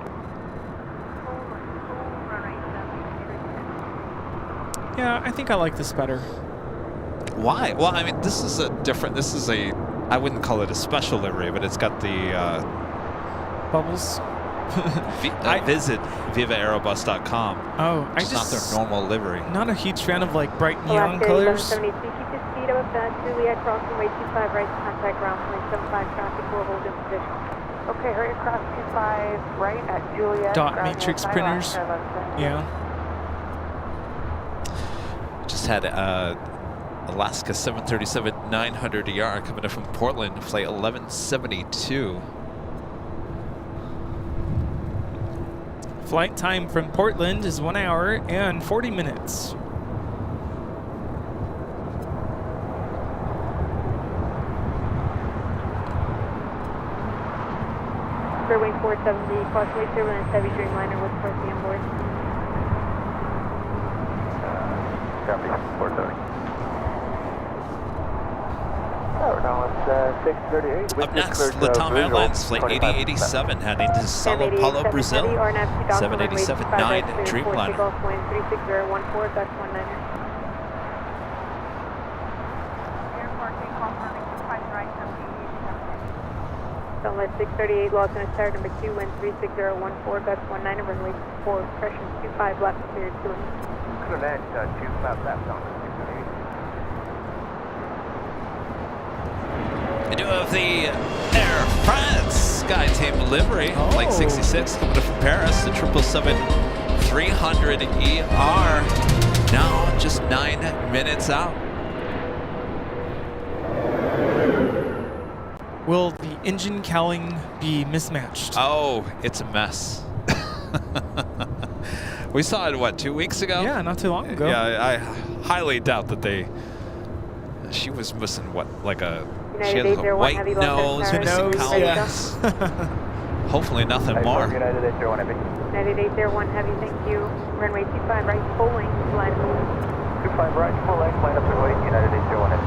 Yeah, I think I like this better. Why? Well, I mean, this is a different. This is a. I wouldn't call it a special livery, but it's got the. Bubbles. Visit VivaAerobus.com. Oh, It's not their normal livery. Not a huge fan of like bright neon Alaska colors. 772, keep your speed above that. Juliet crossing runway 25 right to contact ground point 75 traffic. We'll hold in position. Okay, hurry across 25 right at Juliet. Dot ground matrix near printers. Alaska. Yeah. Just had Alaska 737-900ER coming in from Portland, flight 1172. Flight time from Portland is 1 hour and 40 minutes. Fairway 470, crossway turbulence, heavy Dreamliner with Percy on board. Copy, 470. Now it's 6:38. Up next, Latam Airlines flight 8087 heading to Sao Paulo, Brazil. 787-9 Dreamliner. Gulf wind 36014, Gus 19er. Airport takeoff running 25 right, 78. Sunlight 638, lost in a tower number 2, wind 36014, Gus 19er, runway 4, pressure 25 left, cleared 2. Clear 25 left on 638. We do have the Air France Sky Team livery, flight 66 coming in from Paris, the 777-300ER. Now just 9 minutes out. Will the engine cowling be mismatched? Oh, it's a mess. We saw it, what, 2 weeks ago? Yeah, not too long ago. Yeah, I highly doubt that she was missing what, like a, she has a white nose, missing cowlings. Hopefully nothing more. United 801 Heavy. United 801 Heavy, thank you. Runway 25 right, full length, line. 25 right, full length, line up to wait, United 801 Heavy.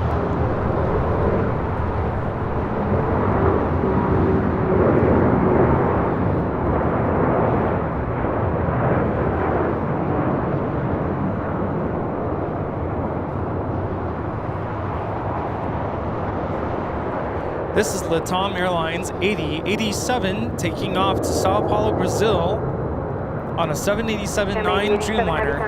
This is Latam Airlines 8087 taking off to Sao Paulo, Brazil on a 787-9 Dreamliner.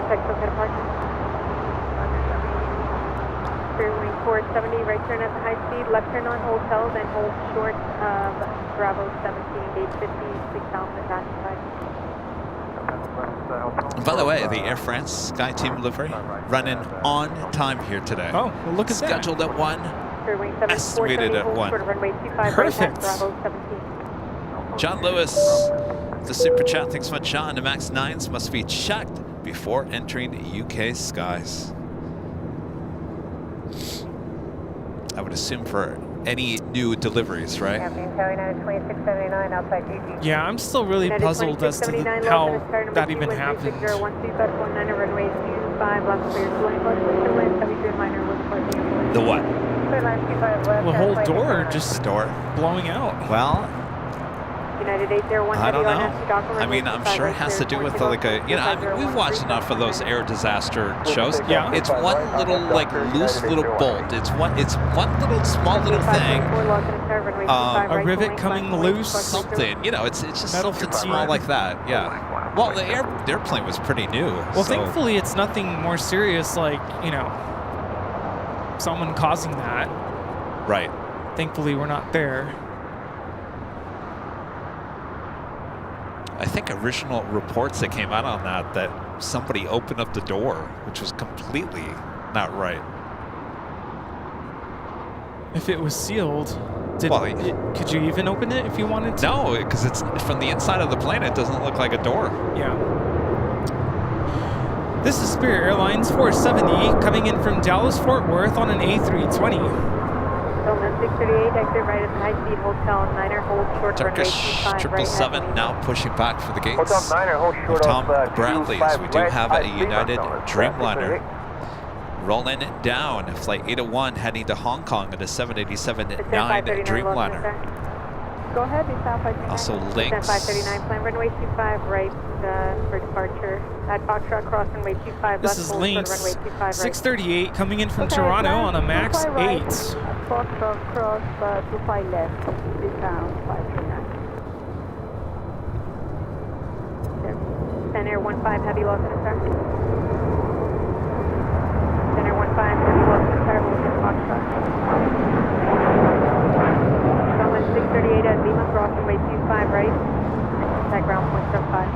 Fairway 470, right turn at the high speed, left turn on hotel, then hold short of Bravo 17, gate 50, 6,000 classified. And by the way, the Air France Sky Team livery running on time here today. Oh, well, look at that. Scheduled at 1. Fairway 7, Estimated at 1. runway 25, Perfect. right past Bravo 17. John Lewis, the super chat. Thanks so much, John. The MAX 9s must be checked before entering UK skies. I would assume for any new deliveries, right? Yeah, I'm still really puzzled as to how that even happened. The what? The whole door just The door? blowing out. Well, United 801 I don't Heavy know. on Docker I mean, I'm sure it has to do with like a, you know, I mean, we've watched enough of those air disaster shows. Yeah. It's one little like loose little bolt. It's one little small little thing. A rivet coming loose. Something, you know, it's just Metal something fatigue. small like that. Yeah. Well, the airplane was pretty new. Well, so. thankfully it's nothing more serious like, you know, someone causing that. Right. Thankfully we're not there. I think original reports that came out on that somebody opened up the door, which was completely not right. If it was sealed, could you even open it if you wanted to? No, because it's from the inside of the plane. It doesn't look like a door. Yeah. This is Spirit Airlines 470 coming in from Dallas Fort Worth on an A320. Delta 638, exit right at the high speed hotel, 9er, hold short Turkish runway 25, 777 now pushing back for the gates. Hotel 9er, hold short Tom of Bradley's. 25 We do right, have high a speed, United left on Dreamliner rolling it down. Flight 801 heading to Hong Kong at a 787-9 Dreamliner. go ahead, be South 539. Also Descent links. 539, plan runway 25 right for departure. At Foxtrot, cross runway 25 This left, is hold short Lynx runway 25 right. 638 coming in from Okay, Toronto plan on a max 25 right. 8. Foxtrot, cross 25 left, be South 539. Center 15, heavy loss in the start. Center 15, heavy loss in the start, we'll hit Foxtrot. Sunland 638 at Lima, cross runway 25 right. At ground point 75.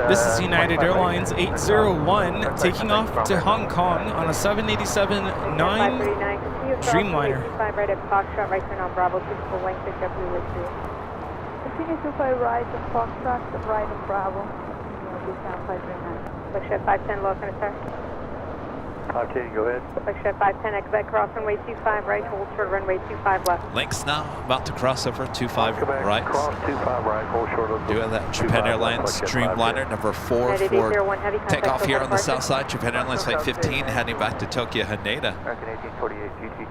This is United Airlines 801 taking off to Hong Kong on a 787-9 Dreamliner. 5 right at Foxtrot, right turn on Bravo, 2 full length, pick up Blue Lake 2. Continue 25 right at Foxtrot, right on Bravo. Be South 539. Flagship 510, low center start. Okay, go ahead. Flagship 510, exit cross runway 25 right, hold short runway 25 left. Links now, about to cross over 25 Quebec, right. cross 25 right, hold short of Doing that Japan Airlines Dreamliner number 4 United for 801 heavy contact takeoff here on the departure. south side. Japan Airlines Flight 15 heading back to Tokyo Haneda. American 1848 GT.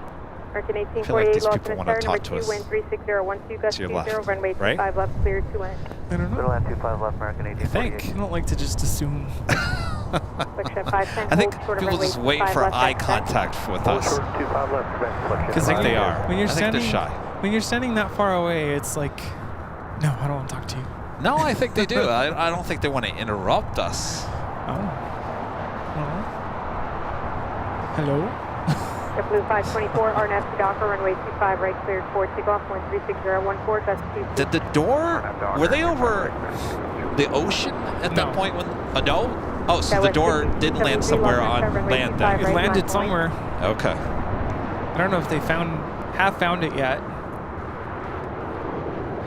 American I feel like 1848, these lost people in wanna start, talk number to 2, us. wind 36012, gust To your 20, left, runway right? 25 left, clear to land. I don't know. Little land 25 left, American I 1848. think. I don't like to just assume. Flagship 510, I think hold short of people runway just wait 25 for left, eye exit. contact with Hold us. short 25 left, Quebec, flagship Because I think 5. they are. when you're I think standing, they're shy. when you're standing that far away, it's like, no, I don't want to talk to you. No, I think they do. I don't think they want to interrupt us. Oh. Hello. JetBlue 524, RNAV to Docker, runway 25 right, cleared for takeoff, 13014, gust 22. Did the door, were they over the ocean at that No. point when, no? Oh, so the door did land somewhere on land then. It landed somewhere. Okay. I don't know if they have found it yet.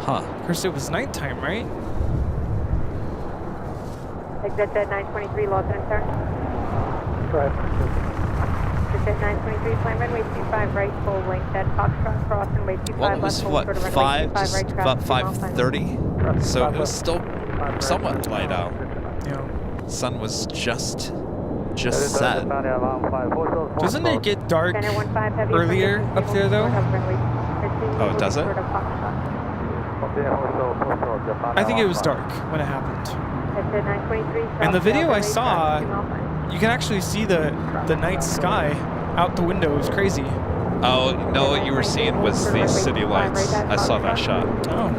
Huh. Of course, it was nighttime, right? Exit at 923, lost in start. Right. Exit 923, plan runway 25 right, full length at Foxtrot, cross runway 25 Well, it left, was hold what, short of runway 5, 25 just right, about traffic, 5:30? So it was still somewhat light out. Yeah. Sun was just set. Doesn't it get dark Center 15 heavy earlier conditions, up there, though? short of runway 13, Oh, does it? short of Foxtrot. I think it was dark when it happened. Exit 923, In the video I southbound saw, runway 2 mile flight. you can actually see the night sky out the window. It was crazy. Oh, no, what you were seeing was the city lights. I saw that shot. Oh.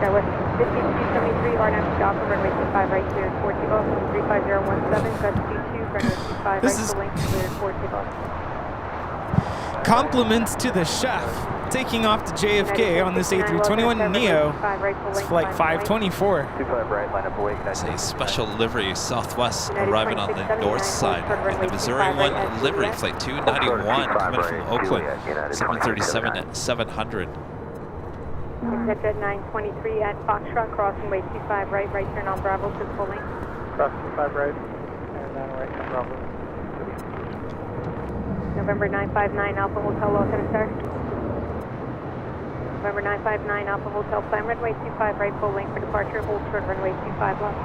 That was 5273, RNAV to Docker, runway 25 right, cleared for takeoff, 35017, gust 22, runway 25 This right, is- full length, cleared for takeoff. Compliments to the chef taking off to JFK on this A321neo. It's flight 524. 25 right, line up away. It's a special livery Southwest arriving on the north side in the Missouri 1 livery flight 291 coming from Oakland 737 at 700. Exit at 923 at Foxtrot, cross runway 25 right, right turn on Bravo to full length. Cross 25 right, and then right, Bravo. November 959 Alpha Hotel, low center start. November 959 Alpha Hotel, plan runway 25 right, full length for departure, hold short runway 25 left.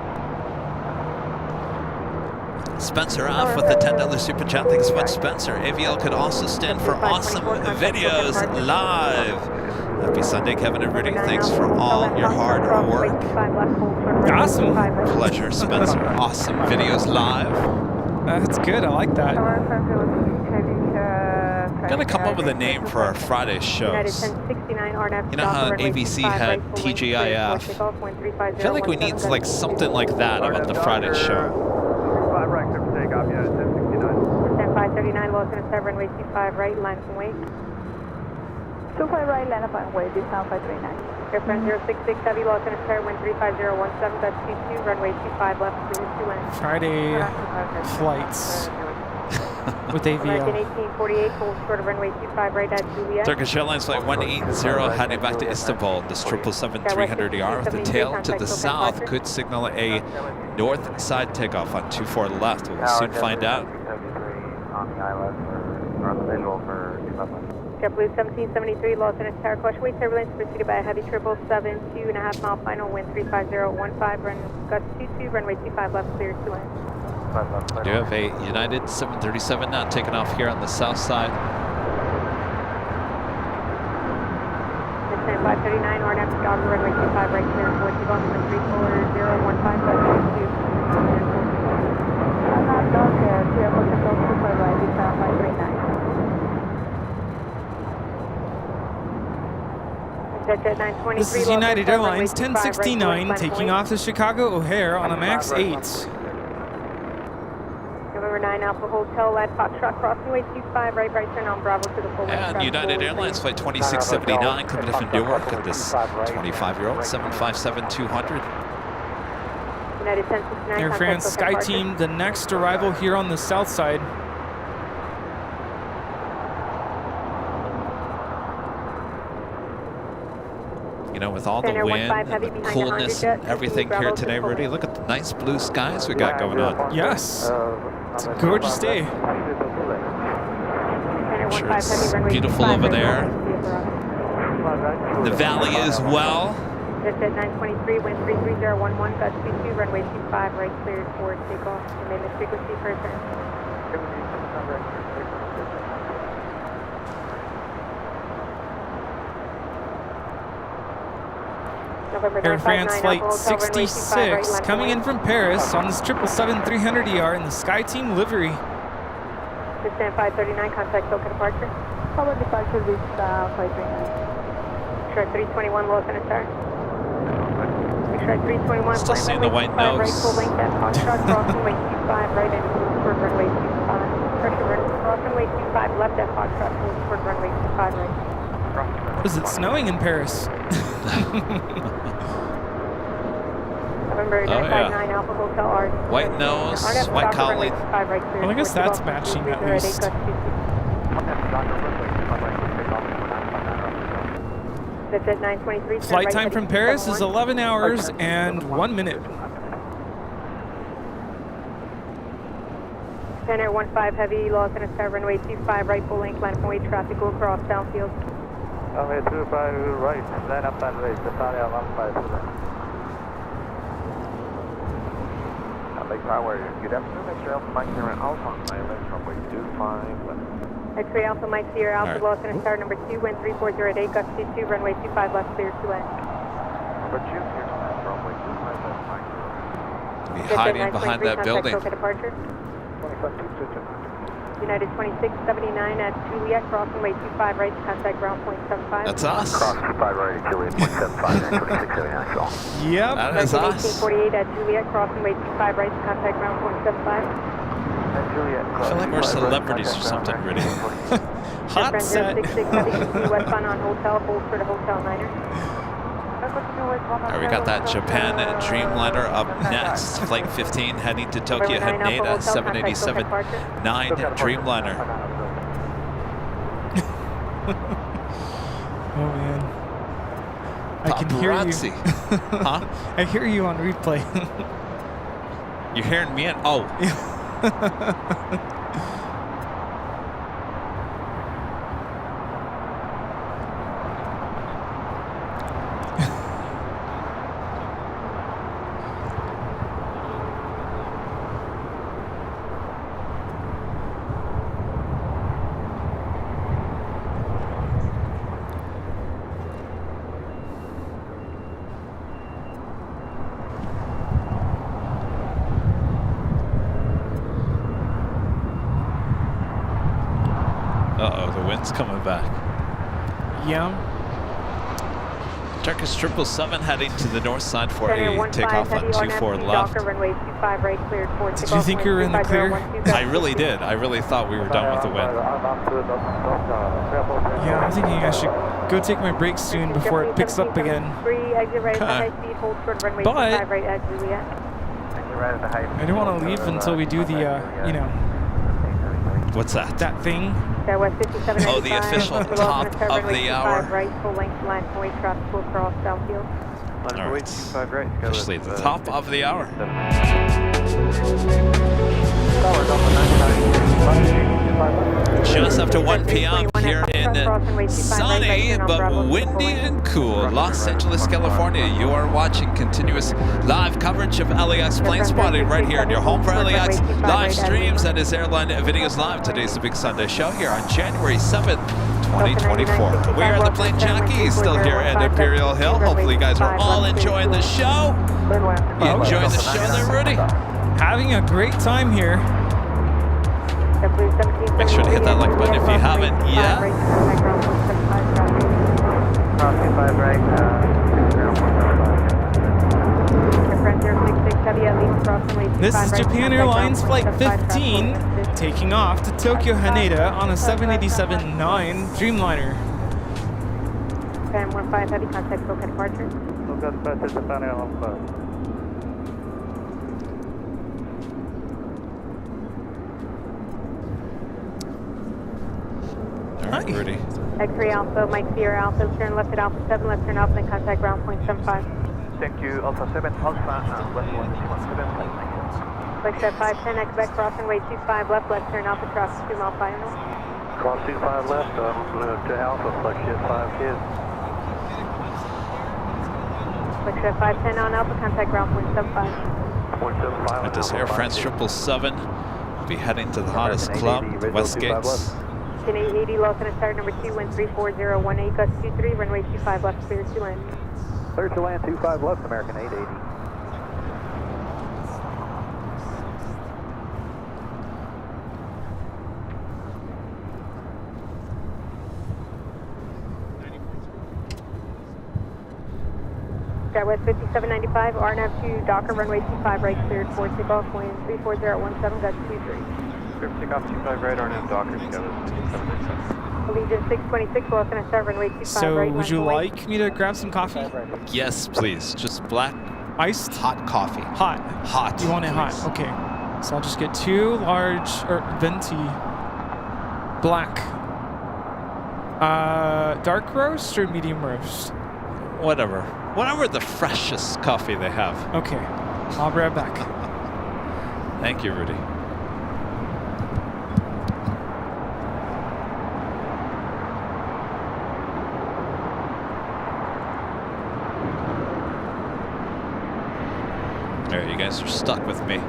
Spencer off with the $10 super chat. Thanks so much, Spencer. AVL could also stand for awesome videos live. Happy Sunday, Kevin and Rudy. Thanks for all your hard work. Awesome. Pleasure, Spencer. Awesome videos live. That's good. I like that. Gotta come up with a name for our Friday shows. You know how ABC had TGIF? I feel like we need like something like that about the Friday show. 5 right, clear for takeoff, United 1069. 539, low center start, runway 25 right, land and wait. 25 right, land up and wait, South 539. Airfront 066 heavy, low center start, wind 35017, gust 22, runway 25 left, clear to land. Friday flights with AVL. American 1848, hold short of runway 25 right at Juliet. Turkish Airlines Flight 180 heading back to Istanbul. This 777-300ER with the tail to the south could signal a north side takeoff on 24 left. We'll soon find out. On the ILS or on the visual for 255. JetBlue 1773, low center tower, caution wait turbulence preceded by a heavy 777, 2.5 mile final, wind 35015, run gust 22, runway 25 left, clear to land. We do have a United 737 now taking off here on the south side. Descent 539, hard after Chicago, runway 25 right clear, 4 take off, 34015, but 2. Dog here, clear, hotel 25 right, descent 539. This is United Airlines 1069 taking off to Chicago O'Hare on a MAX 8. November 9 Alpha Hotel at Foxtrot crossing way 25 right turn on Bravo to the full length. And United Airlines flight 2679 coming in from Newark at this 25-year-old 757-200. United 1069. Air France Sky Team, the next arrival here on the south side. You know, with all the wind and the coolness and everything here today, Rudy, look at the nice blue skies we got going on. Yes, it's a gorgeous day. I'm sure it's beautiful over there. The valley as well. Just at 923, wind 33011, gust speed 2, runway 25, right cleared for takeoff. You may miss frequency for turn. Air France Flight 66 coming in from Paris on this 777-300ER in the Sky Team livery. Descent 539, contact SoCal departure. Follow departure with 539. Short 321, low center star. Short 321, still seeing the white nose. Right full length at Foxtrot, crossing way 25, right and toward runway 25. Pressure crossing way 25, left at Foxtrot, toward runway 25, right. Is it snowing in Paris? November 959 Alpha Hotel R. White nose, white collie. Well, I guess that's matching at least. Flight time from Paris is 11 hours and 1 minute. Center 15 heavy, lost in a star, runway 25, right full length, line point traffic, go across downfield. Runway 25 right, line up and right, Italia 15. Lake Highway, good afternoon, X-Ray Alpha Mike here at Alpha, ILS runway 25 left. X-Ray Alpha Mike Sierra Alpha, lost in a star, number 2, wind 3408, gust 2, runway 25 left, clear to land. Number 2, clear to land, runway 25 left, Mike. Be hiding behind that building. Departure. United 2679 at Juliet, crossing way 25 right to contact ground point 75. That's us. Cross 25 right at Juliet, point 75, 2679, so. Yep. That is us. 1848 at Juliet, crossing way 25 right to contact ground point 75. I feel like we're celebrities or something, really. Hot set. 066 westbound on hotel, hold for the hotel Niner. Right, we got that Japan Dreamliner up next. Flight 15 heading to Tokyo Haneda 787-9 Dreamliner. Oh man, I can hear you. Huh? I hear you on replay. You're hearing me? Oh. Uh-oh, the wind's coming back. Yeah. Turkish 777 heading to the north side for a takeoff on 24 left. Did you think you were in the clear? I really did. I really thought we were done with the wind. Yeah, I'm thinking I should go take my break soon before it picks up again. But I don't want to leave until we do the, you know. What's that? That thing. Oh, the official top of the hour. All right. Officially the top of the hour. Just after 1 p.m. here in sunny but windy and cool. Los Angeles, California. You are watching continuous live coverage of LAX plane spotting right here in your home for LAX live streams. That is Airline Videos Live. Today's the Big Sunday Show here on January 7th, 2024. We are the Plane Jockeys, still here at Imperial Hill. Hopefully you guys are all enjoying the show. You enjoying the show there, Rudy? Having a great time here. Make sure to hit that like button if you haven't yet. This is Japan Airlines Flight 15 taking off to Tokyo Haneda on a 787-9 Dreamliner. Japan 15 heavy contact, Tokyo departure. All right, Rudy. X-ray Alpha, Mike Sierra Alpha, turn left at Alpha 7, left turn Alpha, then contact ground point 75. Thank you, Alpha 7, Alpha, left 117. Flexjet 510, Quebec, crossing way 25 left, left turn Alpha, traffic 2 mile final. Cross 25 left, to Alpha, Flexjet 5 10. Flexjet 510 on Alpha, contact ground point 75. At this Air France 777, we'll be heading to the hottest club, the West Gates. Chin 880, Los Angeles, start number 2, wind 34018, gust 23, runway 25 left, clear to land. Clear to land 25 left, American 880. West 5795, RNAV to Docker, runway 25 right, cleared for takeoff, wind 34017, gust 23. Clear for takeoff 25 right, RNAV Docker, Kevin 767. Allegiant 626, Los Angeles, start runway 25 So right. would you like me to grab some coffee? Yes, please. Just black, Iced? hot coffee. Hot. Hot. You want it hot? please. Okay. So I'll just get 2 large, venti, black, dark roast or medium roast? Whatever. Whatever the freshest coffee they have. Okay. I'll be right back. Thank you, Rudy. There, you guys are stuck with me.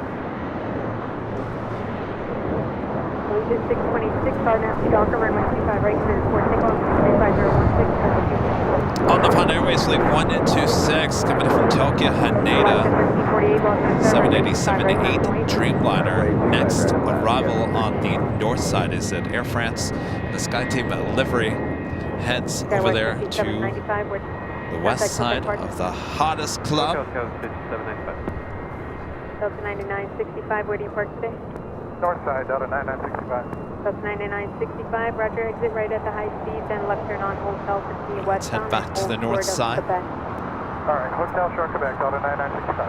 Allegiant 626, RNAV to Docker, runway 25 right, cleared for takeoff, 35016, On the Pond Airways Flight 126, coming from Tokyo Haneda, 787-8 Dreamliner. Next arrival on the north side is at Air France. The SkyTeam livery heads over there to the west side of the hottest club. Delta 9965, where do you park today? North side, Delta 9965. Delta 9965, roger, exit right at the high speed, then left turn on hotel for T Let's west. head back to the north side. All right, Hotel Shark Quebec, Delta 9965.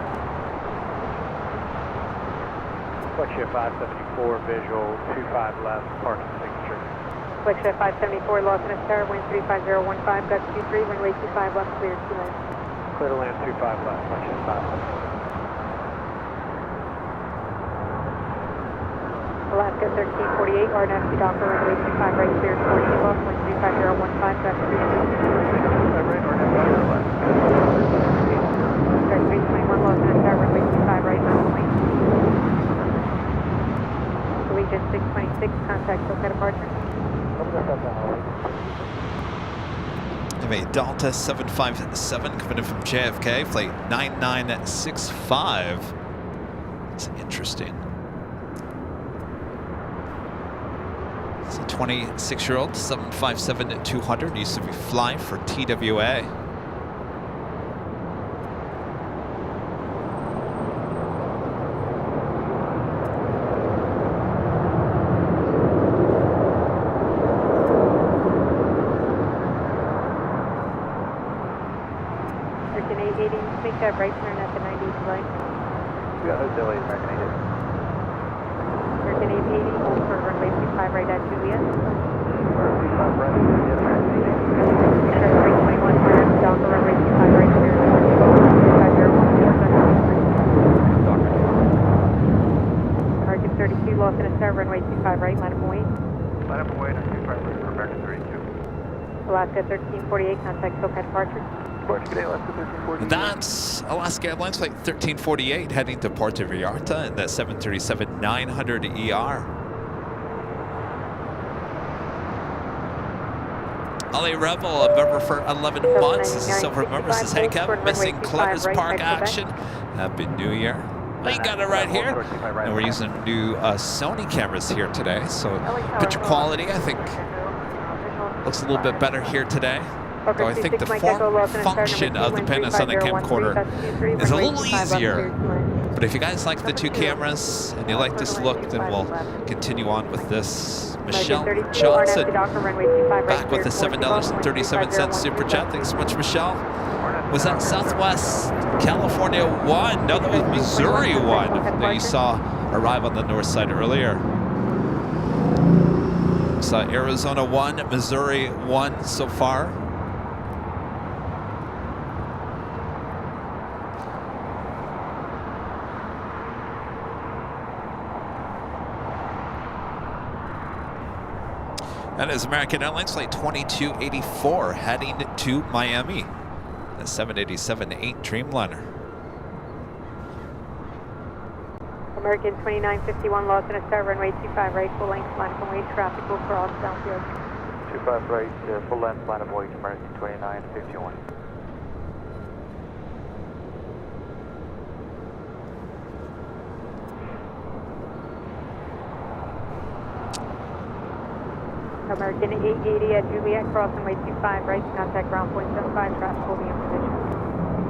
Flexjet 574, visual 25 left, parking signature. Flexjet 574, Los Angeles, Tower, wind 35015, gust 23, runway 25 left, clear to land. Clear to land 25 left, Flexjet 5. Alaska 1348, RNAV to Docker, runway 25 right, clear for takeoff, wind 35015, gust 23. Right, or left. Start 321, Los Angeles, Tower, runway 25 right, runway. Allegiant 626, contact Tokyo departure. I have a Delta 757 coming in from JFK, flight 9965. It's interesting. It's a 26-year-old 757-200, used to be flying for TWA. American 880, make that right turn at the 98 line. We got Hotel 8, American 880. American 880, hold for runway 25 right at Juliet. 25 right, Juliet, American 880. Start 321, RNAV to Docker, runway 25 right, clear for takeoff, 35015, gust 23. Target 32, Los Angeles, Tower, runway 25 right, line up and wait. Line up and wait on 25 right for American 32. Alaska 1348, contact SoCal departure. Departure today, Alaska 1348. That's Alaska Airlines Flight 1348 heading to Puerto Vallarta in that 737-900 ER. LA Rebel, a member for 11 months. This is Silver member. Says, hey Kevin, missing Columbus Park action. Happy New Year. Well, you got it right here. And we're using new Sony cameras here today. So picture quality, I think, looks a little bit better here today. Though I think the function of the Panasonic camcorder is a little easier. But if you guys like the two cameras and you like this look, then we'll continue on with this. Michelle Johnson back with the $7.37 super chat. Thanks so much, Michelle. Was that Southwest California 1? No, that was Missouri 1 that you saw arrive on the north side earlier. Saw Arizona 1, Missouri 1 so far. That is American Airlines Flight 2284 heading to Miami. The 787-8 Dreamliner. American 2951, lost in a start, runway 25 right, full length, line of way, traffic will cross downfield. 25 right, full length, line of way, American 2951. American 880 at Juliet, crossing way 25 right, contact ground point 75, traffic will be in position.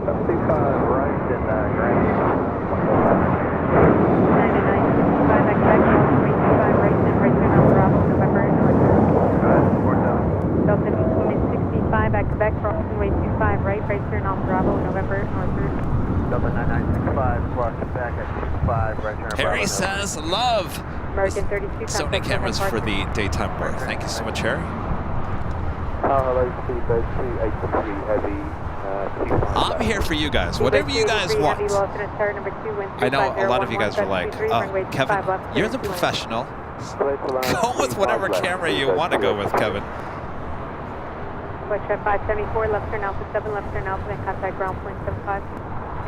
75 right, and Grand. 9965 at Quebec, crossing way 25 right, and right turn on Bravo, November, north. Delta 65 at Quebec, crossing way 25 right, right turn on Bravo, November, north. Delta 9965, crossing back at 25, right turn on Bravo. Harry says, love American 32, Sony cameras for the daytime berth. Thank you so much, Harry. Hello, Speedboat 283 Heavy. I'm here for you guys. Whatever you guys want. I know a lot of you guys are like, Kevin, you're the professional. Go with whatever camera you want to go with, Kevin. Watch at 574, left turn Alpha 7, left turn Alpha, then contact ground point 75.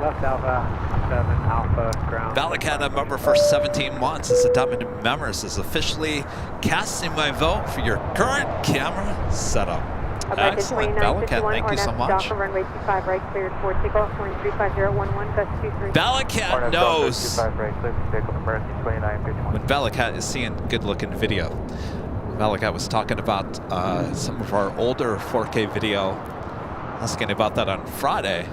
Left Alpha 7, Alpha, ground. Valakat, a member for 17 months, as a Diamond Members is officially casting my vote for your current camera setup. Excellent, Valakat, thank you so much. Runway 25 right, cleared for takeoff, 35011, gust 23. Valakat knows when Valakat is seeing good-looking video. Valakat was talking about some of our older 4K video, asking about that on Friday.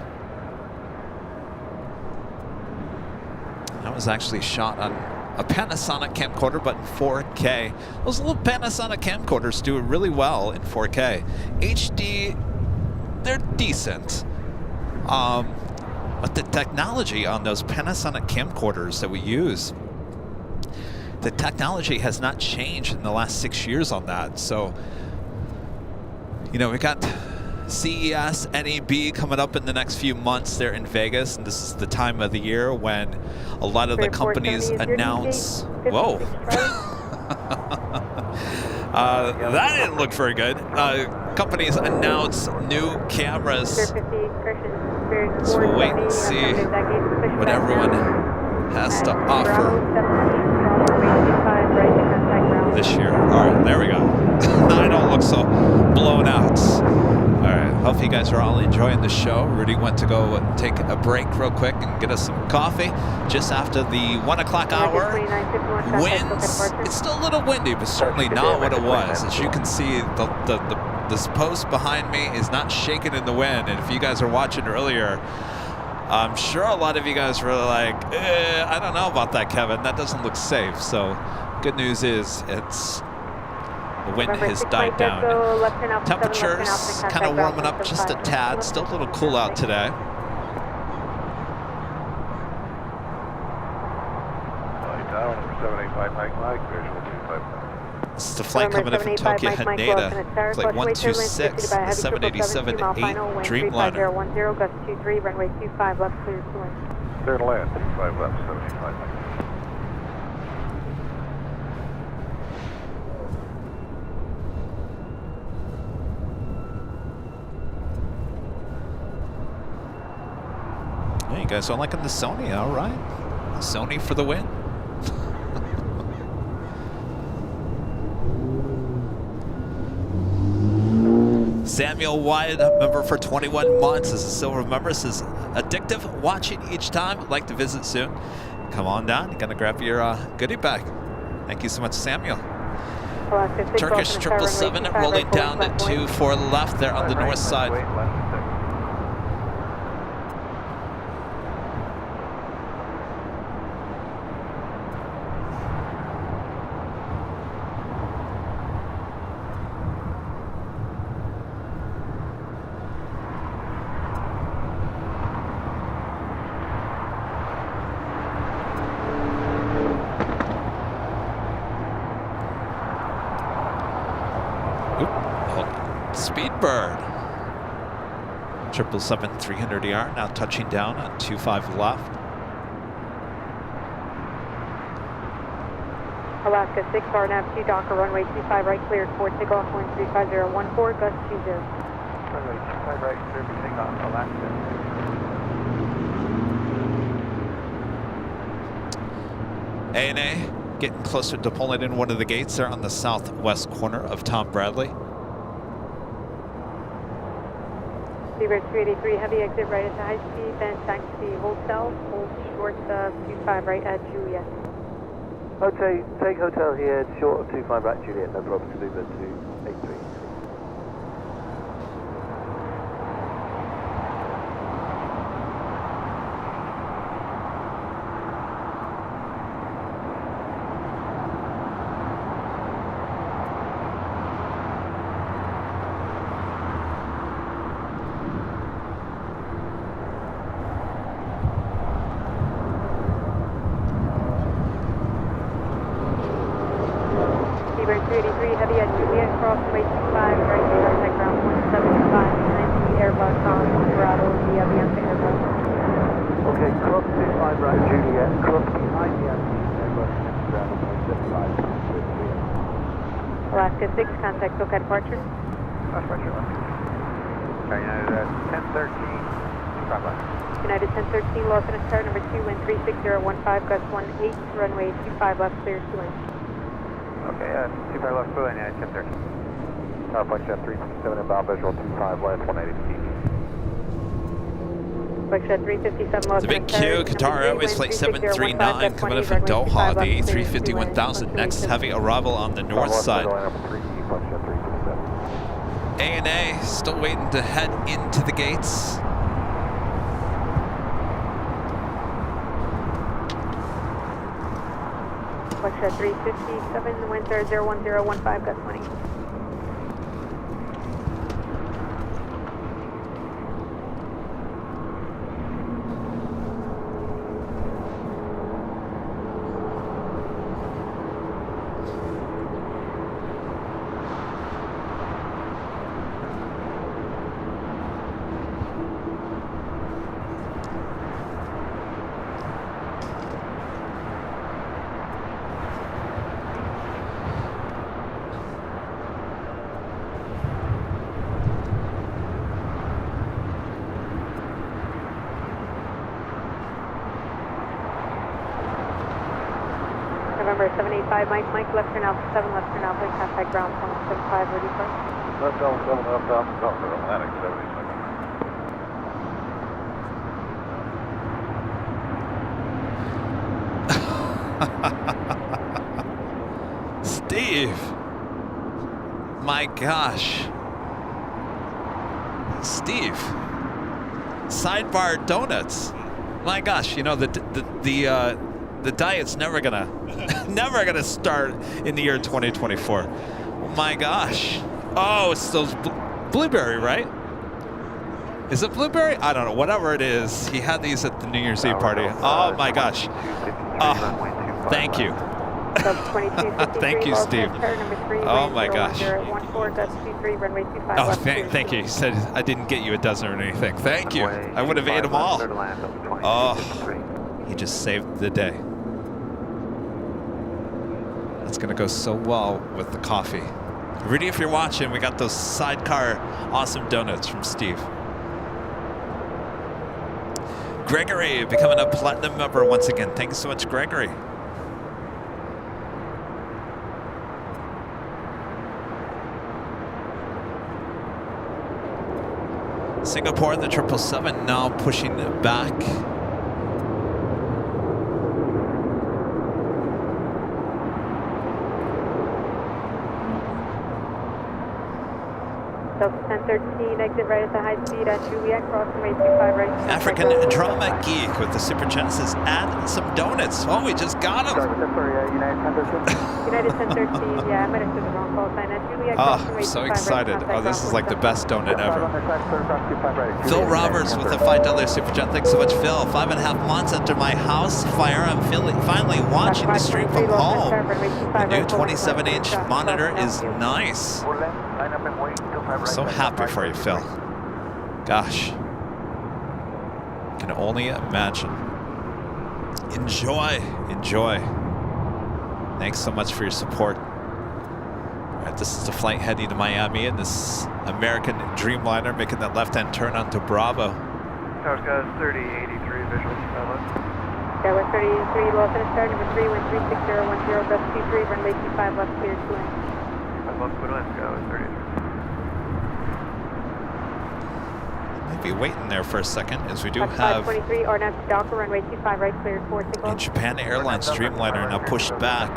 That was actually shot on a Panasonic camcorder, but in 4K. Those little Panasonic camcorders do it really well in 4K. HD, they're decent. But the technology on those Panasonic camcorders that we use, the technology has not changed in the last 6 years on that. So, you know, we got CES, NAB coming up in the next few months there in Vegas, and this is the time of the year when a lot of the companies announce. Whoa. That didn't look very good. Companies announce new cameras. So we'll wait and see what everyone has to offer this year. All right, there we go. I don't look so blown out. All right, hope you guys are all enjoying the show. Rudy went to go take a break real quick and get us some coffee just after the 1 o'clock hour. Winds, it's still a little windy, but certainly not what it was. As you can see, this post behind me is not shaking in the wind. And if you guys are watching earlier, I'm sure a lot of you guys were like, I don't know about that, Kevin. That doesn't look safe. So good news is the wind has died down. Temperatures kind of warming up just a tad. Still a little cool out today. This is the flight coming in from Tokyo Haneda. Flight 126, the 787-8 Dreamliner. 10, gust 23, runway 25 left, clear to land. Clear to land, 25 left, 75 left. guys are liking the Sony, all right. Sony for the win. Samuel Wyatt, member for 21 months, is a silver member. Says addictive, watching each time. I'd like to visit soon. Come on down. You're gonna grab your goodie bag. Thank you so much, Samuel. Turkish 777 rolling down to 24 left there on the north side. Speedbird. 777 300ER now touching down on 25 left. Alaska 6, RNAV 2, Docker, runway 25 right, cleared for takeoff, wind 35014, gust 20. Runway 25 right, cleared for takeoff, Alaska. ANA getting closer to pulling in one of the gates there on the southwest corner of Tom Bradley. Seabird 383, heavy exit right at the high speed, then taxi hotel, hold short of 25 right at Juliet. Okay, take hotel here, short of 25 right Juliet, no problem, Seabird 283. Seabird 383, heavy at Juliet, cross runway 25 right, contact ground 175, 90 Airbus on Colorado, via Avianca Airbus. Okay, cross 25 right Juliet, cross behind the Airbus, ground 175. Alaska 6, contact SoCal departure. United 1013, 25 left. United 1013, low finish tower number 2, wind 36015, gust 18, runway 25 left, clear 2 inch. Okay, 25 left, clear, United 1013. Buckshot 367 inbound, visual 25 left, 180 feet. Buckshot 357, low It's a big queue. Qatar Airways Flight 739 coming in from Doha. The A350-1000 next heavy arrival on the north side. ANA still waiting to head into the gates. Buckshot 357, wind 01015, gust 20. November 785, Mike, left turn Alpha 7, left turn Alpha, contact ground 175, ready for Left Delta, left Delta, Delta, Atlantic 76. Steve. My gosh. Steve. Sidebar donuts. My gosh, you know the diet's never gonna start in the year 2024. My gosh. Oh, it's those blueberry, right? Is it blueberry? I don't know. Whatever it is, he had these at the New Year's Eve party. Oh my gosh. Oh, thank you. Thank you, Steve. Oh my gosh. Oh, thank you. He said I didn't get you a dozen or anything. Thank you. I would have ate them all. Oh, he just saved the day. That's gonna go so well with the coffee. Rudy, if you're watching, we got those sidecar awesome donuts from Steve. Gregory becoming a platinum member once again. Thank you so much, Gregory. Singapore, the 777 now pushing back. Delta 1013, exit right at the high speed at Juliet, crossing way 25 right. African Drama Geek with the Super Chances and some donuts. Oh, we just got them. United 1013, yeah, I might have said the wrong call sign. At Juliet, crossing Oh, way I'm so 25 excited. right, Oh, this is like the best donut ever. Phil Phil Roberts with a $5 Super Chat. Thanks so much, Phil. 5.5 months after my house fire, I'm finally watching the stream from home. The new 27-inch monitor is nice. I'm so happy for you, Phil. Gosh. Can only imagine. Enjoy. Thanks so much for your support. All right, this is the flight heading to Miami, and this American Dreamliner making that left-hand turn onto Bravo. Tower Skies 3083 visual. Yeah, we're 33, Los Angeles, start number 3, wind 36010, gust 23, runway 25, left clear 2 in. Left clear line, Sky 33. Be waiting there for a second, as we do have 523, RNAV Docker, runway 25, right clear 4 signal. a Japan Airlines Dreamliner now pushed back.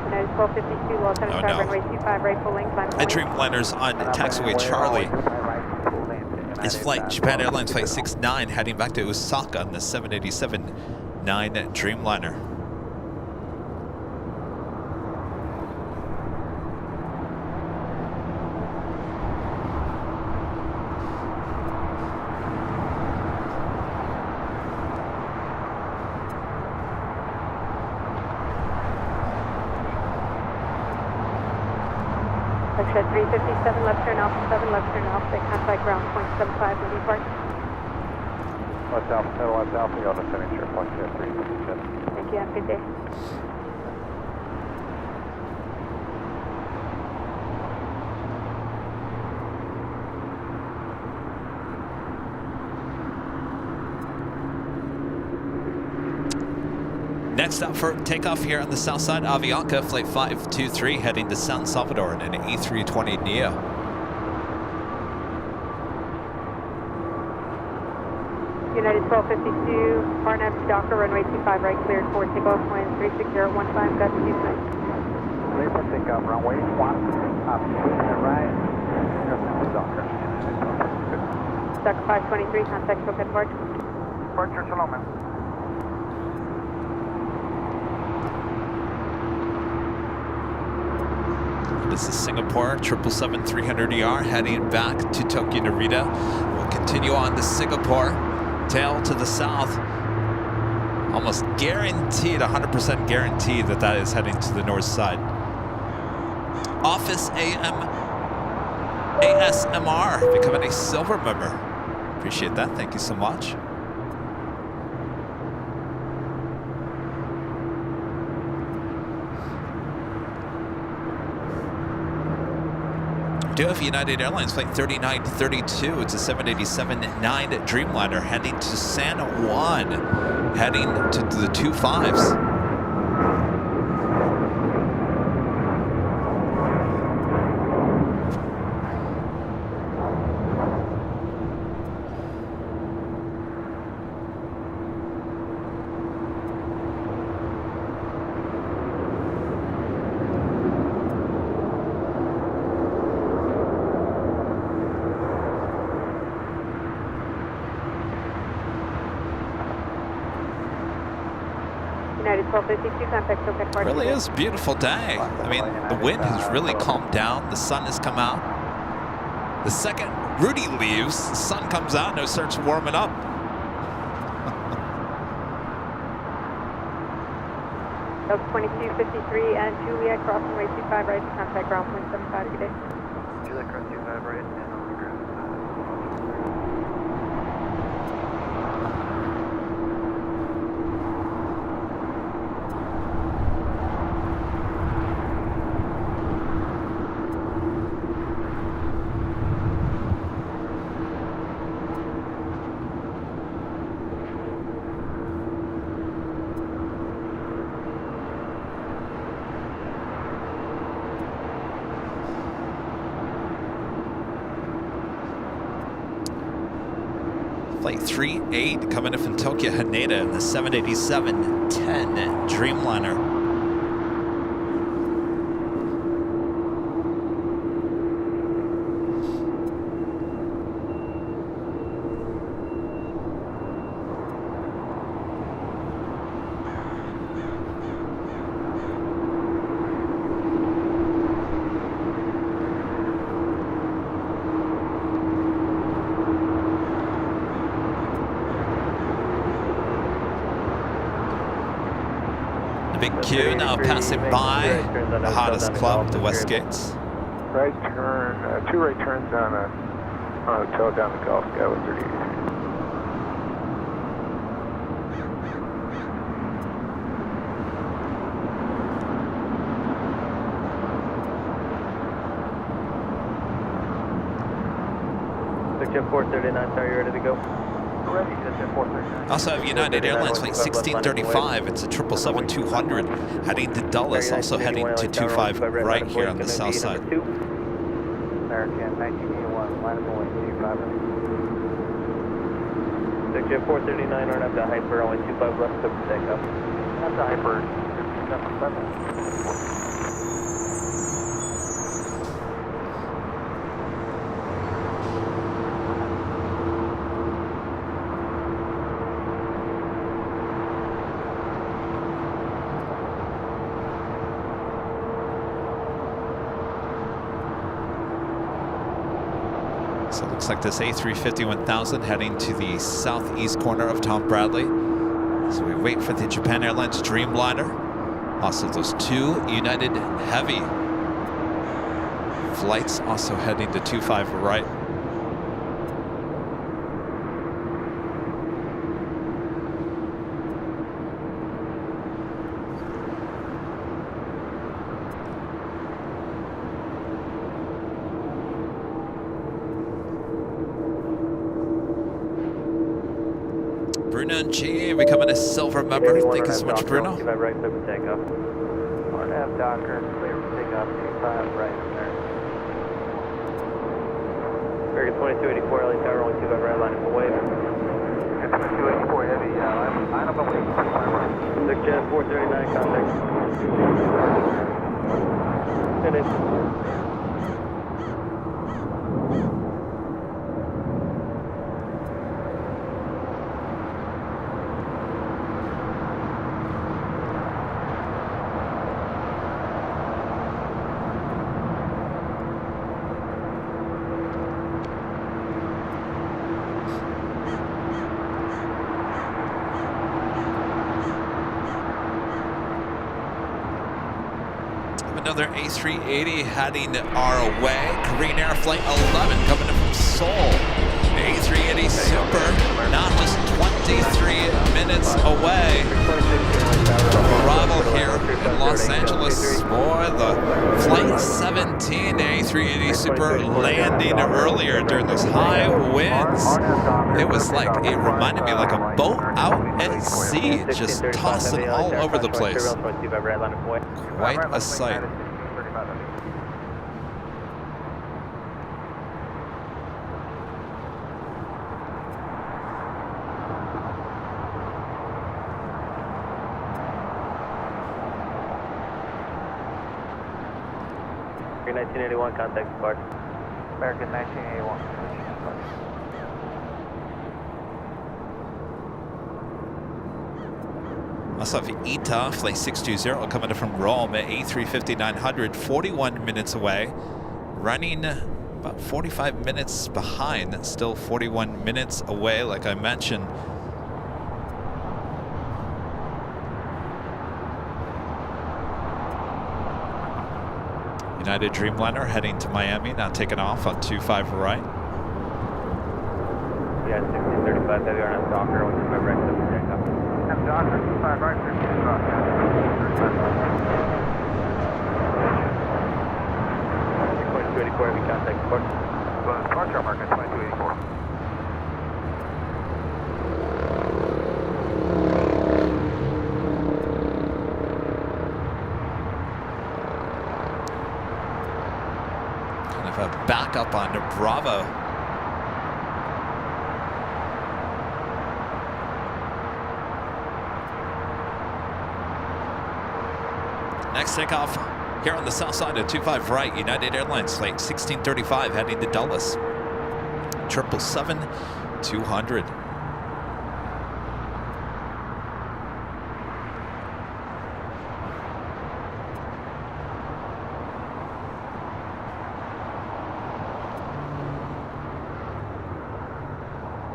United 1252, Los Angeles, Oh, no. runway 25, right full length, line And Dreamliner's on taxiway Charlie. Is flight Japan Airlines flight 69 heading back to Osaka on the 787-9 Dreamliner. Extra 357, left turn off, 7 left turn off, they contact ground point 75 and depart. West Alpha, you're on the setting share point 357. Thank you, have a good day. Next up for takeoff here on the south side, Avianca flight 523 heading to San Salvador in an A320neo. United 1252, RNAV Docker, runway 25, right cleared for takeoff, wind 36015, gust 2 nice. Ready for takeoff, runway 1, up, right, Docker. Docker 523, contact SoCal departure. Departure, shalom, man. This is Singapore 777-300ER heading back to Tokyo Narita. We'll continue on to Singapore, tail to the south. Almost guaranteed, 100% guaranteed that is heading to the north side. Office ASMR becoming a silver member. Appreciate that. Thank you so much. We do have United Airlines flight 3932. It's a 787-9 Dreamliner heading to San Juan, heading to the 25s. United 1252, contact SoCal It departure. really is a beautiful day. I mean, the wind has really calmed down. The sun has come out. The second Rudy leaves, the sun comes out and it starts warming up. Delta 2253 and Juliet, crossing way 25 right, contact ground point 75, good day. Juliet cross 25 right, and on the ground. Flight 38 coming in from Tokyo Haneda in the 787-10 Dreamliner. Big Q now passing by the hottest club, the West Gates. Right turn, 2 right turns on a hotel down the Gulf, Skyway 38. Jet 439, are you ready to go? Ready, Jet 439. Also have United Airlines flight 1635. It's a 777-200 heading to Dulles, also heading to 25 right here on the south side. American 1981, line of only 25. Jet 439, run up to hyper, only 25 left, clear for takeoff. That's a hyper 57. So it looks like this A350-1000 heading to the southeast corner of Tom Bradley. So we wait for the Japan Airlines Dreamliner. Also those 2 United Heavy flights also heading to 25 right. Bruno and G, becoming a silver member. Thank you so much, Bruno. 25 right, clear for takeoff. RNAV Docker, clear for takeoff, 25 right from there. American 2284, LA Tower, only 25 right, line up away. 2284 heavy, line up away, 25 right. 6 Jet 439, contact. Finish. Another A380 heading our way. Korean Air Flight 11 coming in from Seoul. A380 Super, not just 23 minutes away from arrival here in Los Angeles for the Flight 17 A380 Super landing earlier during those high winds. It was like, it reminded me like a boat out at sea, just tossing all over the place. Quite a sight. American 1981, contact depart. American 1981. Also have ITA, flight 620, coming in from Rome at A350-900, 41 minutes away. Running about 45 minutes behind, still 41 minutes away, like I mentioned. United Dreamliner heading to Miami, now taking off on 25 right. Yeah, 1635, heavy RNAV Docker, 125 right, clear for takeoff. Have Docker, 25 right, 15 right. 2284, heavy contact depart. Departure, American 2284. Back up onto Bravo. Let's take off here on the south side of 25 right, United Airlines flight 1635 heading to Dulles. 777-200.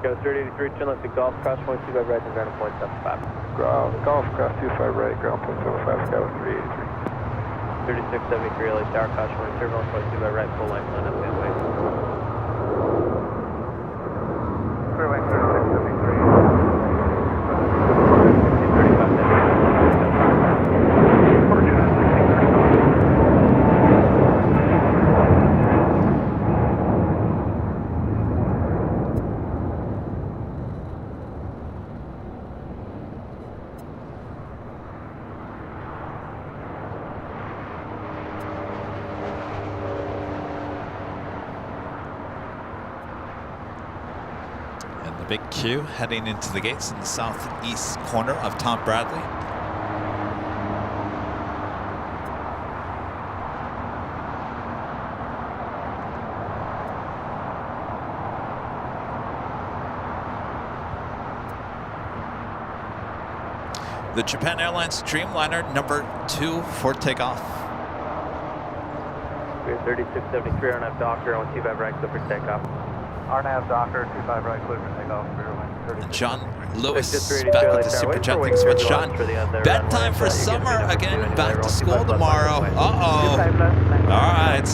Go 383, turn left to Golf, cross 125 right and ground point 75. Golf, cross 25 right, ground point 75, Skyline 383. 3673, LA Tower, cross 1 turbulence 125 right, full length, line up, midway. Clear lane 3673. 35 Fortune Big Q heading into the gates in the southeast corner of Tom Bradley. The Japan Airlines Dreamliner number 2 for takeoff. 3673, RNAV Docker, 125 right, clear for takeoff. RNAV Docker, 25 right, clear for takeoff, And John Lewis back with the Super Jet. Thanks so much, John. Bedtime for summer again. Back to school tomorrow. Uh-oh. All right.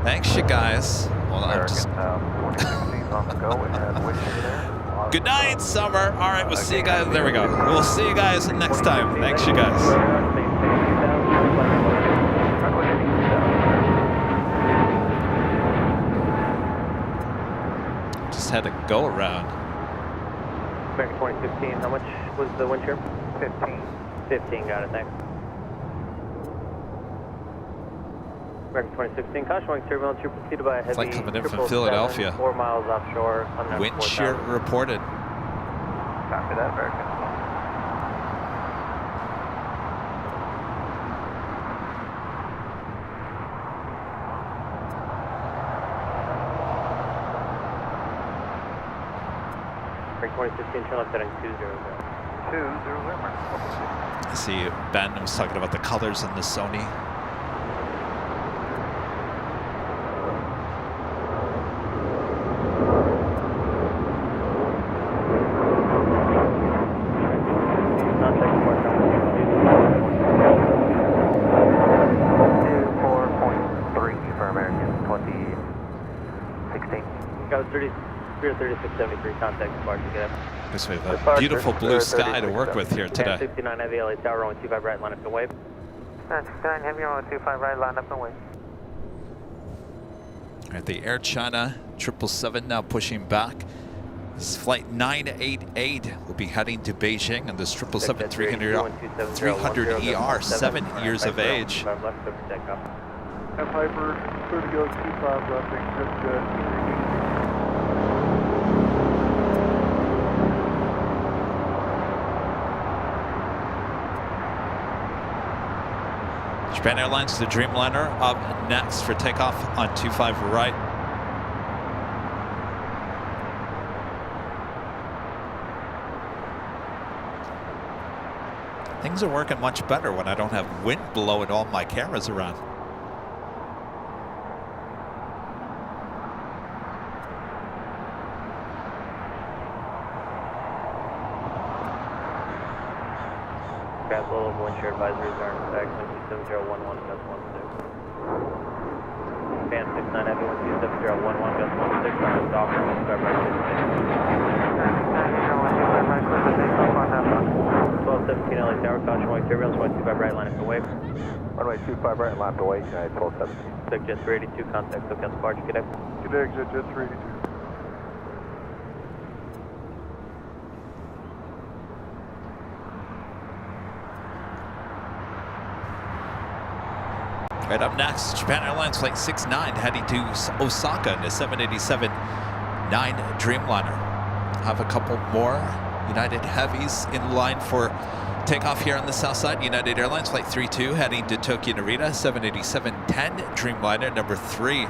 Thanks, you guys. Well, I'm just... Good night, summer. All right, we'll see you guys. There we go. We'll see you guys next time. Thanks, you guys. Had a go around. American 2015, how much was the wind shear? 15. 15, got it, thanks. American 2016, caution marking turbulence, you're preceded by a heavy Flight coming in from Philadelphia. 4 miles offshore. Wind shear reported. Copy that, American. American 2015, turn left heading 200. 200. I see Ben was talking about the colors in the Sony. Got 3673, contact departure, get up. Guess we have a beautiful blue sky to work with here today. 69 Heavy, LA Tower, 125 right, line up and wave. 69 Heavy, 125 right, line up and wave. All right, the Air China 777 now pushing back. This is flight 988. We'll be heading to Beijing, and this 777-300ER, 7 years of age. F Hyper, clear to go 25 left, just Japan Airlines, the Dreamliner, up next for takeoff on 25 right. Things are working much better when I don't have wind blowing all my cameras around. Got low level wind shear advisories are in effect, 127.011, gust 16. Fan 69 Heavy, 127.011, gust 16, on the Docker, 125 right, 1217 LA Tower, caution wing turbulence, 125 right, line up and wave. Runway 25 right, line up and wave, United 1217. Subject Jet 382, contact, SoCal departure, get up. Good exit, Jet 382. Right up next, Japan Airlines Flight 69 heading to Osaka in the 787-9 Dreamliner. Have a couple more United Heavies in line for takeoff here on the south side. United Airlines Flight 32 heading to Tokyo Narita, 787-10 Dreamliner number 3.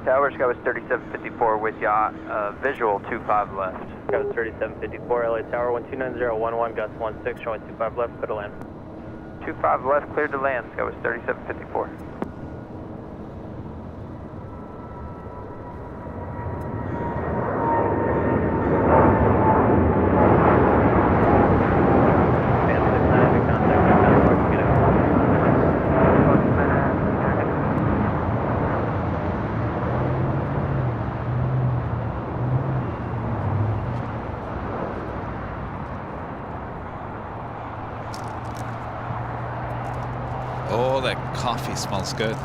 Tower, Skyway 3754 with yacht, visual 25 left. Skyway 3754, LA Tower 129011, gust 16, showing 25 left, clear to land. 25 left, cleared to land, Skyway 3754. Oh, that coffee smells good.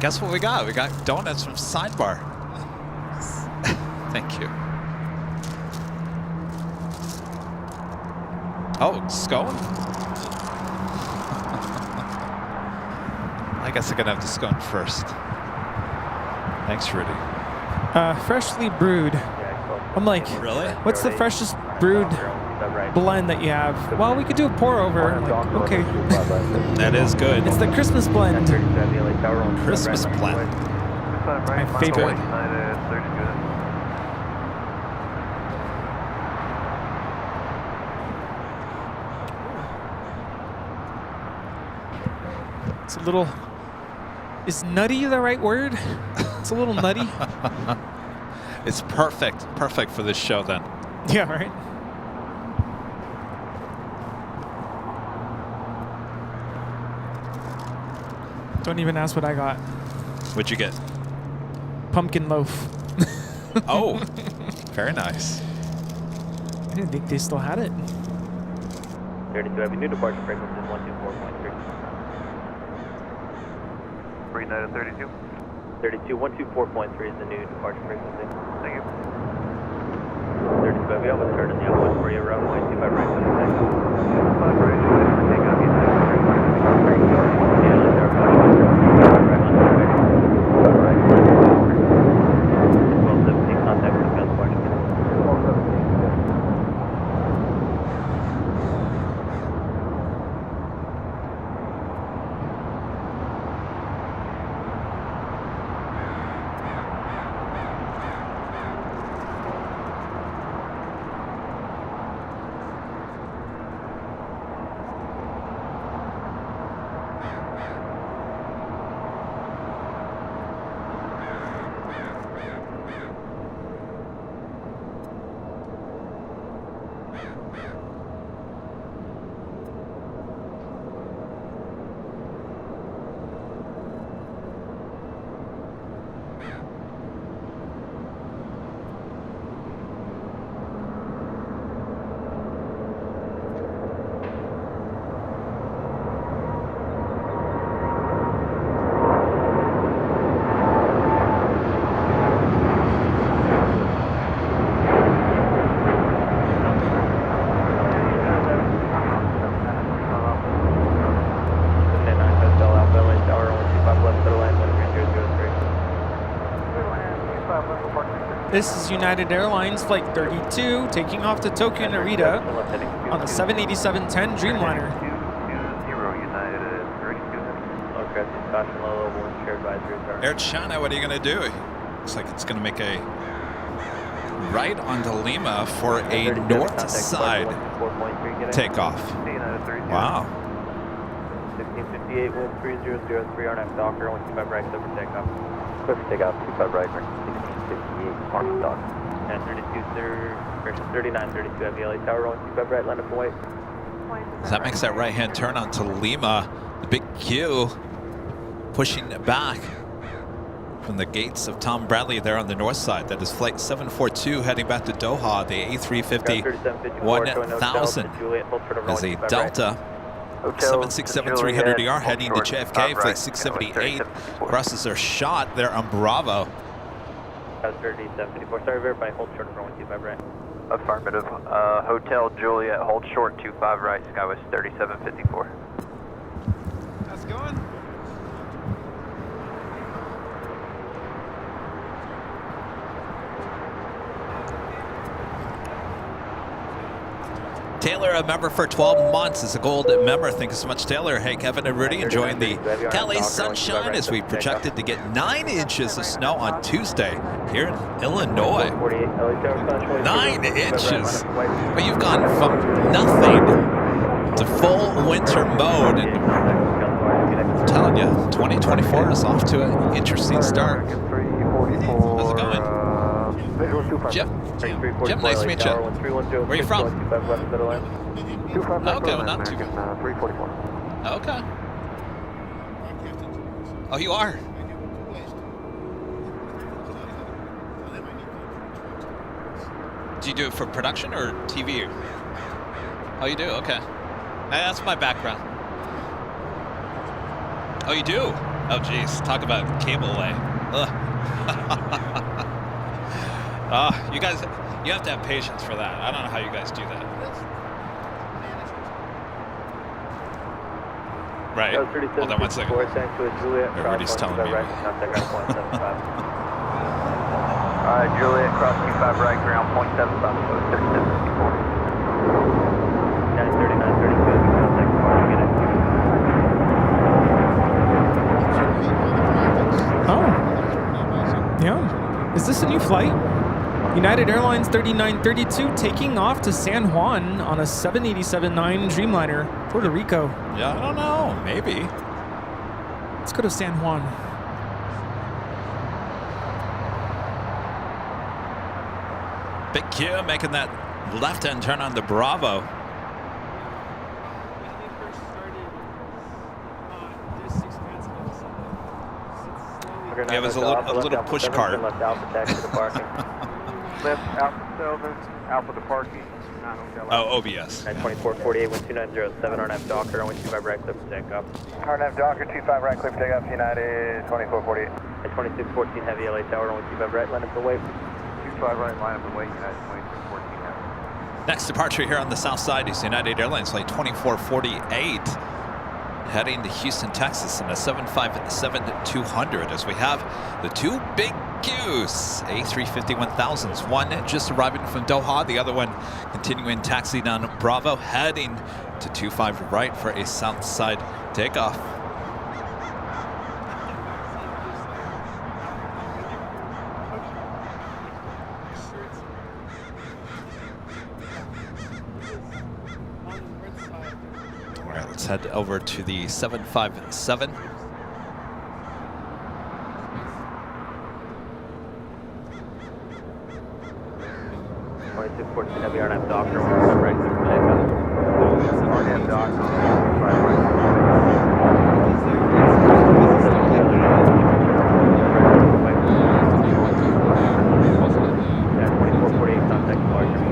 Guess what we got? We got donuts from Sidebar. Thank you. Oh, scone? I guess I'm gonna have the scone first. Thanks, Rudy. Freshly brewed. I'm like, Really? what's the freshest brewed blend that you have? Well, we could do a pour over. I'm like, okay. That is good. It's the Christmas blend. Christmas blend. My favorite. It's a little... Is nutty the right word? It's a little nutty. It's perfect. Perfect for this show then. Yeah, right? Don't even ask what I got. What'd you get? Pumpkin loaf. Oh, very nice. I didn't think they still had it. 32 Heavy, new departure frequency is 124.3. United 32. 32, 124.3 is the new departure frequency. Thank you. 32 Heavy, I'll turn in the upwind for you, runway 25 right, for the takeoff. 25 right, take off, yes, This is United Airlines Flight 32 taking off to Tokyo Narita on the 787-10 Dreamliner. 220 United 32. Okay, caution low level wind shear advisory. Air China, what are you going to do? Looks like it's going to make a right onto Lima for a north side takeoff. United 32. Wow. 1658, wind 3003, RNF Docker, 125 right, clear for takeoff. Clear for takeoff, 25 right, 1658, mark dock. And 32, correction, 3932 Heavy, LA Tower, 125 right, land up and wait. As that makes that right-hand turn onto Lima, the big Q pushing back from the gates of Tom Bradley there on the north side. That is flight 742 heading back to Doha, the A350 1000 as a Delta 767-300ER heading to JFK, flight 678 crosses their shot there on Bravo. 3754, sorry, verify, hold short of 125 right. Affirmative. Hotel Juliet, hold short 25 right, Skyway 3754. How's it going? Taylor, a member for 12 months, is a gold member. Thank you so much, Taylor. Hey, Kevin and Rudy, enjoying the Cali sunshine as we projected to get 9 inches of snow on Tuesday here in Illinois. 9 inches. Well, you've gone from nothing to full winter mode. And I'm telling you, 2024 is off to an interesting start. How's it going? Jim, nice to meet you. Where are you from? Okay, well, not too good. Okay. Oh, you are? Do you do it for production or TV? Oh, you do? Okay. That's my background. Oh, you do? Oh, geez. Talk about cable lay. Ugh. You guys, you have to have patience for that. I don't know how you guys do that. Right. Hold on 1 second. Everybody's telling me. Alright, Juliet, cross 25 right, ground, 0.75, Oh. Yeah. Is this a new flight? United Airlines 3932 taking off to San Juan on a 787-9 Dreamliner, Puerto Rico. Yeah, I don't know. Maybe. Let's go to San Juan. Big Q making that left-hand turn on the Bravo. Yeah, it was a little push cart. Left Alpha to parking. Oh, OBS. 2448, 1290, 7 Docker, 125 right, clear for takeoff. RNF Docker, 25 right, clear for takeoff, United 2448. At 2614 heavy, LA Tower, 125 right, line up the way. 25 right, line up the way, United 2614 heavy. Next departure here on the south side is United Airlines flight 2448. Heading to Houston, Texas in a 757-200 as we have the 2 big Qs, A350-1000s. One just arriving from Doha, the other one continuing taxi down Bravo, heading to 25 right for a south side takeoff. Let's head over to the 757. 2614 heavy, RNF Docker, 125 right, clear for takeoff. RNF Docker, 2448, contact departure.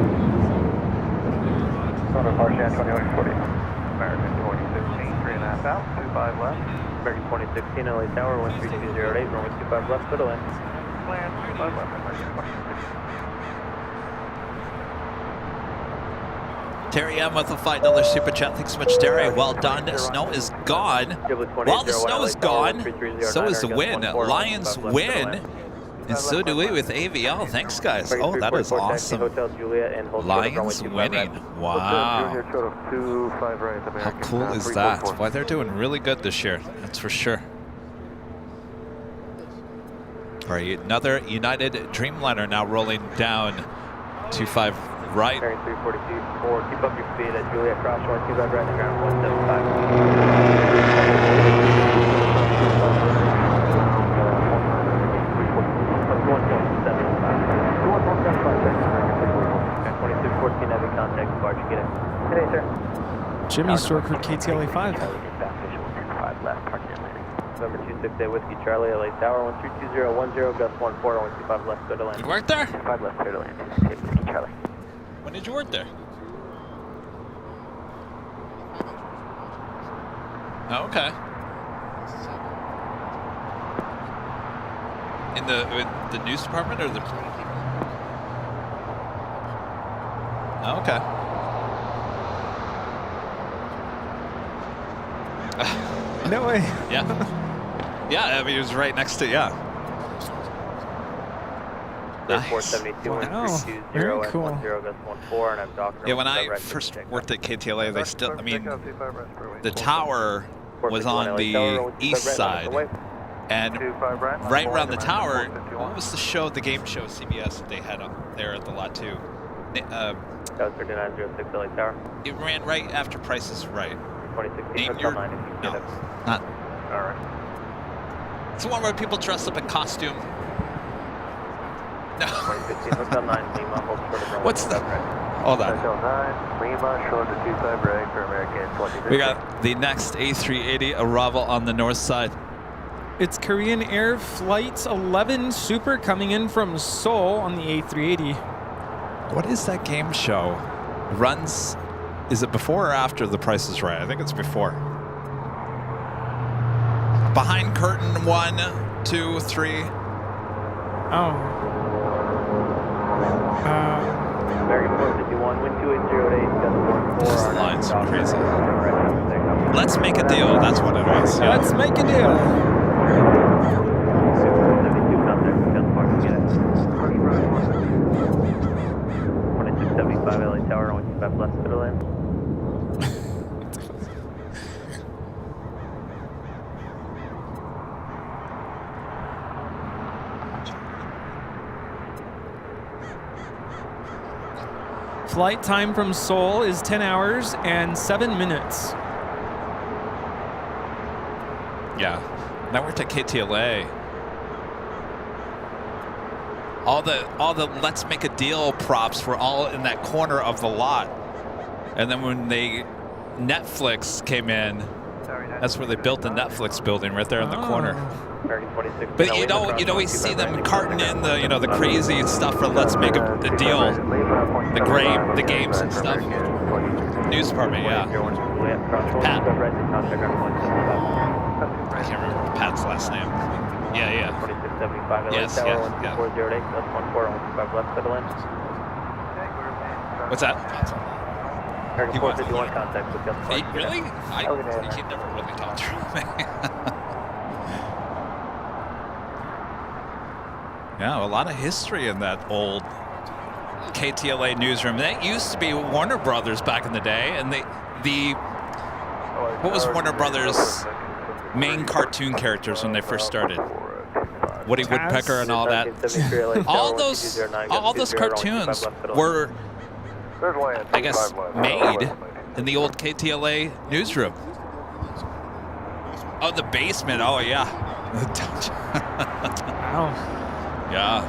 Departure, 2140. American 2016, 3.5 out, 25 left. American 2016, LA Tower, 13208, runway 25 left, clear to land. Land, 25 left, American 2016. Terry M with a $5 super chat. Thanks so much, Terry. Well done. Snow is gone. While the snow is gone, so is the win. Lions win. And so do we with AVL. Thanks, guys. Oh, that is awesome. Lions winning. Wow. How cool is that? Why, they're doing really good this year. That's for sure. All right, another United Dreamliner now rolling down 25 right. 342-4, keep up your speed at Juliet Crossshore, 25 right, ground 2614 heavy contact departure, get it. Good day, sir. Jimmy Stork with KTLA 5. November 268 Whiskey Charlie, LA Tower, 13210, gust 14, 125 left, go to land. You work there? 5 left, clear to land. Whiskey Charlie. When did you work there? Oh, okay. In the news department or the? Oh, okay. No way. Yeah. Yeah, I mean, it was right next to, yeah. Wow, very cool. Yeah, when I first worked at KTLA, they still, I mean, the tower was on the east side. And right around the tower, what was the show, the game show, CBS, that they had up there at the lot too? It ran right after Price is Right. Name your, no, not. All right. It's the one where people dress up in costume. No. What's the? Hold on. We got the next A380 arrival on the north side. It's Korean Air Flight 11 Super coming in from Seoul on the A380. What is that game show? Runs, is it before or after The Price is Right? I think it's before. Behind curtain 1, 2, 3. Oh. This line's crazy. Let's make a deal. That's what it is. Yeah. Let's make a deal. Flight time from Seoul is 10 hours and 7 minutes. Yeah. When I worked at KTLA, all the let's make a deal props were all in that corner of the lot. And then when Netflix came in, that's where they built the Netflix building right there in the corner. But you'd always see them carting in the crazy stuff for let's make a deal, the games and stuff. News department, yeah. Pat. I can't remember Pat's last name. Yeah. Yes, yeah. What's that? He really? He never really talked to me. Yeah, a lot of history in that old KTLA newsroom. That used to be Warner Brothers back in the day, and what was Warner Brothers' main cartoon characters when they first started? Woody Woodpecker and all that. all those cartoons were, I guess, made in the old KTLA newsroom. Oh, the basement. Oh, yeah. Wow. Yeah.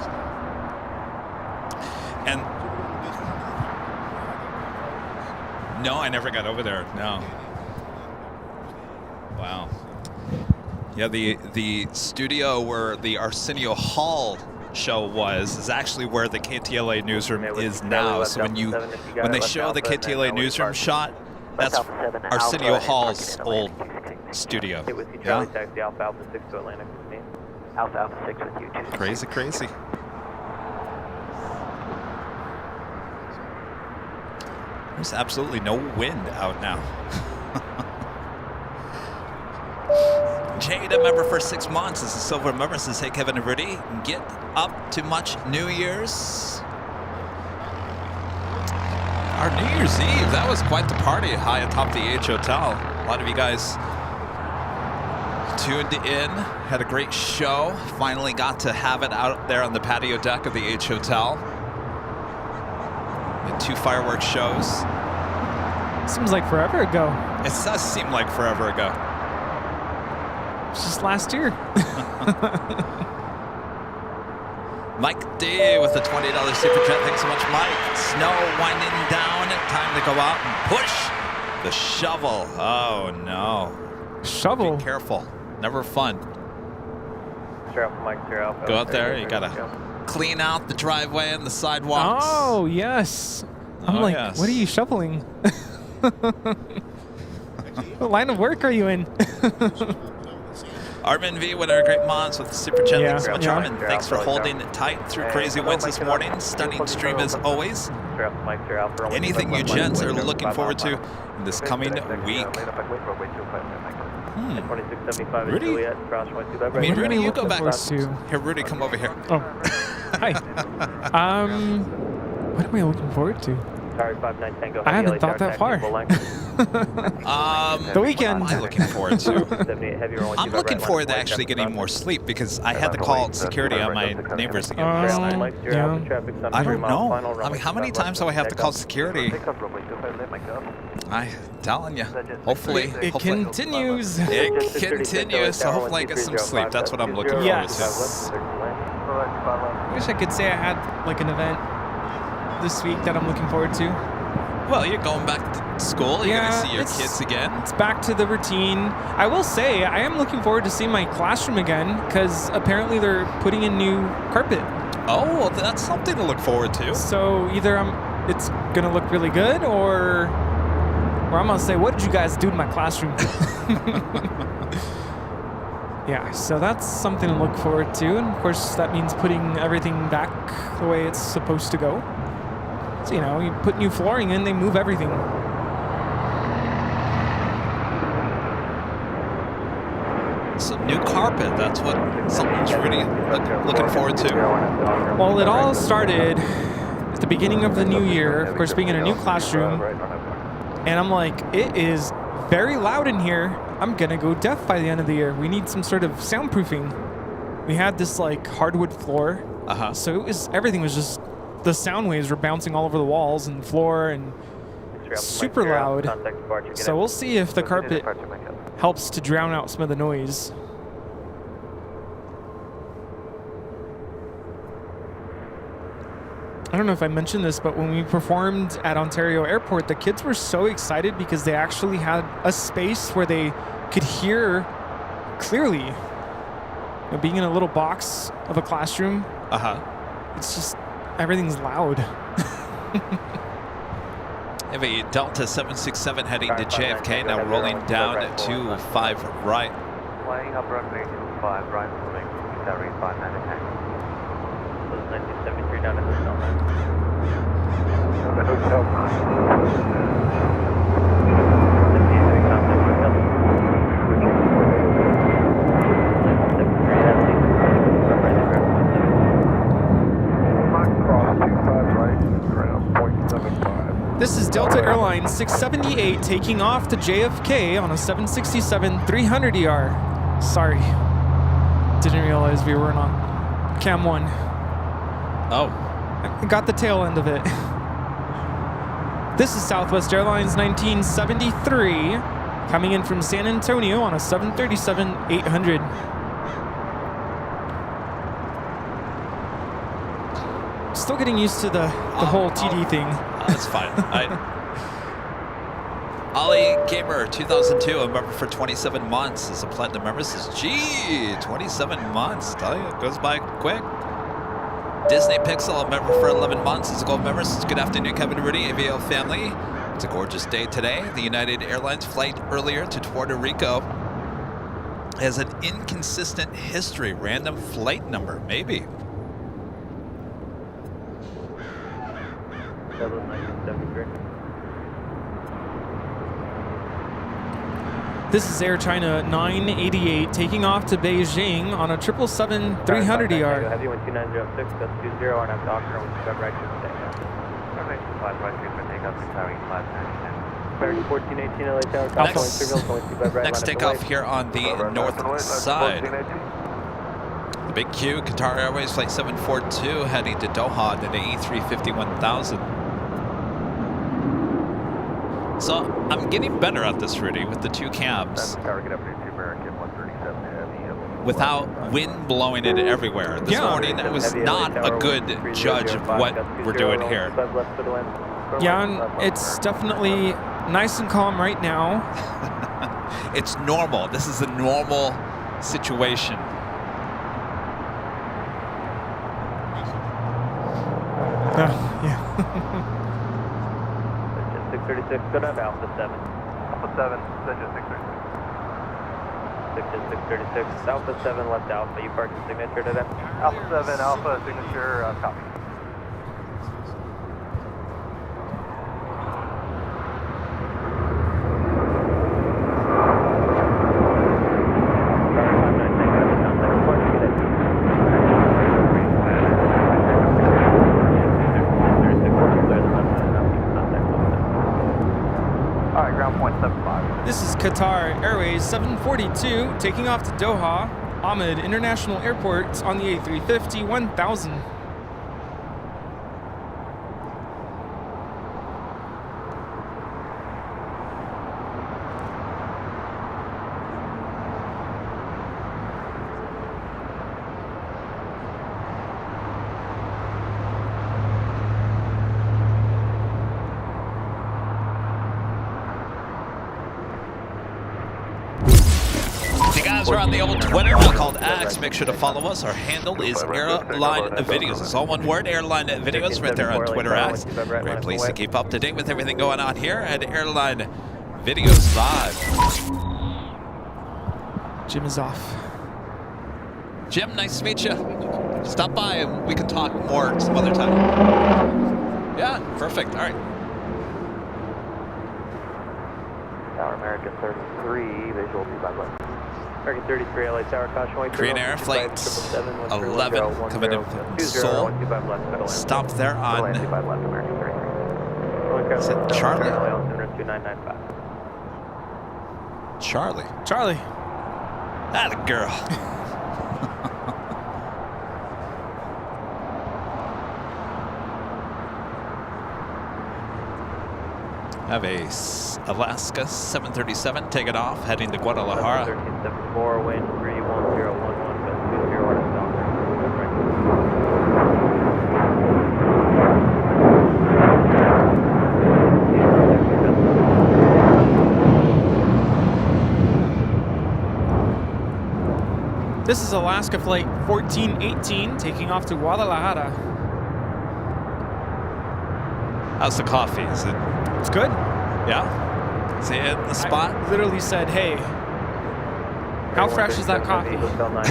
And no, I never got over there. No. Wow. Yeah, the studio where the Arsenio Hall show is actually where the KTLA newsroom is now. So when they show the KTLA newsroom shot, that's Arsenio Hall's old studio. Yeah. Alpha 6 with you. Crazy. There's absolutely no wind out now. Jada, member for 6 months. This is Silver member. Says, hey, Kevin and Rudy, get up to much New Year's. Our New Year's Eve, that was quite the party high atop the H Hotel. A lot of you guys tuned in, had a great show. Finally got to have it out there on the patio deck of the H Hotel. We had 2 fireworks shows. Seems like forever ago. It does seem like forever ago. It's just last year. Mike D with the $20 super chat. Thanks so much, Mike. Snow winding down. Time to go out and push the shovel. Oh, no. Shovel? Be careful. Never fun. Go out there. You got to clean out the driveway and the sidewalks. Oh, yes. I'm yes. What are you shoveling? What line of work are you in? Armin V, one of our great mods with the super chat. Thanks so much, Yeah. Armin. Thanks for holding it tight through crazy winds this morning. Stunning stream as always. Anything you gents are looking forward to in this coming week? Rudy? I mean, Rudy, you go back. Here, Rudy, come over here. Oh. Hi. What am I looking forward to? Sorry, 59 Tango. I haven't thought that far. The weekend. What am I looking forward to? I'm looking forward to actually getting more sleep because I had to call security on my neighbors again last night. Yeah. I don't know. I mean, how many times do I have to call security? I'm telling you. Hopefully. It continues. It continues. So hopefully I get some sleep. That's what I'm looking forward Yes. to. I wish I could say I had like an event this week that I'm looking forward to. Well, you're going back to school. You're going to see your kids again. It's back to the routine. I will say I am looking forward to seeing my classroom again because apparently they're putting in new carpet. Oh, well, that's something to look forward to. So either it's going to look really good or I'm going to say, what did you guys do to my classroom? Yeah, so that's something to look forward to. And of course, that means putting everything back the way it's supposed to go. So, you know, you put new flooring in, they move everything. So new carpet, that's what something's really looking forward to. Well, it all started at the beginning of the new year, of course, being in a new classroom. And I'm like, it is very loud in here. I'm gonna go deaf by the end of the year. We need some sort of soundproofing. We had this like hardwood floor. So everything was just, the sound waves were bouncing all over the walls and floor and super loud. So we'll see if the carpet helps to drown out some of the noise. I don't know if I mentioned this, but when we performed at Ontario Airport, the kids were so excited because they actually had a space where they could hear clearly. You know, being in a little box of a classroom, it's just, everything's loud. Have a Delta 767 heading to JFK, now rolling down to 5 right. Flying up runway 25 right, moving carry 59 attack. 1973 down at the hotel. The hotel. This is Delta Airlines 678 taking off to JFK on a 767 300ER. Sorry. Didn't realize we weren't on Cam 1. Oh. I got the tail end of it. This is Southwest Airlines 1973 coming in from San Antonio on a 737-800. Still getting used to the whole TD thing. That's fine. Ollie Gamer 2002, a member for 27 months. As a platinum member, says, gee, 27 months. Tell you, it goes by quick. Disney Pixel, a member for 11 months. As a gold member, says, good afternoon, Kevin Rudy, AVL family. It's a gorgeous day today. The United Airlines flight earlier to Puerto Rico has an inconsistent history. Random flight number, maybe. This is Air China 988 taking off to Beijing on a 777-300ER. Heavy 12906, that's 20, RNAV Doctor, 125 right to stay. Runway 25 right, treatment takeoff to carry 59. American 1418 LA Tower, top going signals, going 25 right. Next takeoff here on the north side. The big Q, Qatar Airways Flight 742 heading to Doha to the E350-1000. So I'm getting better at this, Rudy, with the two cams. Without wind blowing it everywhere. This morning, I was not a good judge of what we're doing here. Yeah, and it's definitely nice and calm right now. It's normal. This is a normal situation. Yeah. 636, good up, Alpha 7. Alpha 7, Central 636. 636, Alpha 7, left Alpha, you parked the signature today? Alpha 7, Alpha signature, copy. ground.75. This is Qatar Airways 742 taking off to Doha, Ahmed International Airport on the A350 1000. We're on the old Twitter, we're called X. Make sure to follow us. Our handle is Airline Videos. It's all one word, Airline Videos, right there on Twitter X. Very pleased to keep up to date with everything going on here at Airline Videos Live. Jim is off. Jim, nice to meet you. Stop by and we can talk more some other time. Yeah, perfect. All right. Tower American 33, visual 25 left. American 33, LA Tower, caution weight. Korean Air Flight 11 coming in from Seoul. Stop there on, is it Charlie? Charlie. Charlie. Atta girl. Have a Alaska 737 taking off, heading to Guadalajara. 1374, wind 31011, gust 20 RF This is Alaska Flight 1418 taking off to Guadalajara. How's the coffee? Is it? It's good. Yeah. Is it in the spot? I literally said, "Hey, how fresh is that coffee?"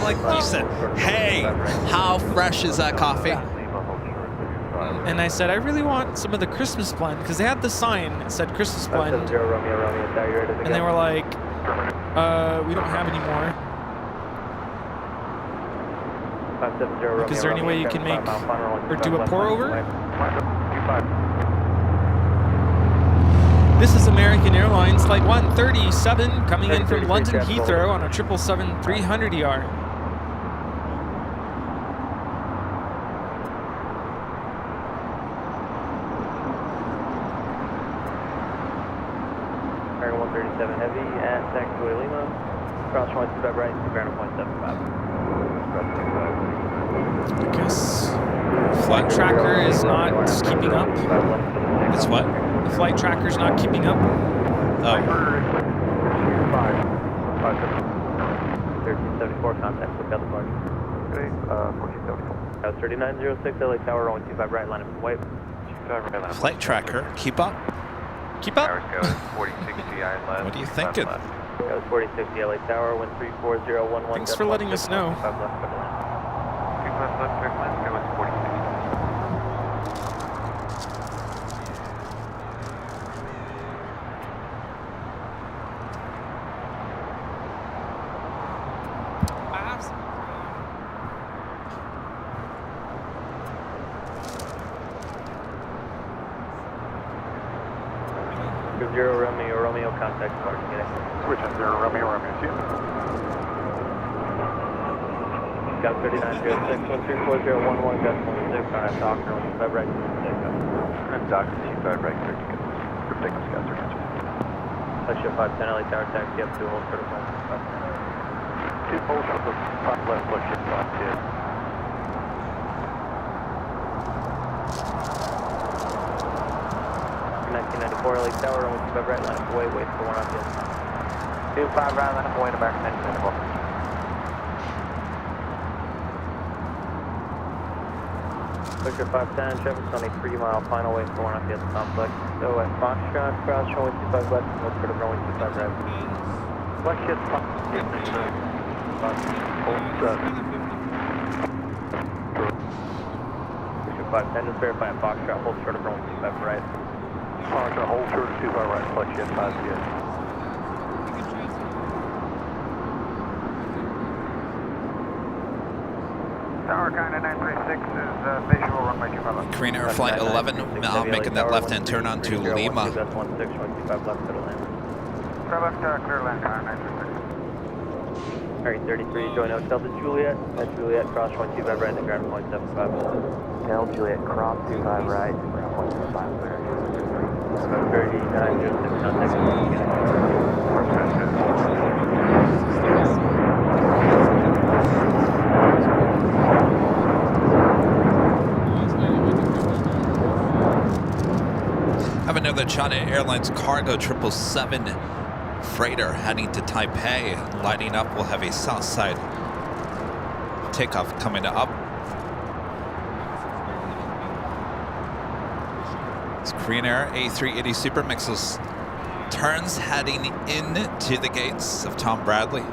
Like you said, "Hey, how fresh is that coffee?" And I said, "I really want some of the Christmas blend," because they had the sign that said Christmas blend, and they were like, "We don't have any more." Is there any way you can make or do a pour over? This is American Airlines Flight 137 coming in from London Heathrow on a 777-300ER. American 137 Heavy at taxiway Lima. Cross runway 25 right, ground 0.75. I guess flight tracker is not keeping up. It's what? The flight tracker's not keeping up. Oh. 1374, contact, look out the party. Okay, 1474. 3906, LA Tower, runway 25 right, line up and wait. Flight tracker, keep up. Keep up. Tower goes 4060 iron left. What are you thinking? Goes 4060, LA Tower, wind 34011. Thanks for letting us know. 5 left, clear to land. 2 left, clear to land, go with 4060. Zero Romeo, contact parking at Switch on 0 Romeo, see you. Got 3906, 134011, gust 16, contact Docker, 25 right, And Docker 25 right, 30 good. Good signals, guys, are catching. Flagship 510, LA Tower, taxi up to hold for the flight. 2 poles on the front left, flagship 510. LA Tower, runway 25 right, line up away, wait for 1 on the 25 right, line up away, American 1994. Victor 510, traffic's on a 3-mile final, wait for 1 on the other complex. So at Foxtrot, cross runway 25 left, and look for the runway 25 right. Flagship 510. Victor 510, just verify at Foxtrot, hold short of runway 25 right. Foxtrot, hold short of 25 right, flagship 510. Tower kind of 936 is visual runway 25 left. Korean Air Flight 11 making that left-hand turn onto Lima. That's 16, 25 left, to the land. Travis, clear land, 936. Alright, 33, join Hotel to Juliet. At Juliet, cross 125 right, and ground point 75. Hotel Juliet, cross 25 right, ground point 75. 39, 06, contact. Have another China Airlines cargo 777 freighter heading to Taipei. Lighting up, we'll have a south side takeoff coming up. It's Korean Air A380 Super Mixes turns heading into the gates of Tom Bradley.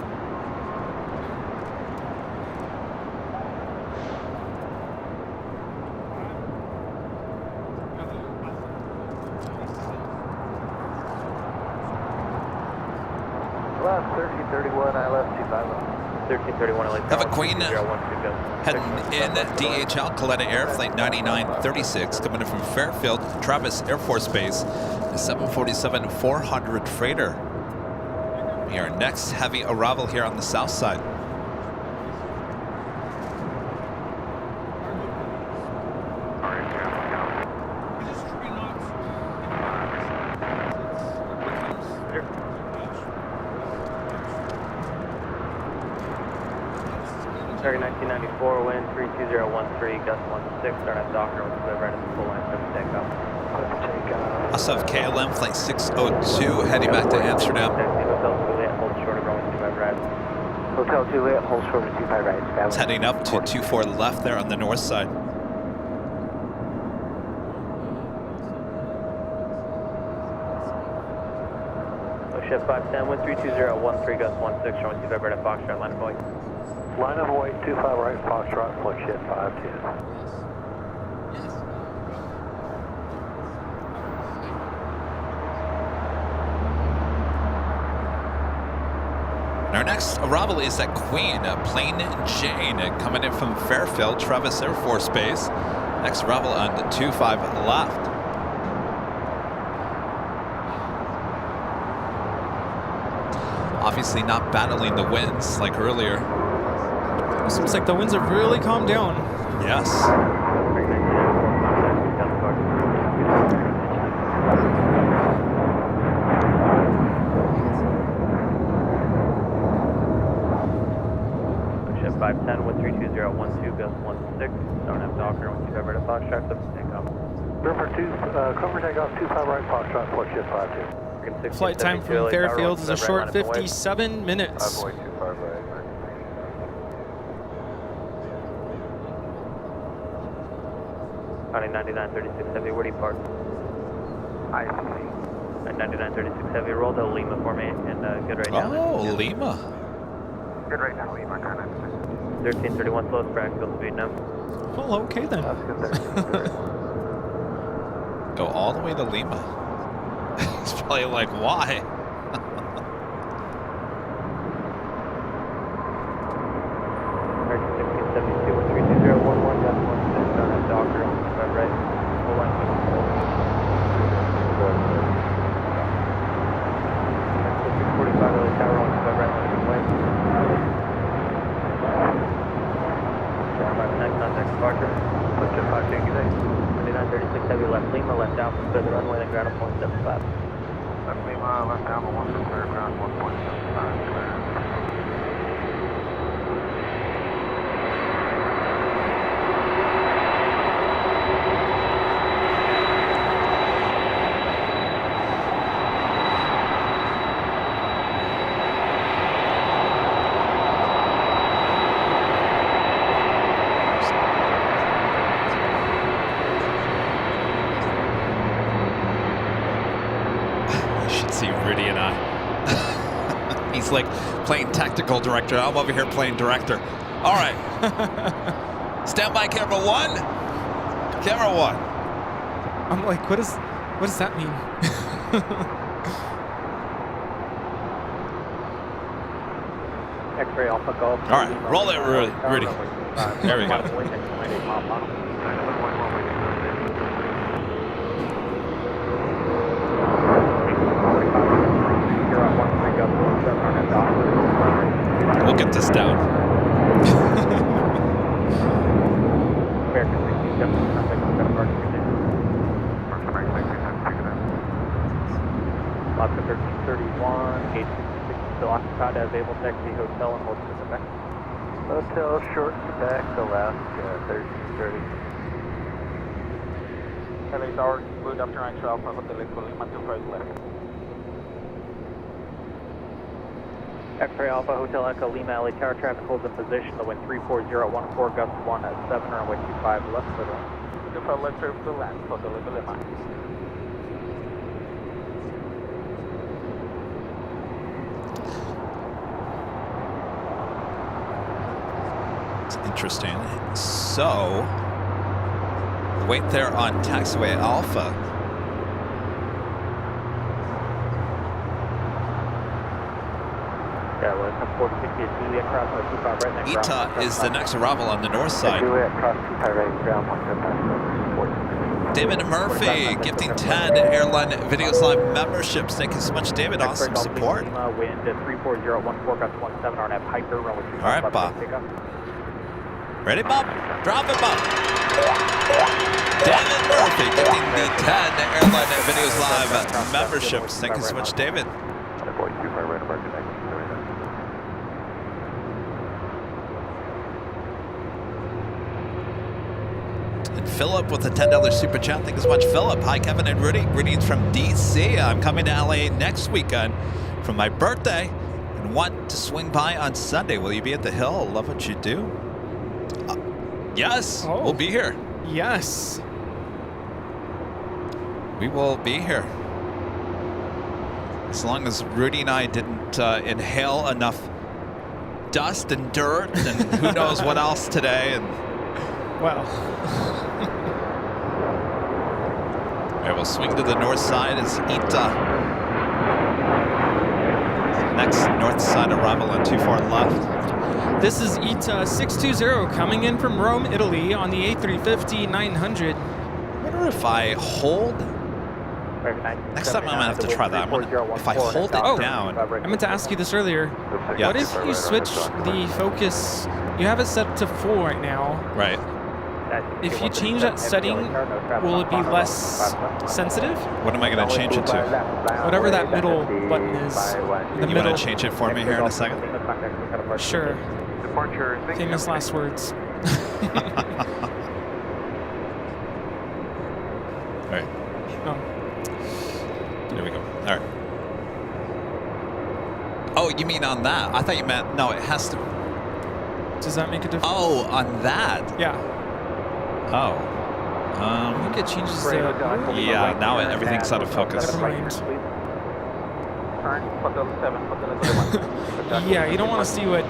Left 1331, I left 250. 1331, I left. Have a Queen heading in DHL Coletta Air Flight 9936 coming in from Fairfield Travis Air Force Base, the 747-400 freighter. We are next heavy arrival here on the south side. Target 1994, wind 32013, gust 16, start at Docker, right at the full line, for takeoff. Also have KLM Flight 602 heading back to Amsterdam. Hotel Juliet, hold short of runway 25 right. Hotel Juliet, hold short of 25 right. It's heading up to 24 left there on the north side. Shift 510, wind 32013, gust 16, showing 25 right at Foxtrot, line of Hawaii. Line of Hawaii, 25 right, Foxtrot, flight shift 510. Our next arrival is at Queen, Plane Jane, coming in from Fairfield Travis Air Force Base. Next arrival on 25 left. Obviously not battling the winds like earlier. Seems like the winds have really calmed down. Yes. Shift 510, wind 32012, gust 16, don't have Docker, 125 right at Foxtrot, clip to takeoff. River 2, cover takeoff 25 right, Foxtrot, flight shift 52. Flight time from Fairfield is a short 57 minutes. County 9936 Heavy, where do you park? ICC. 9936 Heavy, roll to Lima for me and good right now. Oh, Lima. Good right now, Lima, 996. 1331 slow, practical speed now. Well, okay then. Go all the way to Lima. He's probably like, why? Heavy left Lima, left Alpha, clear the runway, then ground at 0.75. Left Lima, left Alpha, 1 for clear, ground 1.75, clear. He's like playing tactical director. I'm over here playing director. All right. Stand by, camera 1. Camera 1. I'm like, what does that mean? X-ray Alpha Golf. All right, roll it, Rudy. There we go. kept us down. American 67, contact on overarching condition. Alaska 1331, gate 66 still occupied as able to exit hotel and hold to the back. Hotel short Quebec, Alaska 1330. LA Tower, good afternoon, Alpha Hotel Echo Lima 25 left. X-ray Alpha Hotel Echo Lima, LA Tower traffic holds in position. The wind 34014, gust 1 at 7, runway 25 left for the 25 left for the land, Hotel Echo Lima. It's interesting. So, wait there on taxiway Alpha. Yeah, well, it's 460 is Juliet cross 25 right next. Ita is the next arrival on the north side. Juliet cross 25 right ground 175. David Murphy gifting 10 Airline Videos Live memberships. Thank you so much, David. Awesome support. Wind 34014, gust 17, RNF Hyper, runway 25. All right, Bob. Ready, Bob? Drop it, Bob. David Murphy gifting the 10 Airline Videos Live memberships. Thank you so much, David. And Philip with a $10 super chat. Thank you so much, Philip. Hi, Kevin and Rudy. Greetings from DC. I'm coming to LA next weekend for my birthday and want to swing by on Sunday. Will you be at the Hill? Love what you do. Yes, we'll be here. Yes. We will be here. As long as Rudy and I didn't inhale enough dust and dirt and who knows what else today. And Well. all right, we'll swing to the north side as Ita. Next north side arrival on 24 left. This is Ita 620 coming in from Rome, Italy on the A350-900. I wonder if I hold. Next time I'm gonna have to try that. If I hold it down. I meant to ask you this earlier. Yes. What if you switch the focus? You have it set to full right now. Right. If you change that setting, will it be less sensitive? What am I gonna change it to? Whatever that middle button is. In the You middle. wanna change it for me here in a second? Sure. Famous last words. All right. Oh. There we go. All right. Oh, you mean on that? I thought you meant, no, it has to. Does that make a difference? Oh, on that? Yeah. Oh. I think it changes the... Yeah, now everything's out of focus. Never mind. Yeah, you don't want to see what...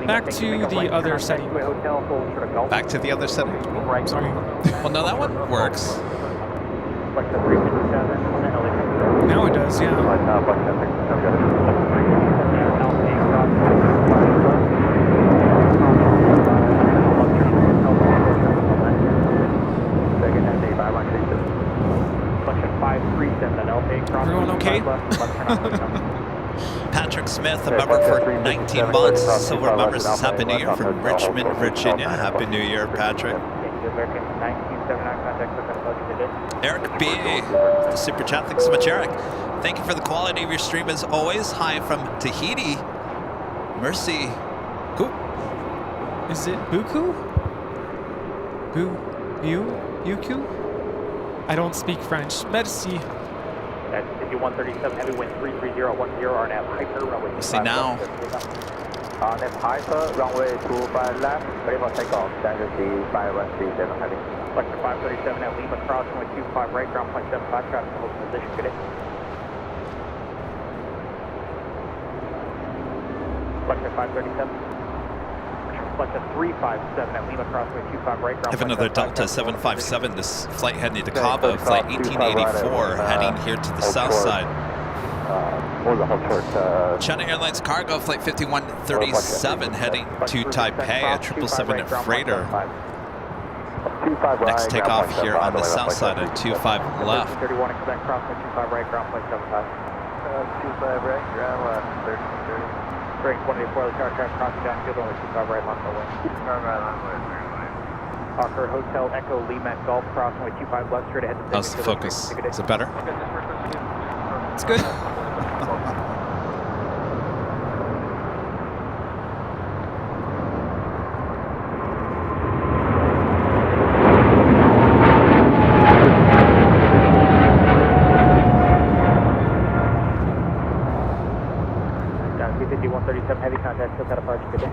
Back to the other setting. Back to the other setting? Sorry. Well, no, that one works. Now it does, yeah. Everyone okay? Patrick Smith, a member for 19 months. Silver member says Happy New Year from Richmond, Virginia. Happy New Year, Patrick. Eric B, the super chat. Thanks so much, Eric. Thank you for the quality of your stream as always. Hi from Tahiti. Mercy. Who? Is it Buku? Buku? I don't speak French. Merci. That's 5137, heavy wind 33010, RNF Hyper, runway 25 See now. RNF Hyper, runway 25 left, ready for takeoff, standard C5137 heavy. Selector 537 at Lima, cross, runway 25 right, ground point 75, traffic hold position, good day. Selector 537. Selector 357 at Lima, crossway 25 right, ground I have another Delta 757. This flight heading to Cabo, flight 1884, heading here to the south side. China Airlines cargo, flight 5137, heading to Taipei, a 777 freighter. Next takeoff here on the south side at 25 left. 31, expect crossway 25 right, ground point 75. 25 right, ground left, 1330. Break 184, the car traffic crossing downfield, runway 25 right, line away. 25 right, runway 3 Hawker Hotel Echo Lima Golf crossing runway 25 left, straight ahead to How's the focus? Is it better? It's good.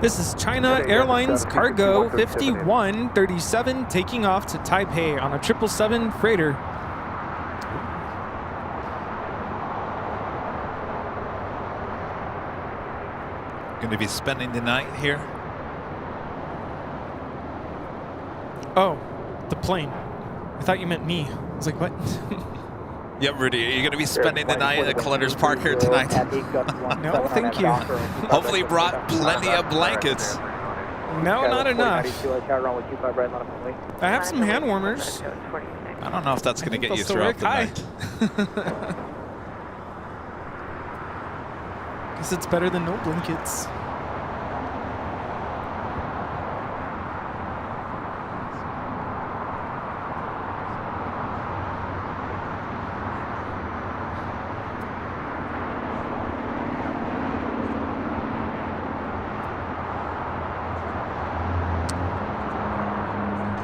This is China Airlines Cargo 5137 taking off to Taipei on a 777 freighter. Going to be spending the night here? Oh, the plane. I thought you meant me. I was like, what? Yep, Rudy, are you going to be spending the night at Collector's Park here tonight? No, thank you. Hopefully you brought plenty of blankets. No, not enough. I have some hand warmers. I don't know if that's going to get you they'll still throughout the work. night. Guess it's better than no blankets.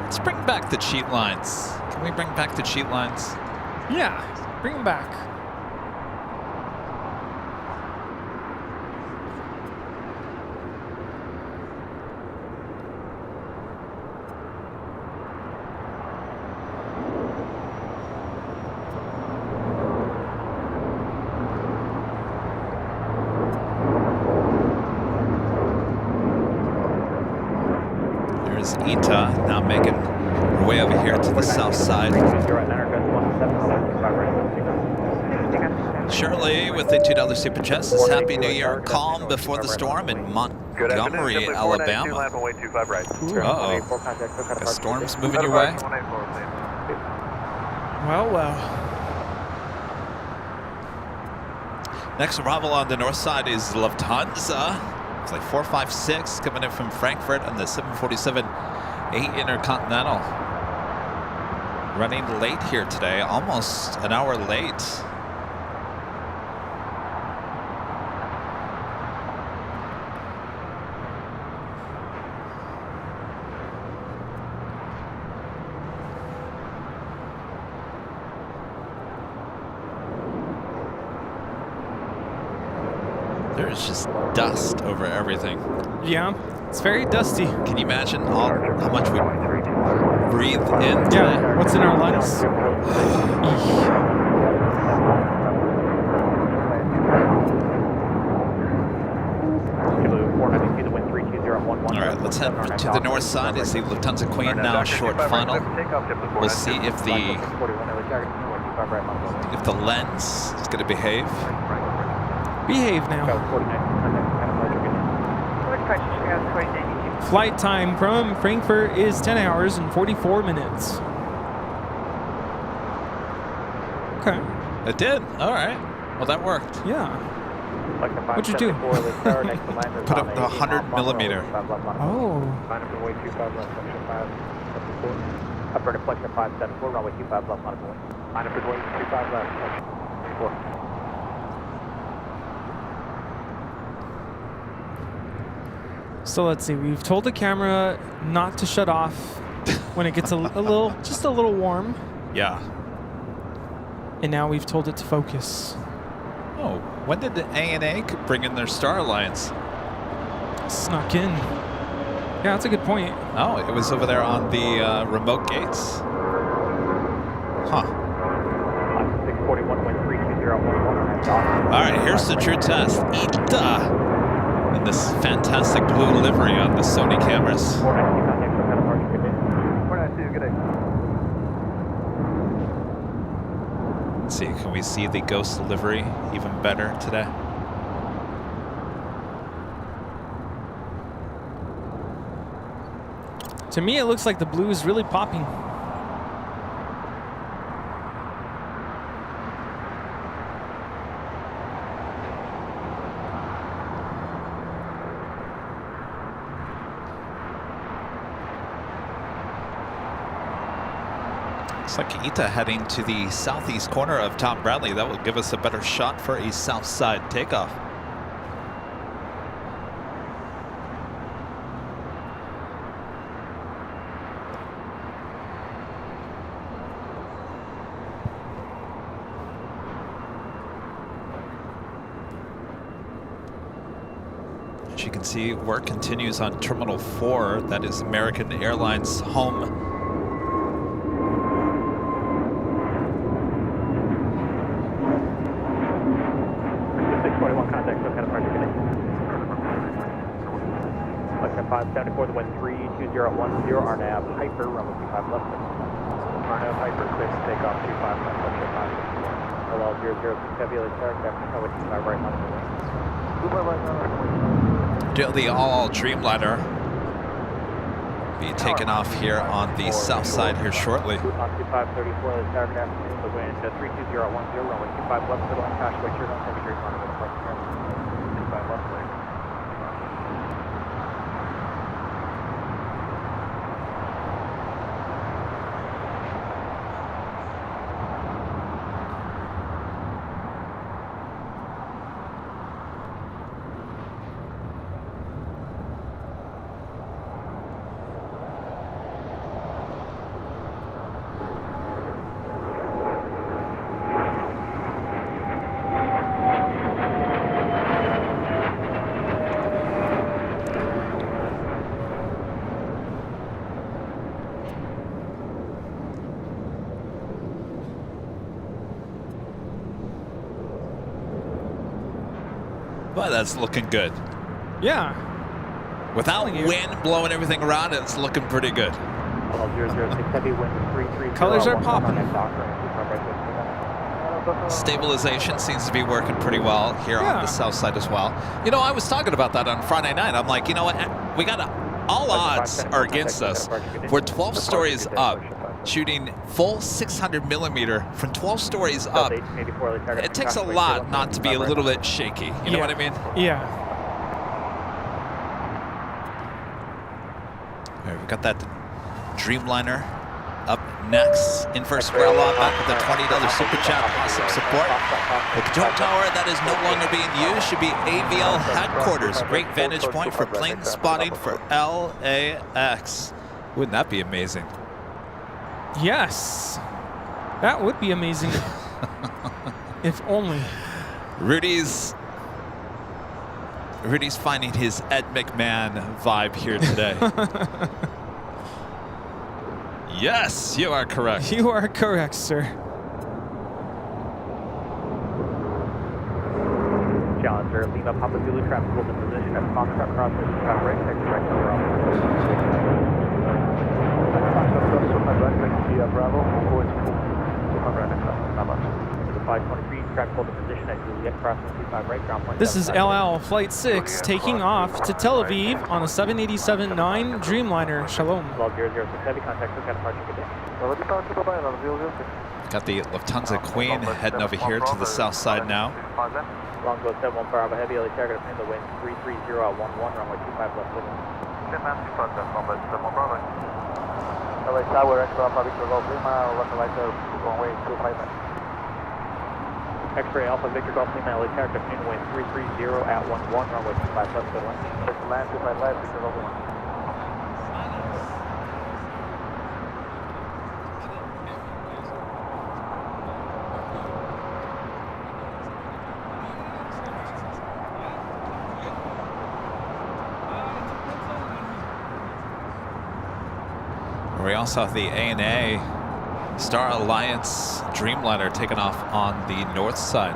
Let's bring back the cheat lines. Can we bring back the cheat lines? Yeah, bring them back. There's Ita now making her way over here to the south side. Shirley with the $2 super chat says Happy New Year. Calm before the storm in Montgomery, Alabama. Uh-oh. The storm's moving your way? Well, well. Next arrival on the north side is Lufthansa. It's like 456 coming in from Frankfurt on the 747-8 Intercontinental. Running late here today, almost an hour late. There's just dust over everything. Yeah, it's very dusty. Can you imagine how much we breathe in today? Yeah, what's in our lungs? All right, let's head to the north side. Is the Lufthansa Queen now short final? We'll see if the lens is going to behave. Behave now. Flight time from Frankfurt is 10 hours and 44 minutes. Okay. It did. All right. Well, that worked. Yeah. What'd you do? Put up the 100 millimeter. Oh. Upper deflection 574, runway 25 left, line of way. Line up runway 25 left, 4. So let's see. We've told the camera not to shut off when it gets just a little warm. Yeah. And now we've told it to focus. Oh, when did the ANA bring in their Star Alliance? Snuck in. Yeah, that's a good point. Oh, it was over there on the remote gates. Huh. 641, wind 320. All right, here's the true test. Ita! In this fantastic blue livery on the Sony cameras. 492, good day. Let's see, can we see the ghost livery even better today? To me, it looks like the blue is really popping. Looks like Ita heading to the southeast corner of Tom Bradley. That will give us a better shot for a south side takeoff. As you can see, work continues on Terminal 4. That is American Airlines home. 641 contact, so kind of departure today. Lexington 574, the wind 32010, RNAV Hyper, runway 25 left. RNAV Hyper 6, takeoff 25 left, LL 006 heavy, aircraft, runway 25 right on the way. The all Dreamliner be taken off here on the south side here shortly. On 2534, this aircraft, the wind 32010, runway 25 left, middle and cash way, turn on temperature, runway 25 left. But that's looking good. Yeah. Without wind blowing everything around, it's looking pretty good. Colors are popping. Stabilization seems to be working pretty well here on the south side as well. You know, I was talking about that on Friday night. I'm like, you know what? We got all odds are against us. We're 12 stories up, shooting full 600 millimeter from 12 stories up. It takes a lot not to be a little bit shaky. You know what I mean? Yeah. All right, we've got that Dreamliner up next. In for Square Law back with a $20 super chat. Awesome support. The control tower that is no longer being used should be AVL headquarters. Great vantage point for plane spotting for LAX. Wouldn't that be amazing? Yes. That would be amazing. If only. Rudy's finding his Ed McMahon vibe here today. Yes, you are correct. You are correct, sir. John, sir, Lima Papa Zulu traffic hold in position at Foxtrot crossing, right, next direct over on. Bravo, forward to 523, traffic hold in position at Juliet crossing 25 right, ground point. This is LL Flight 6 taking off to Tel Aviv on a 787-9 Dreamliner. Shalom. 006 heavy contact, so kind of departure, good day. Got the Lufthansa Queen heading over here to the south side now. Longo 71 Bravo heavy, LA target in the wind 330 at 11, runway 25 left. LA Tower, X-ray Alpha Victor Golf Lima, left right runway 25 left. X-ray Alpha Victor Golf Lima, LA target in the wind 330 at 11, runway 25 left. Good one. Land 25 left, Victor Golf Lima. We also have the ANA Star Alliance Dreamliner taking off on the north side.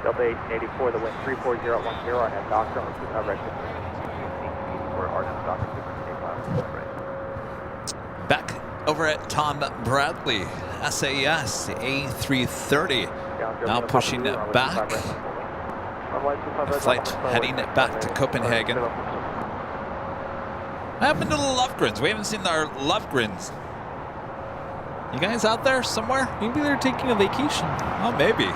Delta 1884, the wind 340 at 10, on that doctor on the red. We're Arden Doctor, Back over at Tom Bradley, SAS, the A330, now pushing back. The flight heading back to Copenhagen. What happened to the Lofgrens? We haven't seen our Lofgrens. You guys out there somewhere? Maybe they're taking a vacation. Oh, maybe.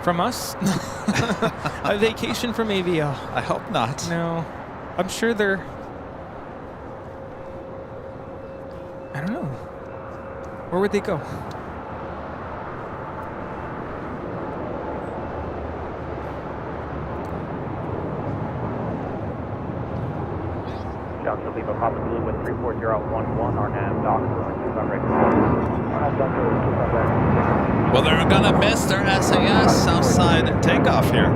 From us? A vacation from AVL. I hope not. No. I'm sure they're... I don't know. Where would they go? Johnson, Lima, Papa Blue with 34011, RNAV, dock, 25 right. RNAV, dock, 25 right. Well, they're going to miss their SAS Southside takeoff here.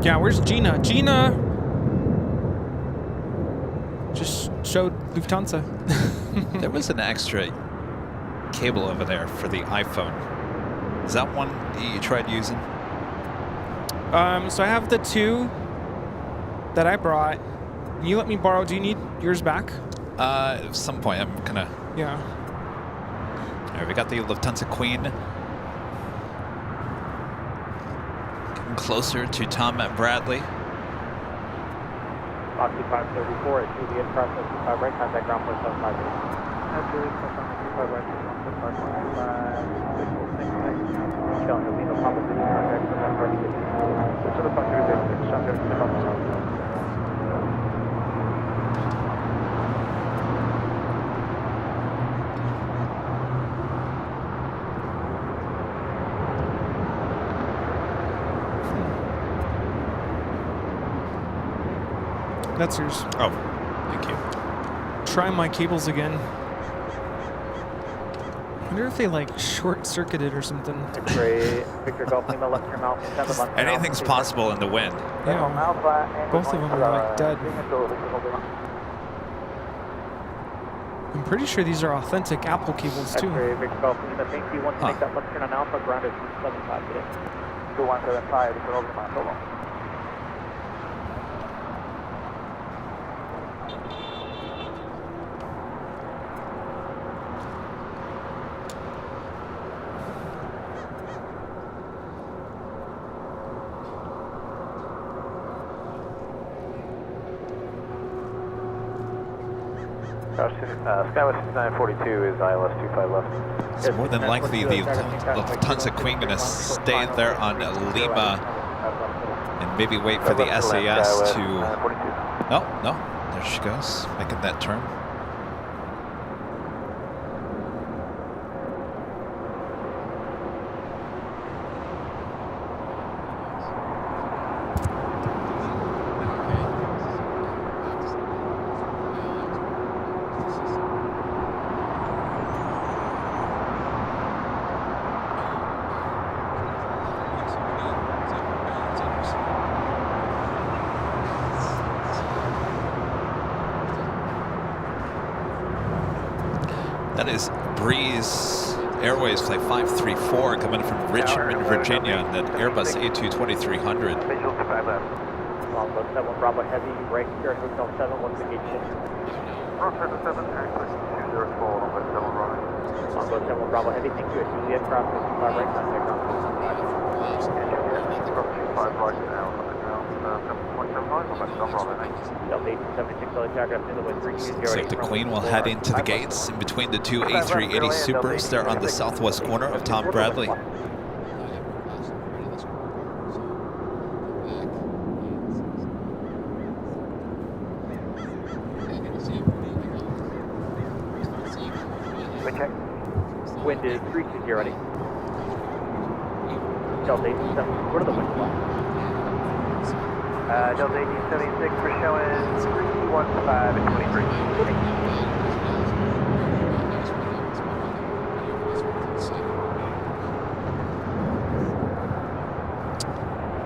Yeah, where's Gina? Gina just showed Lufthansa. There was an extra cable over there for the iPhone. Is that one you tried using? So I have the 2 that I brought. You let me borrow. Do you need yours back? At some point, I'm gonna. Yeah. All right, we got the Lufthansa Queen. Getting closer to Tom at Bradley. Oxy 534 at Juliet, process 25 right, contact ground point 75. Juliet, process 25 right, contact 5, Challenge, Lima, Papa Blue, contact ground point 75. Certified to the basic, subject to the That's yours. Oh, thank you. Try my cables again. I wonder if they like short-circuited or something. X-ray, Victor Golf Lima, left turn Alpha, 7 left. Anything's possible in the wind. Yeah. Both of them are like dead. I'm pretty sure these are authentic Apple cables too. X-ray, Victor Golf Lima, thank you. Want to make that left turn on Alpha, grounded 275 today. 2175, Victor Golf Lima, solo. Skywest 6942 is ILS 25 left. It's more than likely the Lufthansa Queen going to stay there on Lima and maybe wait for the SAS to... No, there she goes, making that turn. That is Breeze Airways Flight 534 coming from Richmond, Virginia on that Airbus A220-300. Visual to 5 left. Longbow 7, Bravo Heavy, right here at Hotel 7, what's the gate shift? Roger 7, aircraft 204, Longbow 7, Roger. Longbow 7, Bravo Heavy, thank you at Juliet, cross 55 right, contact ground 55. From 25 right now, on the ground, 7.75, Longbow 7, Roger, thank you. Delta 876, telegraph in the wind 320. Looks like the Queen will head into the gates in between the two A380 Supers there on the southwest corner of Tom Bradley. Wind check. Wind is 320 ready. Delta 877, what are the winds like? Delta 1876, we're showing 315 and 23.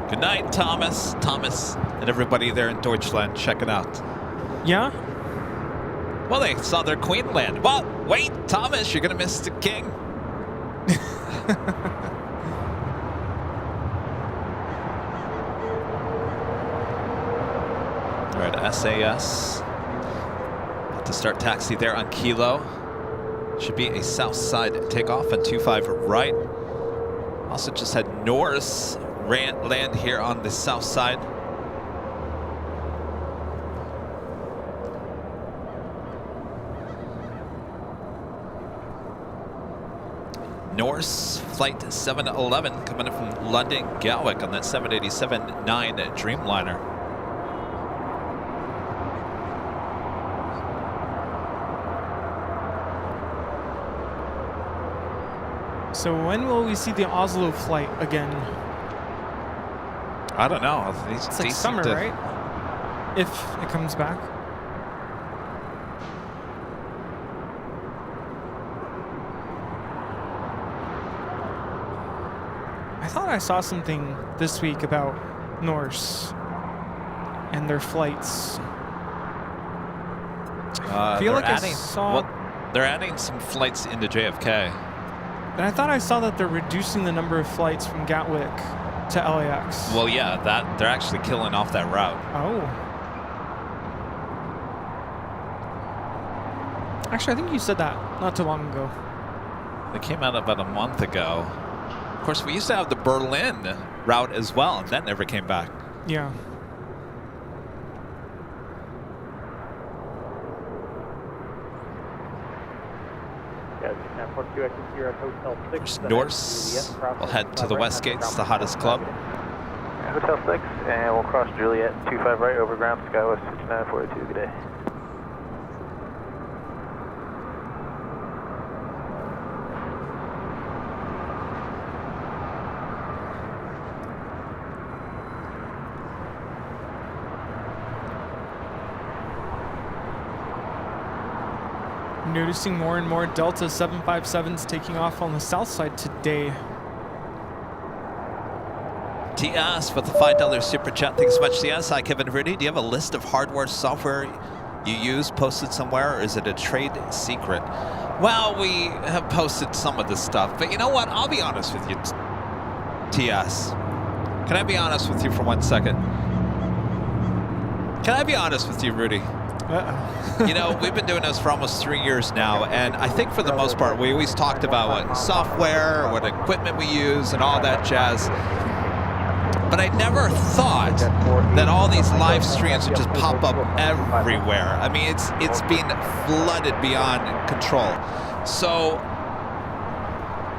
Good night, Thomas. Thomas and everybody there in Deutschland, check it out. Yeah? Well, they saw their Queen land. Well, wait, Thomas, you're going to miss the King. All right, SAS. About to start taxi there on Kilo. Should be a south side takeoff on 25 right. also just had Norse land here on the south side. Norse flight 711 coming in from London Gatwick on that 787-9 Dreamliner. So when will we see the Oslo flight again? I don't know. It's like summer, right? If it comes back. I thought I saw something this week about Norse and their flights. I feel like I saw... Well, they're adding some flights into JFK. And I thought I saw that they're reducing the number of flights from Gatwick to LAX. Well, yeah, that they're actually killing off that route. Oh. Actually, I think you said that not too long ago. They came out about a month ago. Of course, we used to have the Berlin route as well, and that never came back. Yeah. Norse will head to the West Gates, the hottest club. Hotel 6, and we'll cross Juliet 25 right over ground, Skywest 5942. Good day. Noticing more and more Delta 757s taking off on the south side today. TS with the $5 super chat. Thanks so much, TS. Hi, Kevin Rudy. Do you have a list of hardware software you use posted somewhere, or is it a trade secret? Well, we have posted some of this stuff, but you know what? I'll be honest with you, TS. Can I be honest with you for 1 second? Can I be honest with you, Rudy? You know, we've been doing this for almost 3 years now, and I think for the most part, we always talked about what software, what equipment we use, and all that jazz. But I never thought that all these live streams would just pop up everywhere. I mean, it's been flooded beyond control. So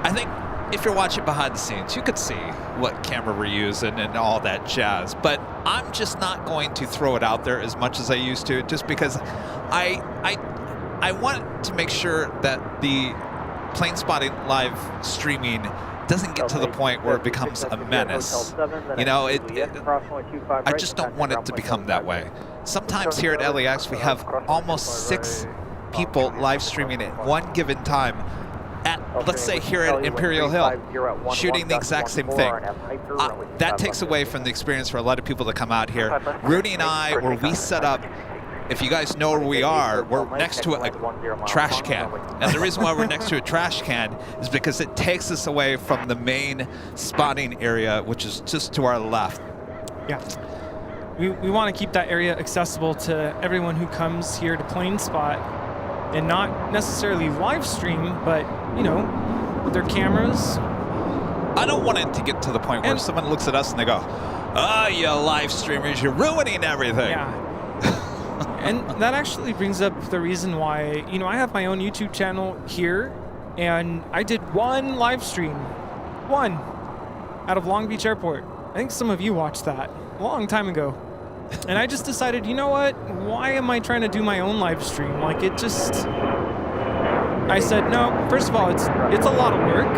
I think if you're watching behind the scenes, you could see what camera we're using and all that jazz. But I'm just not going to throw it out there as much as I used to, just because I want to make sure that the plane spotting live streaming doesn't get to the point where it becomes a menace. You know, I just don't want it to become that way. Sometimes here at LAX, we have almost 6 people live streaming at one given time. At, let's say here at Imperial Hill, shooting the exact same thing. That takes away from the experience for a lot of people that come out here. Rudy and I, where we set up, if you guys know where we are, we're next to a trash can. And the reason why we're next to a trash can is because it takes us away from the main spotting area, which is just to our left. Yeah. We want to keep that area accessible to everyone who comes here to plane spot, and not necessarily live stream, but, you know, with their cameras. I don't want it to get to the point where someone looks at us and they go, "Oh, you live streamers, you're ruining everything." Yeah. And that actually brings up the reason why, you know, I have my own YouTube channel here, and I did one live stream, one, out of Long Beach Airport. I think some of you watched that a long time ago. And I just decided, you know what, why am I trying to do my own live stream? Like, it just, I said, no, first of all, it's a lot of work.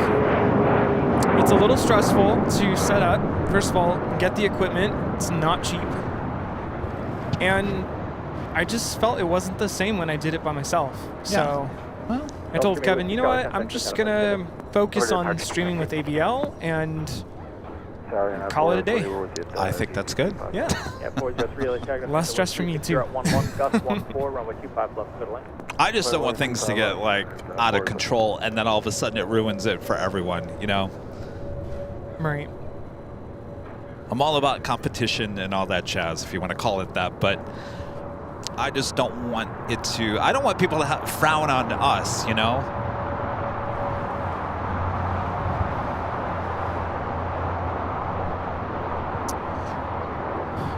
It's a little stressful to set up. First of all, get the equipment. It's not cheap. And I just felt it wasn't the same when I did it by myself. So well, I told Kevin, you know what, I'm just going to focus on streaming with AVL and call it a day. I think that's good. Yeah. Less stress for me, too. I just don't want things to get, like, out of control, and then all of a sudden it ruins it for everyone, you know? Right. I'm all about competition and all that jazz, if you want to call it that, but I just don't want it to, I don't want people to frown on us, you know?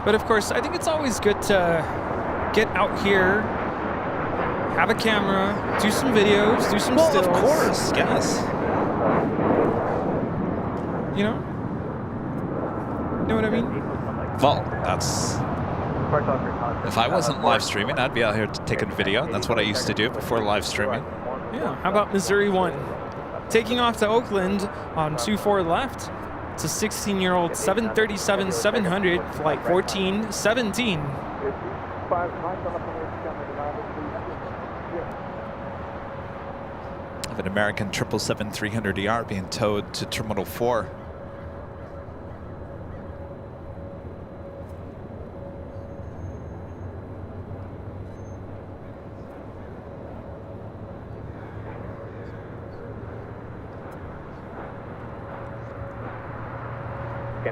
But of course, I think it's always good to get out here, have a camera, do some videos, do some stills. Of course, yes. You know? Know what I mean? Well, that's... If I wasn't live streaming, I'd be out here taking video. That's what I used to do before live streaming. Yeah, how about Missouri 1? Taking off to Oakland on 24 left. It's a 16-year-old 737-700, flight 1417. Of an American 777-300ER being towed to Terminal 4.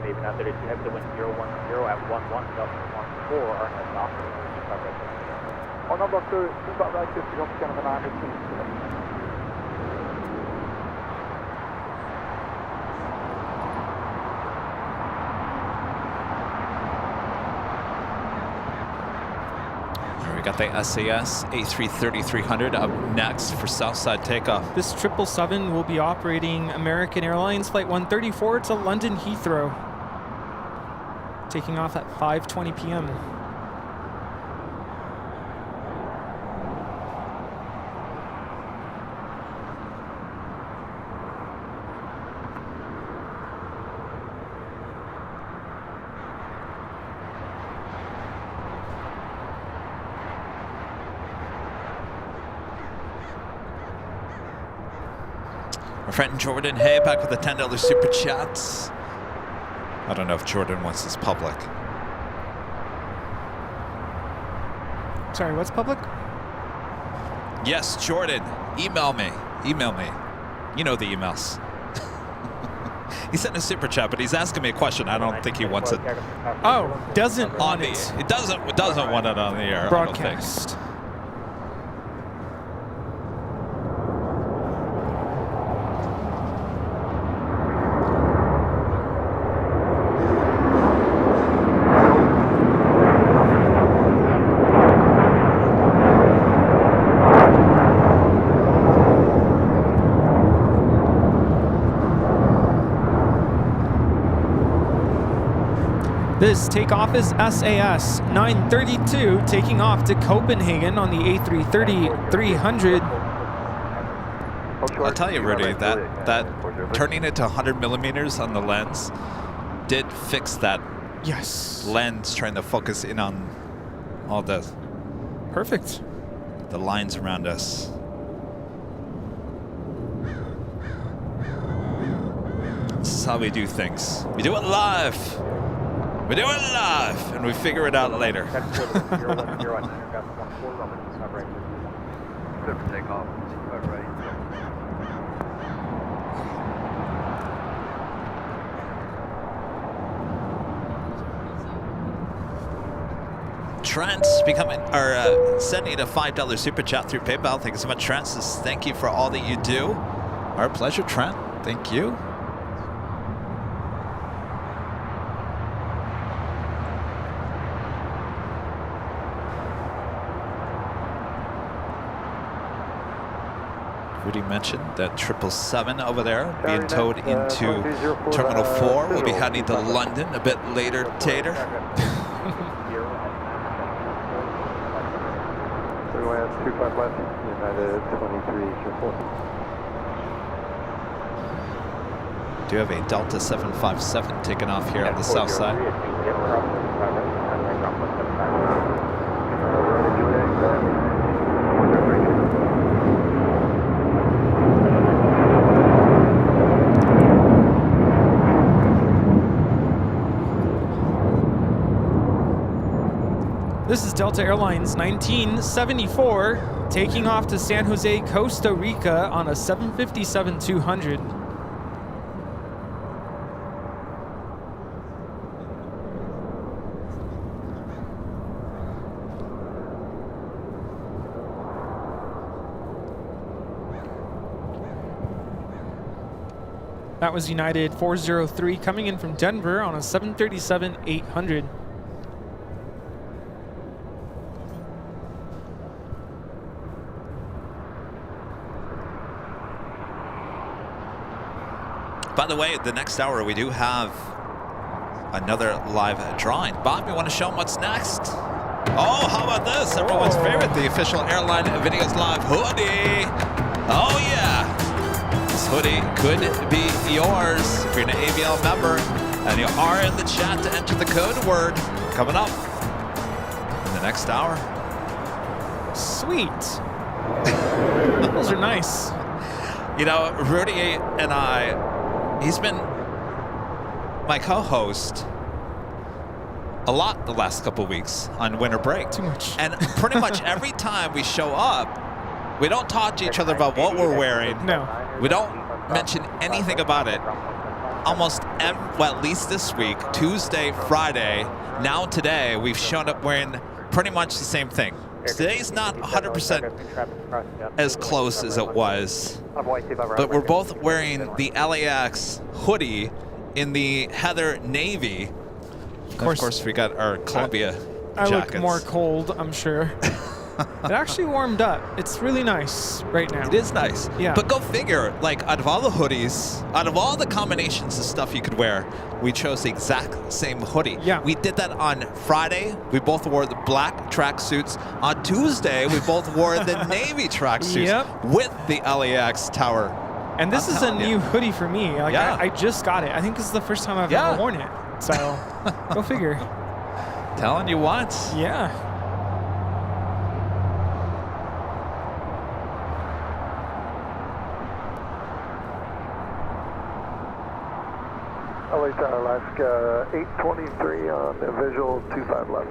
Even out there, you have the wind 010 at 11, Delta 14, RNS officer. On number 2, feedback right 50, off kind of an island. We got the SAS A330-300 up next for Southside takeoff. This 777 will be operating American Airlines Flight 134 to London Heathrow. Taking off at 5:20 p.m. Our friend Jordan Hay back with the $10 super chats. I don't know if Jordan wants this public. Sorry, what's public? Yes, Jordan, email me. Email me. You know the emails. He sent a super chat, but he's asking me a question. I don't think he wants it. Oh, doesn't on want it. It doesn't want it on the air. Broadcast. This takeoff is SAS 932 taking off to Copenhagen on the A330-300. I'll tell you, Rudy, that turning it to 100 millimeters on the lens did fix that Yes. lens trying to focus in on all the Perfect. the lines around us. This is how we do things. We do it live. We do it live, and we figure it out later. Clear for takeoff. Right. Trent's sending a $5 super chat through PayPal. Thank you so much, Trent. Says, thank you for all that you do. Our pleasure, Trent. Thank you. Rudy mentioned that 777 over there being towed into Terminal 4. We'll be heading to London a bit later, Tater. Runway 25 left, United 2304. Do have a Delta 757 taking off here on the south side. This is Delta Airlines 1974 taking off to San Jose, Costa Rica on a 757-200. That was United 403 coming in from Denver on a 737-800. By the way, the next hour we do have another live drawing. Bob, you want to show them what's next? Oh, how about this? Everyone's favorite, the official Airline Videos Live hoodie. Oh, yeah. This hoodie could be yours if you're an AVL member and you are in the chat to enter the code word. Coming up in the next hour. Sweet. Those are nice. You know, Rudy and I, he's been my co-host a lot the last couple weeks on winter break. Too much. And pretty much every time we show up, we don't talk to each other about what we're wearing. No. We don't mention anything about it. Almost well, at least this week, Tuesday, Friday, now today, we've shown up wearing pretty much the same thing. Today's not 100% as close as it was, but we're both wearing the LAX hoodie in the Heather Navy. Of course, we got our Columbia I jackets. look more cold, I'm sure. It actually warmed up. It's really nice right now. It is nice. Yeah. But go figure, like, out of all the hoodies, out of all the combinations of stuff you could wear, we chose the exact same hoodie. Yeah. We did that on Friday. We both wore the black tracksuits. On Tuesday, we both wore the navy tracksuits with the LAX tower. And this is a new hoodie for me. Like, I just got it. I think this is the first time I've ever worn it. So, go figure. Telling you what. Yeah. LA Tower, Alaska 823 on the visual 25 left.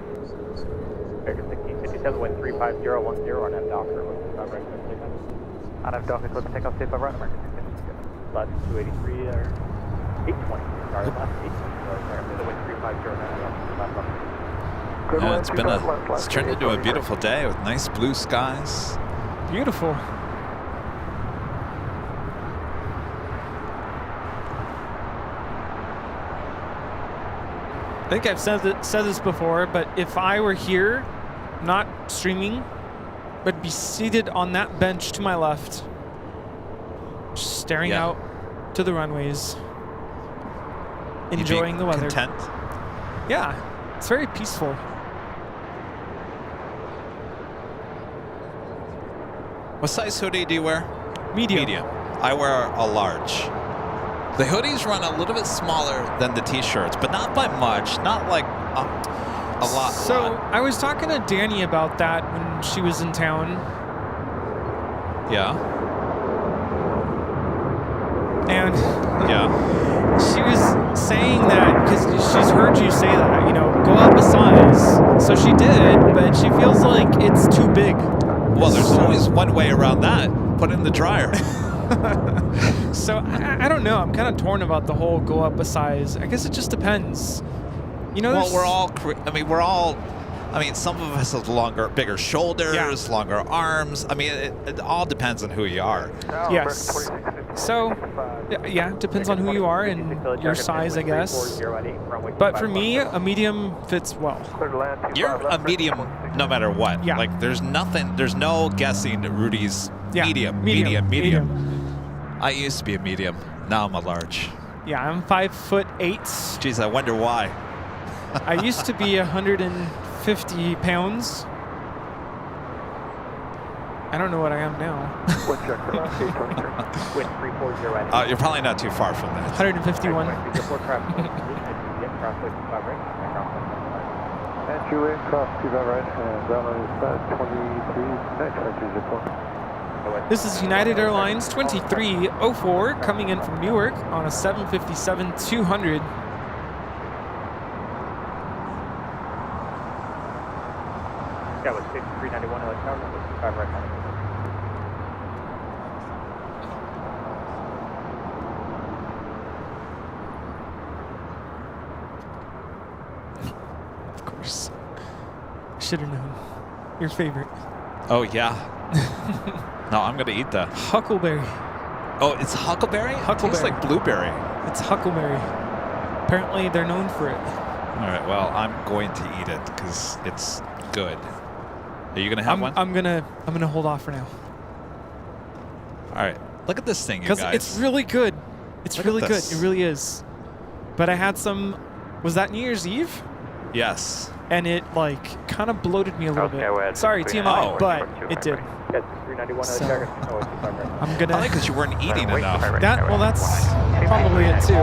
American 1657, wind 35010 on F Docker, right, on F Docker, clip takeoff, safe right, American 1657. Left 283 there, 820, sorry, left 820, sorry, the wind 350 left. It's turned into a beautiful day with nice blue skies. Beautiful. I think I've said this before, but if I were here, not streaming, but be seated on that bench to my left, staring out to the runways, enjoying the weather. Content? Yeah, it's very peaceful. What size hoodie do you wear? Medium. Medium. I wear a large. The hoodies run a little bit smaller than the t-shirts, but not by much, not like a lot. So I was talking to Danny about that when she was in town. Yeah. And she was saying that because she's heard you say that, you know, go up a size. So she did, but she feels like it's too big. Well, there's always one way around that. Put it in the dryer. So I don't know. I'm kind of torn about the whole go up a size. I guess it just depends. You know, well, some of us have bigger shoulders, longer arms. I mean, it all depends on who you are. Yes. So, yeah, it depends on who you are and your size, I guess. But for me, a medium fits well. You're a medium no matter what. Yeah. Like, there's no guessing Rudy's medium. I used to be a medium. Now I'm a large. Yeah, I'm 5'8". Jeez, I wonder why. I used to be 150 pounds. I don't know what I am now. You're probably not too far from that. 151. Andrew in, cross 25 right, and down on his side, 23 next, This is United Airlines 2304 coming in from Newark on a 757-200. That was 5391 LA Tower, 5 right now. Of course. Should have known. Your favorite. Oh, yeah. No, I'm going to eat that. Huckleberry. Oh, it's huckleberry? Huckleberry. It tastes like blueberry. It's huckleberry. Apparently, they're known for it. All right, well, I'm going to eat it because it's good. Are you going to have one? I'm gonna hold off for now. All right. Look at this thing, you guys. Because it's really good. It's Look really at good. this. It really is. But I had some. Was that New Year's Eve? Yes. And it like kind of bloated me a little Okay, we're bit. at Sorry, TMI, Oh. but it did. Yes, 391 So- on the target. Oh, 25 right. I'm gonna. Probably because you weren't eating Wait, enough. right, That well, that's probably it too.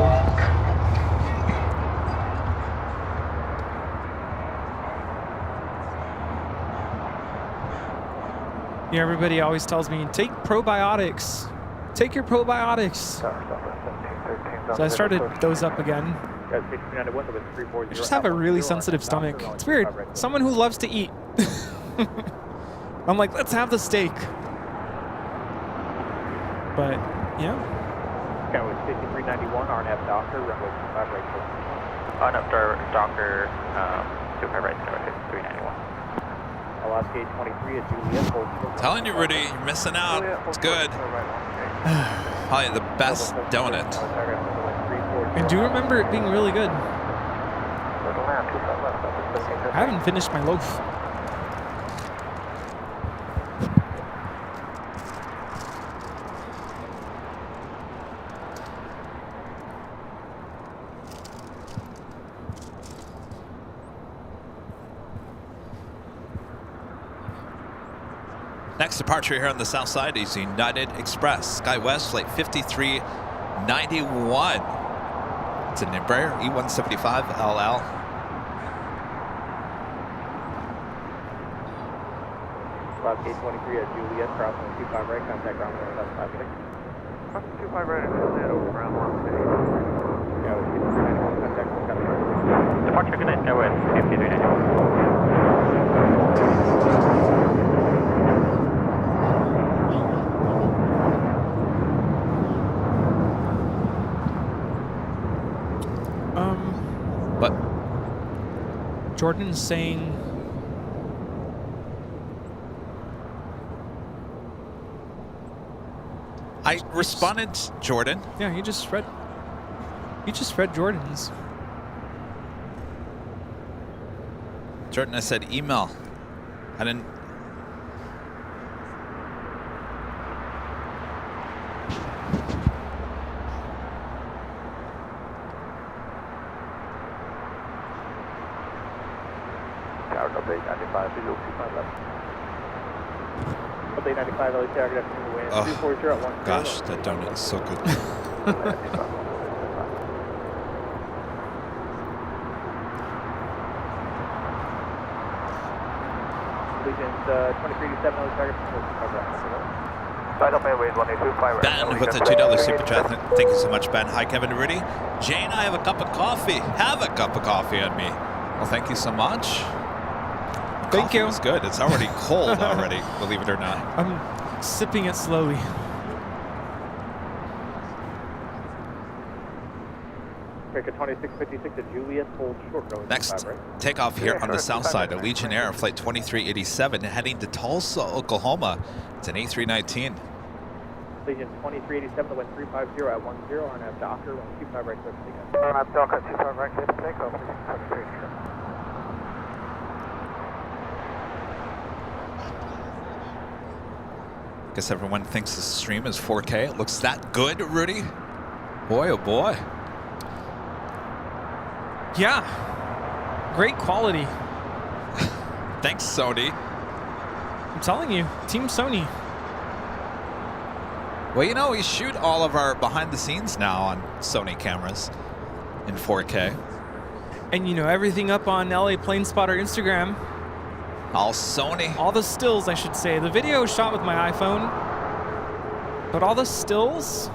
Yeah, everybody always tells me take probiotics. Take your probiocs. So I started those up again. Yes, 391 with 340. I just have a really sensitive stomach. It's weird. Someone who loves to eat. I'm like, let's have the steak. But yeah. Okay, with 5391, RNF Doctor, runway 25 right. RNF Docker, 25 right, 391. Alaska 23 at Juliet. Telling you, Rudy, you're missing out. It's good. Probably the best donut. I do remember it being really good. I haven't finished my loaf. Next departure here on the south side is United Express. SkyWest flight 5391. It's an Embraer E175LL. Alaska 23 at Juliet, crossing 25 right, contact ground clear left 5 minutes. 25 right, Juliet, over ground 1 city. Yeah, with 5391, contact ground clear. Departure, good night, Airway, 5391. But Jordan's saying I responded, Jordan. yeah, he just read Jordan's. Jordan, I said email. I didn't. Tower update 95, visual 25 left. Update 95, LA target after the wind, Oh, 240 at 1. Gosh, that donut is so good. Allegiance 2387, LA target after 25 left. Side up Airways 1825 right. Ben with the $2 super chat. Thank you so much, Ben. Hi, Kevin Rudy. Jane, I have a cup of coffee. Have a cup of coffee on me. Well, thank you so much. Thank you. It's good. It's already cold already, believe it or not. I'm sipping it slowly. America 2656 at Juliet, hold short going Next 25 right. takeoff here on the south side of Legion Air, flight 2387, heading to Tulsa, Oklahoma. It's an A319. Legion 2387, the wind 350 at 10, RNF Docker, 125 right, clear for takeoff. RNF Docker, 25 right, clear for takeoff, 23. Guess everyone thinks this stream is 4K. It looks that good, Rudy? Boy, oh boy. Yeah. Great quality. Thanks, Sony. I'm telling you, Team Sony. Well, you know, we shoot all of our behind the scenes now on Sony cameras in 4K. And you know, everything up on LA Plane Spotter Instagram. All Sony. All the stills, I should say. The video is shot with my iPhone. But all the stills,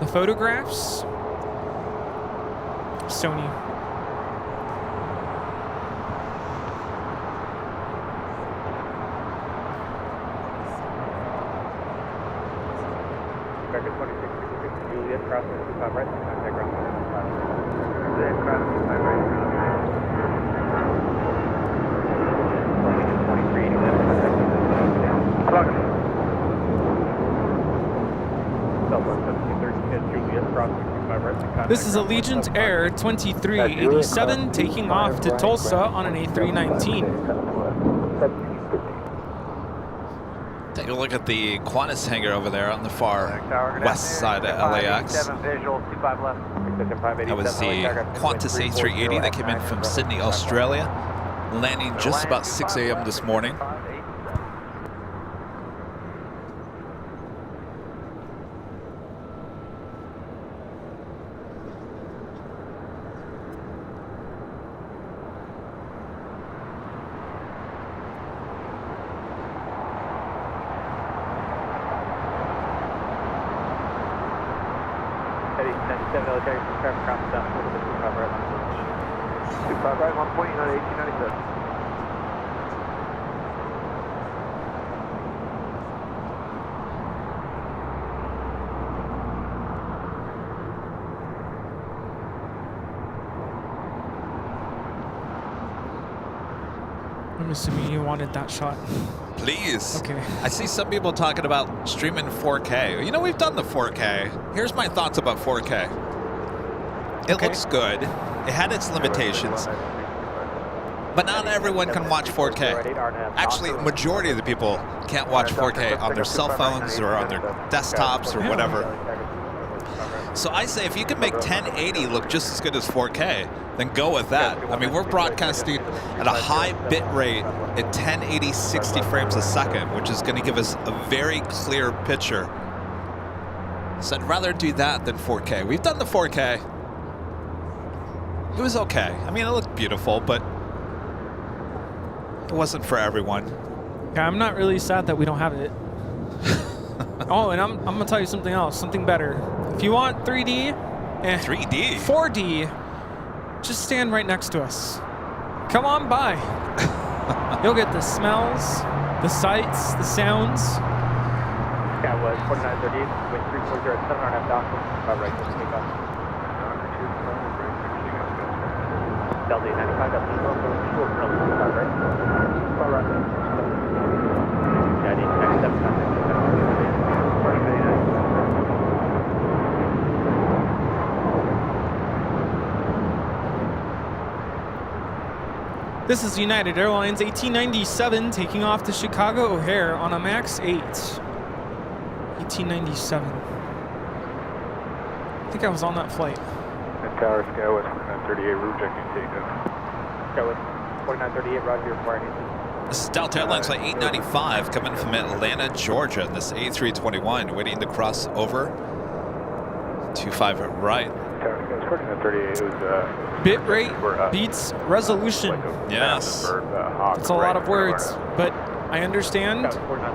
the photographs, Sony. America 2656 Juliet, crossing 25 right, contact ground clear left 5 minutes. Juliet, crossing 25 right, ground clear. Legion 2387, contact Plug. Southwest 1713 at Juliet, crossing 25 right, contact This is ground clear Allegiant left 5 Air minutes. 2387 taking off to Tulsa on an A319. Take a look at the Qantas hangar over there on the far west side of LAX. Visual, 25 left. That was the Qantas A380 that came in from Sydney, Australia, landing just about 6 a.m. this morning. Military from traffic crossing down a little bit, 25 right, 25 right, 1 point, 1897. I'm assuming you wanted that shot. Please. Okay. I see some people talking about streaming 4K. You know, we've done the 4K. Here's my thoughts about 4K. It looks good. It had its limitations. But not everyone can watch 4K. Actually, a majority of the people can't watch 4K on their cell phones or on their desktops or whatever. So I say if you can make 1080 look just as good as 4K, then go with that. I mean, we're broadcasting at a high bit rate at 1080 60 frames a second, which is going to give us a very clear picture. So I'd rather do that than 4K. We've done the 4K. It was okay. I mean, it looked beautiful, but it wasn't for everyone. Yeah, I'm not really sad that we don't have it. Oh, and I'm gonna tell you something else, something better. If you want 3D, 3D, 4D, just stand right next to us. Come on by. You'll get the smells, the sights, the sounds. That was 4938 with 3407 RNF Doctor. Right, just take off. Delta 95, Delta 2, short, right? Far right. Yeah, 97. This is United Airlines 1897 taking off to Chicago O'Hare on a MAX 8. 1897. I think I was on that flight. Tower Skywest 4938, route checking takeoff. Skywest 4938, roger, requiring. This is Delta Airlines Flight 895 coming from Atlanta, Georgia. This A321 waiting to cross over. 25 right. Tower Skywest 4938 was bit rate beats resolution. Yes. It's a lot of words, but I understand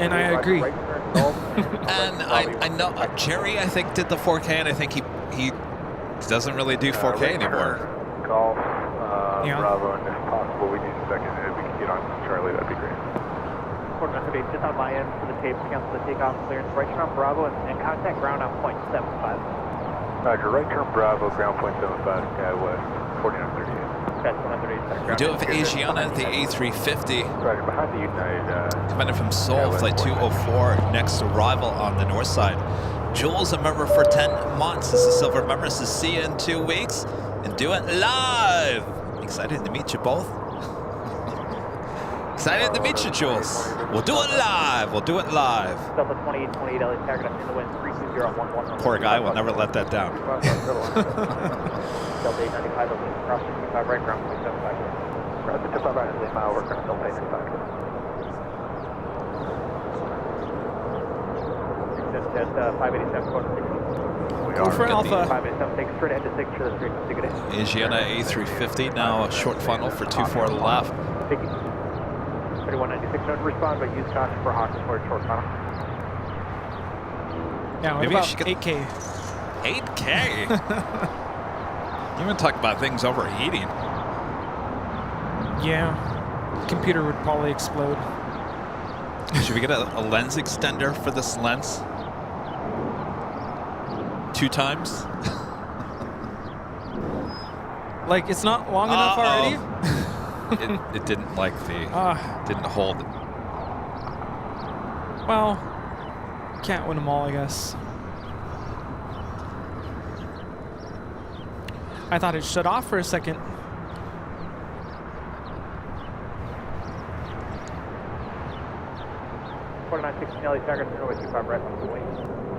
and I agree. And I know Jerry, I think, did the 4K, and I think he doesn't really do 4K anymore. Golf, Bravo, and if possible, we need a second. If we can get on Charlie, that'd be great. 4938, just on my end for the tape, cancel the takeoff clearance. Right turn on Bravo and contact ground on point 75. Roger, right turn Bravo, ground point 75, Skywest 4938. We do have Asiana, the A350. Roger, behind the United. Coming in from Seoul, flight 204, next arrival on the north side. Jules, a member for 10 months. This is Silver member. Says see you in 2 weeks and do it live. Excited to meet you both. Excited to meet you, Jules. We'll do it live. We'll do it live. Delta 2828, LA target in the wind 320 Poor guy will never let that down. Delta 895, cross 65 right, ground point 75. Ground 25 right, is a mile over, Delta 895. Just 587, going to 60. Go for Alpha. 587, take straight ahead to 6 for the 350, good day. Asiana A350, now a short funnel for 24 left. 3196, no to respond, but use caution for Hawks for a short funnel. Yeah, Maybe about she could- 8K. 8K? You even talk about things overheating. Yeah, computer would probably explode. Should we get a lens extender for this lens? 2 times? Like, it's not long enough already? it didn't like didn't hold. Well, can't win them all, I guess. I thought it shut off for a second. 16 LA Tiger, runway 25 right, left away.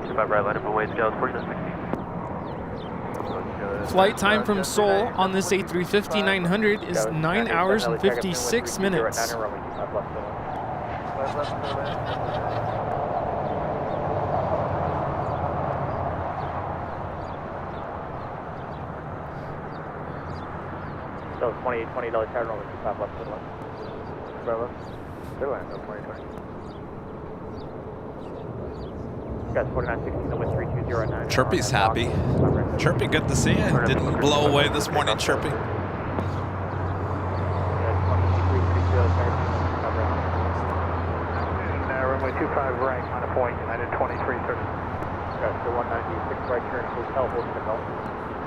25 right, line up away, scale 4960. Flight time from Seoul on this A350-900 is 9 hours and 56 minutes. So 2820 LA Tiger, runway 25 left, clear left. Clear left. Clear left, 2020. Guys, 4916, wind 3209. Chirpy's happy. Chirpy, good to see you. Didn't blow away this morning, Chirpy. Runway 25 right, on a point, United 2330. Guys, 196 right turn, hotel, holding the belt.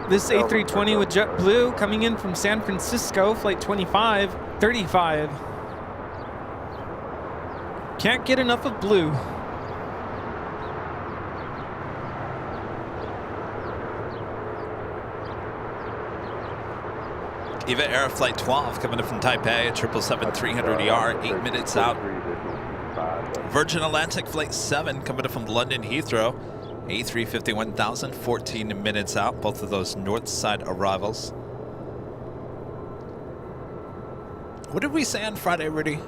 This A320 with JetBlue coming in from San Francisco, flight 2535. Can't get enough of blue. Eva Air Flight 12 coming in from Taipei at 777-300ER, 8 minutes out. Virgin Atlantic Flight 7 coming in from London Heathrow, A350-1000, 14 minutes out. Both of those north side arrivals. What did we say on Friday, Rudy?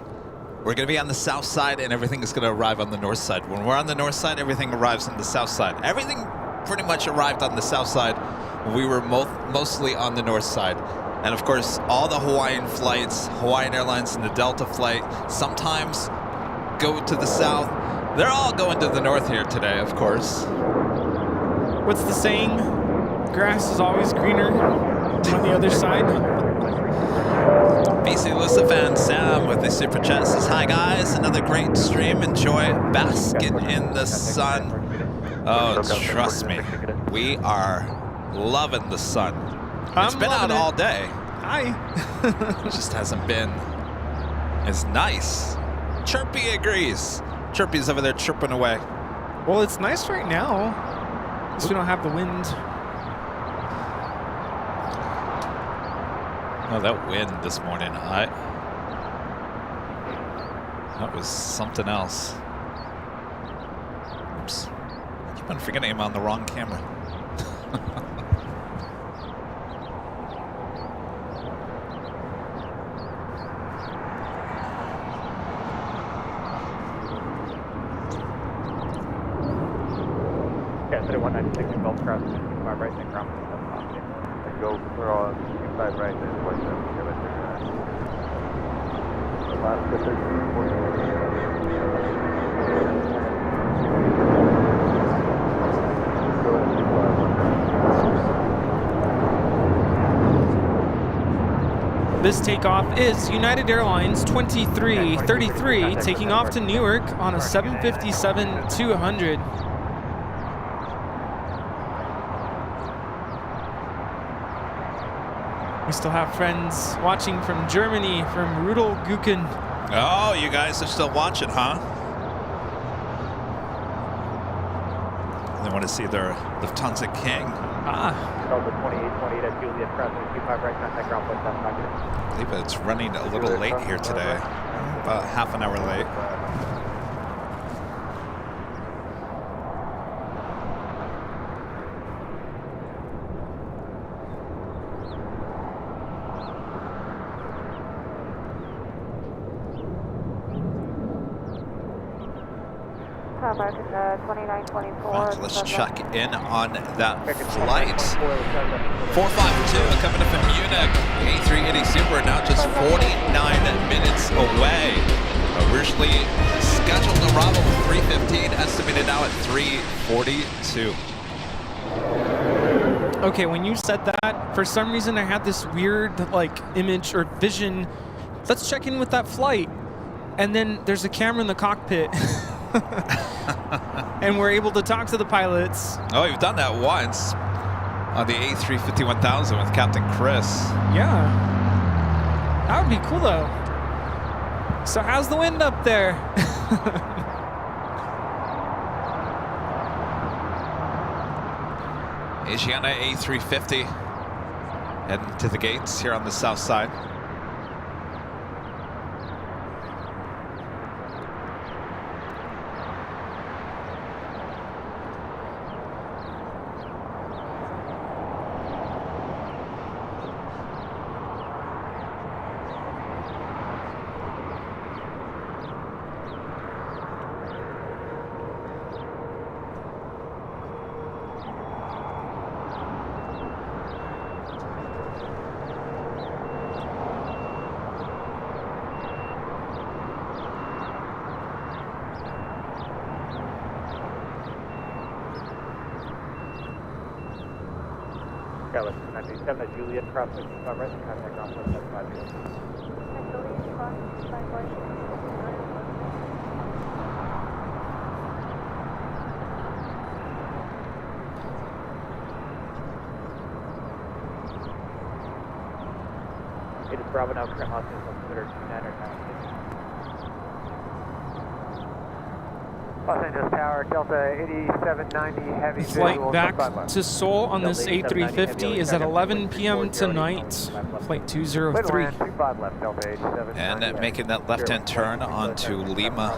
We're going to be on the south side and everything is going to arrive on the north side. When we're on the north side, everything arrives on the south side. Everything pretty much arrived on the south side. We were mostly on the north side. And of course, all the Hawaiian flights, Hawaiian Airlines and the Delta flight, sometimes go to the south. They're all going to the north here today, of course. What's the saying? Grass is always greener on the other side. BC Lucifan Sam with the super chat says, hi guys, another great stream. Enjoy basking in the sun. Oh, trust me, we are loving the sun. It's been out all day. Hi. It just hasn't been as nice. Chirpy agrees. Chirpy's over there chirping away. Well, it's nice right now. At least we don't have the wind. Oh, that wind this morning. That was something else. Oops. I keep on forgetting I'm on the wrong camera. Yeah, 196 in Gulf Cross, 25 right, and ground. And go for 25 right, then 47. Alaska 13. This takeoff is United Airlines 2333 taking off to Newark on a 757-200. We still have friends watching from Germany, from Rudelgucken. Oh, you guys are still watching, huh? They want to see their Lufthansa King. Delta 2828 at Juliet Crossing 25 right, contact ground point 75. I believe it's running a little late here today. About half an hour late. Let's check in on that flight. 452 coming up from Munich. A380 Super now just 49 minutes away. Originally scheduled arrival at 3:15, estimated now at 3:42. Okay, when you said that, for some reason I had this weird image or vision. Let's check in with that flight. And then there's a camera in the cockpit. And we're able to talk to the pilots. Oh, you've done that once on the A350-1000 with Captain Chris. Yeah. That would be cool, though. So how's the wind up there? Asiana A350 heading to the gates here on the south side. Skyline 987 at Juliet, crossing 25 right, contact ground point 750. It is Bravo now, current Los Angeles, consider 29 or 96. Los Angeles Tower, Delta 8790, heavy Flight visual, back sub 5 to Seoul on this Delta 8790 A350 is at 11 p.m. tonight. Flight 203. 25 left, Delta 8790. And making that left-hand turn onto Lima.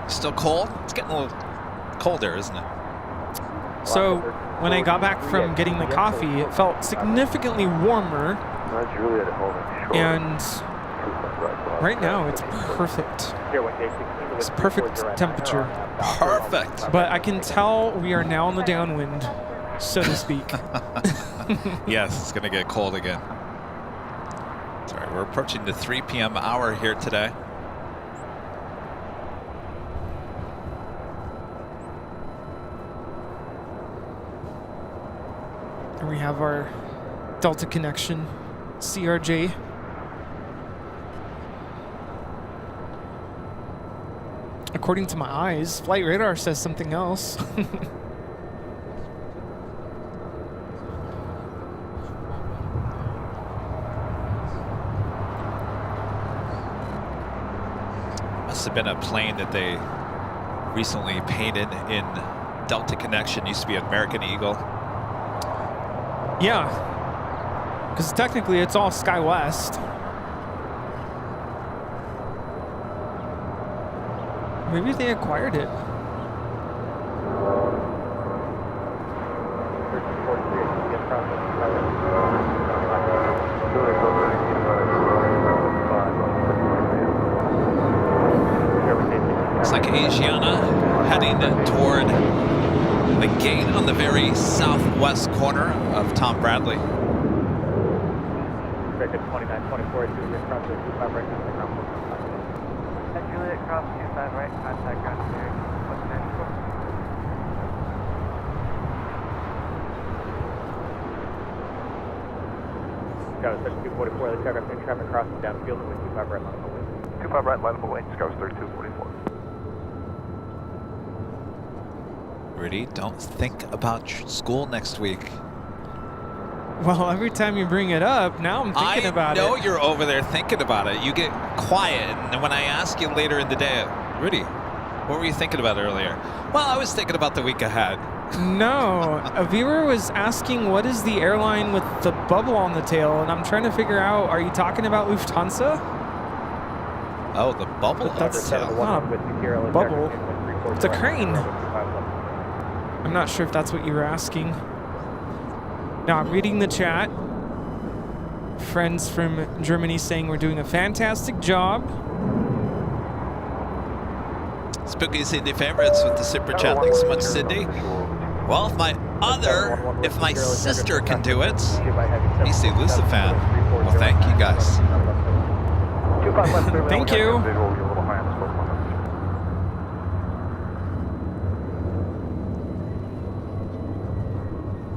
Still cold? It's getting a little colder, isn't it? So when I got back from getting the coffee, it felt significantly warmer. And right now it's perfect. It's perfect temperature. Perfect. But I can tell we are now in the downwind, so to speak. Yes, it's going to get cold again. That's all right. We're approaching the 3 p.m. hour here today. And we have our Delta connection, CRJ. According to my eyes, flight radar says something else. Must have been a plane that they recently painted in Delta connection. Used to be an American Eagle. Yeah, because technically it's all SkyWest. Maybe they acquired it. It's like Asiana heading toward the gate on the very southwest corner of Tom Bradley. Record 2924, Juliet, cross 25 right, contact ground point 750. Juliet, cross 25 right, contact ground clear, Los Angeles. Scout 3244, the aircraft in traffic crossing downfield with 25 right, line of away. 25 right, line of away, Scout 3244. Rudy, don't think about school next week. Well, every time you bring it up, now I'm thinking about it. I know you're over there thinking about it. You get quiet, and when I ask you later in the day, Rudy, what were you thinking about earlier? Well, I was thinking about the week ahead. No, a viewer was asking what is the airline with the bubble on the tail, and I'm trying to figure out, are you talking about Lufthansa? Oh, the bubble. That's not a bubble. It's a crane. I'm not sure if that's what you were asking. Now I'm reading the chat. Friends from Germany saying we're doing a fantastic job. Spooky Sydney favorites with the super chat. Thanks so much, Sydney. Well, if my sister can do it, BC Lucifan. Well, thank you guys. Thank you.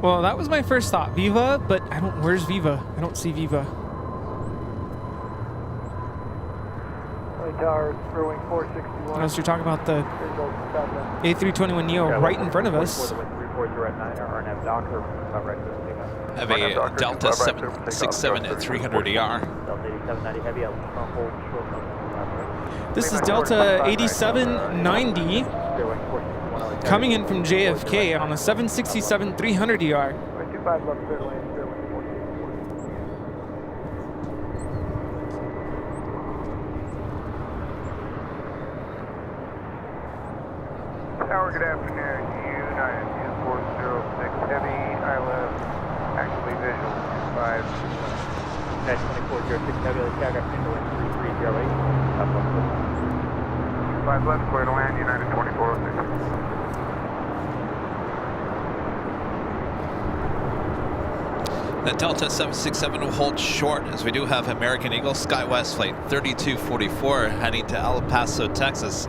Well, that was my first thought, Viva, but I don't. Where's Viva? I don't see Viva. Unless you're talking about the A321neo right in front of us. Have a Delta 767 at 300 ER. This is Delta 8790 coming in from JFK on a 767 300 ER. Tower, good afternoon. United 2406 Heavy, ILM, actively visual 25. 2406 Heavy, the aircraft into 1308. 25 left, clear to land, United 2406. The Delta 767 will hold short as we do have American Eagle SkyWest flight 3244 heading to El Paso, Texas.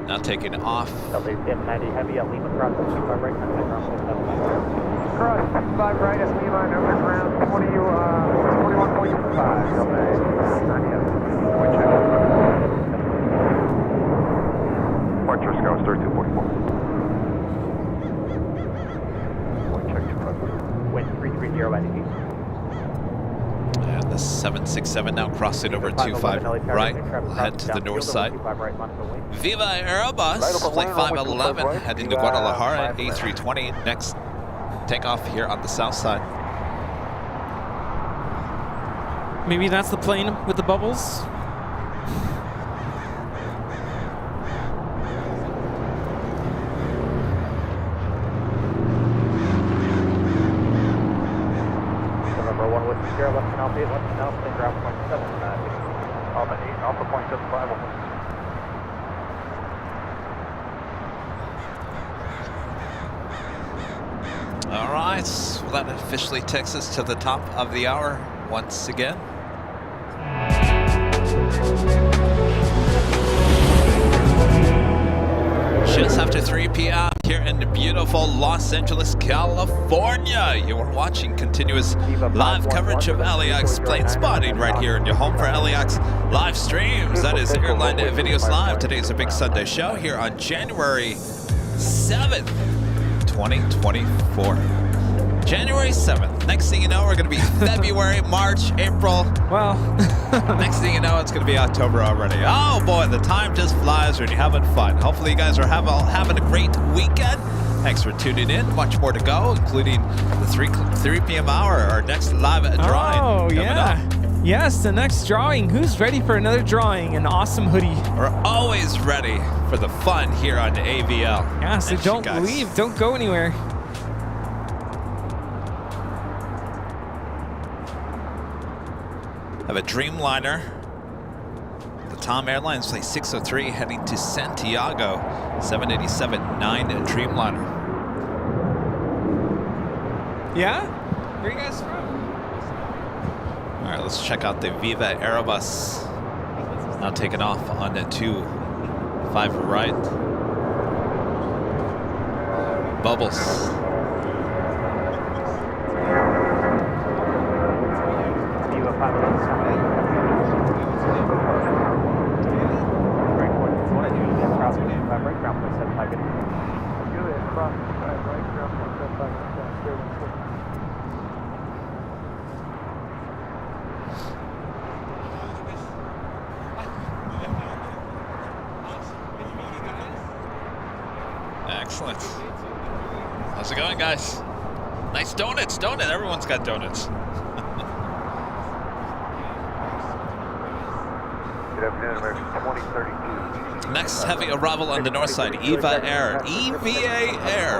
Now taking off. LA-90 heavy at Lima cross 25 right, contact ground point 7. Cross 25 right at Lima, over ground 21.5, LA. Wind check. Watch your scout, 3244. Wind check 25. Wind 330 at 8. And the 767 now crossing over 25 right, head to the north side. Viva Aerobus, flight 511, heading to Guadalajara, A320. Next takeoff here on the south side. Maybe that's the plane with the bubbles. November 1 with 0, left and Alpha 8, left and Alpha, and ground point 7. Alpha 8, Alpha point 75. All right, well, that officially takes us to the top of the hour once again. Just after 3 p.m. here in the beautiful Los Angeles, California. You are watching continuous live coverage of LAX plane spotting right here in your home for LAX live streams. That is Airline Videos Live. Today is a big Sunday show here on January 7th, 2024. January 7th. Next thing you know, we're going to be February, March, April. Well, Next thing you know, it's going to be October already. Oh boy, the time just flies when you're having fun. Hopefully you guys are having a great weekend. Thanks for tuning in. Much more to go, including the 3 p.m. hour, our next live drawing. oh coming yeah. up. Yes, the next drawing. Who's ready for another drawing? An awesome hoodie. We're always ready for the fun here on the AVL. Yeah, so Thanks, you don't guys. leave. Don't go anywhere. Have a Dreamliner. The Tom Airlines flight 603 heading to Santiago. 787-9 Dreamliner. Yeah? Where are you guys from? All right, let's check out the Viva Aerobus. Now taking off on the 25 right. Bubbles. Excellent. How's it going, guys? Nice donuts, donut. Everyone's got donuts. Good afternoon, American 2032. Next heavy arrival on the north side, EVA Air,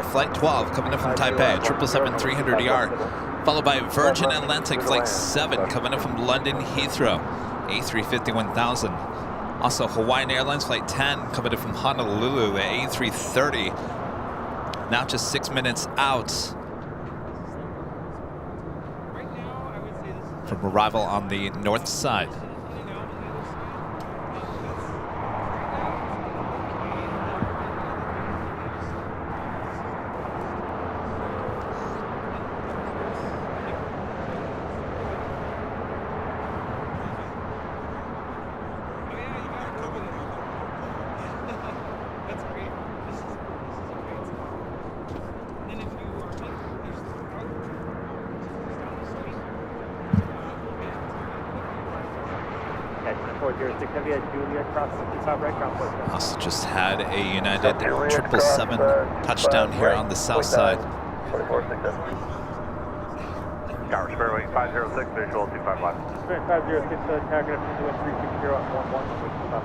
flight 12, coming in from Taipei, 777-300ER, followed by Virgin Atlantic flight 7, coming in from London Heathrow, A350-1000. Also Hawaiian Airlines flight 10, coming in from Honolulu, the A330. Now just 6 minutes out from arrival on the north side. Also just had a United 777 touchdown here on the south side. Tower Sparrowing 506, visual 25 left. 506, target up to 360 on 11, which is about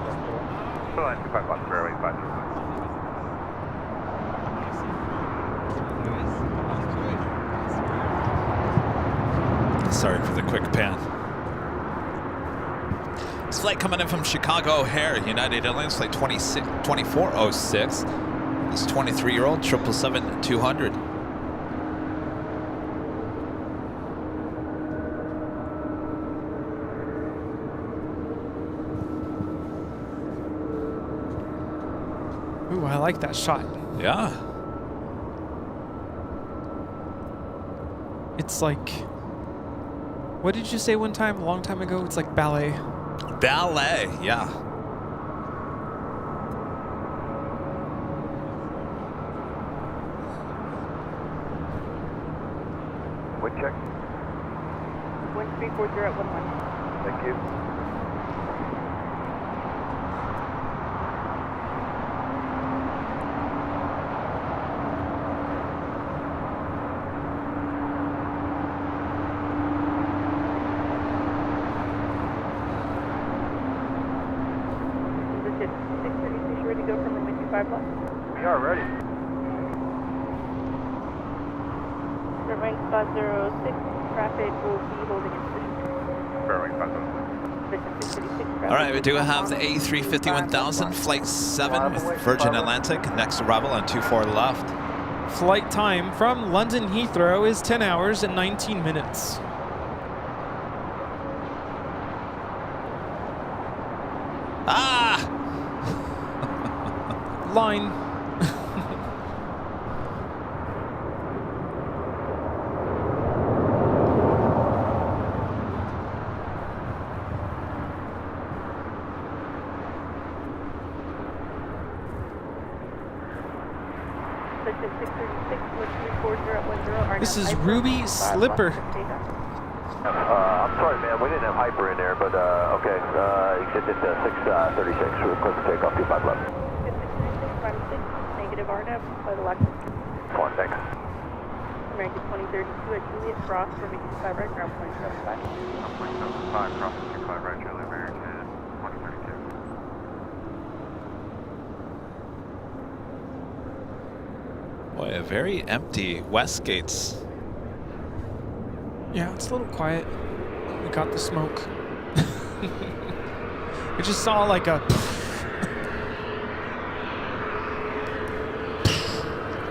25 left, Sparrowing 506. Sorry for the quick pan. Next flight coming in from Chicago O'Hare, United Airlines, flight 2406. This 23-year-old 777-200. Ooh, I like that shot. Yeah. It's like, what did you say one time, a long time ago? It's like ballet. Ballet, yeah. Wind check. Wind 340 at 11. Thank you. We are ready. Runway 506, traffic will be holding in position. Runway 506. All right, we do have the A350-1000, flight 7 with Virgin Atlantic, next arrival on 24 left. Flight time from London Heathrow is 10 hours and 19 minutes. Ah! Line. This is Ruby Slipper. I'm sorry, man. We didn't have hyper in there, but okay. Exit 636. We're close to takeoff. 25 left. Negative RNAV by the LAX. Fine, thanks. American 2032 at Juliet Cross for making 5 right, ground point 75. 5 crossing 25 right, Juliet American 2032. Boy, a very empty Westgate's. Yeah, it's a little quiet. We got the smoke. We just saw like a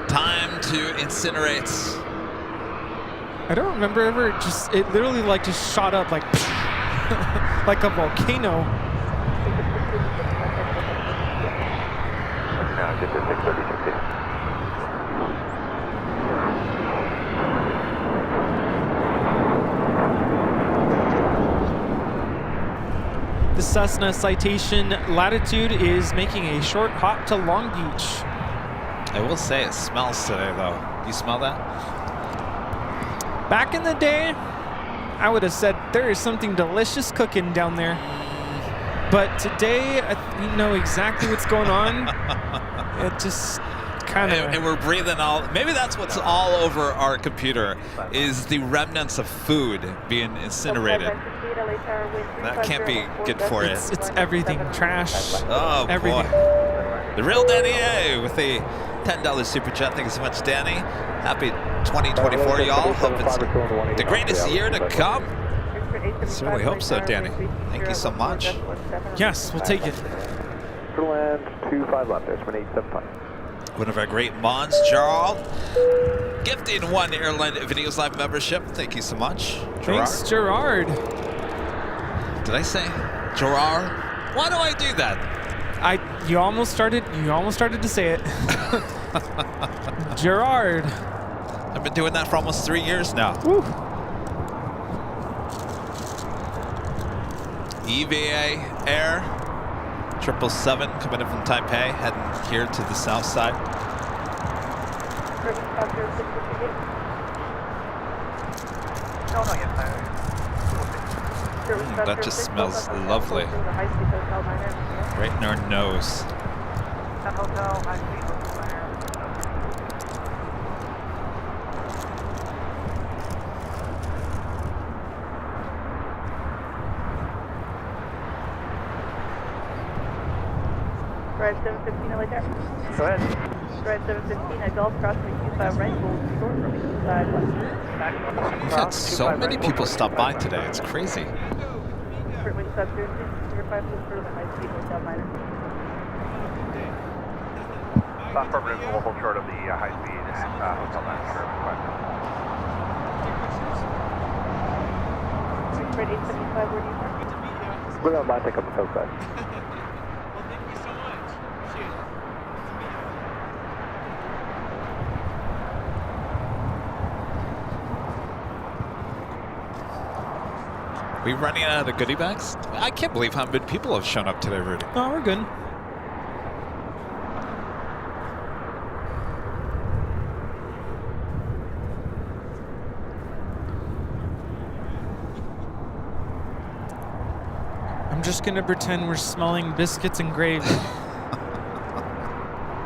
Time to incinerate. I don't remember ever just, it literally like just shot up like like a volcano. Now get to 636. The Cessna Citation Latitude is making a short hop to Long Beach. I will say it smells today, though. You smell that? Back in the day, I would have said there is something delicious cooking down there. But today, we know exactly what's going on. It just kind of... And we're breathing all... Maybe that's what's all over our computer, is the remnants of food being incinerated. That can't be good for you. It's everything. Trash. Oh, everything. Boy. The real Danny A with the $10 super chat. Thank you so much, Danny. Happy 2024, y'all. Hope it's the greatest year to come. Certainly hope so, Danny. Thank you so much. Yes, we'll take it. Land 25 left, there's 875. One of our great mods, Gerald, gifting 1 Airline Videos Live membership. Thank you so much, Gerard. Thanks, Gerard. Did I say Gerard? Why do I do that? You almost started to say it. Gerard. I've been doing that for almost 3 years now. Woo. EVA Air 777 coming in from Taipei, heading here to the south side. That just smells lovely. Right in our nose. Drive 715 LA there. Go ahead. Drive 715 at Gulf, crossing 25 right, hold short from east side left. We've had so many people stop by today. It's crazy. Wind sub 13, Affirmative, we'll hold short of the high speed hotel manager request. Fred 875, where do you park? We're going to take up the coast side. Well, thank you so much. Appreciate it. We running out of goodie bags? I can't believe how many people have shown up today, Rudy. No, we're good. I'm just gonna pretend we're smelling biscuits and gravy.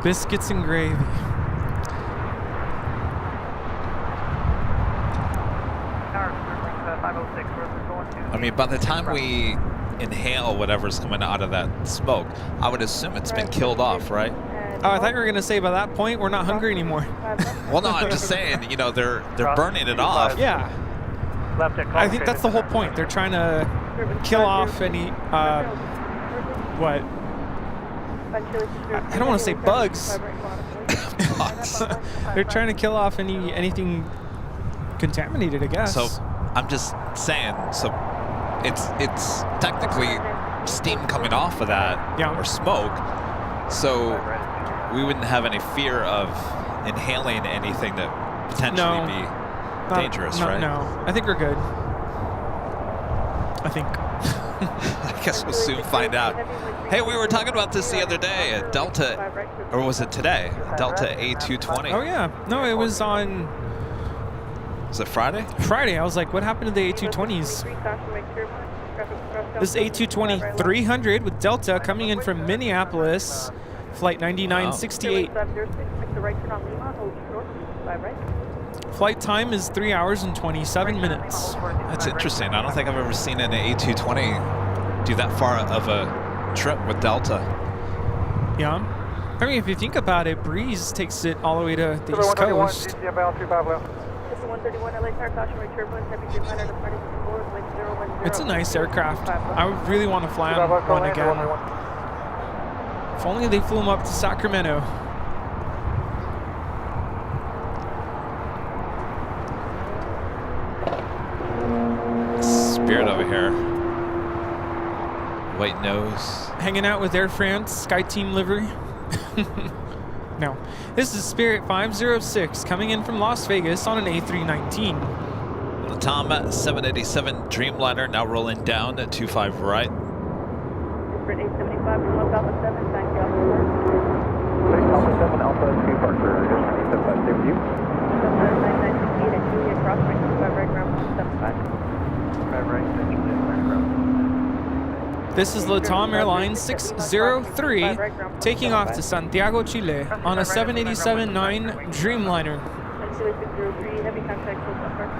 Biscuits and gravy. I mean, by the time we inhale whatever's coming out of that smoke, I would assume it's been killed off, right? Oh, I thought you were gonna say by that point we're not hungry anymore. Well, no, I'm just saying, you know, they're burning it off. Yeah. I think that's the whole point. They're trying to kill off any what? I don't want to say bugs. They're trying to kill off anything contaminated, I guess. So I'm just saying, so it's technically steam coming off of that, Yeah. or smoke. So we wouldn't have any fear of inhaling anything that potentially be dangerous, right? No, I think we're good. I think. I guess we'll soon find out. Hey, we were talking about this the other day at Delta, or was it today? Delta A220. Oh yeah, no, it was on Was it Friday? Friday. I was like, what happened to the A220s? This A220 300 with Delta coming in from Minneapolis, flight 9968. Flight time is 3 hours and 27 minutes. That's interesting. I don't think I've ever seen an A220 do that far of a trip with Delta. Yeah. I mean, if you think about it, Breeze takes it all the way to the East Coast. It's a nice aircraft. I would really want to fly on one again. If only they flew them up to Sacramento. Spirit over here. White nose. Hanging out with Air France, Sky Team livery. No. This is Spirit 506 coming in from Las Vegas on an A319. The Tom 787 Dreamliner now rolling down at 25 right. Spirit 875, from Alpha 7, thank you. Alpha 7, Alpha 2 departure, just 75, stay with you. 9968 at Julia, cross right 25 right, ground 175. 5 right, 96, ground. This is LATAM Airlines 603 taking off to Santiago, Chile on a 787-9 Dreamliner. Chile 603, heavy contact, close up first.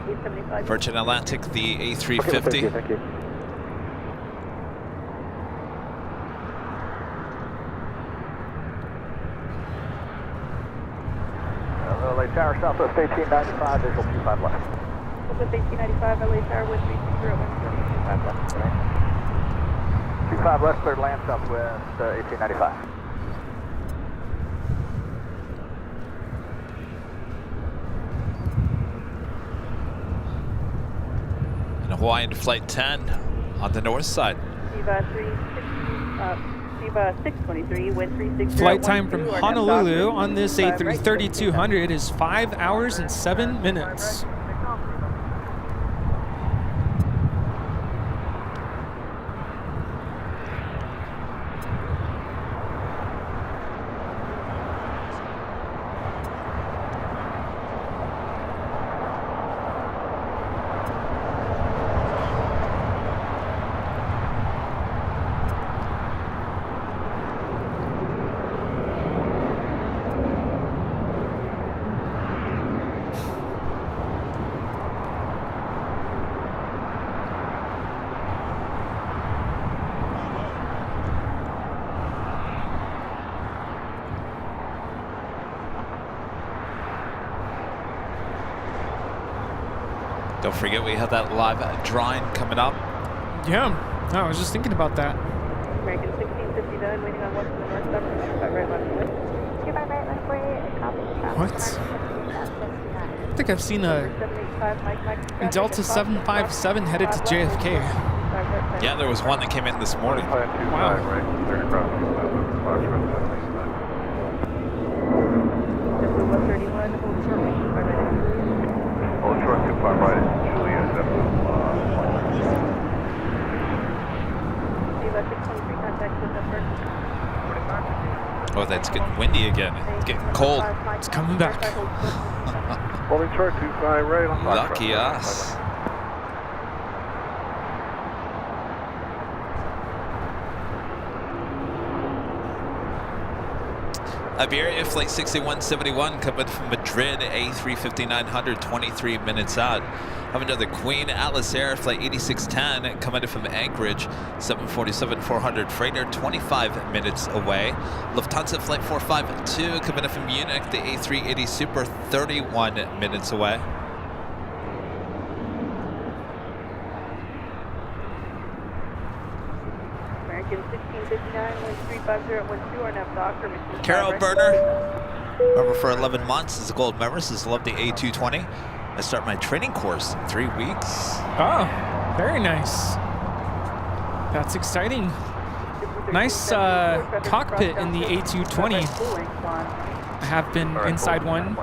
875. Virgin Atlantic, the A350. Okay, thank you. LA Tower, Southwest 1895, visual 25 left. Southwest 1895, LA Tower, with 360, 25 left. 25 left, cleared land, Southwest 1895. And Hawaiian Flight 10 on the north side. Viva 623, wind 360. Flight time from Honolulu on this A330-200 is 5 hours and 7 minutes. Don't forget we have that live drawing coming up. Yeah. No, I was just thinking about that. American 1659, waiting on west to the north, 25 right left away. 25 right left away, copy. What? I think I've seen a Delta 757 headed to JFK. Yeah, there was one that came in this morning. Plan 25 Wow. right, clear to cross the Foxtrot 789. 131, hold short, 25 right. Hold short 25 right, Julia, Left 623, contact with the first. Oh, that's getting windy again. It's getting cold. It's coming back. Holding short 25 right on Foxtrot. Lucky us. Iberia Flight 6171 coming from Madrid, A350-900, 23 minutes out. Having another Queen Atlas Air Flight 8610 coming in from Anchorage, 747-400 freighter, 25 minutes away. Lufthansa Flight 452 coming in from Munich, the A380 Super, 31 minutes away. American 1659, wind 35012, our nav doctor. Carol Burner, member for 11 months, is a gold member, says love the A220. I start my training course in 3 weeks. Oh, very nice. That's exciting. Nice cockpit in the A220. I have been inside one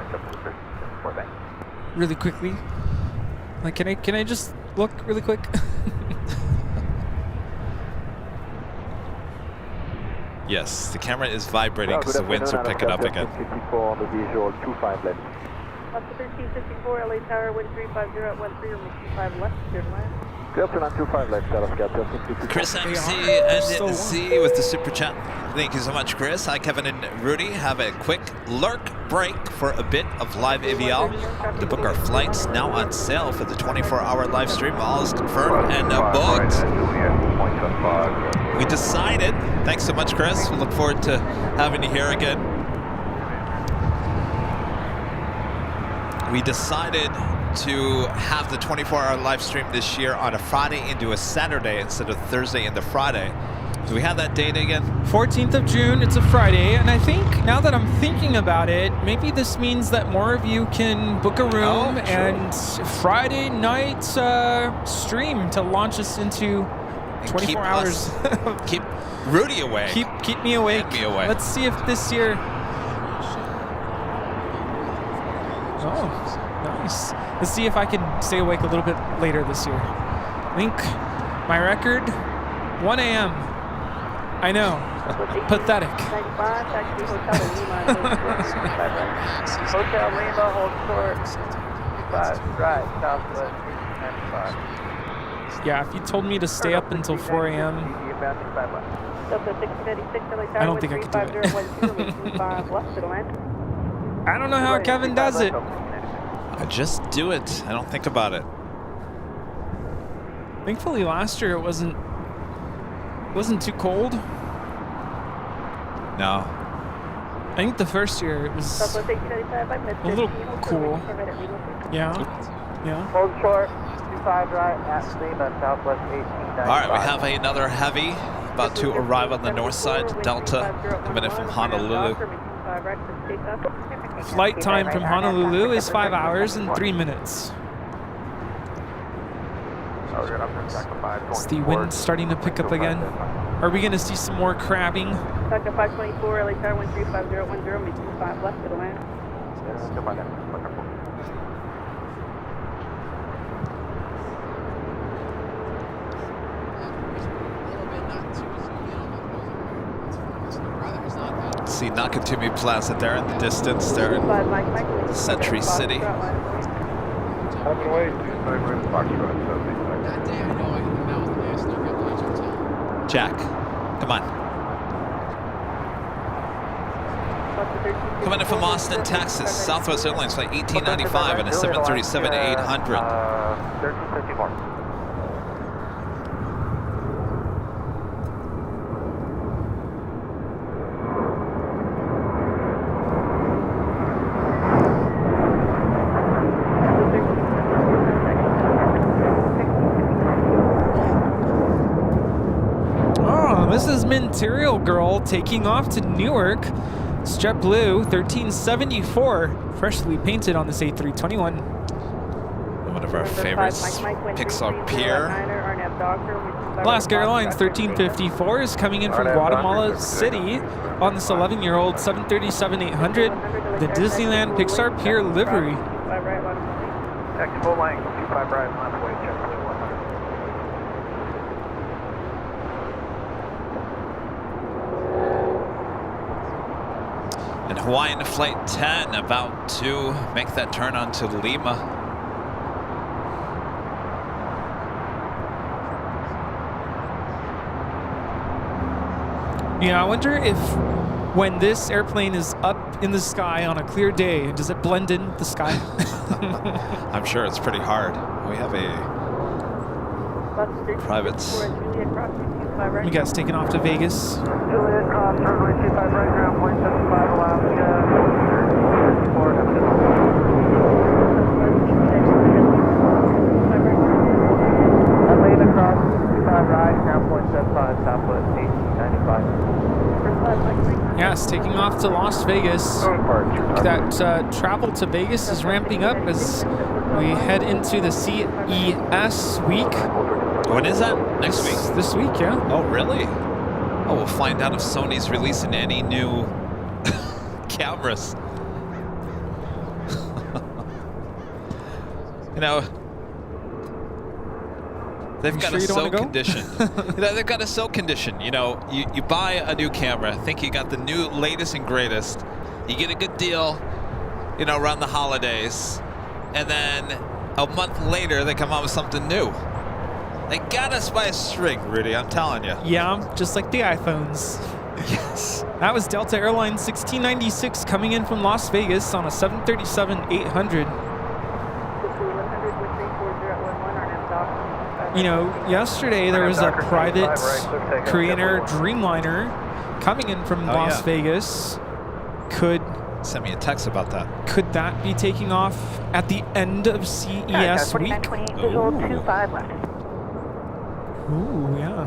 really quickly. Like, can I just look really quick? Yes, the camera is vibrating because the winds are picking up again. 54 on the visual, 25 left. Up to 1354, LA Tower, wind 350 at 13, room 25 left, clear to land. Clear to land 25 left, Dallas Scout, 1354. Chris MC still and Z with the super chat. Thank you so much, Chris. Hi, Kevin and Rudy. Have a quick lurk break for a bit of live AVL to book our flights now on sale for the 24-hour live stream. All is confirmed and booked. We decided. Thanks so much, Chris. We look forward to having you here again. We decided to have the 24-hour live stream this year on a Friday into a Saturday instead of Thursday into Friday. Do we have that date again? 14th of June, it's a Friday, and I think now that I'm thinking about it, maybe this means that more of you can book a room and Friday night stream to launch us into 24 hours. Keep Rudy away. Keep me awake. Keep me away. Let's see if this year. Oh, nice. Let's see if I can stay awake a little bit later this year. I think my record, 1 a.m. I know. Pathetic. 95, taxi Hotel Lima, Hotel Lima, hold short, 5, right, southwest, 95. Yeah, if you told me to stay up until 4 a.m., Delta 656, LA Tower, I don't think I could do it. 25 left to the land. I don't know how Kevin does it. I just do it. I don't think about it. Thankfully, last year it wasn't too cold. No. I think the first year it was a little cool. Yeah. Hold short, 25 right, at Lima, southwest 1895. All right, we have another heavy about to arrive on the north side. Delta coming in from Honolulu. Flight time from Honolulu is 5 hours and 3 minutes. Is the wind starting to pick up again? Are we going to see some more crabbing? Delta 524, LA Tower, 135010, make 25 left to the land. See Nakatomi Plaza there in the distance, there in Century City. Open away, 25 right, Foxtrot 789. Jack, come on. Coming in from Austin, Texas, Southwest Airlines flight 1895 and a 737-800. 1354. Girl taking off to Newark. It's JetBlue 1374, freshly painted on this A321. One of our favorites, Pixar Pier. Alaska Airlines 1354 is coming in from Guatemala City on this 11-year-old 737-800, the Disneyland Pixar Pier livery. Next full length, 25 right, left way, JetBlue 100. And Hawaiian Flight 10 about to make that turn onto Lima. Yeah, I wonder if when this airplane is up in the sky on a clear day, does it blend in the sky? I'm sure it's pretty hard. We have a private. You guys taking off to Vegas? Juliet, cross runway 25 right, ground point 75 Alaska. 4, have a good one. Atlanta, cross 25 right, ground point 75, Southwest 1895. Yes, taking off to Las Vegas. That travel to Vegas is ramping up as we head into the CES week. When is that? Next week? This week, yeah. Oh, really? Oh, we'll find out if Sony's releasing any new cameras. You know, they've got a silk condition. They've got a silk condition. You know, you buy a new camera, think you got the new latest and greatest. You get a good deal, you know, around the holidays. And then a month later, they come out with something new. They got us by a string, Rudy, I'm telling you. Yeah, just like the iPhones. Yes. That was Delta Airlines 1696 coming in from Las Vegas on a 737-800. You know, yesterday there was a private Korean Air Dreamliner coming in from Las Vegas. Send me a text about that. Could that be taking off at the end of CES week? 25 left. Ooh, yeah.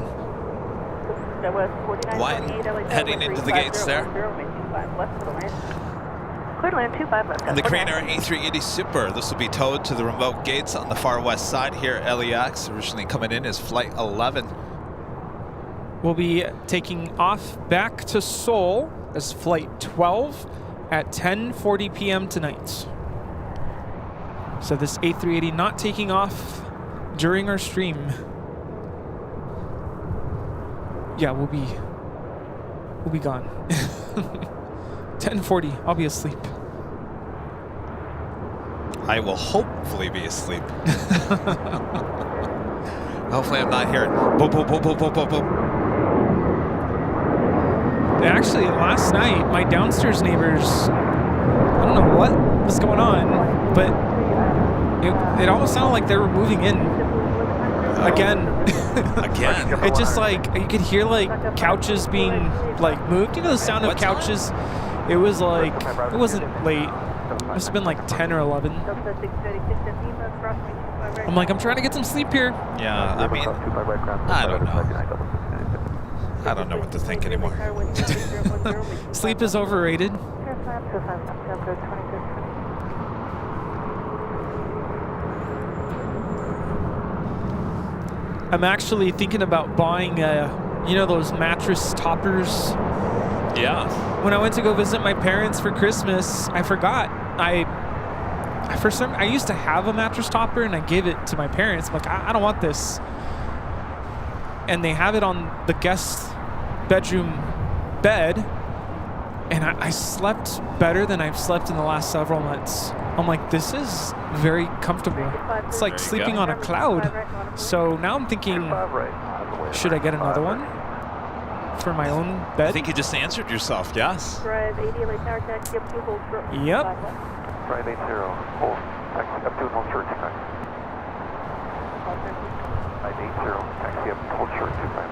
Hawaiian heading into the gates there. Clear to land 25 left. And the Korean Air A380 Super. This will be towed to the remote gates on the far west side here at LAX. Originally coming in as Flight 11. We'll be taking off back to Seoul as Flight 12 at 10:40 p.m. tonight. So this A380 not taking off during our stream. Yeah, we'll be gone. 10:40. I'll be asleep. I will hopefully be asleep. Hopefully I'm not hearing boop, boop, boop, boop, boop, boop, boop. Actually, last night, my downstairs neighbors, I don't know what was going on, but it almost sounded like they were moving in again. Again? It just like, you could hear like couches being like moved. You know the sound of couches? It was like, it wasn't late. It must have been like 10 or 11. I'm like, I'm trying to get some sleep here. Yeah, I mean, I don't know. I don't know what to think anymore. Sleep is overrated. I'm actually thinking about buying, you know, those mattress toppers. Yeah. When I went to go visit my parents for Christmas, I forgot. I used to have a mattress topper and I gave it to my parents. I'm like, I don't want this. And they have it on the guest bedroom bed, and I slept better than I've slept in the last several months. I'm like, this is very comfortable. It's like sleeping on a cloud. So now I'm thinking, should I get another one for my own bed? I think you just answered yourself, yes. Drive 80 LA Tower, taxi up to hold short. Yep. Drive 80, hold, taxi up to hold short 25. Drive 80, taxi up to hold short 25.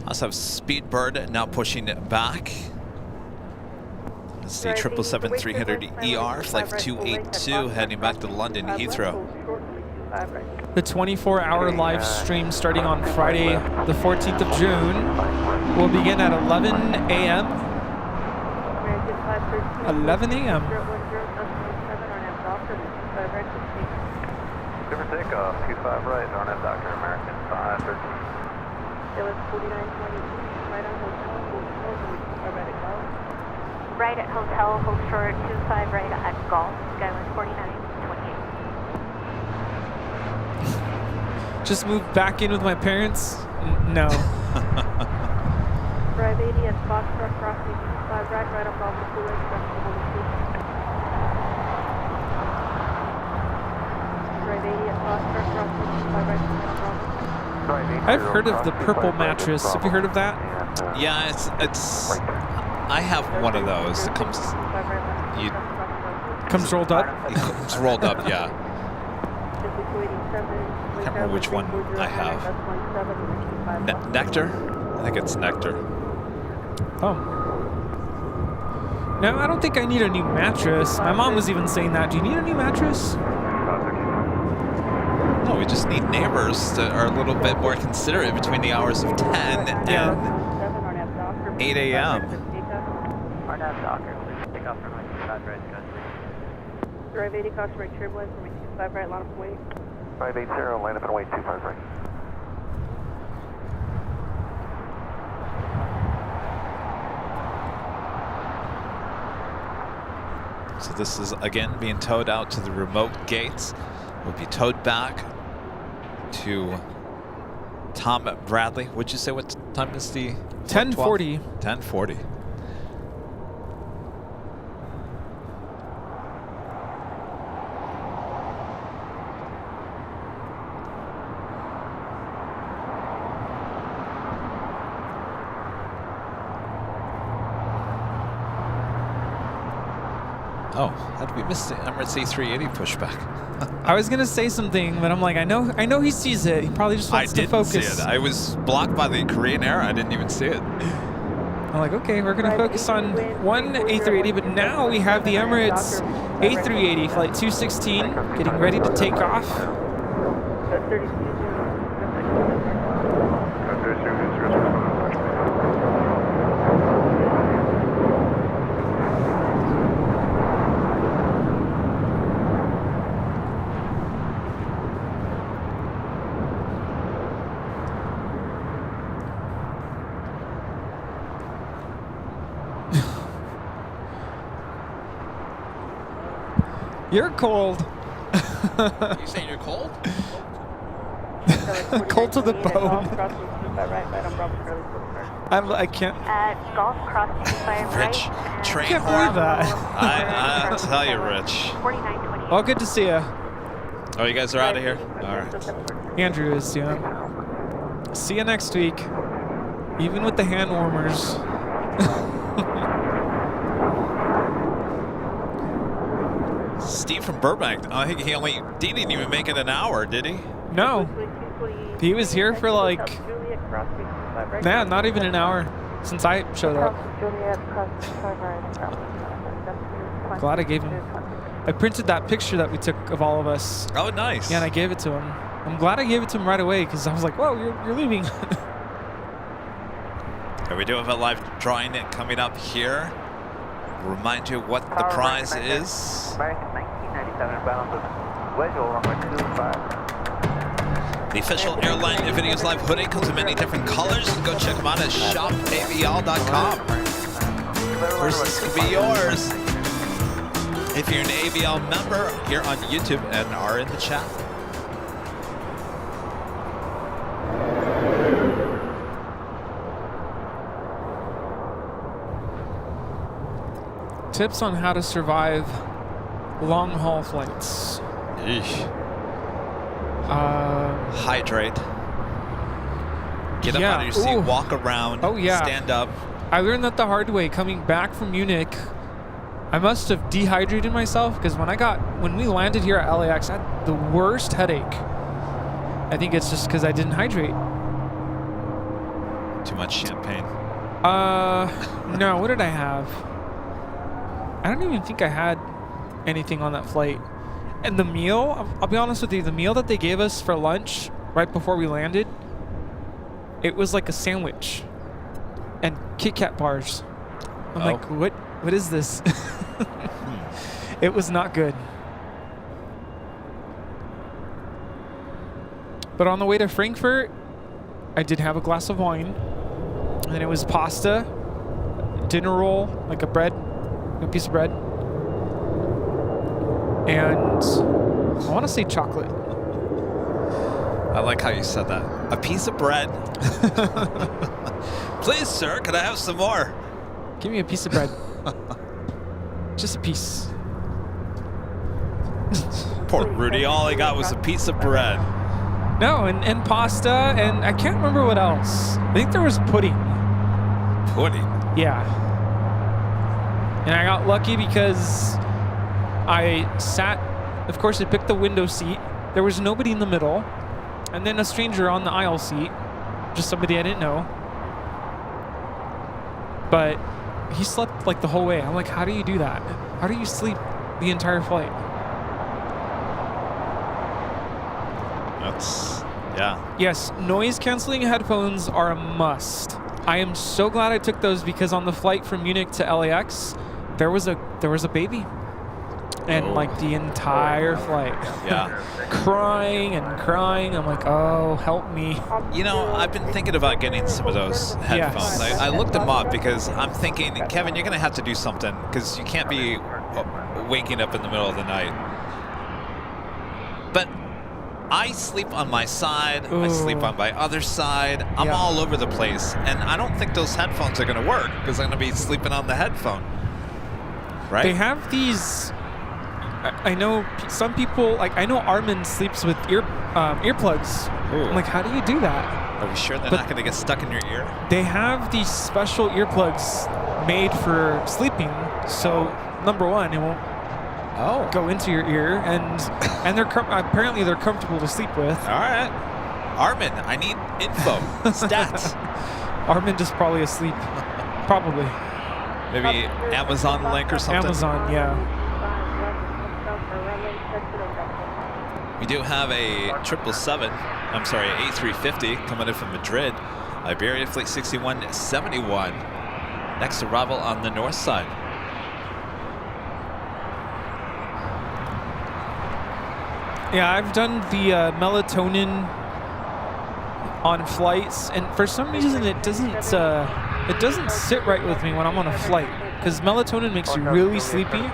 Also have Speedbird now pushing it back. It's the 777-300ER, flight 282, heading back to London Heathrow. The 24-hour live stream starting on Friday, the 14th of June, will begin at 11 a.m. 11 a.m. Give or take off, 25 right, RNAV Dr. American 513. It was 4922, right on hotel, right at golf. Right at hotel, hold short 25 right at golf, Skyline 4928. Just moved back in with my parents? No. Drive 80 at Foxtrot crossing 25 right on Bravo 2 Lake, Drive 80 at Foxtrot crossing 25 right on Bravo. I've heard of the purple mattress. Have you heard of that? Yeah, it's. I have one of those. It comes. Comes rolled up? It comes rolled up, yeah. I can't remember which one I have. Nectar? I think it's Nectar. Oh. No, I don't think I need a new mattress. My mom was even saying that. Do you need a new mattress? No, we just need neighbors that are a little bit more considerate between the hours of 10 and 8 a.m. Drive 80, cross right turbulence, from 25 right, line up away. 580, line up and wait, 25 right. So this is again being towed out to the remote gates. Will be towed back to Tom Bradley. Would you say what time is the 10:40. 10:40. Oh, how did we miss the Emirates A380 pushback? I was gonna say something, but I'm like, I know he sees it. He probably just wants to focus. I didn't see it. I was blocked by the Korean Air. I didn't even see it. I'm like, okay, we're gonna focus on one A380, but now we have the Emirates A380 flight 216 getting ready to take off. You're cold. You saying you're cold? Cold to the bone. I can't. At golf crossing 25 right. Rich, train Can't horn. believe that. I tell you, Rich. 4928. Well, good to see you. Oh, you guys are out of here? All right. Andrew is, yeah. See you next week. Even with the hand warmers. Steve from Burbank. I think he didn't even make it an hour, did he? No. He was here for like, not even an hour since I showed up. Glad I gave him. I printed that picture that we took of all of us. Oh, nice. Yeah, and I gave it to him. I'm glad I gave it to him right away because I was like, whoa, you're leaving. Okay, we do have a live drawing coming up here. Remind you what the prize is. American 1997 bound with Wedgeville, runway 25. The official Airline Videos Live hoodie comes in many different colors. Go check them out at shopavl.com. Of course, this could be yours if you're an AVL member here on YouTube and are in the chat. Tips on how to survive long-haul flights. Eesh. Hydrate. Get up out of your seat, walk around, stand up. I learned that the hard way coming back from Munich. I must have dehydrated myself because when we landed here at LAX, I had the worst headache. I think it's just because I didn't hydrate. Too much champagne. No, what did I have? I don't even think I had anything on that flight. And the meal, I'll be honest with you, the meal that they gave us for lunch right before we landed, it was like a sandwich and Kit Kat bars. I'm like, what is this? It was not good. But on the way to Frankfurt, I did have a glass of wine, and it was pasta, dinner roll, like a piece of bread, and I want to say chocolate. I like how you said that. A piece of bread. Please, sir, could I have some more? Give me a piece of bread. Just a piece. Poor Rudy, all he got was a piece of bread. No, and pasta, and I can't remember what else. I think there was pudding. Pudding? Yeah. And I got lucky because I sat, of course, I picked the window seat. There was nobody in the middle. And then a stranger on the aisle seat. Just somebody I didn't know. But he slept like the whole way. I'm like, how do you do that? How do you sleep the entire flight? Yeah. Yes, noise canceling headphones are a must. I am so glad I took those because on the flight from Munich to LAX, there was a baby. And like the entire flight. Yeah. Crying and crying. I'm like, oh, help me. You know, I've been thinking about getting some of those headphones. Yes. I looked them up because I'm thinking, Kevin, you're going to have to do something because you can't be waking up in the middle of the night. But I sleep on my side. Ooh. I sleep on my other side. I'm all over the place. And I don't think those headphones are going to work because I'm going to be sleeping on the headphone. Right? They have these... I know some people, like I know Armin sleeps with earplugs. Ooh. I'm like, how do you do that? Are we sure they're not going to get stuck in your ear? They have these special earplugs made for sleeping. So, number one, it won't go into your ear, and they're apparently they're comfortable to sleep with. All right. Armin, I need info. Stats. Armin just probably asleep. Probably. Maybe Amazon link or something? Amazon, yeah. We do have a 777, A350 coming in from Madrid. Iberia Flight 6171. Next arrival on the north side. Yeah, I've done the melatonin on flights, and for some reason it doesn't sit right with me when I'm on a flight because melatonin makes you really sleepy.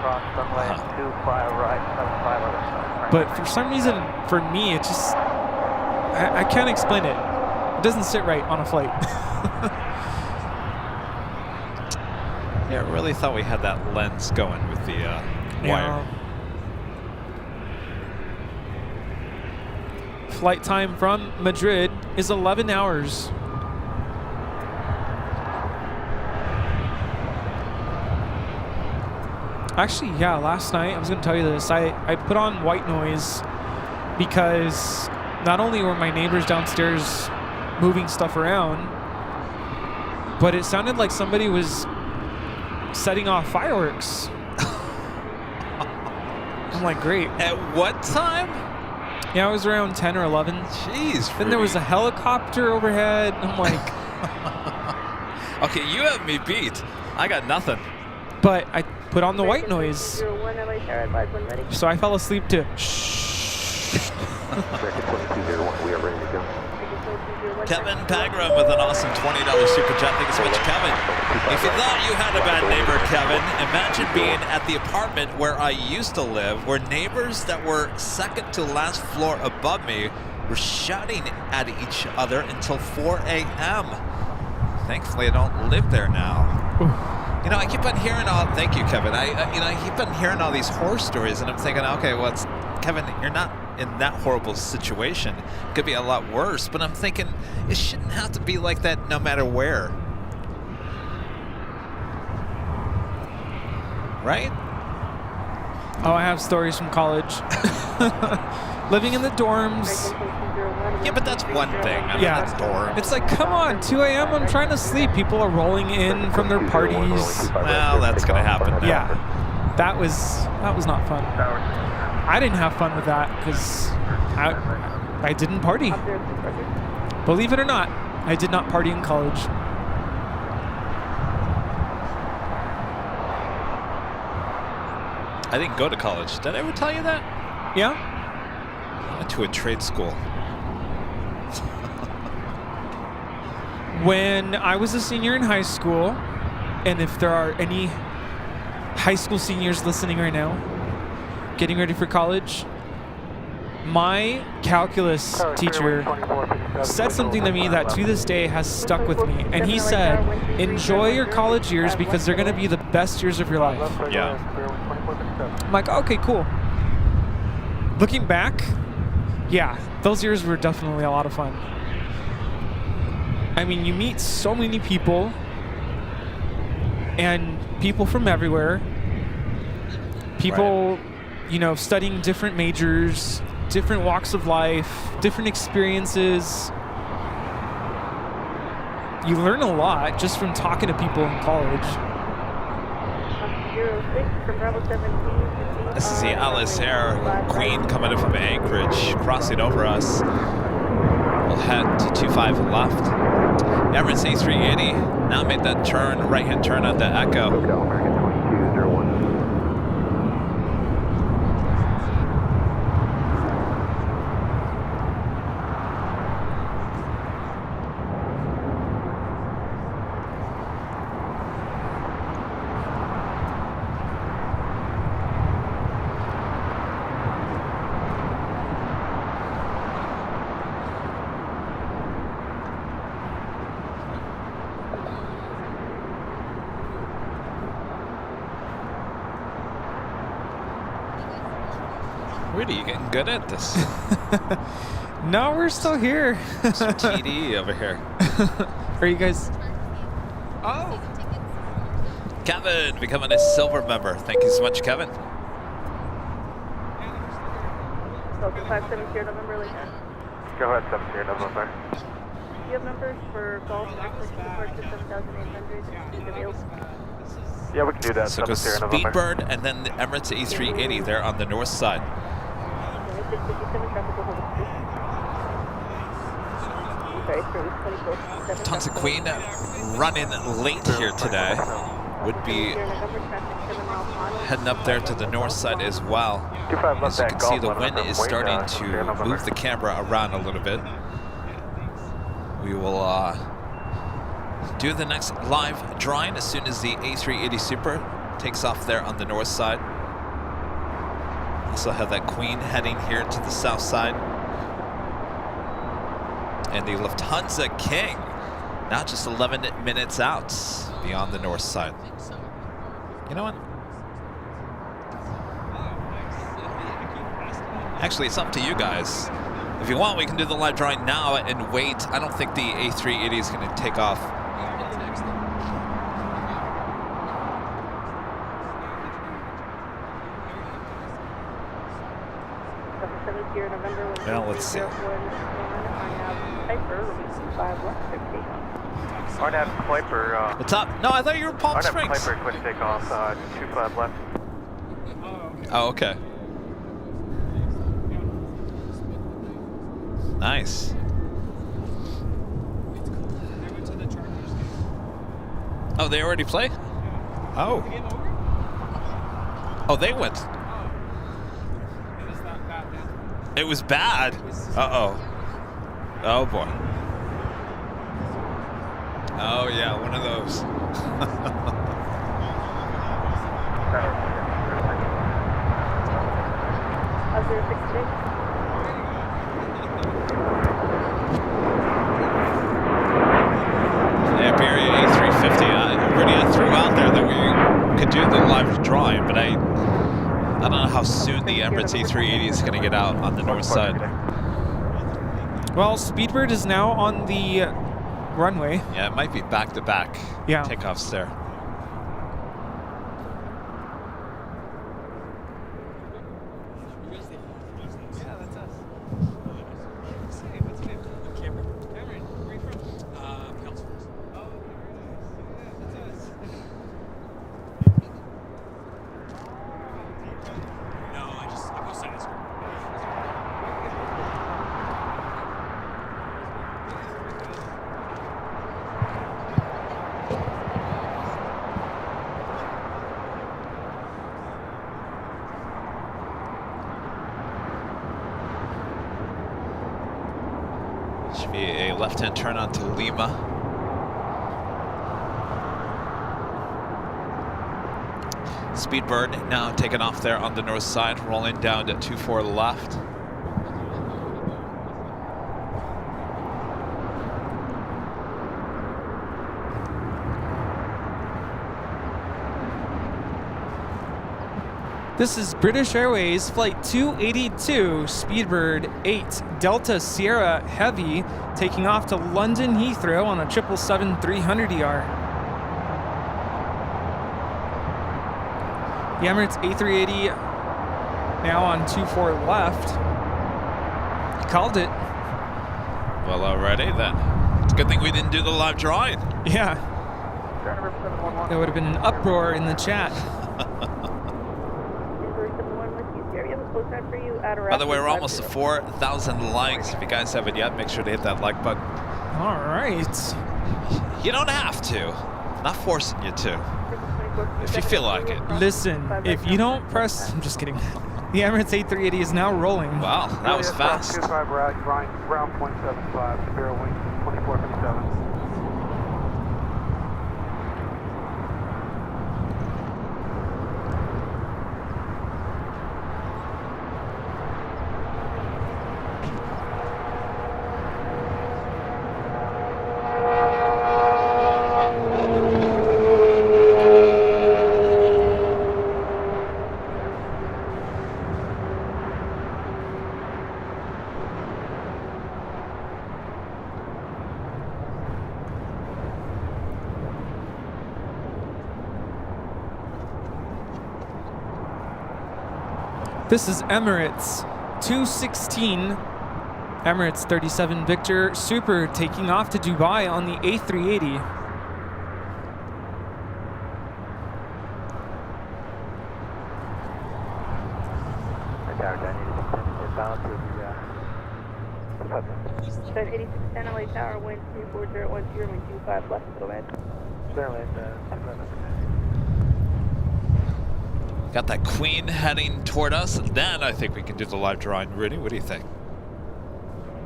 But for some reason, for me, it just I can't explain it. It doesn't sit right on a flight. Yeah, I really thought we had that lens going with the wire. Flight time from Madrid is 11 hours. Actually, yeah, last night, I was going to tell you this. I put on white noise because not only were my neighbors downstairs moving stuff around, but it sounded like somebody was setting off fireworks. I'm like, great. At what time? Yeah, it was around 10 or 11. Jeez. Then there was a helicopter overhead. I'm like... Okay, you have me beat. I got nothing. But I put on the white noise. So I fell asleep to We are ready to go. Kevin Pagram with an awesome $20 super chat. Thank you so much, Kevin. If you thought you had a bad neighbor, Kevin, imagine being at the apartment where I used to live, where neighbors that were second to last floor above me were shouting at each other until 4 a.m. Thankfully, I don't live there now. You know, I keep on hearing thank you, Kevin. I keep on hearing all these horror stories, and I'm thinking, okay, well, Kevin, you're not in that horrible situation. It could be a lot worse, but I'm thinking it shouldn't have to be like that no matter where. Right? Oh, I have stories from college. Living in the dorms. Yeah, but that's one thing. I mean, that's dorm. It's like, come on, 2 a.m., I'm trying to sleep. People are rolling in from their parties. Well, that's going to happen now. Yeah. That was not fun. I didn't have fun with that because I didn't party. Believe it or not, I did not party in college. I didn't go to college. Did I ever tell you that? Yeah? I went to a trade school. When I was a senior in high school, and if there are any high school seniors listening right now, getting ready for college, my calculus teacher said something to me that to this day has stuck with me. And he said, enjoy your college years because they're going to be the best years of your life. Yeah. I'm like, okay, cool. Looking back, yeah, those years were definitely a lot of fun. I mean, you meet so many people and people from everywhere. People, you know, studying different majors, different walks of life, different experiences. You learn a lot just from talking to people in college. This is the Alice Air Queen coming in from Anchorage, crossing over us. We'll head to 25 left. Emirates A380 now made that turn, right-hand turn at the Echo. American 2201. Rudy, you getting good at this? No, we're still here. Some TD over here. Are you guys? Oh. Kevin, becoming a silver member. Thank you so much, Kevin. Delta 570 November, later. Go ahead, 70 November. Do you have numbers for golf access support to 7,800? Yeah, we can do that. So go Speedbird and then the Emirates A380 there on the north side. Tons of Queen running late here today. Would be heading up there to the north side as well. As you can see, the wind is starting to move the camera around a little bit. We will do the next live drawing as soon as the A380 Super takes off there on the north side. Also have that Queen heading here to the south side. And the Lufthansa King now just 11 minutes out beyond the north side. You know what? Actually, it's up to you guys. If you want, we can do the live drawing now and wait. I don't think the A380 is going to take off. Well, let's see. Arnab Kuiper. What's up? No, I thought you were Palm Springs. Arnab Kuiper, quick takeoff, 25 left. Oh, okay. Nice. Oh, they already play? Oh. Oh, they went. It was bad. Uh-oh. Oh, boy. Oh, yeah, one of those. Area A350. Rudy, I threw out there that we could do the live drawing, but I don't know how soon the Emirates A380 is going to get out on the north side. Well, Speedbird is now on the runway. Yeah, it might be back-to-back takeoffs there. be a left-hand turn onto Lima. Speedbird now taking off there on the north side, rolling down to 24 left. This is British Airways Flight 282, Speedbird 8, Delta Sierra Heavy, taking off to London Heathrow on a 777-300ER. The Emirates A380 now on 24 left. He called it. Well, already then. It's a good thing we didn't do the live drawing. Yeah. There would have been an uproar in the chat. By the way, we're almost to 4,000 likes. If you guys haven't yet, make sure to hit that like button. All right. You don't have to. I'm not forcing you to. If you feel like it. Listen, if you don't press... I'm just kidding. The Emirates A380 is now rolling. Wow, that was fast. 25 ground point 75, Sierra wing 2457. This is Emirates 216, Emirates 37 Victor Super taking off to Dubai on the A380. Set 8610 LA Tower, wind 34010, wind 25 left to the red. Got that Queen heading toward us, and then I think we can do the live drawing. Rudy, what do you think?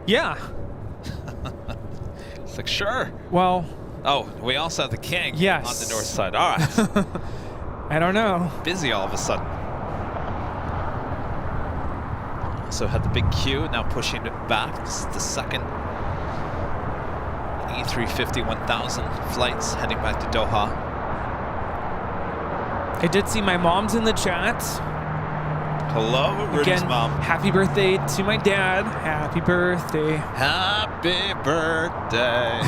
Yeah. It's like, sure. Well. Oh, we also have the King yes. on the north side. All right. I don't know. Busy all of a sudden. Also had the big Q, now pushing it back. This is the second E350-1000 flights heading back to Doha. I did see my mom's in the chat. Hello, Rudy's Again, mom. Happy birthday to my dad. Happy birthday. Happy birthday.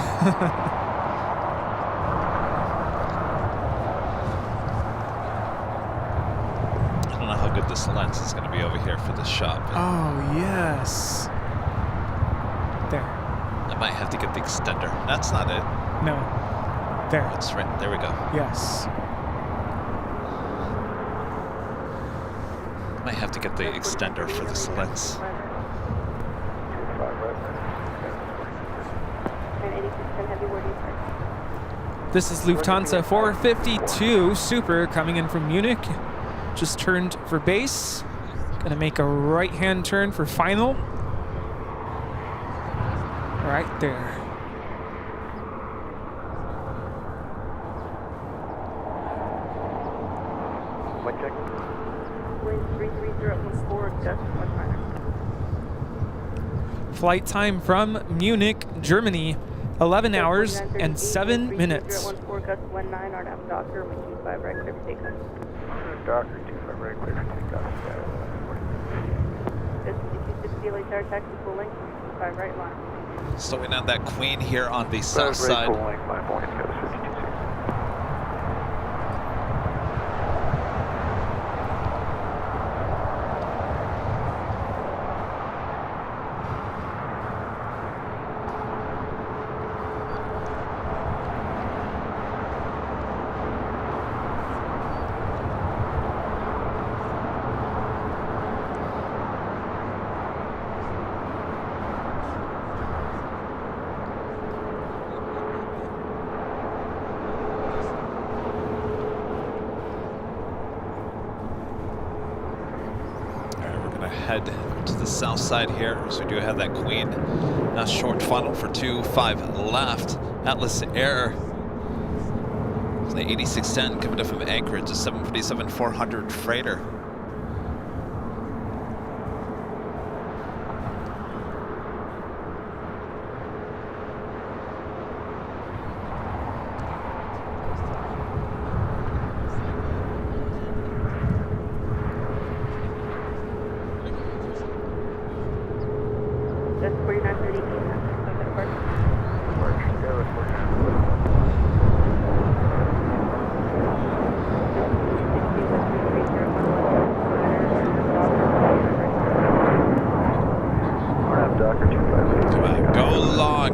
I don't know how good this lens is going to be over here for this shot. But oh, yes. There. I might have to get the extender. That's not it. No. There. That's right. There we go. Yes. Might have to get the extender for this lens. This is Lufthansa 452 Super coming in from Munich. Just turned for base. Gonna make a right-hand turn for final. Right there. Wind check. Wind 33014, gust 15. Flight time from Munich, Germany, 11 hours and 7 minutes. 3014, gust 19, RNAV Docker, wind 25 right, clear for takeoff. Docker 25 right, clear for takeoff. Just 260 LA Tower, taxi full length, 25 right line. Slowing down that Queen here on the south side. Full length, line point, goes 52. gonna head to the south side here. So we do have that Queen short funnel for 25 left. Atlas Air, the 8610 coming up from Anchorage, a 757-400 freighter. That's 4938. Come on, go long.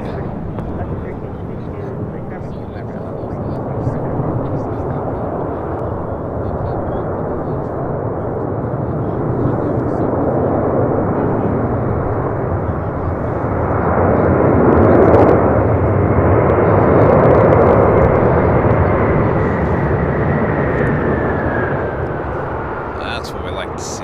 That's what we like to see.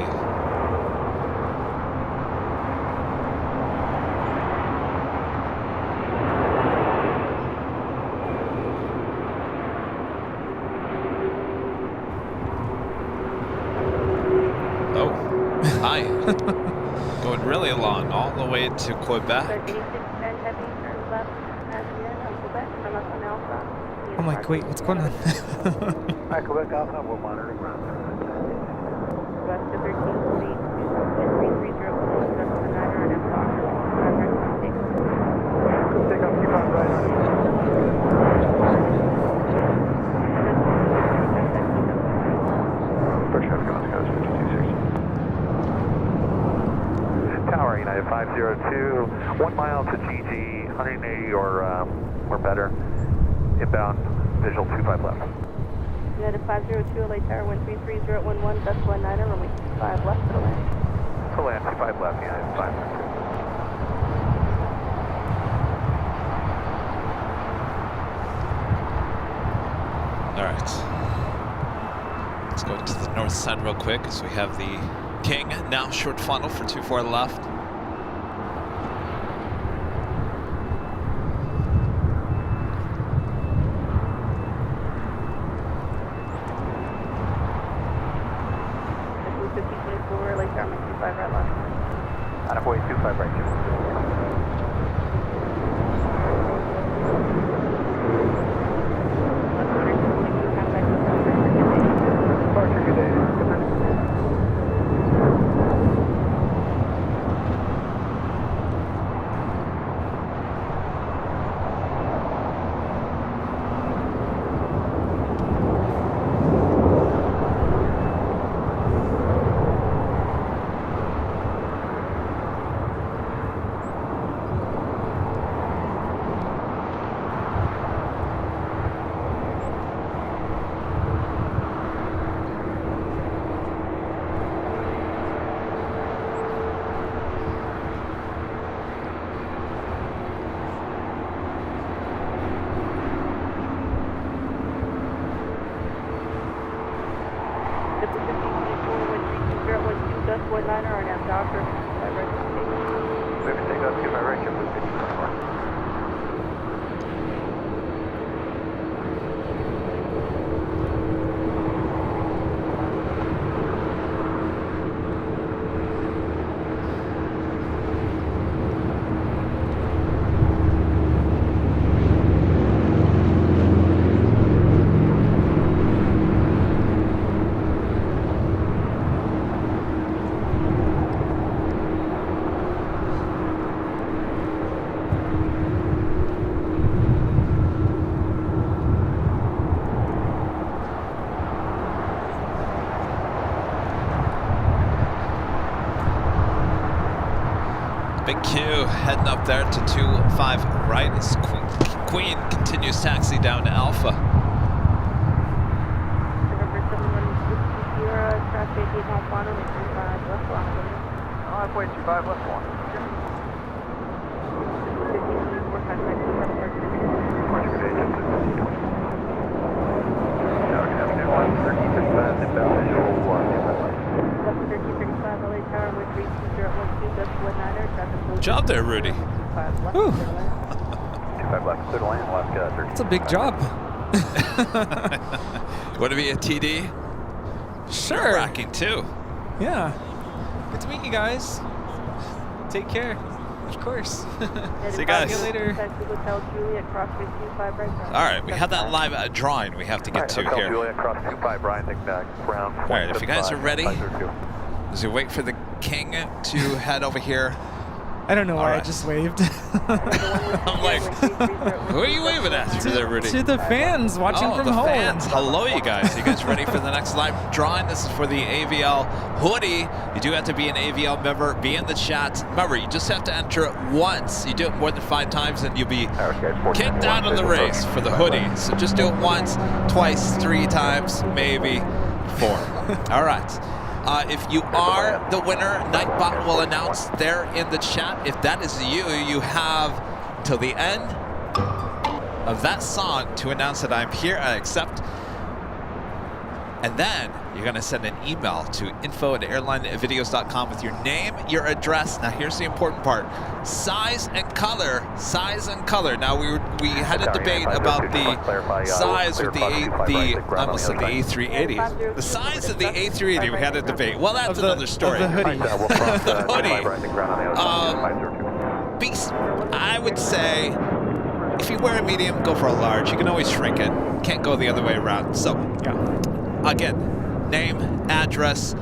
Oh, hi. Going really long, all the way to Quebec. I'm like, wait, what's going on? Hi, Quebec Alpha, we'll monitor ground. West of 13, 330, and M Take off, keep on right. First traffic on Scott 5260. Tower United 502, 1 mile to GG, 180 or better. Inbound, visual 25 left. United 502, LA Tower 133011, decimal 9er, runway 25 left to the land. To land, 25 left, United 5. All right. Let's go to the north side real quick as we have the King now short funnel for 24 left. LA Tower 25 right left. Out of 25 right. Departure, good day. Big Q heading up there to 25 right as Queen continues taxi down to Alpha. November 7160, traffic 8 mile final, 35 left long. 5.25 left one. 1524, contact with Departure, good day. Tower Avenue 1, 1335, inbound visual 1. Left 1335, LA Tower with 3 Good job there, Rudy. Whew. 25 left, clear to land, Alaska 13. That's a big job. Want to be a TD? Sure. Rocking too. Yeah. Good to meet you guys. Take care. Of course. See you guys. See you later. All right, we have that live drawing we have to get to Hotel here. Juliet, cross 25, Brian, take ground. All right, if you guys are ready, 502. as we wait for the king to head over here. I don't know why I right. just waved. I'm like, who are you waving at there, Rudy? To the fans watching from the home. fans. Hello, you guys. You guys ready for the next live drawing? This is for the AVL hoodie. You do have to be an AVL member. Be in the chat. Remember, you just have to enter it once. You do it more than 5 times, and you'll be kicked out of the race for the hoodie. So just do it once, twice, 3 times, maybe 4. All right. If you are the winner, Nightbot will announce there in the chat. If that is you, you have till the end of that song to announce that I'm here, I accept. And then you're going to send an email to info@airlinevideos.com with your name, your address. Now here's the important part: size and color. Size and color. Now we had a debate about the size with the I almost said the A380. The size of the A380. We had a debate. Well, that's another story. Of the hoodie. The hoodie. Beast. I would say if you wear a medium, go for a large. You can always shrink it. Can't go the other way around. So Yeah. again, name, address,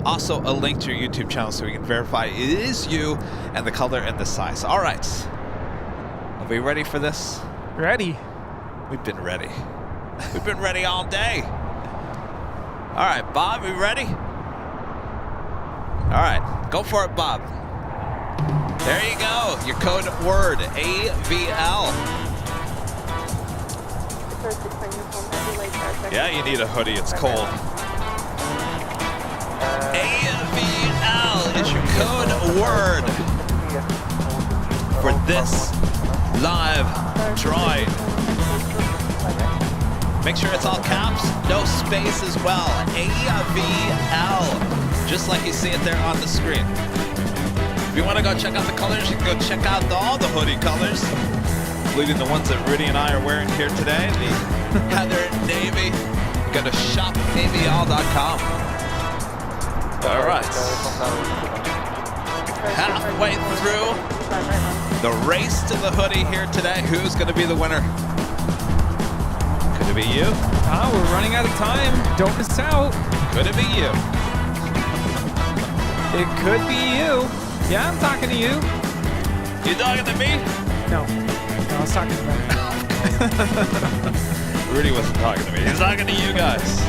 also a link to your YouTube channel so we can verify it is you, and the color and the size. All right. Are we ready for this? Ready. We've been ready. We've been ready all day. All right, Bob, you ready? All right, go for it, Bob. There you go. Your code word, AVL. Yeah, you need a hoodie. It's cold. AVL is your code word for this live drawing. Make sure it's all caps, no space as well. AVL, just like you see it there on the screen. If you want to go check out the colors, you can go check out all the hoodie colors, including the ones that Rudy and I are wearing here today, the Heather Navy. Go to shopavl.com. All right. Halfway through the race to the hoodie here today. Who's going to be the winner? Could it be you? We're running out of time. Don't miss out. Could it be you? It could be you. Yeah, I'm talking to you. You talking to me? No, I was talking to them. Rudy wasn't talking to me. He's talking to you guys.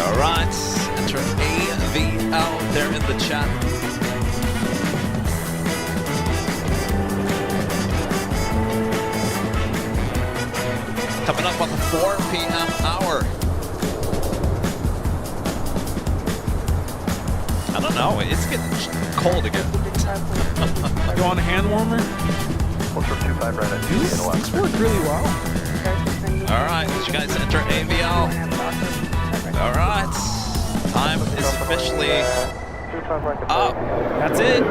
All right. Enter AVL there in the chat. Coming up on the 4 p.m. hour. I don't know. It's getting cold again. You want a hand warmer? Ultra 25 right at These work really well. All right, you guys enter AVL. All right, time is officially up. That's it. All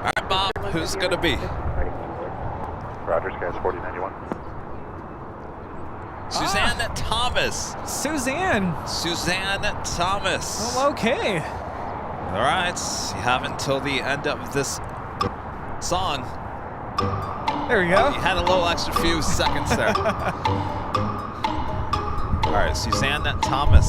right, Bob, who's gonna be? Roger, skies 4091. Suzanne Thomas. Suzanne. Suzanne Thomas. Oh, okay. All right, you have until the end of this song. There we go. You had a little extra few seconds there. All right, Suzanne Thomas.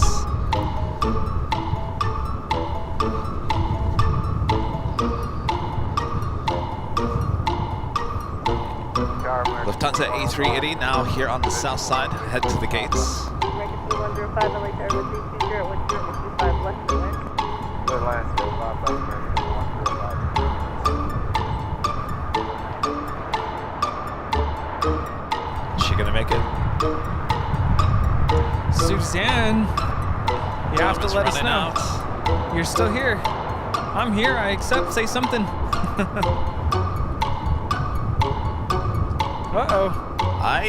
Lufthansa A380 now here on the south side. Head to the gates. Is she gonna make it? Suzanne, you have to let us know. Out. You're still here. I'm here. I accept. Say something. Uh-oh. Aye.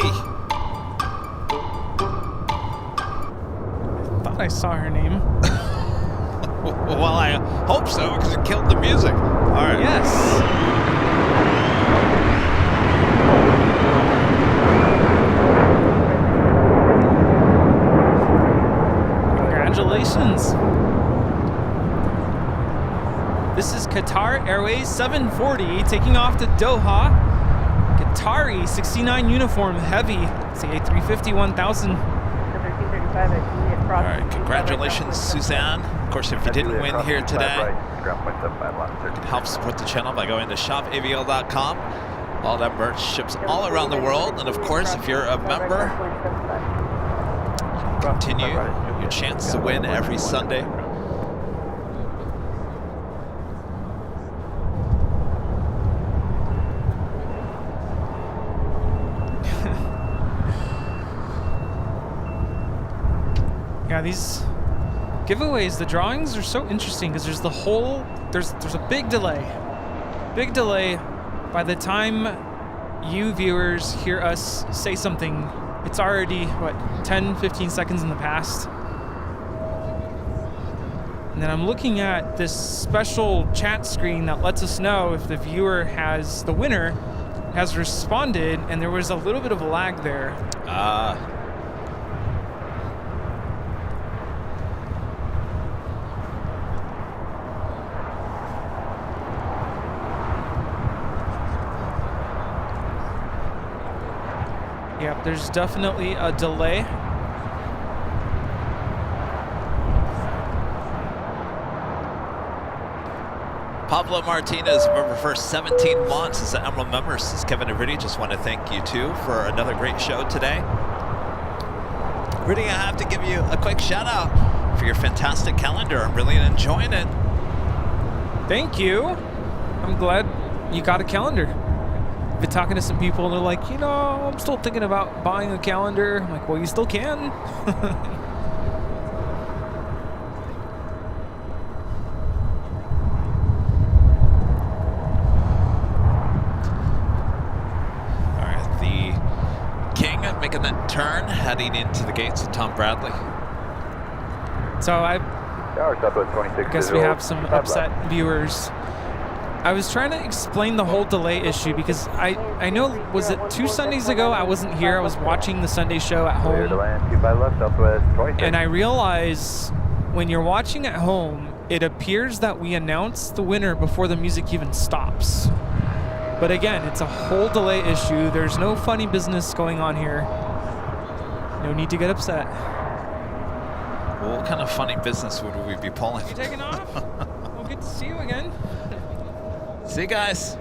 I thought I saw her name. Well, I hope so, because it killed the music. All right. Yes. Congratulations. This is Qatar Airways 740 taking off to Doha. Qatari 69 uniform heavy, CA350 1000. All right, congratulations, Suzanne. Of course, if you didn't win here today, you can help support the channel by going to shopavl.com. All that merch ships all around the world. And of course, if you're a member, you can continue your chance to win every Sunday. Yeah, these giveaways, the drawings are so interesting because there's a big delay. Big delay. By the time you viewers hear us say something, it's already, 10, 15 seconds in the past. And then I'm looking at this special chat screen that lets us know if the winner has responded, and there was a little bit of a lag there. Yep, there's definitely a delay. Pablo Martinez, member for 17 months, is an Emerald member. This is Kevin Rudy. Just want to thank you too for another great show today. Rudy, I have to give you a quick shout out for your fantastic calendar. I'm really enjoying it. Thank you. I'm glad you got a calendar. I've been talking to some people and they're like, I'm still thinking about buying a calendar. I'm like, well, you still can. All right, the King making that turn, heading into the gates of Tom Bradley. So I guess we have some upset viewers. I was trying to explain the whole delay issue because I know, was it 2 Sundays ago? I wasn't here. I was watching the Sunday show at home. And I realize when you're watching at home, it appears that we announce the winner before the music even stops. But again, it's a whole delay issue. There's no funny business going on here. No need to get upset. Well, what kind of funny business would we be pulling? You taking off? Well, good to see you again. See you guys.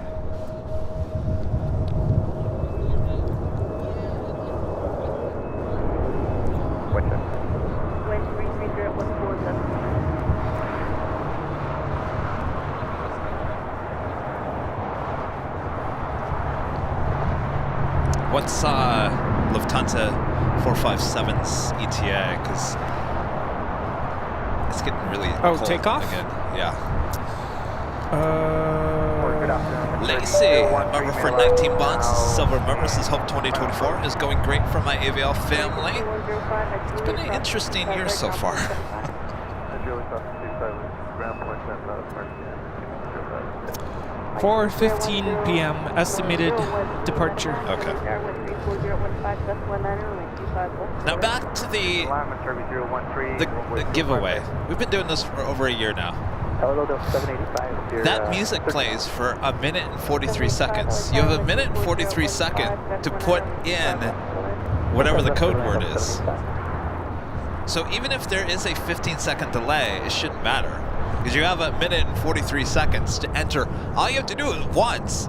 What's Lufthansa 457's ETA? Because it's getting really cold takeoff? again. Yeah. Lacey, member for 19 months, silver member, says hope 2024 is going great for my AVL family. It's been an interesting year so far. 4:15 p.m. estimated departure. Okay. Now back to the giveaway. We've been doing this for over a year now. That music plays for 1 minute and 43 seconds. You have 1 minute and 43 seconds to put in whatever the code word is. So even if there is a 15-second delay, it shouldn't matter. Because you have 1 minute and 43 seconds to enter. All you have to do is once.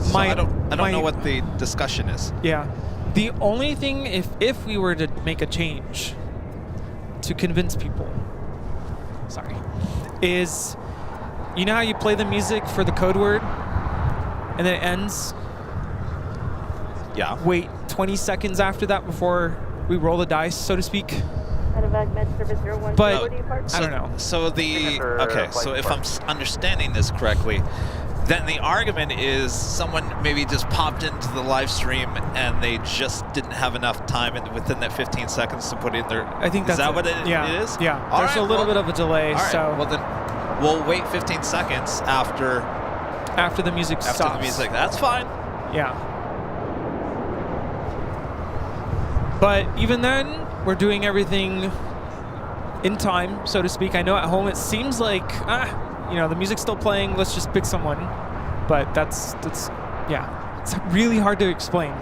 So I don't know what the discussion is. Yeah. The only thing, if we were to make a change to convince people, is, you know how you play the music for the code word and then it ends? Yeah. Wait 20 seconds after that before we roll the dice, so to speak. But I don't know. So so if I'm understanding this correctly, then the argument is someone maybe just popped into the live stream and they just didn't have enough time within that 15 seconds to put in their. I think that's is that what it yeah, is? Yeah. All There's right, a little bit of a delay, all right, so well then we'll wait 15 seconds after the music stops. After the music, that's fine. Yeah. But even then, we're doing everything in time, so to speak. I know at home it seems like, the music's still playing, let's just pick someone. But that's yeah, it's really hard to explain.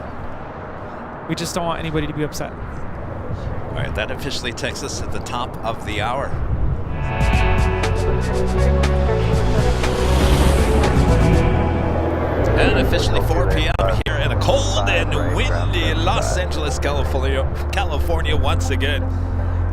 We just don't want anybody to be upset. All right, that officially takes us to the top of the hour. And officially 4 p.m. here in a cold and windy Los Angeles, California once again.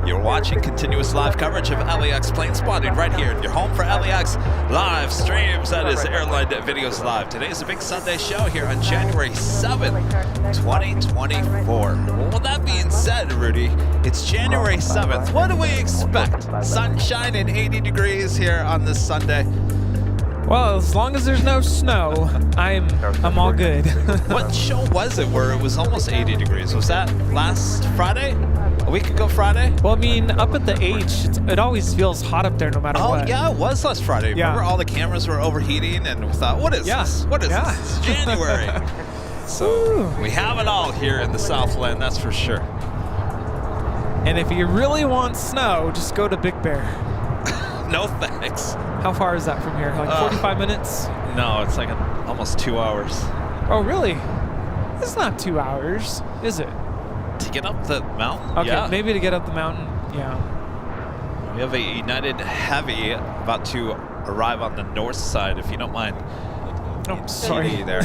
You're watching continuous live coverage of LAX Plane Spotting right here in your home for LAX live streams. That is Airline Videos Live. Today's a big Sunday show here on January 7th, 2024. Well, with that being said, Rudy, it's January 7th. What do we expect? Sunshine and 80 degrees here on this Sunday. Well, as long as there's no snow, I'm all good. What show was it where it was almost 80 degrees? Was that last Friday? A week ago Friday? Well, I mean, up at the H, it always feels hot up there no matter what. Oh, yeah, it was last Friday. Yeah. Remember all the cameras were overheating and we thought, what is this? What is this? It's January. So we have it all here in the Southland, that's for sure. And if you really want snow, just go to Big Bear. No thanks. How far is that from here? Like 45 minutes? No, it's like almost 2 hours. Oh, really? It's not 2 hours, is it? To get up the mountain? Okay, yeah. maybe to get up the mountain, yeah. We have a United Heavy about to arrive on the north side, if you don't mind. Oh, sorry. There.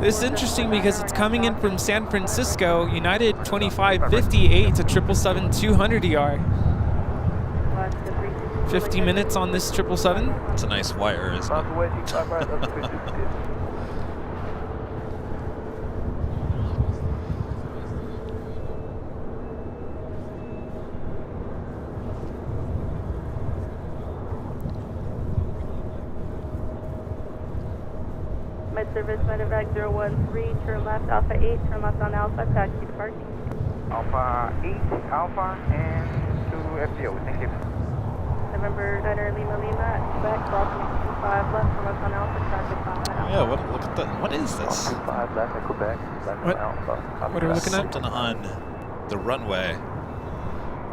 This is interesting because it's coming in from San Francisco, United 2558 to 777-200ER. 50 minutes on this 777. It's a nice wire, isn't it? Mid-service medevac 013, turn left, Alpha 8, turn left on Alpha, taxi to parking. Alpha 8, Alpha, and to FTO, thank you. November 9 Lima, back, crossing 25 left, turn left on Alpha, traffic on Yeah, look at that. What is this? 25 left at Quebec, left What? on Alpha. What are we looking at? Something on the runway.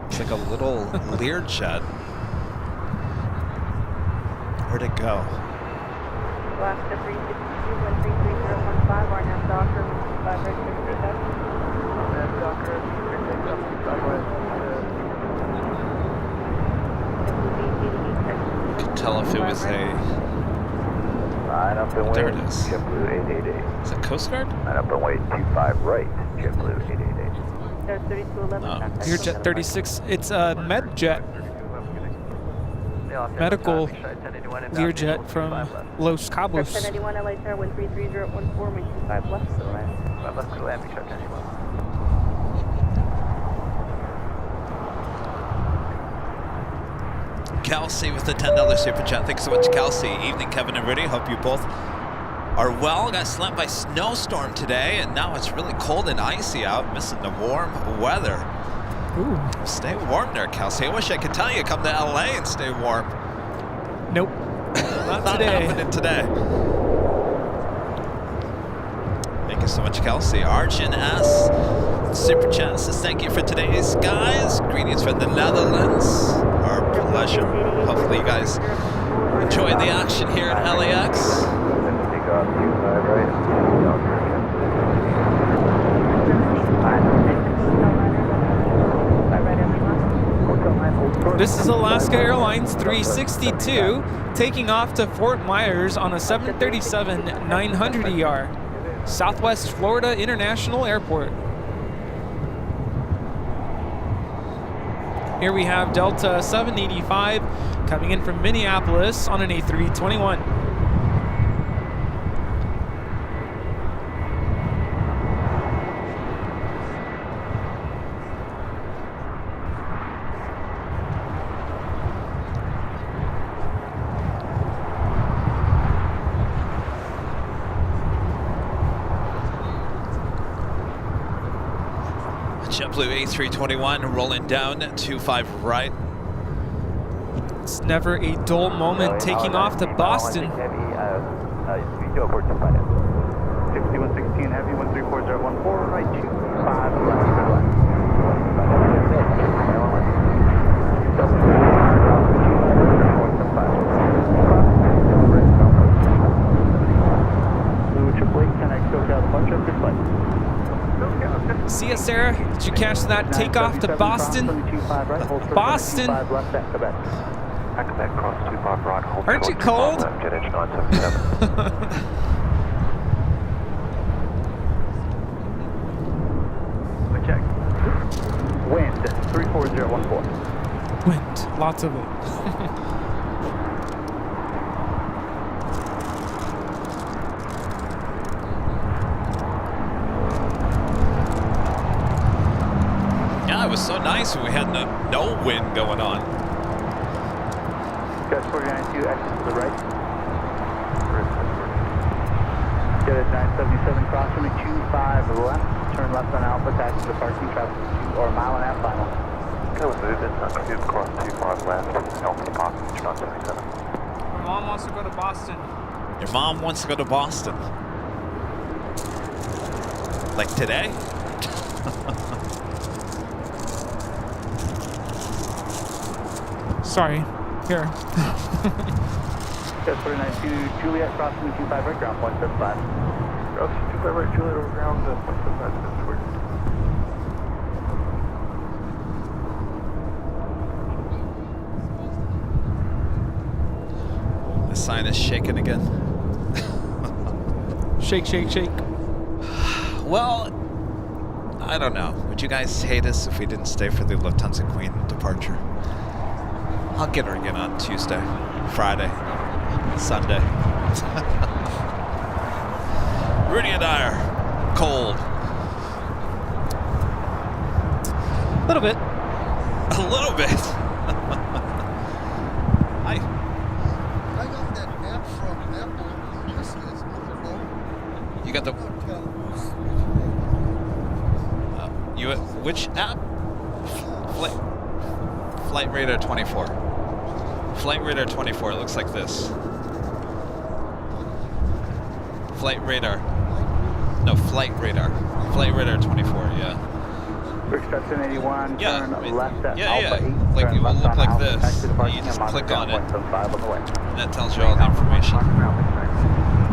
It's like a little Learjet. Where'd it go? Alaska 362, 133015, RNAV Docker, 5 right 637. RNAV Docker, 637, Could tell if it was a. line up and There wait, it is. JetBlue 888. Is it Coast Guard? Line up and wait, 25 right, JetBlue 888. There's 3211. Oh. Learjet 36. It's a MedJet, medical Learjet from Los Cabos. 1091 LA Tower 133014, make 25 left, so right. 5 left to land, be short 1081. Kelsey with the $10 super chat. Thanks so much, Kelsey. Evening, Kevin and Rudy. Hope you both are well. Got slammed by snowstorm today, and now it's really cold and icy out. Missing the warm weather. Ooh. Stay warm there, Kelsey. I wish I could tell you come to LA and stay warm. Nope. Not today. Happening today. Thank you so much, Kelsey. Arjun S. Super chat says thank you for today's skies. Greetings from the Netherlands. Our pleasure. Hopefully you guys enjoyed the action here at LAX. Take off 25 right. This is Alaska Airlines 362 taking off to Fort Myers on a 737-900ER, Southwest Florida International Airport. Here we have Delta 785 coming in from Minneapolis on an A321. JetBlue A321 rolling down 25 right. It's never a dull moment taking off to Boston. Heavy, 6116 heavy, 134014, right 25 left. See ya, Sarah. Did you catch that takeoff to Boston? Boston! Quebec cross 25 right, hold Aren't you cold? left, jet edge 977. Check. Wind 34014. Wind. Lots of it. Yeah, it was so nice when we had no wind going on. Gus 492, exit to the right. Jet edge 977, crossing 25 left. Turn left on Alpha, taxi to parking, traffic 2 or mile and a half final. Okay, we're moving. Cube cross 25 left, Alpha parking 977. My mom wants to go to Boston. Your mom wants to go to Boston. Like today? Sorry. Here. Gus 492, Juliet, crossing 25 right, ground 175. Cross 25 right, Juliet, over ground 175. The sign is shaking again. Shake, shake, shake. Well, I don't know. Would you guys hate us if we didn't stay for the Lufthansa Queen departure? I'll get her again on Tuesday, Friday, Sunday. Rudy and I are cold. A little bit. A little bit. Hi. I got that app from Apple. This is wonderful. You got the... which app? Flight Radar 24. Flight Radar 24, it looks like this. Flight Radar. No, Flight Radar. Flight Radar 24, yeah. Bridge 1081, Yeah, turn I mean, left at yeah, Alpha 8. like turn it will left look on like Alpha, this. taxi to parking You just and click monitor on it. 175 on the way. And that tells you all the information.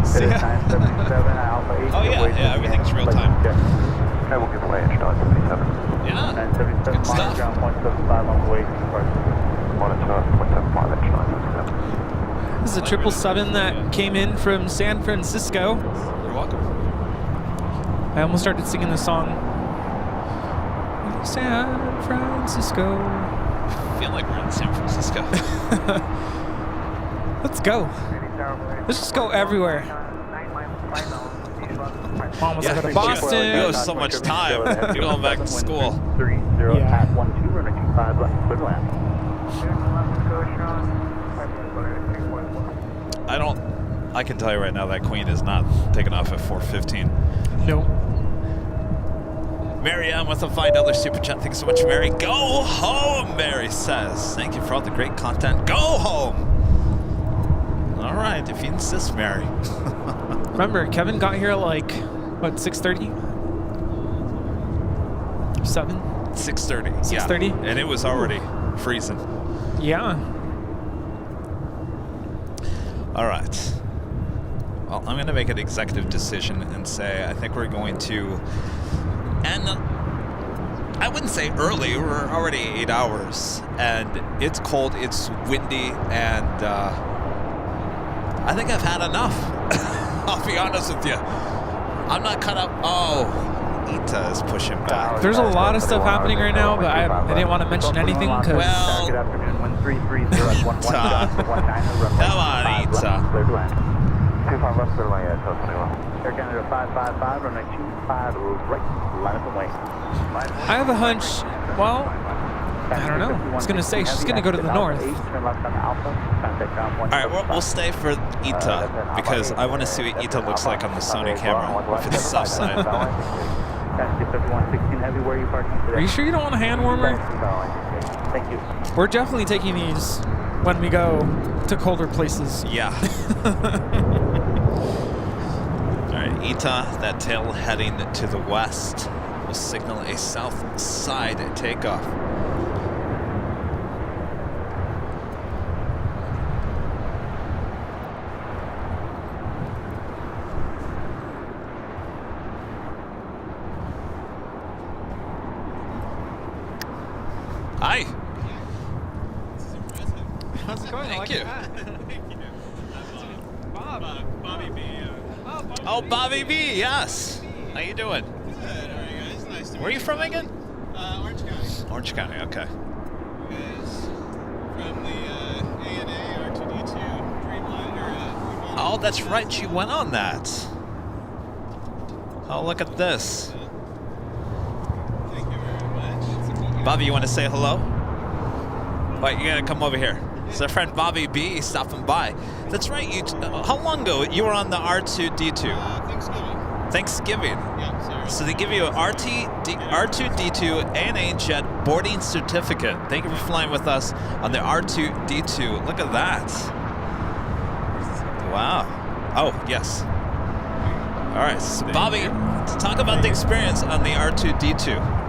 See ya. 977, Alpha 8. Oh, yeah, everything's real time. Okay, we'll give away edge 977. Yeah, 977, good stuff. monitor ground 175 on the way to parking. Monitor 175 edge 977. This is a 777 that came in from San Francisco. You're welcome. I almost started singing the song. San Francisco. I feel like we're in San Francisco. Let's go. Let's just go everywhere. Mom wants to go to Boston. You have so much time. You're going back to school. 30 Yeah. at 12, runway 25 left, clear to land. I can tell you right now that Queen is not taking off at 4:15. Nope. Mary Ann with a $5 super chat. Thank you so much, Mary. Go home, Mary says. Thank you for all the great content. Go home. All right, if you insist, Mary. Remember, Kevin got here at like, what, 6:30? 7? 6:30. 6:30? Yeah. And it was already freezing. Yeah. All right. Well, I'm going to make an executive decision and say I think we're going to end. I wouldn't say early. We're already 8 hours, and it's cold. It's windy, and I think I've had enough. I'll be honest with you. I'm not cut up. Oh, Ita is pushing back. There's a lot of stuff happening right now, but I didn't want to mention anything because... Well, Good afternoon, 1330 at 11 Come on, Ita. 25 left, clear line, yeah, 21. Air Canada 555, runway 25 right, line up and wait. I have a hunch, well, I don't know. I was going to say she's going to go to the north. All right, we'll stay for Ita because I want to see what Ita looks like on the Sony camera if it's south side. Taxi 5116 Heavy, where are you parking today? Are you sure you don't want a hand warmer? Thank you. We're definitely taking these when we go to colder places. Yeah. All right, ETA, that tail heading to the west. Will signal a south side takeoff. Hi. How's it going? Thank you. Thank you. Bob. Bobby B. Oh, Bobby B. Yes. How you doing? Good. All right, guys. Nice to meet you. Where are you from again? Orange County. Orange County. Okay. You guys from the ANA R2D2 Dreamliner. Oh, that's right. You went on that. Oh, look at this. Thank you very much. It's a meet you. Bobby, you want to say hello? Wait, you gotta come over here. It's our friend Bobby B stopping by. That's right. You. How long ago you were on the R2D2? Thanksgiving. Thanksgiving. Yeah, sorry. So they give you an R2D2 ANA jet boarding certificate. Thank you for flying with us on the R2D2. Look at that. Wow. Oh, yes. All right, so Bobby, talk about the experience on the R2D2.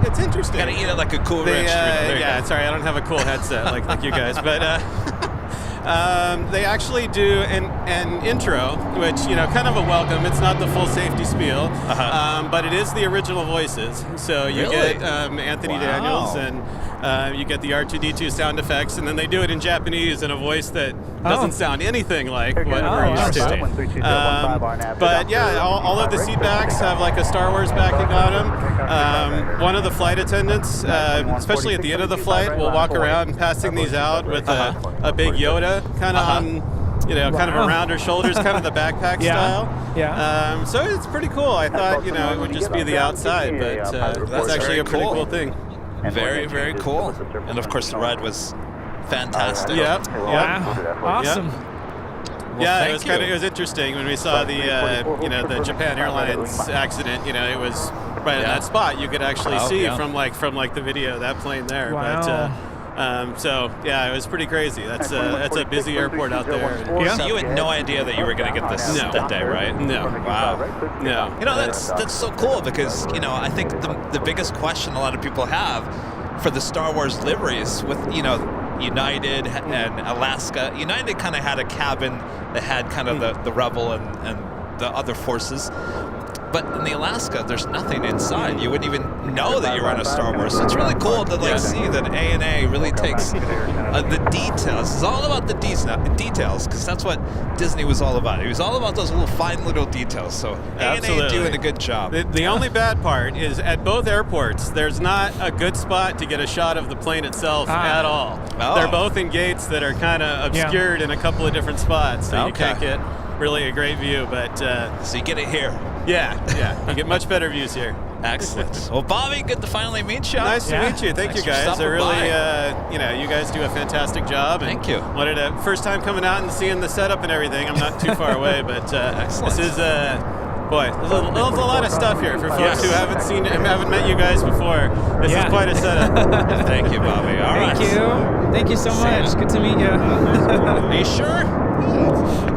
It's interesting. Gotta eat it like a cool ranch. Yeah, sorry, I don't have a cool headset like you guys, but they actually do an intro, which, kind of a welcome. It's not the full safety spiel, but it is the original voices. So you get Anthony Daniels, and you get the R2D2 sound effects, and then they do it in Japanese in a voice that doesn't sound anything like what we're used to. But yeah, all of the seat backs have like a Star Wars backing on them. One of the flight attendants, especially at the end of the flight, will walk around passing these out with a big Yoda kind of on, kind of around her shoulders, kind of the backpack style. Yeah. So it's pretty cool. I thought, it would just be the outside, but that's actually a pretty cool thing. Very, very cool. And of course, the ride was fantastic. Yep. Wow. Awesome. Yeah, it was interesting when we saw the the Japan Airlines accident. It was right in that spot. You could actually see from the video that plane there. Wow. But so yeah, it was pretty crazy. That's a busy airport out there. So you had no idea that you were going to get this that day, right? No. Wow. No. That's so cool because I think the biggest question a lot of people have for the Star Wars liveries with United and Alaska. United kind of had a cabin that had kind of the Rebel and the other forces. But in the Alaska, there's nothing inside. You wouldn't even know that you're on a Star Wars. So it's really cool to see that ANA really takes the details. It's all about the details because that's what Disney was all about. It was all about those little fine little details. So ANA doing a good job. The only bad part is at both airports, there's not a good spot to get a shot of the plane itself at all. Oh. They're both in gates that are kind of obscured in a couple of different spots, so you can't get really a great view. But so you get it here. Yeah, you get much better views here. Excellent. Well, Bobby, good to finally meet you. Nice to meet you. Thank you guys. I really, you guys do a fantastic job. And thank you. Wanted a first time coming out and seeing the setup and everything. I'm not too far away, but this is boy, there's a lot of stuff here for folks who haven't met you guys before. This is quite a setup. Thank you, Bobby. All right. Thank you so much. Good to meet you. Are you sure?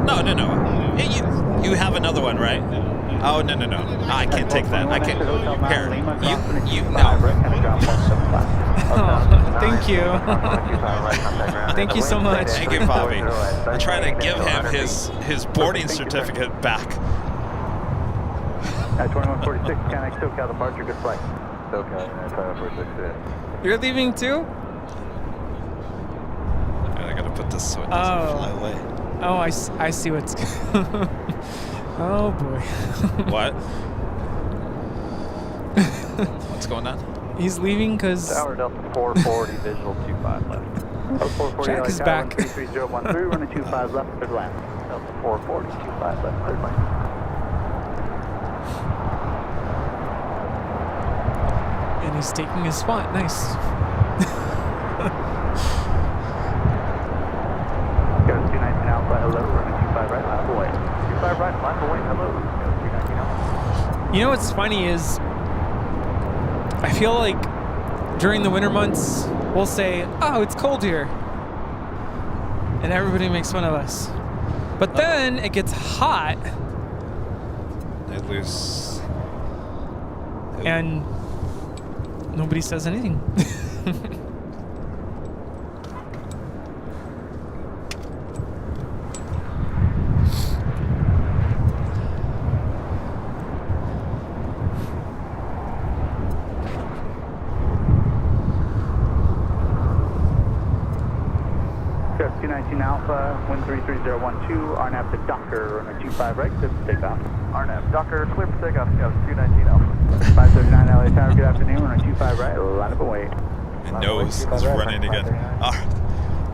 No. You have another one, right? Oh, no. I can't take that. I can't. Here, you no. Thank you. Thank you so much. Thank you, Bobby. I'm trying to give him his boarding certificate back. At 2146, Connect SoCal departure, good flight. SoCal, 2146. You're leaving too? I gotta put this so it doesn't fly away. Oh, I see what's. Oh boy. What? What's going on? He's leaving because. Tower Delta 440, visual 25 left. Jack is back. 33013, running 25 left, third line. Delta 440, 25 left, third line. And he's taking his spot. Nice. Go 219 Alpha, hello, running 25 right, line away. 25 right, line away, hello. Go 219 Alpha. You know what's funny is I feel like during the winter months, we'll say, oh, it's cold here. And everybody makes fun of us. But then it gets hot. They lose. And nobody says anything. Just 219 Alpha, wind 33012, RNAV to Docker, runway 25 right, clear for takeoff. RNAV, Docker, clear for takeoff, 219 Alpha. 539 LA Tower, good afternoon, runway 25 right, line up and wait. And nose is running again.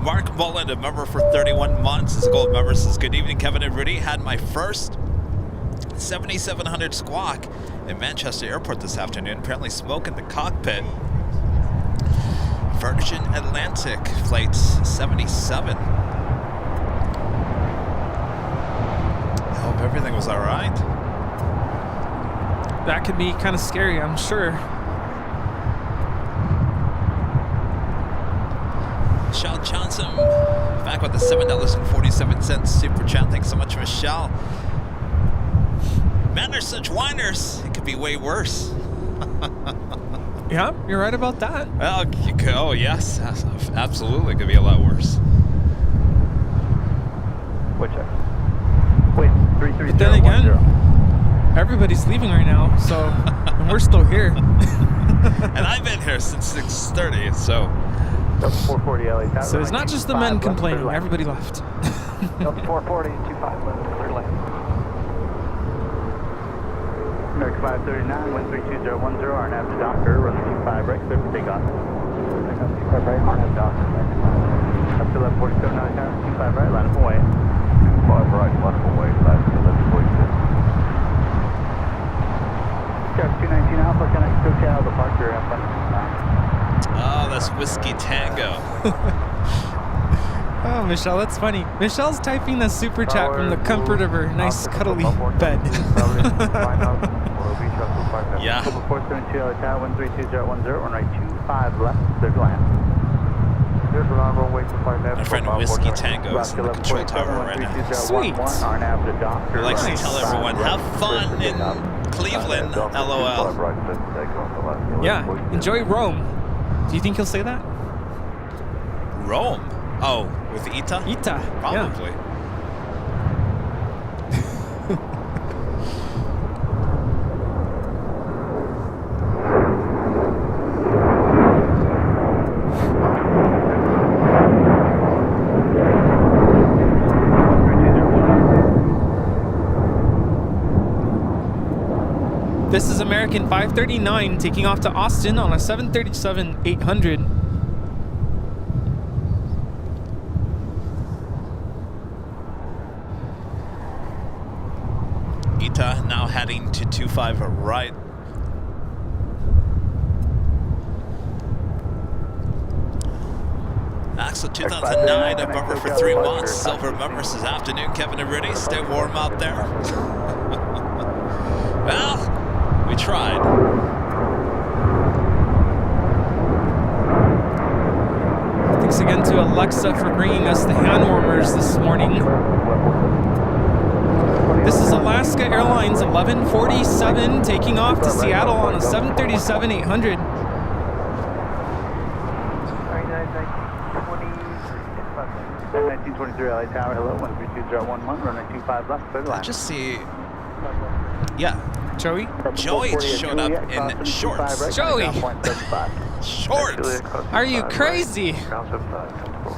Mark Mullen, a member for 31 months, is a gold member, says, good evening, Kevin and Rudy. Had my first 7700 squawk in Manchester Airport this afternoon. Apparently smoke in the cockpit. Virgin Atlantic flight 77. I hope everything was all right. That could be kind of scary, I'm sure. Michelle Johnson back with the $7.47 super chat. Thanks so much, Michelle. Man, they're such whiners. It could be way worse. Yeah, you're right about that. Well, oh yes, absolutely, could be a lot worse. Wait, check. Wait, 33010. But then again, everybody's leaving right now, so and we're still here. And I've been here since 6:30, so. 440 LA Tower. So it's not just the men complaining. Everybody left. 440, 25 left, clear lane. American 539, wind 32010, RNAV to Docker, runway 25 right, clear for takeoff. 25 right, RNAV Docker, up to 1147 LA Tower, 25 right, line up and wait. 25 right, line up and wait, line up 1147. Just 219 Alpha, connect to Chow, departure, have fun. Oh, that's Whiskey Tango. Oh, Michelle, that's funny. Michelle's typing the super chat from the comfort of her nice cuddly bed. Yeah. 472 LA Tower, wind 32010, runway 25 left, clear to land. My friend Whiskey Tango is in the control tower right now. Sweet. He likes to tell everyone, have fun in Cleveland, LOL. Yeah, enjoy Rome. Do you think he'll say that? Rome? Oh, with Ita? Ita, Probably. Yeah. This is American 539 taking off to Austin on a 737-800. Ita now heading to 25 right. Axel 2009, a member for 3 months. Silver members this afternoon. Kevin and Rudy, stay warm out there. Well, we tried. Thanks again to Alexa for bringing us the hand warmers this morning. This is Alaska Airlines 1147 taking off to Seattle on a 737-800. 1923 LA Tower, hello, 13211, runway 25 left, clear to land. Just see. Yeah. Joey? Joey just showed up in shorts. Joey! Shorts! Are you crazy?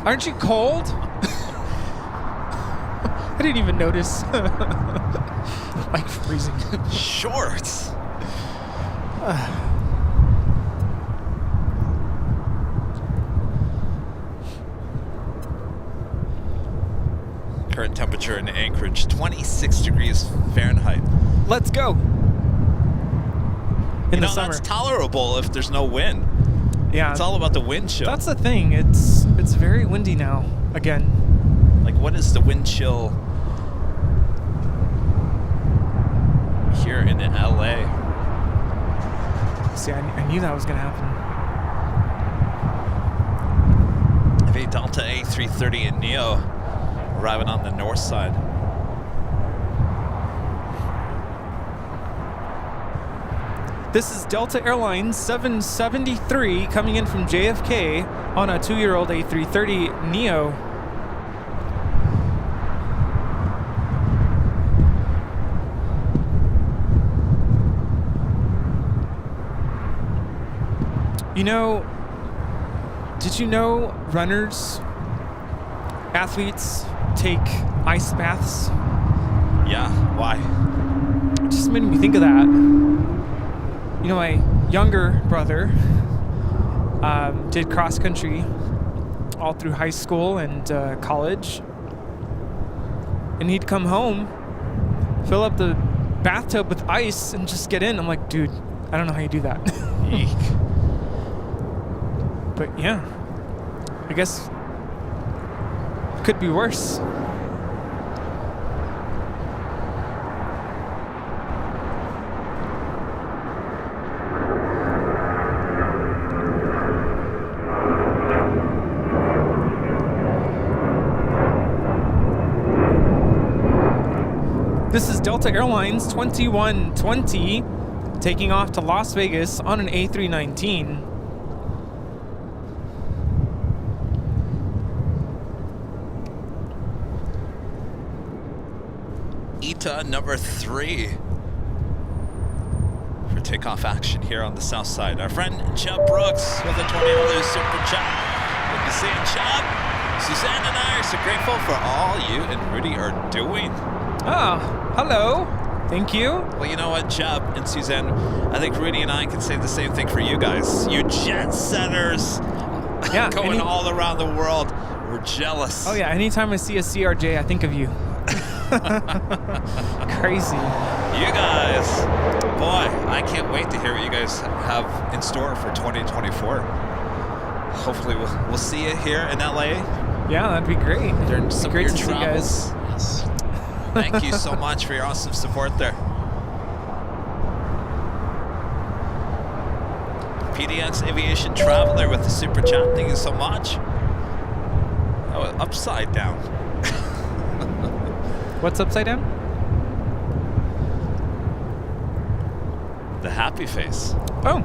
Aren't you cold? I didn't even notice. Like freezing. Shorts! Current temperature in Anchorage, 26 degrees Fahrenheit. Let's go. In the summer. That's tolerable if there's no wind. Yeah. It's all about the wind chill. That's the thing. It's very windy now. Again. Like, what is the wind chill here in LA? See, I knew that was going to happen. A Delta A330 and Neo arriving on the north side. This is Delta Airlines 773 coming in from JFK on a 2-year-old A330 Neo. You know, did you know runners, athletes take ice baths? Yeah, why? It just made me think of that. You know, my younger brother did cross country all through high school and college. And he'd come home, fill up the bathtub with ice, and just get in. I'm like, dude, I don't know how you do that. Eek. But yeah, I guess it could be worse. This is Delta Airlines 2120 taking off to Las Vegas on an A319. ETA number 3 for takeoff action here on the south side. Our friend Chubb Brooks with a $20 super chat. Good to see you, Chubb. Suzanne and I are so grateful for all you and Rudy are doing. Oh, hello. Thank you. Well, you know what, Chubb and Suzanne, I think Rudy and I can say the same thing for you guys. You jet setters, Yeah, going all around the world. We're jealous. Oh yeah, anytime I see a CRJ, I think of you. Crazy. You guys, boy, I can't wait to hear what you guys have in store for 2024. Hopefully we'll see you here in LA. Yeah, that'd be great. During some great of your to see you travels. guys. Thank you so much for your awesome support there. PDX Aviation Traveler with the super chat. Thank you so much. Oh, upside down. What's upside down? The happy face. Oh.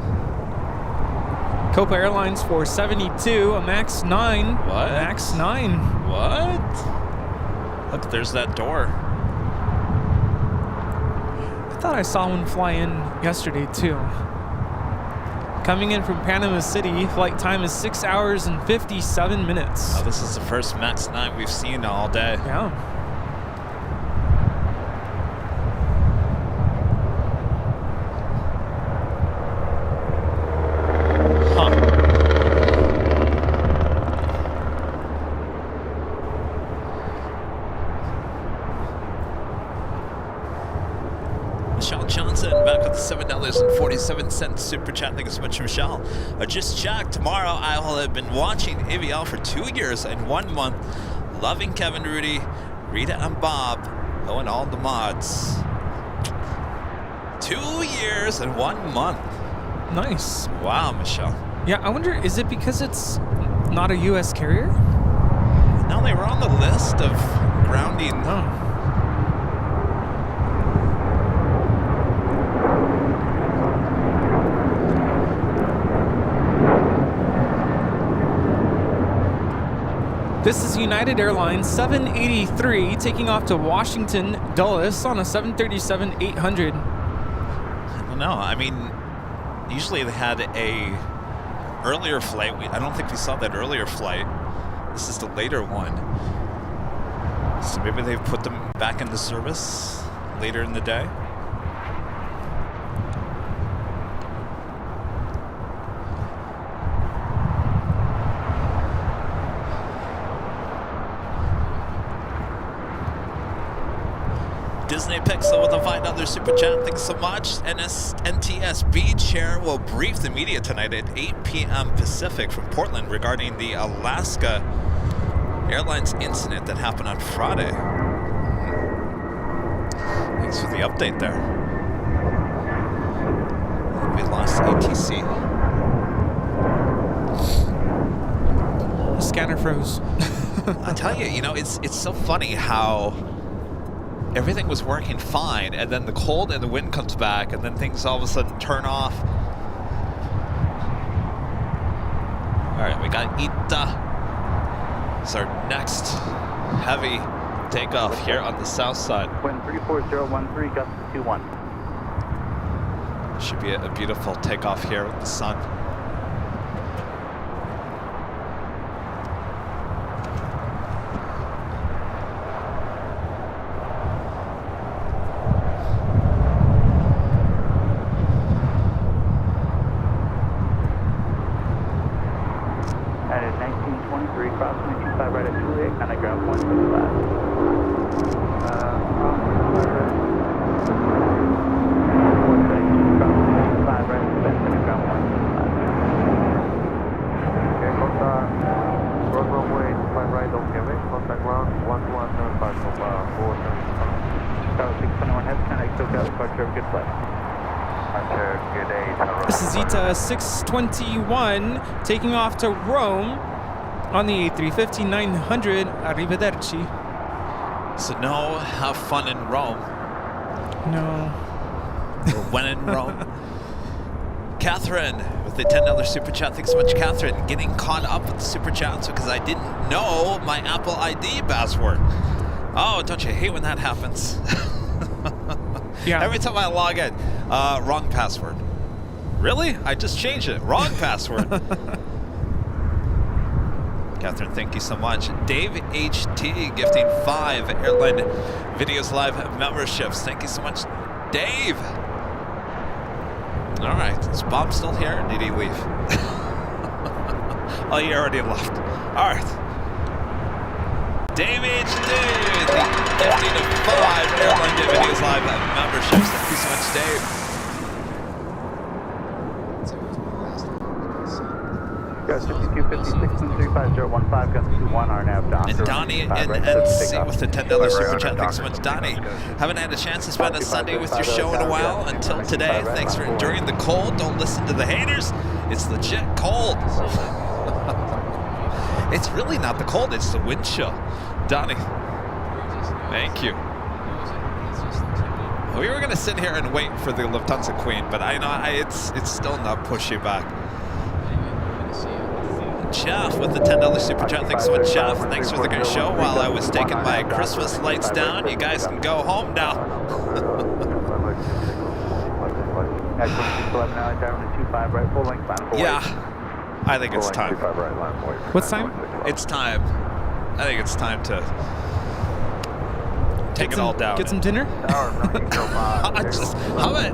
Copa Airlines 472, a MAX 9. What? MAX 9. What? Look, there's that door. I thought I saw one fly in yesterday too. Coming in from Panama City, flight time is 6 hours and 57 minutes. Oh, this is the first MAX 9 we've seen all day. Yeah. Michelle Johnson back with $7.47 super chat. Thank you so much, Michelle. I just checked. Tomorrow I will have been watching AVL for 2 years and 1 month. Loving Kevin Rudy, Rita and Bob, and all the mods. 2 years and 1 month. Nice. Wow, Michelle. Yeah, I wonder, is it because it's not a U.S. carrier? No, they were on the list of grounding. Oh. This is United Airlines 783 taking off to Washington Dulles on a 737-800. I don't know. I mean, usually they had a earlier flight. I don't think we saw that earlier flight. This is the later one. So maybe they've put them back into service later in the day. Disney Pixel with a $5 super chat. Thanks so much. NTSB chair will brief the media tonight at 8 p.m. Pacific from Portland regarding the Alaska Airlines incident that happened on Friday. Thanks for the update there. We lost ATC. The scanner froze. I tell you, it's so funny how everything was working fine, and then the cold and the wind comes back, and then things all of a sudden turn off. All right, we got Ita. It's our next heavy takeoff here on the south side. Wind 34013, gust 21. Should be a beautiful takeoff here with the sun. At 1923, crossing 25 right at 28, kind of ground point for the last. This is Zeta 621 taking off to Rome on the A350 900. Arrivederci. So no, have fun in Rome. No. Or when in Rome. Catherine with the $10 super chat. Thanks so much, Catherine. Getting caught up with the super chats because I didn't know my Apple ID password. Oh, don't you hate when that happens? Yeah. Every time I log in, wrong password. Really? I just changed it. Wrong password. Catherine, thank you so much. Dave HT gifting 5 Airline Videos Live memberships. Thank you so much, Dave. All right, is Bob still here or did he leave? Oh, he already left. All right. Dave HT, the gifting of 5 Airline Videos Live memberships. Thank you so much, Dave. Guys, 5256-350115, gust 21, RNAV Doctor. And Donnie and NC with the $10 super chat. Thanks so much, Donnie. Haven't had a chance to spend a Sunday with your show in a while until today. Thanks for enduring the cold. Don't listen to the haters. It's legit cold. It's really not the cold, it's the wind chill. Donnie, thank you. We were gonna sit here and wait for the Lufthansa Queen, but I know it's still not pushy back. Jeff with the $10 super chat. Thanks so much, Jeff. Thanks for the great show. While I was taking my Christmas lights down, you guys can go home now. Yeah, I think it's time. What's time? It's time. I think it's time to take it all down. Get some dinner? How about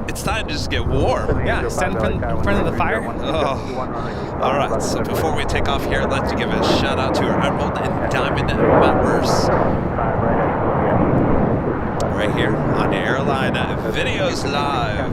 it's time to just get warm? Yeah, stand in front of the fire. Oh. All right, so before we take off here, let's give a shout out to our Emerald and Diamond members. Right here on Airline Videos Live.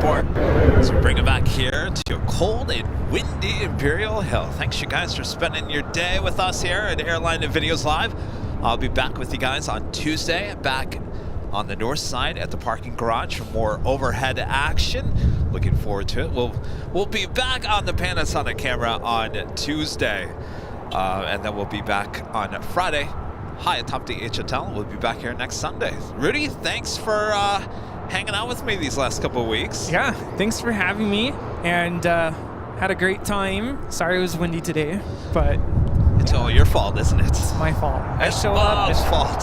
support as we bring it back here to a cold and windy Imperial Hill. Thanks you guys for spending your day with us here at Airline and Videos Live. I'll be back with you guys on Tuesday, back on the north side at the parking garage for more overhead action. Looking forward to it. We'll be back on the Panasonic camera on Tuesday, and then we'll be back on Friday. Hi, atop the HOTL. We'll be back here next Sunday. Rudy, thanks for hanging out with me these last couple of weeks. Yeah, thanks for having me, and had a great time. Sorry it was windy today, but it's all your fault, isn't it? It's my fault. I show up. It's fault.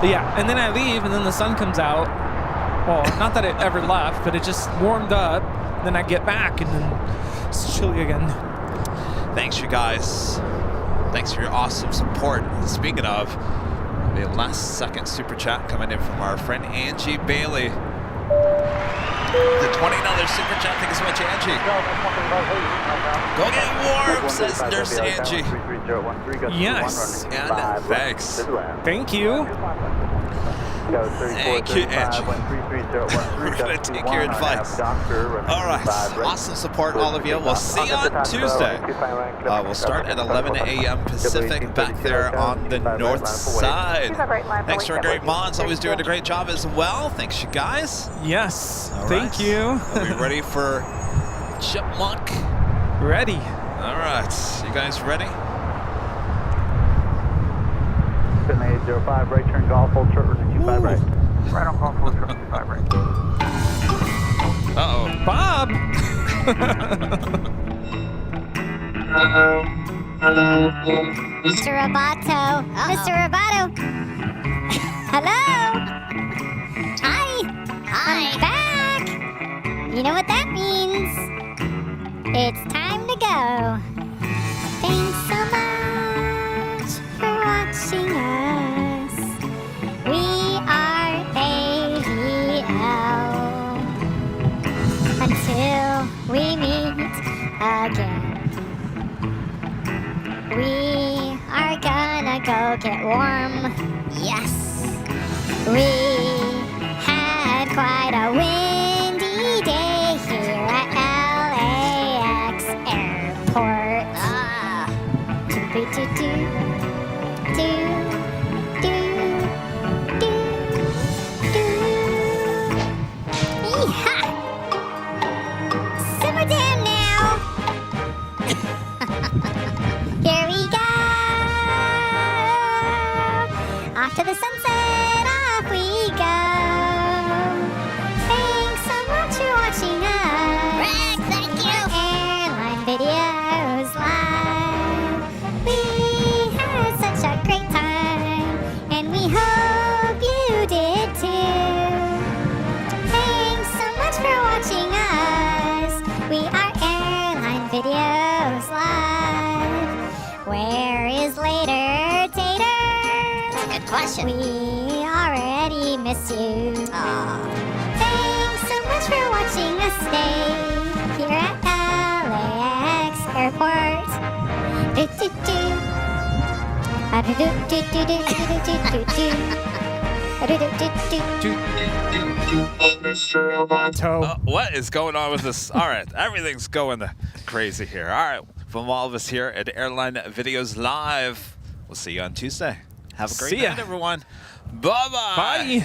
Yeah, and then I leave, and then the sun comes out. Well, not that it ever left, but it just warmed up. Then I get back, and then it's chilly again. Thanks, you guys. Thanks for your awesome support. Speaking of, the last second super chat coming in from our friend Angie Bailey. The $20 super chat. Thank you so much, Angie. Go get warm, says Nurse Angie. Yes. And thanks. Thank you. Thank you, Angie. We're going to take your advice. All right. Awesome support, all of you. We'll see you on Tuesday. We'll start at 11 a.m. Pacific back there on the north side. Thanks to our great mods. Always doing a great job as well. Thanks, you guys. Yes. All Thank right. you. Are we ready for Chipmunk? Ready. All right. You guys ready? 805, right turn golf, hold short, 25 right. Right on golf, hold short, 25 right. Uh-oh. Bob! Mr. Roboto. Mr. Roboto. Hello. Hi. I'm back. You know what that means. It's time to go. Thanks so much for watching us. We are AVL. Until we meet again. We are gonna go get warm. Yes. We had quite a windy day here at LAX Airport. Yeehaw! Simmer down now. Here we go. Off to the sunset, off we go. Thanks so much for watching us. Rick, thank you. Airline Videos Live. We had such a great time, and we hope you did too. Thanks so much for watching us. We are Airline Videos Live. Where is later, Tater? That's a good question. We already miss you. Thanks so much for watching us stay here at LAX Airport. What is going on with this? All right, everything's going crazy here. All right, from all of us here at Airline Videos Live, we'll see you on Tuesday. Have a great night, everyone. Bye-bye. Bye.